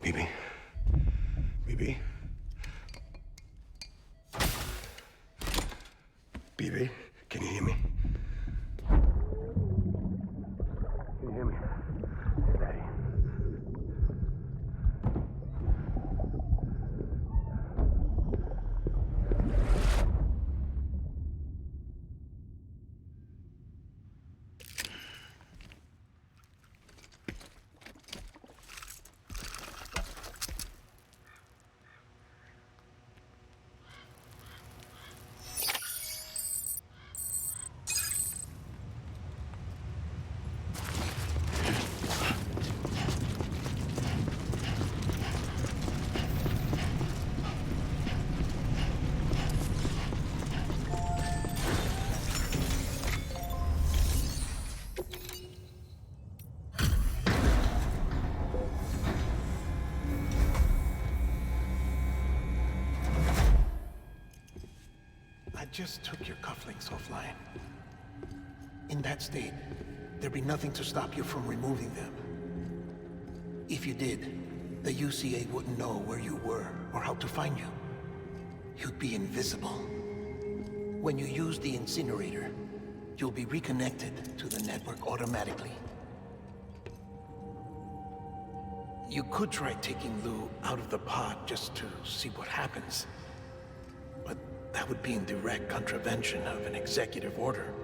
Speaker 14: Bibi? Bibi? Bibi, can you hear me? Can you hear me? It's Daddy.
Speaker 12: I just took your cufflinks offline. In that state, there'd be nothing to stop you from removing them. If you did, the UCA wouldn't know where you were or how to find you. You'd be invisible. When you use the incinerator, you'll be reconnected to the network automatically. You could try taking Lou out of the pod just to see what happens. But that would be in direct contravention of an executive order.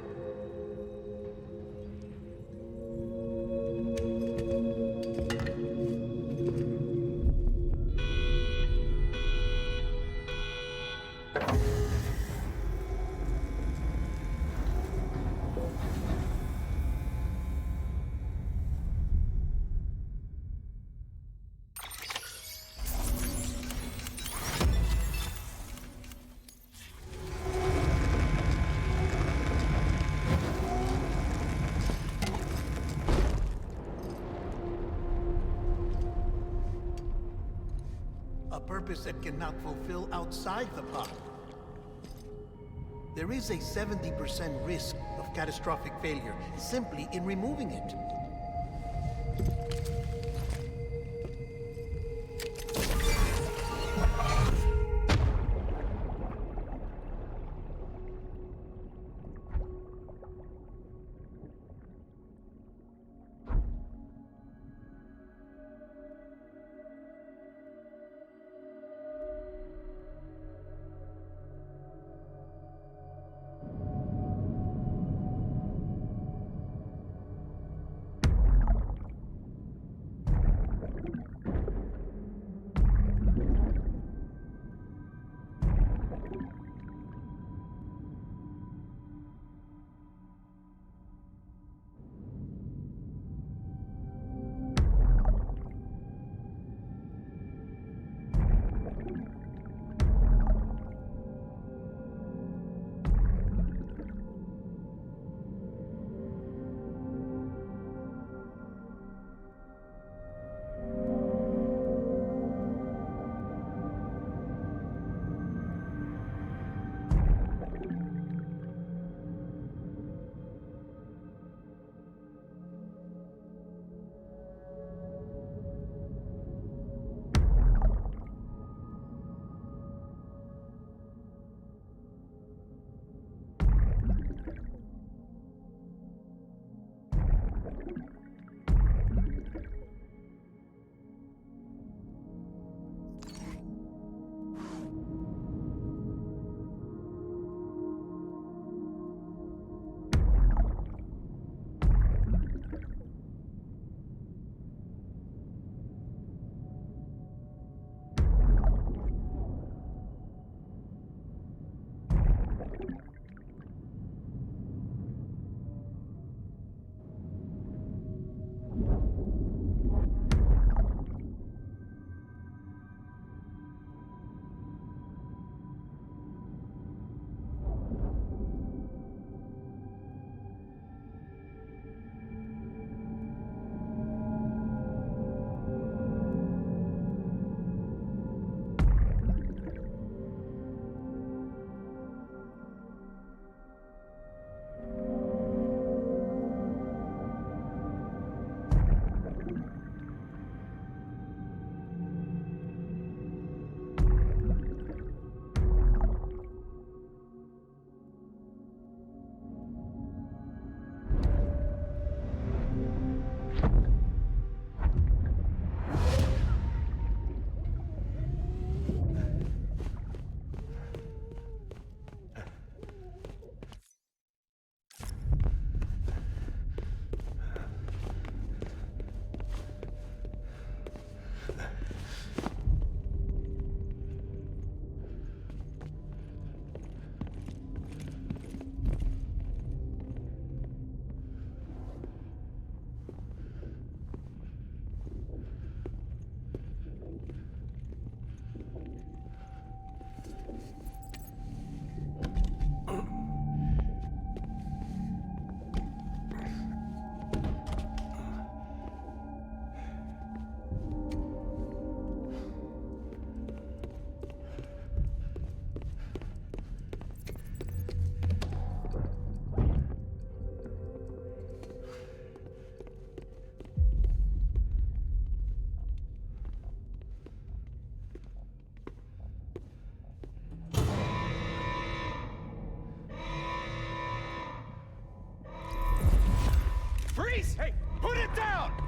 Speaker 12: A purpose that cannot fulfill outside the pod. There is a 70% risk of catastrophic failure simply in removing it.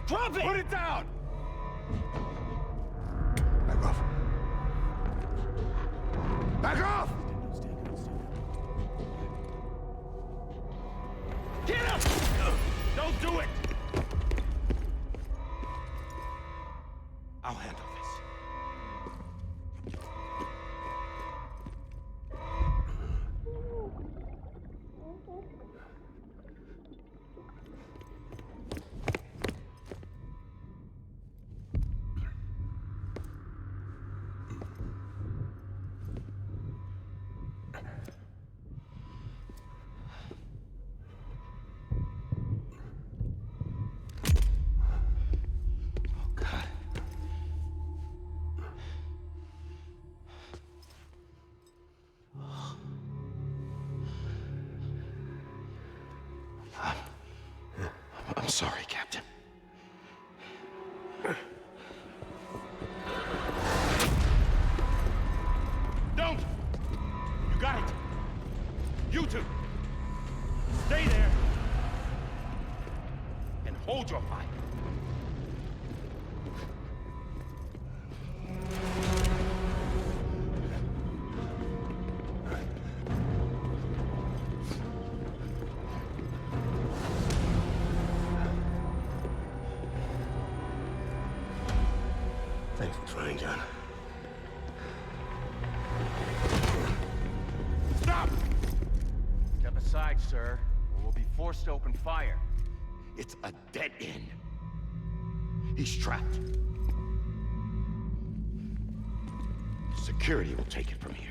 Speaker 19: Drop it! Put it down! Back off. Back off! Get up! Don't do it! I'll handle this. I'm sorry, Captain. Don't! You got it! You two! Stay there! And hold your fire. Thanks for trying, John.
Speaker 6: Stop! Step aside, sir, or we'll be forced to open fire.
Speaker 19: It's a dead end. He's trapped. Security will take it from here.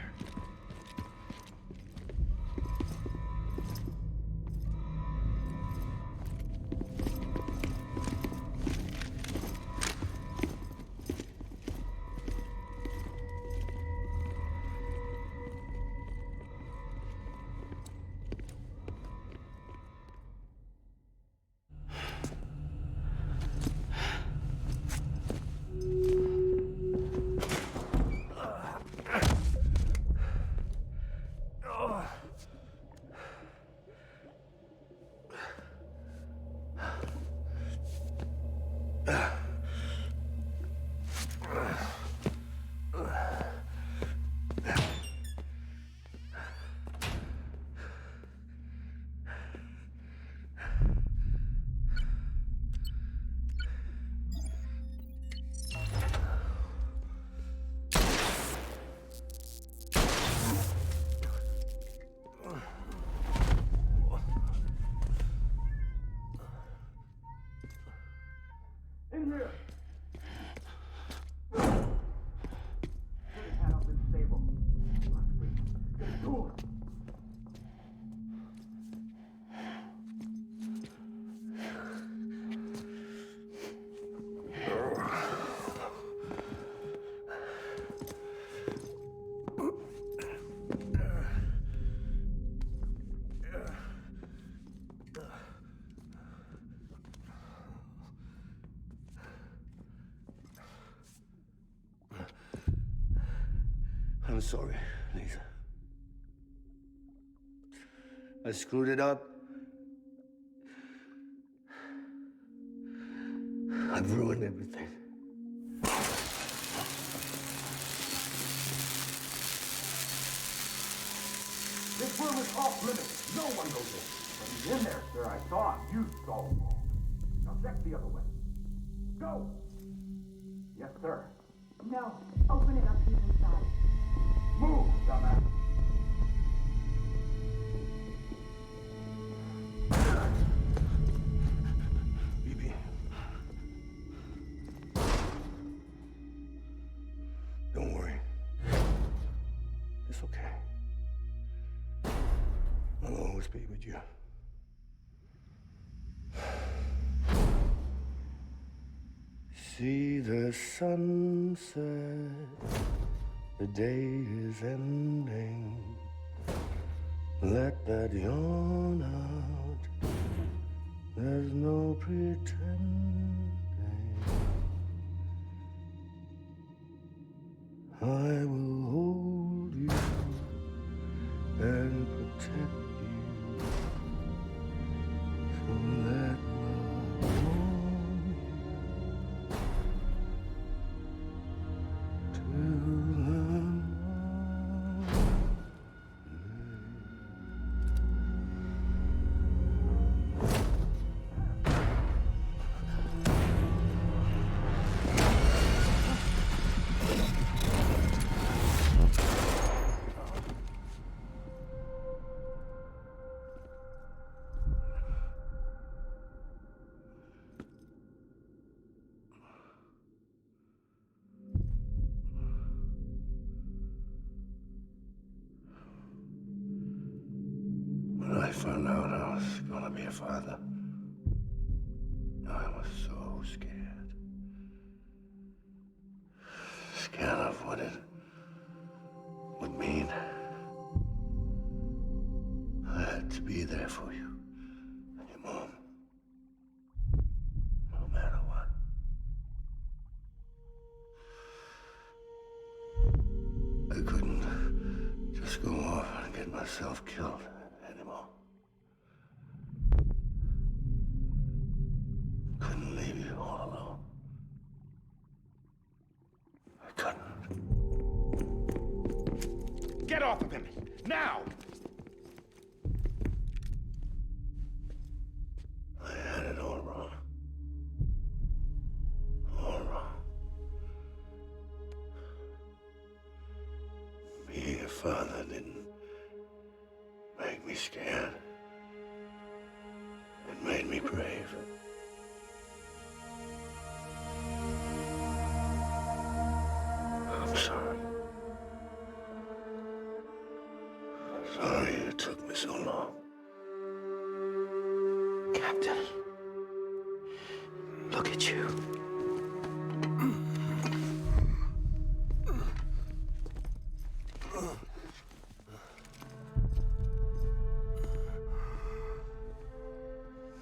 Speaker 3: I'm sorry, Lisa. I screwed it up. I've ruined everything.
Speaker 15: This room is off limits. No one goes in. When he's in there, sir, I saw him. You saw him. Now check the other way. Go! Yes, sir.
Speaker 17: No. Open it up. He's inside.
Speaker 15: Move, dumbass.
Speaker 19: BB. Don't worry. It's okay. I'll always be with you. See the sunset, the day is ending. Let that yawn out, there's no pretending. I will hold you and protect you, so let my warm
Speaker 14: When I found out I was gonna be a father, I was so scared. Scared of what it would mean. I had to be there for you and your mom, no matter what. I couldn't just go off and get myself killed anymore. Couldn't leave you all alone. I couldn't.
Speaker 19: Get off of him! Now!
Speaker 14: I had it all wrong. All wrong. Being a father didn't make me scared. It made me brave. I'm sorry. Sorry it took me so long.
Speaker 3: Captain, look at you.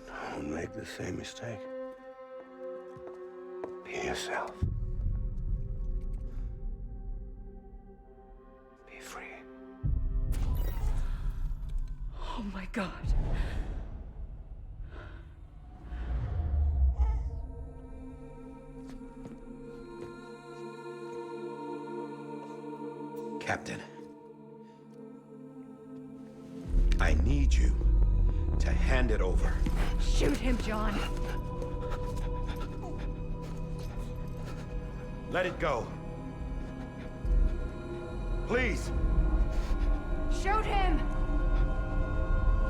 Speaker 14: Don't make the same mistake. Be yourself. Be free.
Speaker 17: Oh my God.
Speaker 21: Captain, I need you to hand it over.
Speaker 17: Shoot him, John.
Speaker 19: Let it go. Please.
Speaker 17: Shoot him!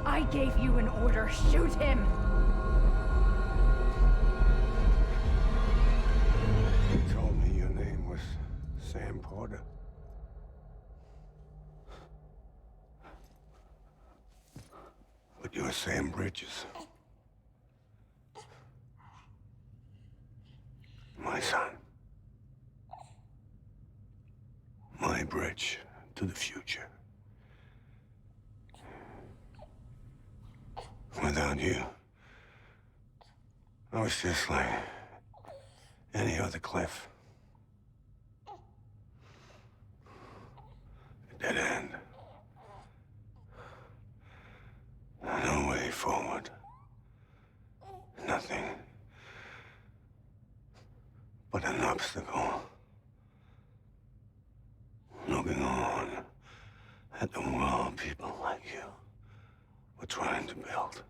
Speaker 17: I gave you an order. Shoot him!
Speaker 14: You told me your name was Sam Porter. But you're Sam Bridges. My son. My bridge to the future. Without you, I was just like any other Cliff. A dead end. No way forward. Nothing but an obstacle. Looking on at the world people like you were trying to build.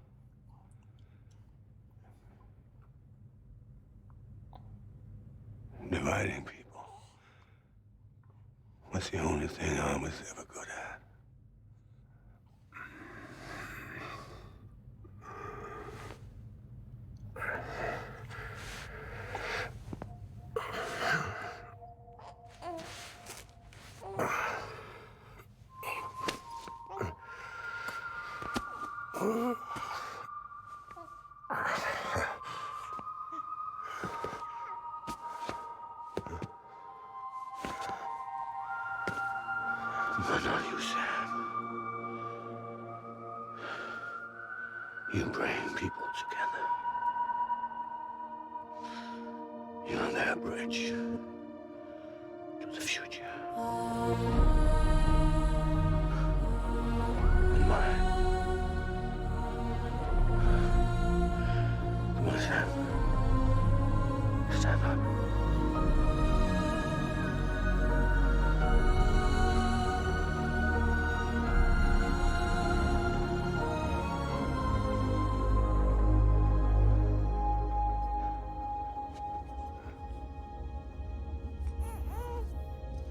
Speaker 14: Dividing people was the only thing I was ever good at. But not you, Sam. You bring people together. You're their bridge to the future. And mine. Come on, Sam. Stand up.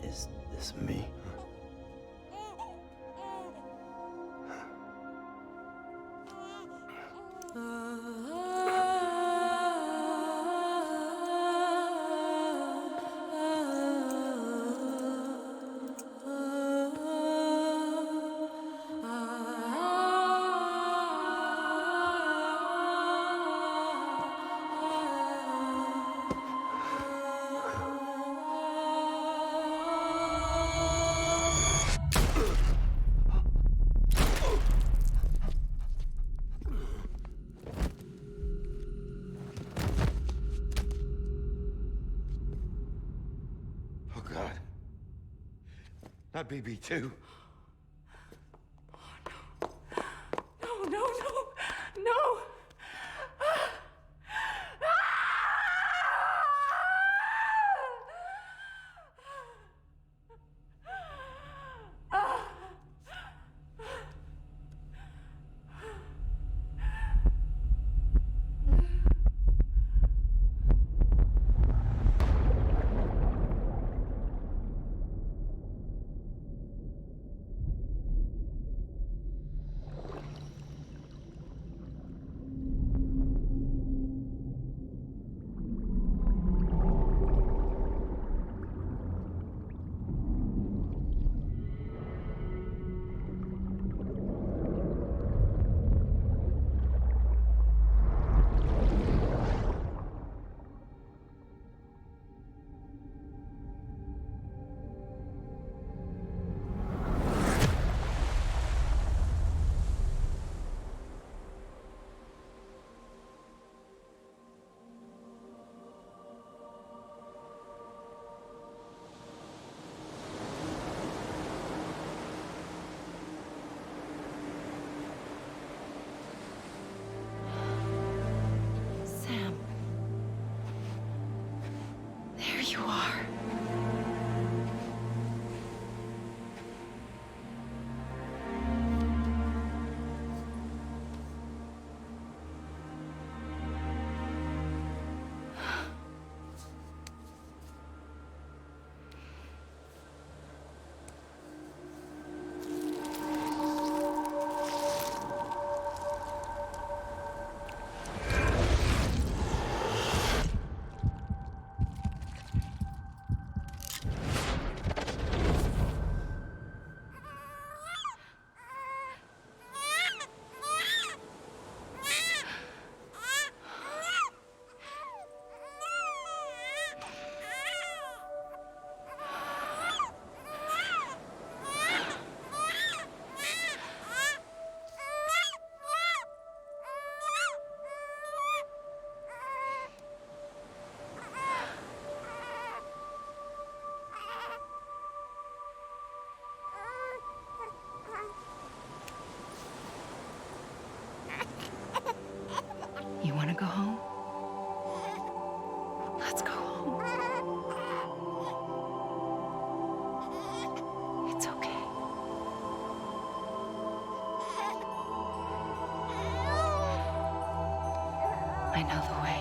Speaker 3: Is this me? Not BB2.
Speaker 17: No, no, no, no!
Speaker 13: Sam. There you are. You want to go home? Let's go home. It's okay. I know the way.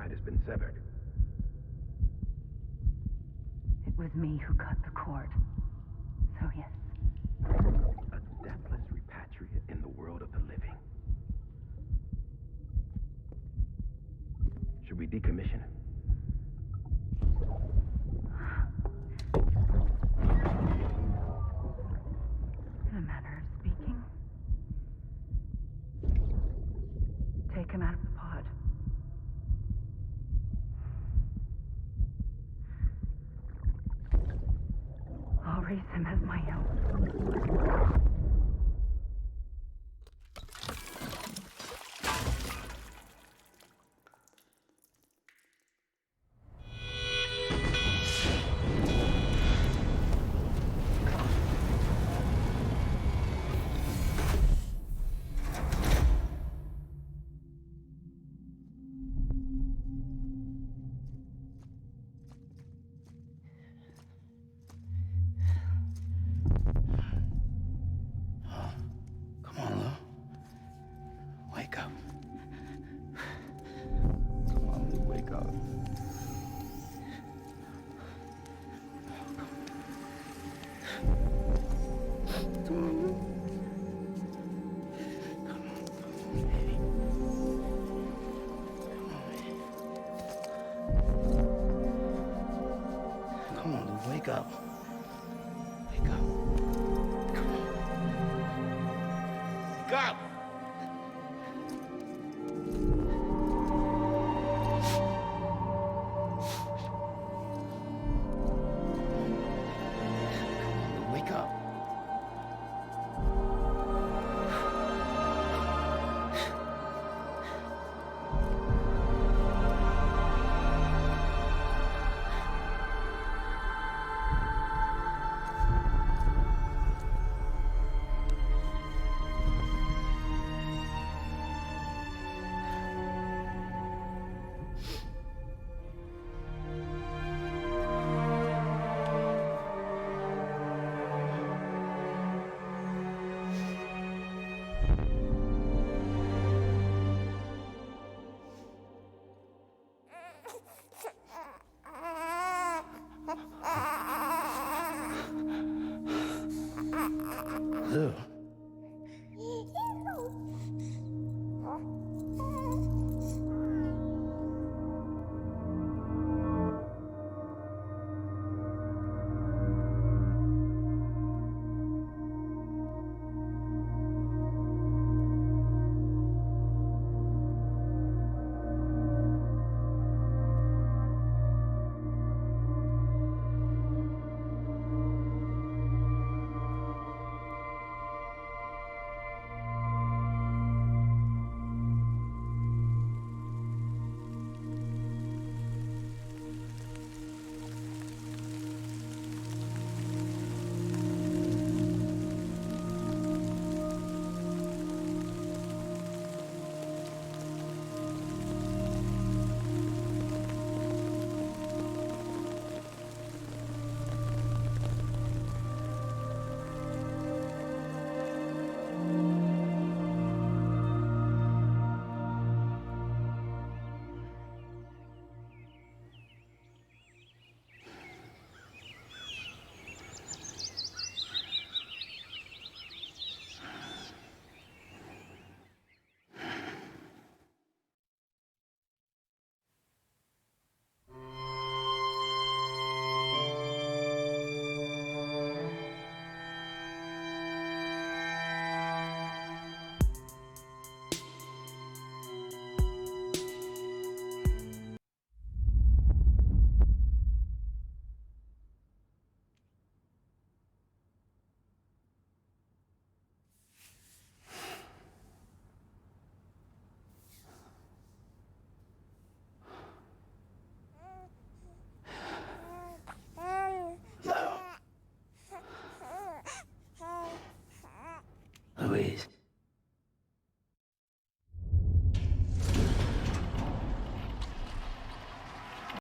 Speaker 4: Has been severed.
Speaker 7: It was me who cut the cord. So yes.
Speaker 4: A deathless repatriate in the world of the living. Should we decommission him?
Speaker 7: manner of speaking. Take him out of the pod. I'll raise him as my own.
Speaker 2: Come on, Lou. Wake up. Come on, Lou, wake up. Come on, Lou. Come on, Lou, wake up. Wake up. Come on. Wake up! Wake up. Lou. Louise.